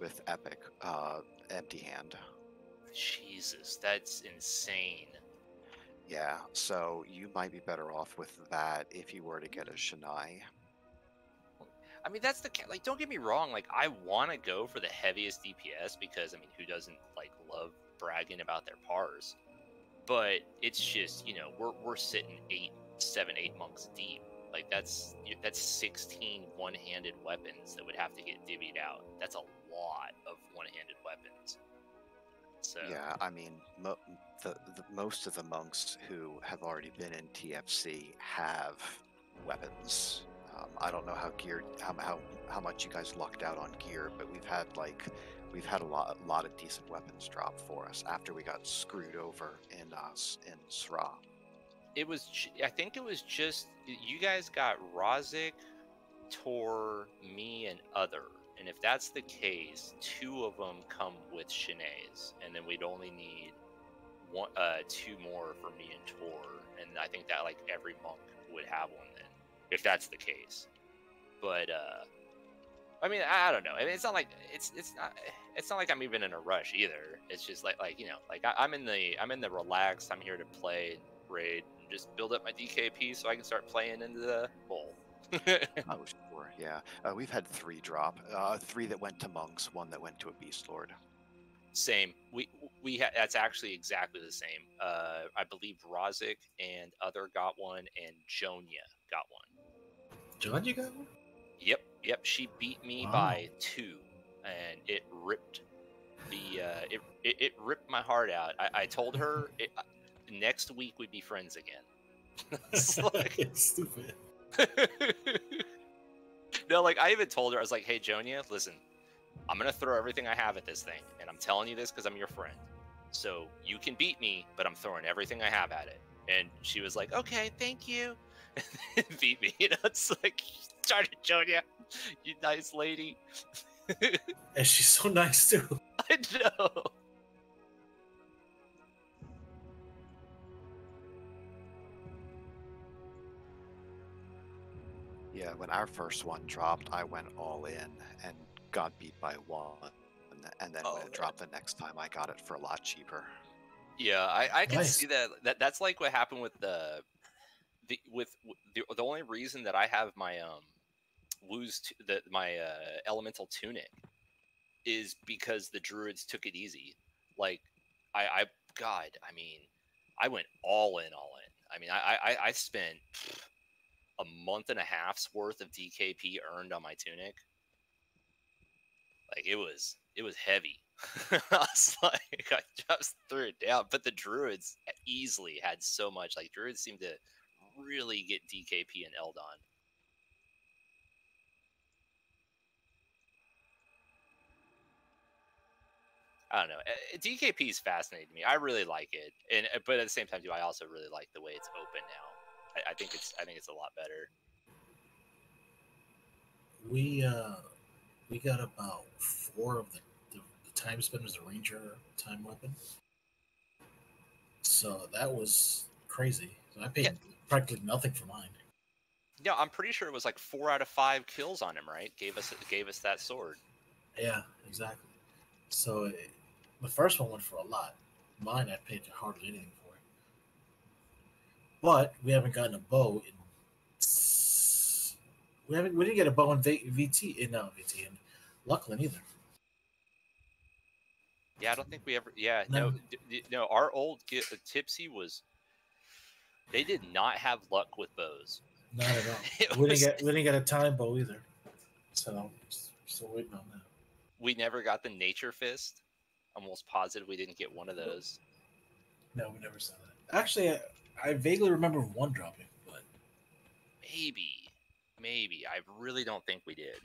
Speaker 12: With epic empty hand.
Speaker 9: Jesus, that's insane.
Speaker 12: Yeah, so you might be better off with that if you were to get a Shanai.
Speaker 9: I mean, that's like, don't get me wrong, like, I want to go for the heaviest DPS because, I mean, who doesn't, like, love bragging about their pars? But it's just, you know, we're sitting 7, 8 monks deep. Like, that's 16 one-handed weapons that would have to get divvied out. That's a lot of one-handed weapons. So
Speaker 12: Yeah, I mean, most of the monks who have already been in TFC have weapons. I don't know how much you guys lucked out on gear, but we've had a lot of decent weapons drop for us after we got screwed over in Sra.
Speaker 9: I think it was just you guys got Razik, Tor, me, and Other. And if that's the case, 2 of them come with Shanays, and then we'd only need 2 more for me and Tor. And I think that, like, every monk would have one then, if that's the case. But I mean, I don't know. I mean, it's not like it's not like I'm even in a rush either. It's just like you know, like I'm in the relaxed. I'm here to play and raid and just build up my DKP so I can start playing into the bowl.
Speaker 12: Oh, sure, yeah. We've had 3 drop. 3 that went to monks, 1 that went to a Beastlord.
Speaker 9: Same. We had that's actually exactly the same. I believe Razik and Other got one, and Jonia got one.
Speaker 25: Jonia got one?
Speaker 9: Yep. She beat me by 2, and it ripped the it ripped my heart out. I told her next week we'd be friends again. It's like,
Speaker 25: stupid.
Speaker 9: No, like I even told her, I was like, "Hey, Jonia, listen, I'm gonna throw everything I have at this thing, and I'm telling you this because I'm your friend. So you can beat me, but I'm throwing everything I have at it." And she was like, "Okay, thank you." And beat me. You know, it's like, darn it, Jonia, you nice lady.
Speaker 25: And she's so nice too.
Speaker 9: I know.
Speaker 12: Yeah, when our first one dropped, I went all in and got beat by 1. And then when it dropped the next time, I got it for a lot cheaper.
Speaker 9: Yeah, I can see that. That's like what happened with the only reason that I have my my elemental tunic is because the druids took it easy. Like I mean, I went all in. I mean, I spent a month and a half's worth of DKP earned on my tunic. Like it was heavy. I was like, I just threw it down. But the druids easily had so much. Like druids seem to really get DKP and LDoN. I don't know. DKP is fascinating to me. I really like it, but at the same time, too, I also really like the way it's open now. I think it's a lot better.
Speaker 25: We got about 4 of the time spent as a ranger time weapon. So that was crazy. So I paid practically nothing for mine.
Speaker 9: Yeah, I'm pretty sure it was like 4 out of 5 kills on him, right? Gave us that sword.
Speaker 25: Yeah, exactly. So the first one went for a lot. Mine, I paid hardly anything for it. But we haven't gotten a bow in. We didn't get a bow in VT in Luckland either.
Speaker 9: Yeah, I don't think we ever. Yeah, no. Our old Tipsy was. They did not have luck with bows.
Speaker 25: Not at all. We didn't get a time bow either. So still waiting on that.
Speaker 9: We never got the Nature Fist. Almost positive we didn't get one of those.
Speaker 25: No, we never saw that. Actually, I vaguely remember one dropping, but
Speaker 9: maybe. I really don't think we did.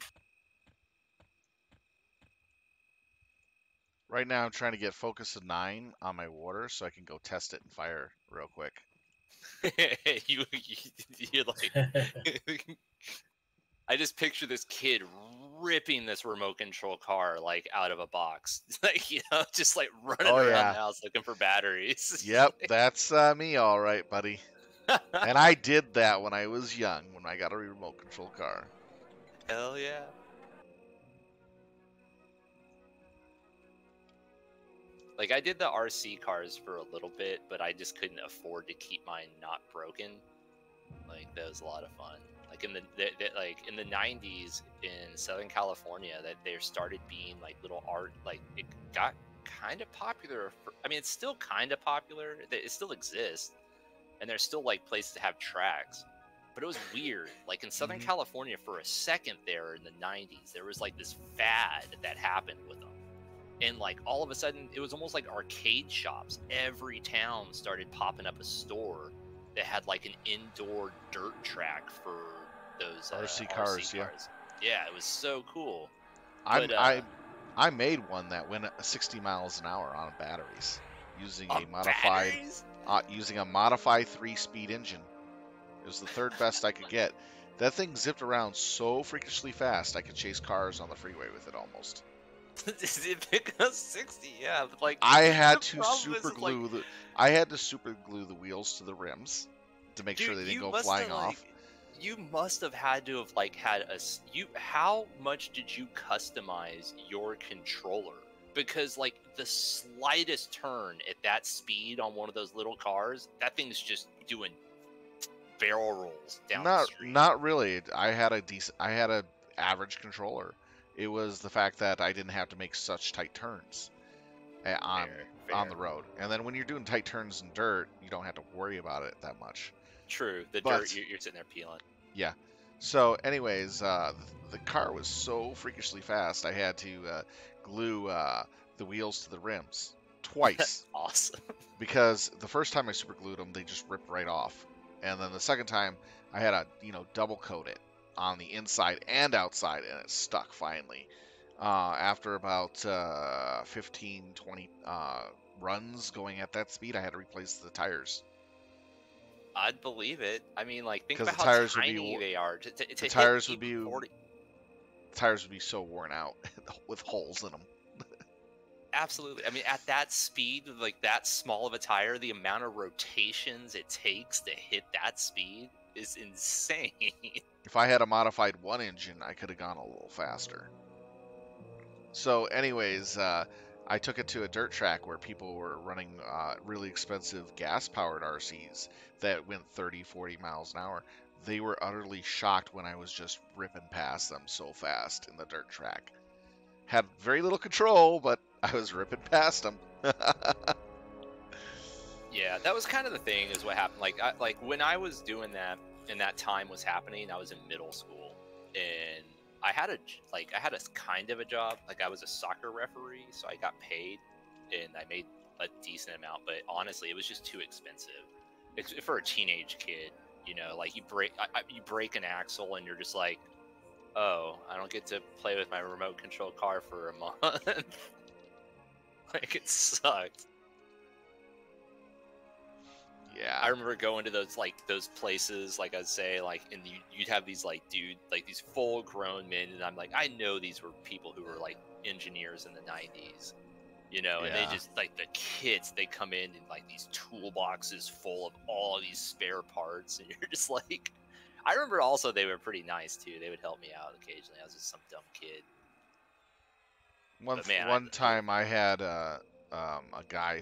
Speaker 1: Right now, I'm trying to get focus of 9 on my water so I can go test it and fire real quick.
Speaker 9: You're like, I just picture this kid ripping this remote control car like out of a box, like just like running
Speaker 1: Oh,
Speaker 9: around
Speaker 1: yeah.
Speaker 9: the house looking for batteries.
Speaker 1: Yep, that's me, all right, buddy. And I did that when I was young, when I got a remote control car.
Speaker 9: Hell yeah. Like, I did the RC cars for a little bit, but I just couldn't afford to keep mine not broken. Like, that was a lot of fun. Like, in the 90s in Southern California, that there started being like little art, like it got kind of popular. I mean, it's still kind of popular. It still exists, and there's still like places to have tracks. But it was weird. Like in Southern California, for a second there in the 90s, there was like this fad that happened with them. And like all of a sudden, it was almost like arcade shops. Every town started popping up a store that had like an indoor dirt track for those
Speaker 1: RC cars. Yeah.
Speaker 9: Yeah, it was so cool.
Speaker 1: I made one that went 60 miles an hour on batteries using a modified 3-speed engine. It was the third best I could get. That thing zipped around so freakishly fast I could chase cars on the freeway with it almost.
Speaker 9: It pick up 60, yeah. But like
Speaker 1: I had to super glue the wheels to the rims to make sure they didn't go flying off.
Speaker 9: You must have had to have like had how much did you customize your controller? Because like the slightest turn at that speed on one of those little cars, that thing's just doing barrel rolls down the street.
Speaker 1: Not really. I had a average controller. It was the fact that I didn't have to make such tight turns on the road. And then when you're doing tight turns in dirt, you don't have to worry about it that much.
Speaker 9: True. Dirt, you're sitting there peeling.
Speaker 1: Yeah. So anyways, the car was so freakishly fast, I had to glue the wheels to the rims twice.
Speaker 9: Awesome.
Speaker 1: Because the first time I super glued them, they just ripped right off. And then the second time, I had to, double coat it on the inside and outside, and it stuck finally. After about 15, 20 runs going at that speed, I had to replace the tires.
Speaker 9: I'd believe it. I mean, like, think
Speaker 1: 'Cause
Speaker 9: about
Speaker 1: the
Speaker 9: how
Speaker 1: tires
Speaker 9: tiny they are.
Speaker 1: The tires would be 40. Tires would be so worn out with holes in them.
Speaker 9: Absolutely. I mean, at that speed, like that small of a tire, the amount of rotations it takes to hit that speed is insane.
Speaker 1: If I had a modified one engine, I could have gone a little faster. So anyways, I took it to a dirt track where people were running really expensive gas-powered RCs that went 30, 40 miles an hour. They were utterly shocked when I was just ripping past them so fast in the dirt track. Had very little control, but I was ripping past them.
Speaker 9: Yeah, that was kind of the thing is what happened. Like when I was doing that and that time was happening, I was in middle school and I had a kind of a job. Like I was a soccer referee, so I got paid and I made a decent amount, but honestly, it was just too expensive. For a teenage kid, like you break an axle and you're just like, oh, I don't get to play with my remote control car for a month. Like, it sucked.
Speaker 1: Yeah.
Speaker 9: I remember going to those places, like I'd say, like, and you'd have these, these full-grown men, and I'm like, I know these were people who were, like, engineers in the 90s, and they just, like, the kids, they come in like, these toolboxes full of all of these spare parts, and you're just like... I remember also they were pretty nice too. They would help me out occasionally. I was just some dumb kid.
Speaker 1: One time I had a guy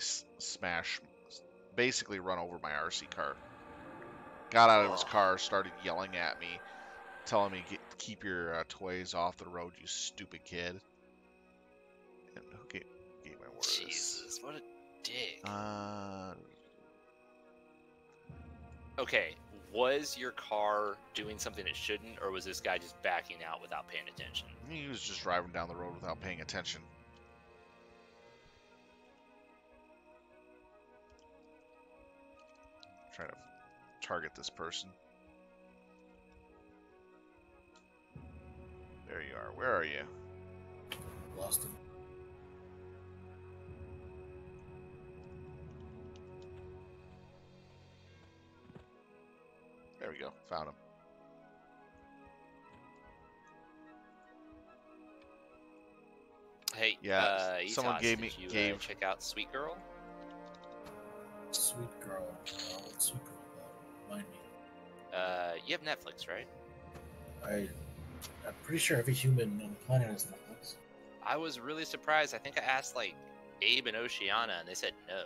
Speaker 1: basically run over my RC car. Got out of his car, started yelling at me, telling me, keep your toys off the road, you stupid kid. And who gave my word?
Speaker 9: Jesus, what a dick. Okay. Was your car doing something it shouldn't, or was this guy just backing out without paying attention?
Speaker 1: He was just driving down the road without paying attention. Trying to target this person. There you are. Where are you?
Speaker 25: Lost him.
Speaker 1: There we go. Found him.
Speaker 9: Hey,
Speaker 1: Yeah, someone
Speaker 9: Etos,
Speaker 1: gave me
Speaker 9: did you check out Sweet Girl?
Speaker 25: Sweet Girl. What's Sweet Girl about? Remind me.
Speaker 9: You have Netflix, right?
Speaker 25: I'm pretty sure every human on the planet has Netflix.
Speaker 9: I was really surprised. I think I asked like Abe and Oceana, and they said no.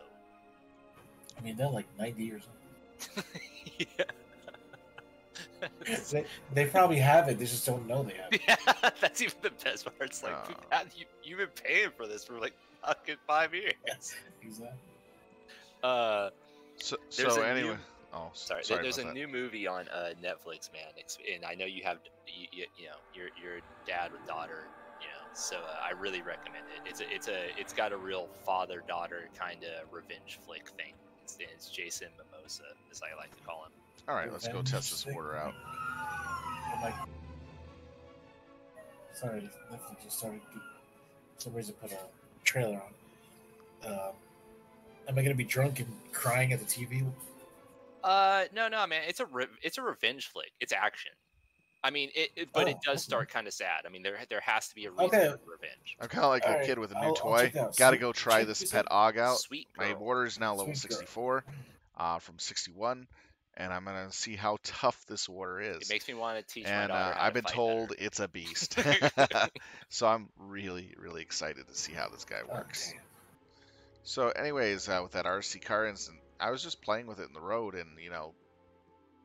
Speaker 25: I mean, they're like 90 years old. they probably have it. They just don't know they have it.
Speaker 9: Yeah, that's even the best part. It's like you've been paying for this for like fucking 5 years.
Speaker 25: Exactly.
Speaker 1: So anyway,
Speaker 9: there's a new movie on Netflix, man, and I know you have you know your dad with daughter, you know, so I really recommend it. It's got a real father-daughter kind of revenge flick thing. It's Jason Mimosa, as I like to call him.
Speaker 1: All right, let's go test this order out.
Speaker 25: Sorry, Netflix just started. For some reason, put a trailer on. Am I gonna be drunk and crying at the TV?
Speaker 9: No, man. It's a revenge flick. It's action. I mean, but it does start kind of sad. I mean, there has to be a reason for revenge.
Speaker 1: I'm kind of like a kid with a new toy. Got to go try this pet Og out.
Speaker 9: Sweet
Speaker 1: My
Speaker 9: Girl.
Speaker 1: order is now level 64 from 61, and I'm gonna see how tough this order is.
Speaker 9: It makes me want to teach my daughter how
Speaker 1: I've
Speaker 9: to
Speaker 1: been
Speaker 9: fight
Speaker 1: told
Speaker 9: better.
Speaker 1: it's a beast, so I'm really excited to see how this guy works. So, anyways, with that RC car incident, I was just playing with it in the road, and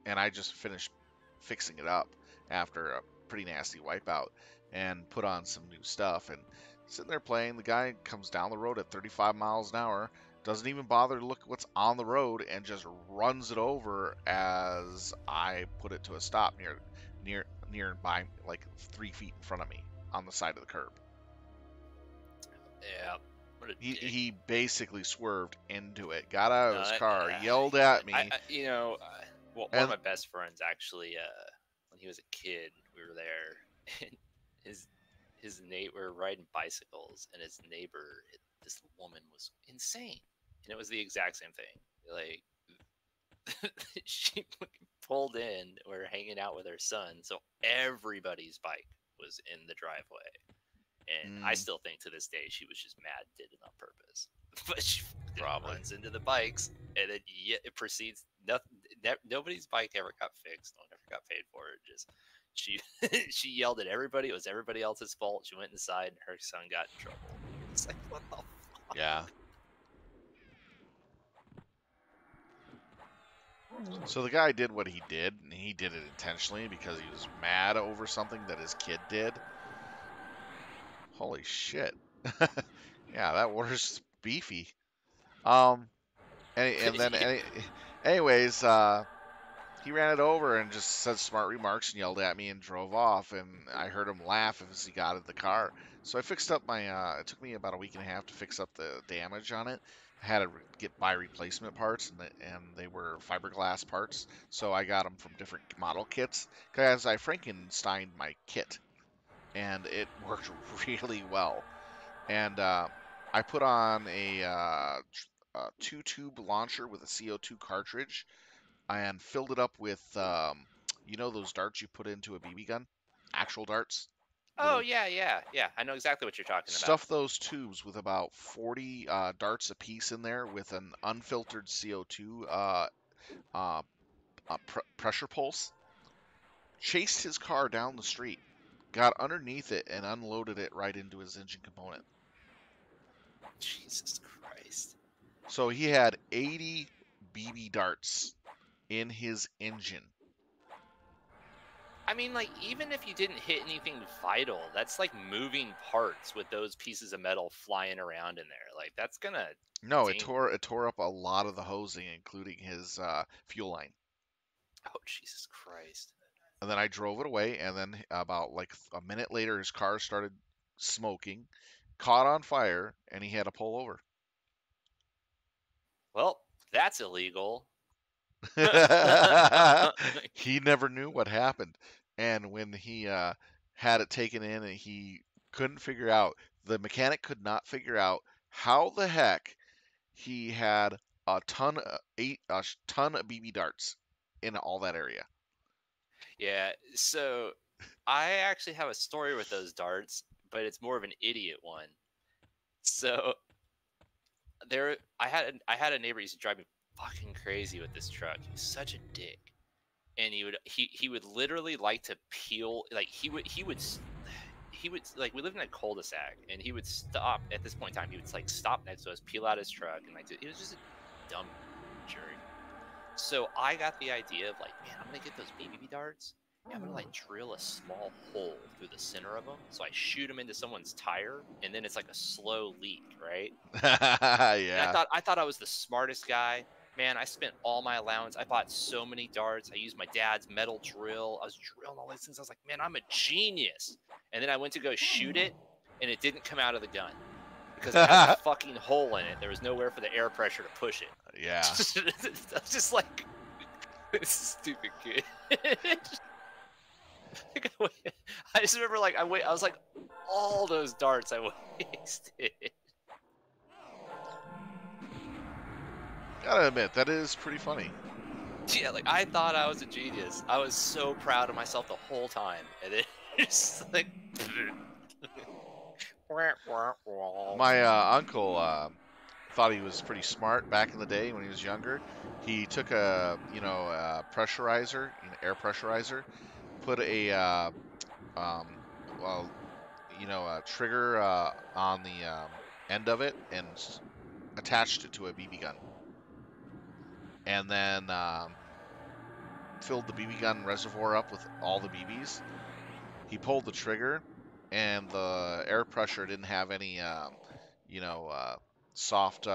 Speaker 1: and I just finished fixing it up after a pretty nasty wipeout, and put on some new stuff. And sitting there playing, the guy comes down the road at 35 miles an hour, doesn't even bother to look at what's on the road, and just runs it over as I put it to a stop nearby, like 3 feet in front of me on the side of the curb.
Speaker 9: Yeah.
Speaker 1: He basically swerved into it, got out of his car, yelled at me.
Speaker 9: One of my best friends actually, when he was a kid, we were there, and his neighbor, we were riding bicycles, and his neighbor, this woman was insane, and it was the exact same thing. Like, she pulled in, we were hanging out with her son, so everybody's bike was in the driveway. And I still think to this day she was just mad, did it on purpose. But she runs into the bikes, and it proceeds. Nobody's bike ever got fixed. No one ever got paid for it. Just she yelled at everybody. It was everybody else's fault. She went inside, and her son got in trouble. It's like, what the fuck?
Speaker 1: Yeah. So the guy did what he did, and he did it intentionally because he was mad over something that his kid did. Holy shit. Yeah, that order's beefy. Anyways, he ran it over and just said smart remarks and yelled at me and drove off, and I heard him laugh as he got in the car. So I fixed up my, it took me about a week and a half to fix up the damage on it. I had to buy replacement parts, and they were fiberglass parts, so I got them from different model kits, because I Frankensteined my kit, and it worked really well. And I put on a 2-tube launcher with a CO2 cartridge, and filled it up with, those darts you put into a BB gun? Actual darts?
Speaker 9: Oh, yeah. I know exactly what you're talking about.
Speaker 1: Stuff those tubes with about 40 darts a piece in there with an unfiltered CO2 pressure pulse. Chased his car down the street, got underneath it, and unloaded it right into his engine component.
Speaker 9: Jesus Christ.
Speaker 1: So he had 80 BB darts in his engine.
Speaker 9: I mean, like, even if you didn't hit anything vital, that's like moving parts with those pieces of metal flying around in there. Like, that's gonna...
Speaker 1: No, it tore up a lot of the hosing, including his fuel line.
Speaker 9: Oh, Jesus Christ.
Speaker 1: And then I drove it away, and then about like a minute later, his car started smoking, caught on fire, and he had to pull over.
Speaker 9: Well, that's illegal.
Speaker 1: He never knew what happened. And when he had it taken in, and he couldn't figure out, the mechanic could not figure out how the heck he had a ton of BB darts in all that area.
Speaker 9: Yeah, so I actually have a story with those darts, but it's more of an idiot one. So I had a neighbor who used to drive me fucking crazy with this truck. He was such a dick, and he would literally like to peel, like he would like, we lived in a cul-de-sac, and he would stop at this point in time. He would like stop next to us, peel out his truck, and like it was just a dumb jerk. So I got the idea of like, man, I'm gonna get those BB darts. And I'm gonna like drill a small hole through the center of them, so I shoot them into someone's tire, and then it's like a slow leak, right?
Speaker 1: Yeah.
Speaker 9: And I thought I was the smartest guy. Man, I spent all my allowance. I bought so many darts. I used my dad's metal drill. I was drilling all these things. I was like, man, I'm a genius. And then I went to go shoot it, and it didn't come out of the gun because it has a fucking hole in it. There was nowhere for the air pressure to push it.
Speaker 1: Yeah.
Speaker 9: I was just like, this stupid kid. I just remember, like, I was like, all those darts I wasted.
Speaker 1: Gotta admit, that is pretty funny.
Speaker 9: Yeah, like, I thought I was a genius. I was so proud of myself the whole time, and then just like,
Speaker 1: my uncle thought he was pretty smart back in the day when he was younger. He took a pressurizer, air pressurizer, put a a trigger on the end of it, and attached it to a BB gun, and then filled the BB gun reservoir up with all the BBs. He pulled the trigger, and the air pressure didn't have any soft.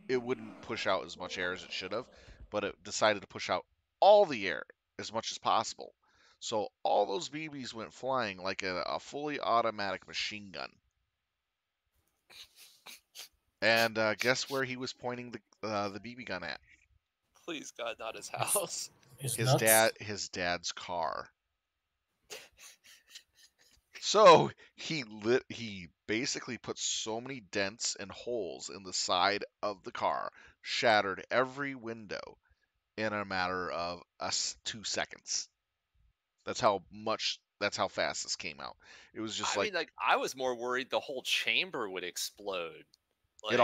Speaker 1: It wouldn't push out as much air as it should have, but it decided to push out all the air as much as possible. So all those BBs went flying like a fully automatic machine gun. And guess where he was pointing the BB gun at?
Speaker 9: Please God, not his house.
Speaker 1: His dad's car. So he basically put so many dents and holes in the side of the car, shattered every window in a matter of 2 seconds. That's how fast this came out. It was just
Speaker 9: I mean, like, I was more worried the whole chamber would explode. Like,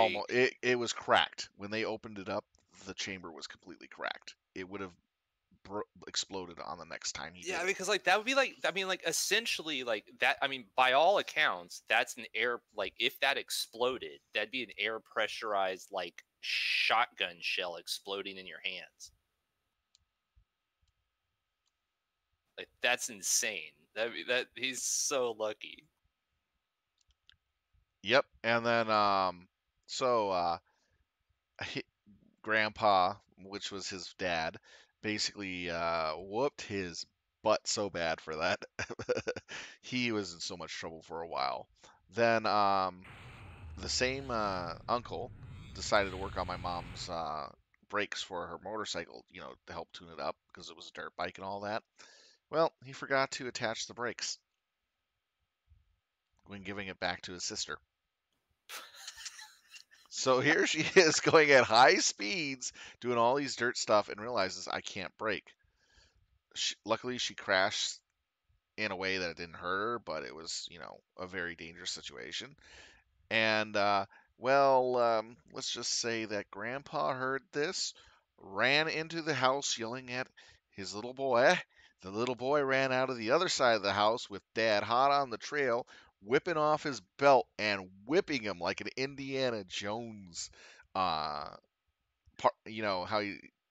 Speaker 1: it was cracked. When they opened it up, the chamber was completely cracked. It would have exploded on the next time he did.
Speaker 9: Yeah, because like that would be like, I mean, like, essentially like that. I mean, by all accounts, that's an air, like, if that exploded, that'd be an air pressurized like shotgun shell exploding in your hands. Like, that's insane. That he's so lucky.
Speaker 1: Yep, and then Grandpa, which was his dad, basically whooped his butt so bad for that. He was in so much trouble for a while. Then the same uncle decided to work on my mom's brakes for her motorcycle, to help tune it up because it was a dirt bike and all that. Well, he forgot to attach the brakes when giving it back to his sister. So here she is going at high speeds, doing all these dirt stuff, and realizes I can't brake. Luckily, she crashed in a way that it didn't hurt her, but it was, a very dangerous situation. And, let's just say that Grandpa heard this, ran into the house yelling at his little boy. The little boy ran out of the other side of the house with Dad hot on the trail, whipping off his belt and whipping him like an Indiana Jones. How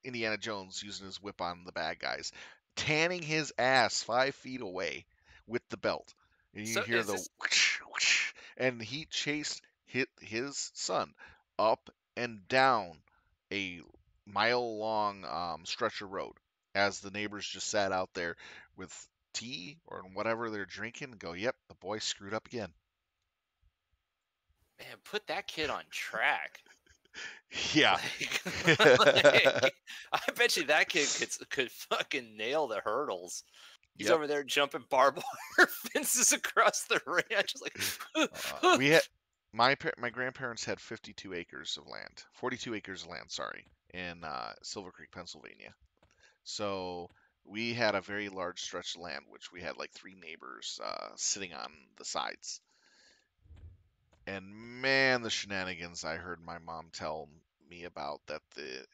Speaker 1: Indiana Jones using his whip on the bad guys, tanning his ass 5 feet away with the belt. And you hear the whoosh, whoosh, and he hit his son up and down a mile-long stretch of road as the neighbors just sat out there with tea or whatever they're drinking and go, yep, the boy screwed up again.
Speaker 9: Man, put that kid on track.
Speaker 1: Yeah.
Speaker 9: Like, I bet you that kid could fucking nail the hurdles. He's over there jumping barbed wire fences across the ranch. Like,
Speaker 1: we had my grandparents had 42 acres of land, 42 acres of land, sorry, in Silver Creek, Pennsylvania. So we had a very large stretch of land, which we had like 3 neighbors sitting on the sides. And man, the shenanigans I heard my mom tell me about that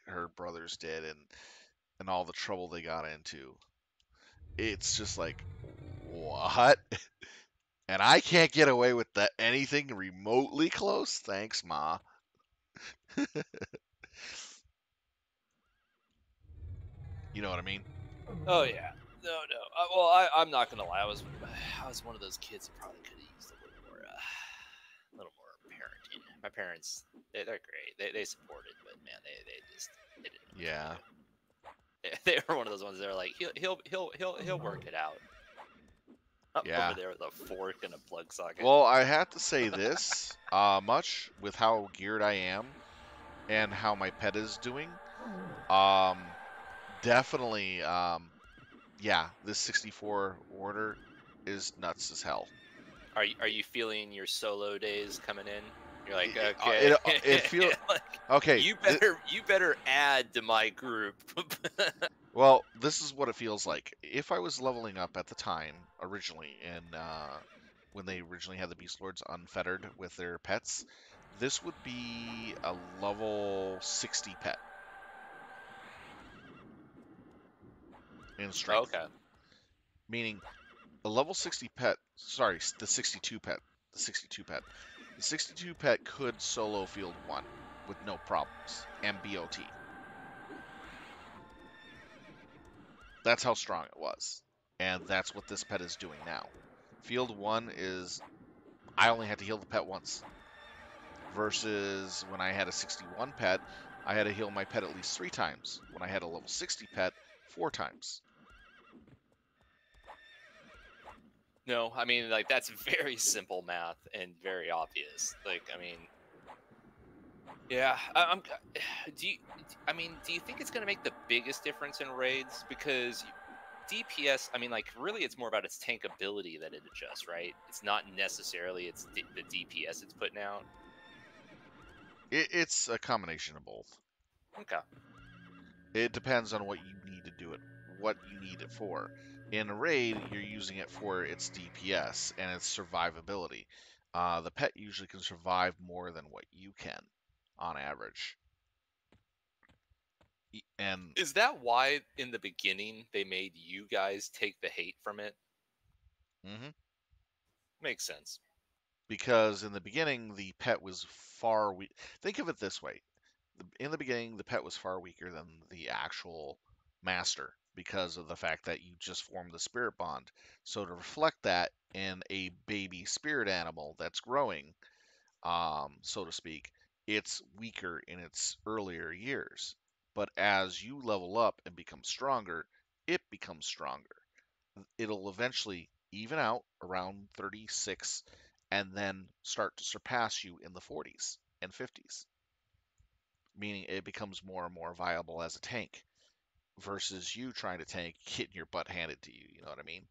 Speaker 1: her brothers did, and all the trouble they got into. It's just like, what? And I can't get away with that anything remotely close? Thanks, Ma. You know what I mean?
Speaker 9: Oh yeah. No. I'm not gonna lie. I was one of those kids that probably could have used a little more parenting. My parents, they're great. They supported, but man, they didn't know what
Speaker 1: Yeah.
Speaker 9: to do. They were one of those ones. They're like, he'll work it out. I'm
Speaker 1: Yeah.
Speaker 9: over there with a fork and a plug socket.
Speaker 1: Well, I have to say this much with how geared I am and how my pet is doing. Definitely, yeah, this 64 order is nuts as hell.
Speaker 9: Are you feeling your solo days coming in? You're like, okay,
Speaker 1: it feels okay.
Speaker 9: You better add to my group.
Speaker 1: Well, this is what it feels like. If I was leveling up at the time originally, and when they originally had the Beastlords unfettered with their pets, this would be a level 60 pet in strength.
Speaker 9: Okay.
Speaker 1: Meaning, a level 60 pet. Sorry, the 62 pet. The 62 pet. The 62 pet could solo field 1 with no problems and BOT. That's how strong it was. And that's what this pet is doing now. Field 1 is, I only had to heal the pet once. Versus when I had a 61 pet, I had to heal my pet at least 3 times. When I had a level 60 pet, 4 times.
Speaker 9: No, I mean, like, that's very simple math and very obvious. Like, I mean, yeah, do you think it's going to make the biggest difference in raids? Because DPS, I mean, like, really it's more about its tank ability that it adjusts, right? It's not necessarily the DPS it's putting out.
Speaker 1: It's a combination of both.
Speaker 9: Okay.
Speaker 1: It depends on what you need to do it, what you need it for. In a raid, you're using it for its DPS and its survivability. The pet usually can survive more than what you can, on average. And
Speaker 9: is that why in the beginning they made you guys take the hate from it?
Speaker 1: Mm-hmm.
Speaker 9: Makes sense.
Speaker 1: Because in the beginning, the pet was far weak. Think of it this way. In the beginning, the pet was far weaker than the actual master because of the fact that you just formed the spirit bond. So to reflect that in a baby spirit animal that's growing, so to speak, it's weaker in its earlier years. But as you level up and become stronger, it becomes stronger. It'll eventually even out around 36 and then start to surpass you in the 40s and 50s, meaning it becomes more and more viable as a tank versus you trying to tank getting your butt handed to you. You know what I mean?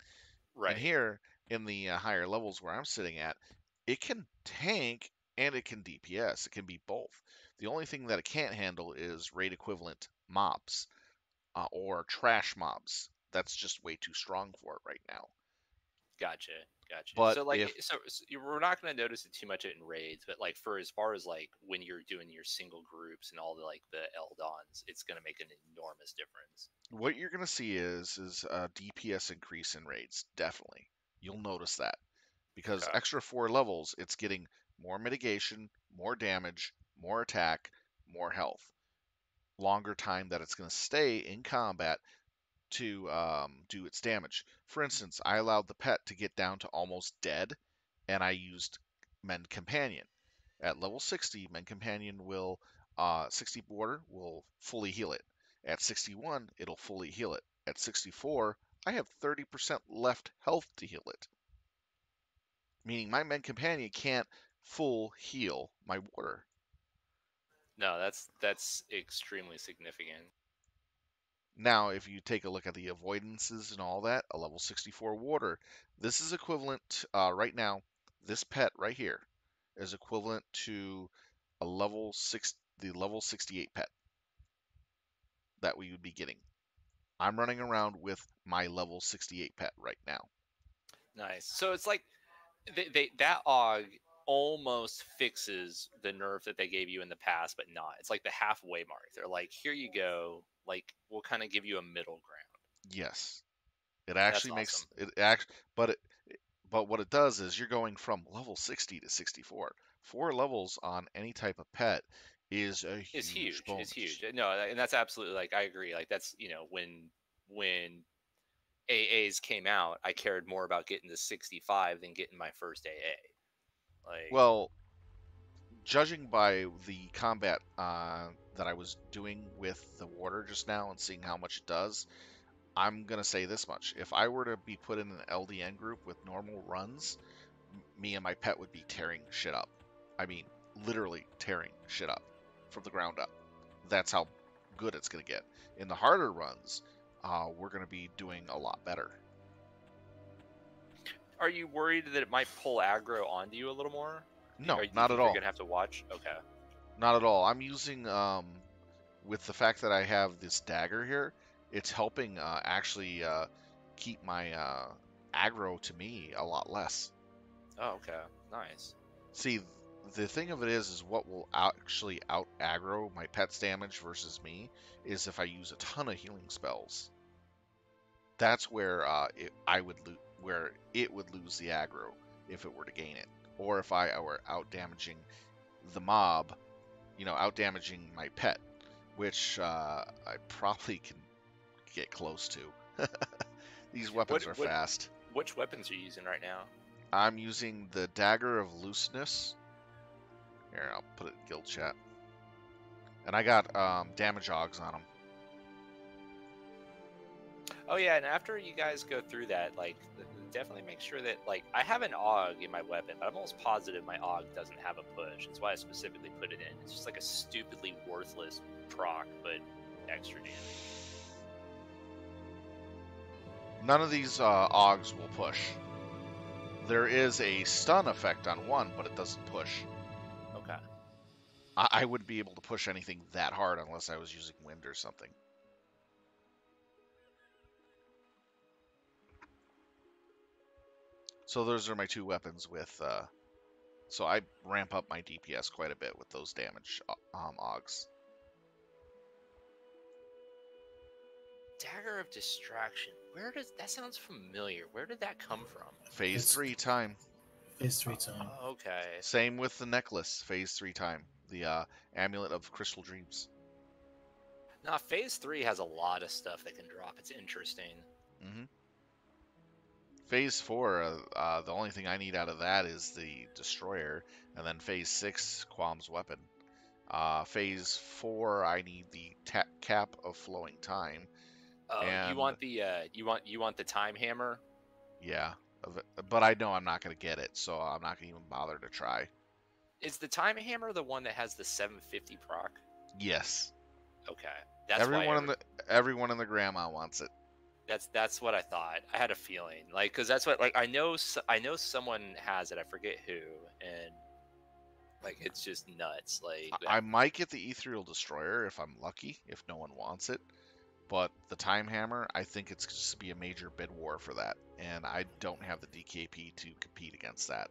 Speaker 9: Right.
Speaker 1: And here in the higher levels where I'm sitting at, it can tank and it can DPS. It can be both. The only thing that it can't handle is raid equivalent mobs or trash mobs. That's just way too strong for it right now.
Speaker 9: Gotcha.
Speaker 1: But
Speaker 9: so like, so we're not going to notice it too much in raids, but like for as far as like when you're doing your single groups and all the like the LDoNs, it's going to make an enormous difference.
Speaker 1: What you're going to see is a DPS increase in raids. Definitely, you'll notice that because extra 4 levels, it's getting more mitigation, more damage, more attack, more health, longer time that it's going to stay in combat to do its damage. For instance, I allowed the pet to get down to almost dead, and I used Mend Companion. At level 60, Mend Companion will 60 border will fully heal it. At 61, it'll fully heal it. At 64, I have 30% left health to heal it. Meaning my Mend Companion can't full heal my water.
Speaker 9: No, that's extremely significant.
Speaker 1: Now, if you take a look at the avoidances and all that, a level 64 water, this is equivalent, right now, this pet right here is equivalent to a level 68 pet that we would be getting. I'm running around with my level 68 pet right now.
Speaker 9: Nice. So it's like that AUG almost fixes the nerf that they gave you in the past, but not. It's like the halfway mark. They're like, here you go. Like, we'll kind of give you a middle ground.
Speaker 1: Yes, it actually
Speaker 9: That's awesome.
Speaker 1: makes it but what it does is you're going from level 60 to 64. 4 levels on any type of pet is a huge bonus.
Speaker 9: It's huge. No, and that's absolutely, like, I agree. Like, that's, when AAs came out, I cared more about getting to 65 than getting my first AA. Like,
Speaker 1: well, judging by the combat that I was doing with the water just now and seeing how much it does, I'm going to say this much. If I were to be put in an LDN group with normal runs, me and my pet would be tearing shit up. I mean, literally tearing shit up from the ground up. That's how good it's going to get. In the harder runs, we're going to be doing a lot better.
Speaker 9: are you worried that it might pull aggro onto you a little more?
Speaker 1: No, not at all.
Speaker 9: You're going to have to watch? Okay.
Speaker 1: Not at all. I'm using, with the fact that I have this dagger here, it's helping actually keep my aggro to me a lot less.
Speaker 9: Oh, okay. Nice.
Speaker 1: See, the thing of it is what will actually out aggro my pet's damage versus me is if I use a ton of healing spells. That's where it would lose the aggro if it were to gain it, or if I were out damaging the mob, out damaging my pet, which I probably can get close to. These weapons are fast.
Speaker 9: Which weapons are you using right now?
Speaker 1: I'm using the Dagger of Looseness. Here, I'll put it in guild chat. And I got damage ogs on them.
Speaker 9: Oh yeah, and after you guys go through that, like, definitely make sure that, like, I have an AUG in my weapon, but I'm almost positive my AUG doesn't have a push. That's why I specifically put it in. It's just like a stupidly worthless proc, but extra damage.
Speaker 1: None of these AUGs will push. There is a stun effect on one, but it doesn't push.
Speaker 9: Okay.
Speaker 1: I wouldn't be able to push anything that hard unless I was using wind or something. So those are my two weapons with... so I ramp up my DPS quite a bit with those damage AUGs.
Speaker 9: Dagger of Distraction. Where does that sounds familiar? Where did that come from?
Speaker 1: Phase 3 time.
Speaker 25: Phase 3 time.
Speaker 9: Okay.
Speaker 1: Same with the necklace. Phase 3 time. The Amulet of Crystal Dreams.
Speaker 9: Now, Phase 3 has a lot of stuff that can drop. It's interesting.
Speaker 1: Mm-hmm. Phase 4, the only thing I need out of that is the Destroyer, and then Phase 6, Qualm's Weapon. Phase 4, I need the Cap of Flowing Time.
Speaker 9: You want the Time Hammer?
Speaker 1: Yeah, but I know I'm not going to get it, so I'm not going to even bother to try.
Speaker 9: Is the Time Hammer the one that has the 750 proc?
Speaker 1: Yes.
Speaker 9: Okay, that's
Speaker 1: everyone in the grandma wants it.
Speaker 9: That's what I thought. I had a feeling, like, because that's what, like, I know someone has it. I forget who, and like, it's just nuts. Like,
Speaker 1: I might get the Ethereal Destroyer if I'm lucky, if no one wants it. But the Time Hammer, I think it's just to be a major bid war for that, and I don't have the DKP to compete against that.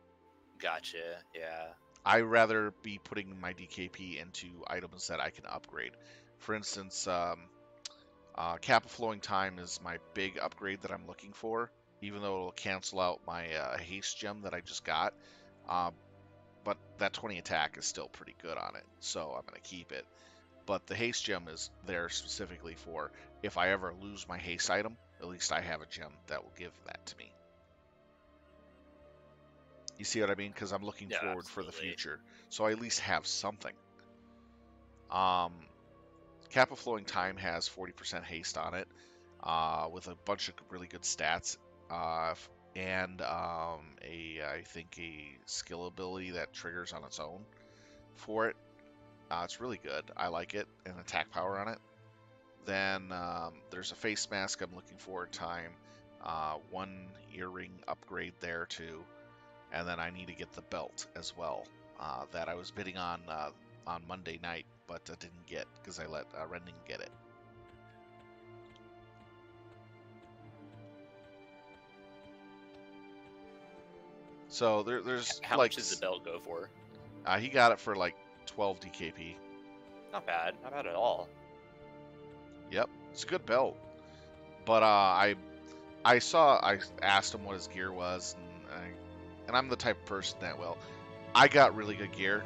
Speaker 9: Gotcha. Yeah.
Speaker 1: I'd rather be putting my DKP into items that I can upgrade. For instance, Cap of Flowing Time is my big upgrade that I'm looking for, even though it'll cancel out my haste gem that I just got. But that 20 attack is still pretty good on it, so I'm going to keep it. But the haste gem is there specifically for if I ever lose my haste item, at least I have a gem that will give that to me. You see what I mean? Because I'm looking forward for the future, so I at least have something. Cap of Flowing Time has 40% haste on it, with a bunch of really good stats, and I think a skill ability that triggers on its own for it. It's really good. I like it, and attack power on it. Then there's a face mask I'm looking for in time, one earring upgrade there too, and then I need to get the belt as well that I was bidding on Monday night, but I didn't get because I let Rending get it. So there's
Speaker 9: How
Speaker 1: like
Speaker 9: much does the belt go for?
Speaker 1: He got it for like 12 DKP.
Speaker 9: Not bad. Not bad at all.
Speaker 1: Yep, it's a good belt. But I asked him what his gear was, and I'm the type of person that, well, I got really good gear,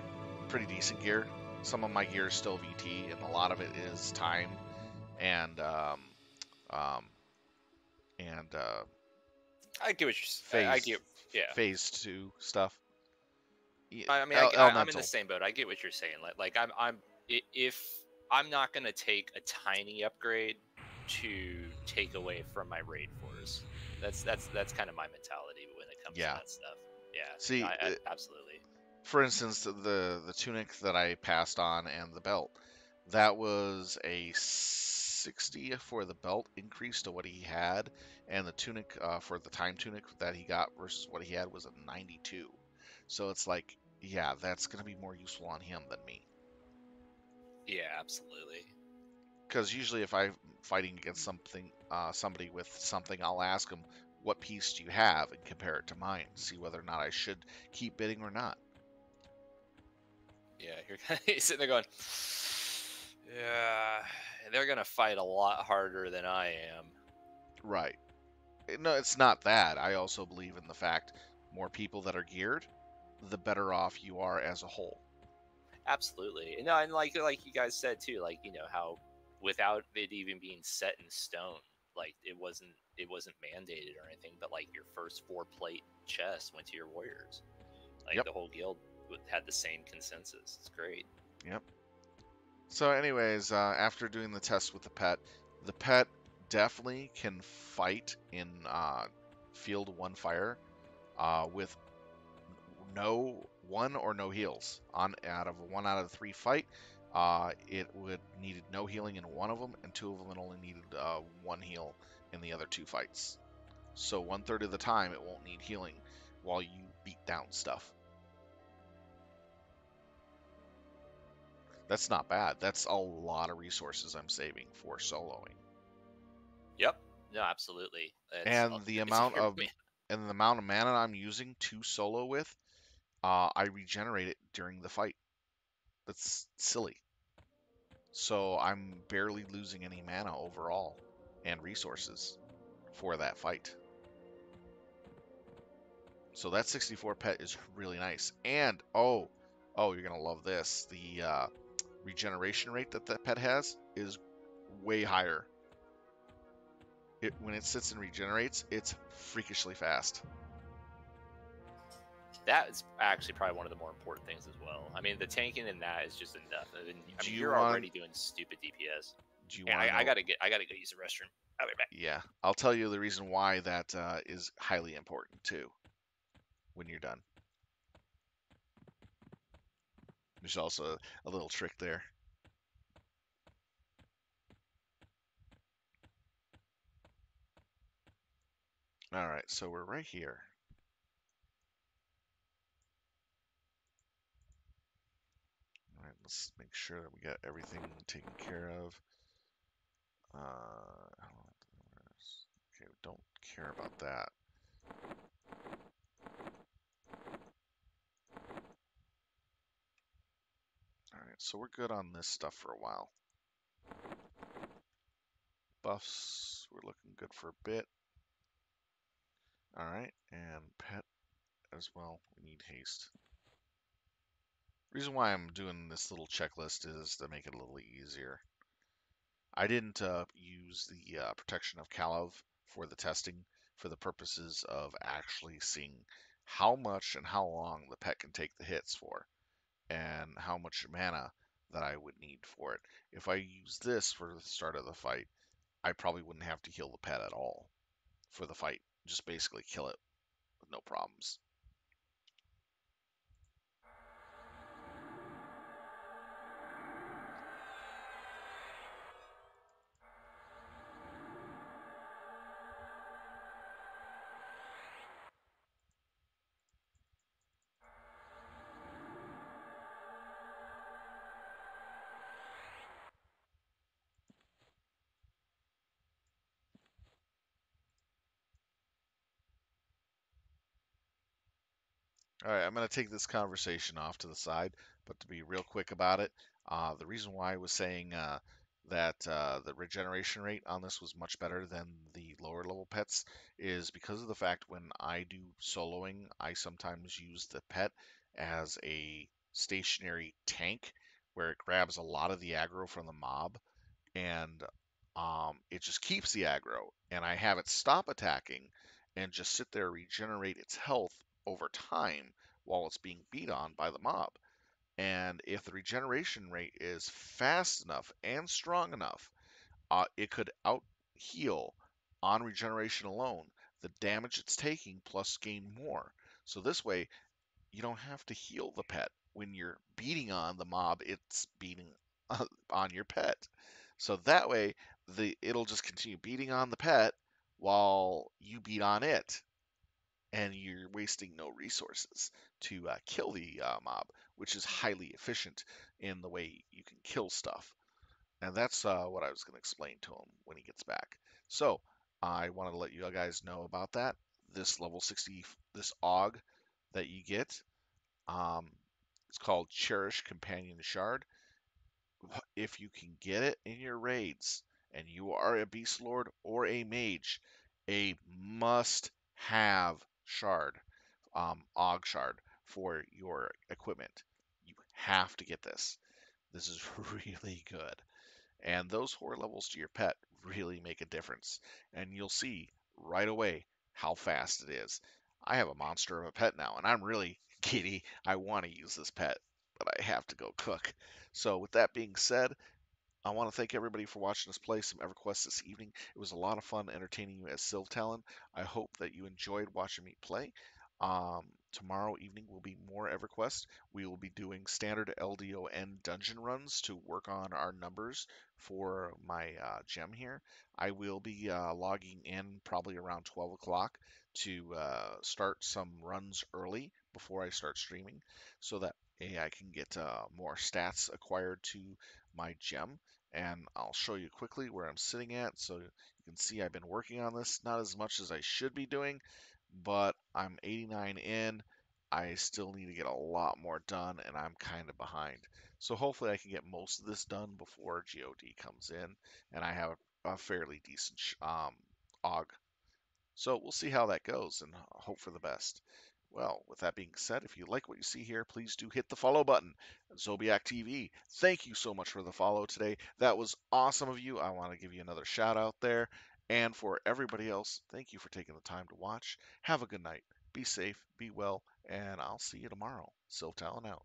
Speaker 1: pretty decent gear. Some of my gear is still VT, and a lot of it is time and
Speaker 9: I get what you're. I get. Yeah.
Speaker 1: Phase 2 stuff.
Speaker 9: I mean, I'm in the same boat. I get what you're saying. Like if I'm not gonna take a tiny upgrade to take away from my raid force. That's kind of my mentality when it comes to that stuff. Yeah.
Speaker 1: See,
Speaker 9: absolutely.
Speaker 1: For instance, the tunic that I passed on and the belt, that was a 60 for the belt increase to what he had, and the tunic for the time tunic that he got versus what he had was a 92. So it's like, yeah, that's going to be more useful on him than me.
Speaker 9: Yeah, absolutely.
Speaker 1: Because usually if I'm fighting against somebody with something, I'll ask them, what piece do you have, and compare it to mine, see whether or not I should keep bidding or not.
Speaker 9: Yeah, he's sitting there going, yeah, they're going to fight a lot harder than I am.
Speaker 1: Right. No, it's not that. I also believe in the fact more people that are geared, the better off you are as a whole.
Speaker 9: Absolutely. No, and like you guys said too, like, you know, how without it even being set in stone, like it wasn't mandated or anything, but like your first 4 plate chest went to your warriors. Like the whole guild had the same consensus. It's great.
Speaker 1: Yep. So anyways, after doing the test with the pet definitely can fight in field 1 fire with no 1 or no heals. Out of a 1 out of 3 fight, it would needed no healing in 1 of them, and 2 of them it only needed 1 heal in the other 2 fights. So 1/3 of the time it won't need healing while you beat down stuff. That's not bad. That's a lot of resources I'm saving for soloing.
Speaker 9: Yep. No, absolutely.
Speaker 1: And the amount of mana I'm using to solo with, I regenerate it during the fight. That's silly. So I'm barely losing any mana overall and resources for that fight. So that 64 pet is really nice. And oh, you're gonna love this. The regeneration rate that pet has is way higher. When it sits and regenerates, it's freakishly fast.
Speaker 9: That is actually probably one of the more important things as well. I mean, the tanking in that is just enough. I mean, you're already doing stupid DPS. I gotta go use the restroom. I'll be back.
Speaker 1: Yeah, I'll tell you the reason why that is highly important too. When you're done, there's also a little trick there. All right, so we're right here. All right, let's make sure that we got everything taken care of. Okay, we don't care about that. Alright, so we're good on this stuff for a while. Buffs, we're looking good for a bit. Alright, and pet as well, we need haste. Reason why I'm doing this little checklist is to make it a little easier. I didn't use the protection of Kalev for the testing for the purposes of actually seeing how much and how long the pet can take the hits for, and how much mana that I would need for it. If I use this for the start of the fight, I probably wouldn't have to heal the pet at all for the fight. Just basically kill it with no problems. All right, I'm going to take this conversation off to the side, but to be real quick about it, the reason why I was saying that the regeneration rate on this was much better than the lower level pets is because of the fact when I do soloing, I sometimes use the pet as a stationary tank where it grabs a lot of the aggro from the mob and it just keeps the aggro, and I have it stop attacking and just sit there regenerate its health over time while it's being beat on by the mob. And if the regeneration rate is fast enough and strong enough, it could out heal on regeneration alone the damage it's taking plus gain more. So this way, you don't have to heal the pet when you're beating on the mob. It's beating on your pet. So that way, it'll just continue beating on the pet while you beat on it, and you're wasting no resources to kill the mob, which is highly efficient in the way you can kill stuff. And that's what I was going to explain to him when he gets back. So I wanted to let you guys know about that. This level 60, this AUG that you get, it's called Cherish Companion Shard. If you can get it in your raids and you are a Beastlord or a mage, a must-have shard, AUG shard for your equipment. You have to get this. This is really good. And those 4 levels to your pet really make a difference. And you'll see right away how fast it is. I have a monster of a pet now, and I'm really giddy. I want to use this pet, but I have to go cook. So with that being said, I want to thank everybody for watching us play some EverQuest this evening. It was a lot of fun entertaining you as Sylvtalon. I hope that you enjoyed watching me play. Tomorrow evening will be more EverQuest. We will be doing standard LDoN dungeon runs to work on our numbers for my gem here. I will be logging in probably around 12 o'clock to start some runs early before I start streaming so that I can get more stats acquired to my gem. And I'll show you quickly where I'm sitting at so you can see I've been working on this, not as much as I should be doing, but I'm 89 in. I still need to get a lot more done, and I'm kind of behind. So hopefully I can get most of this done before GOD comes in, and I have a fairly decent AUG. So we'll see how that goes and hope for the best. Well, with that being said, if you like what you see here, please do hit the follow button. Zobiac TV, thank you so much for the follow today. That was awesome of you. I want to give you another shout out there. And for everybody else, thank you for taking the time to watch. Have a good night. Be safe, be well, and I'll see you tomorrow. Sylvtalon out.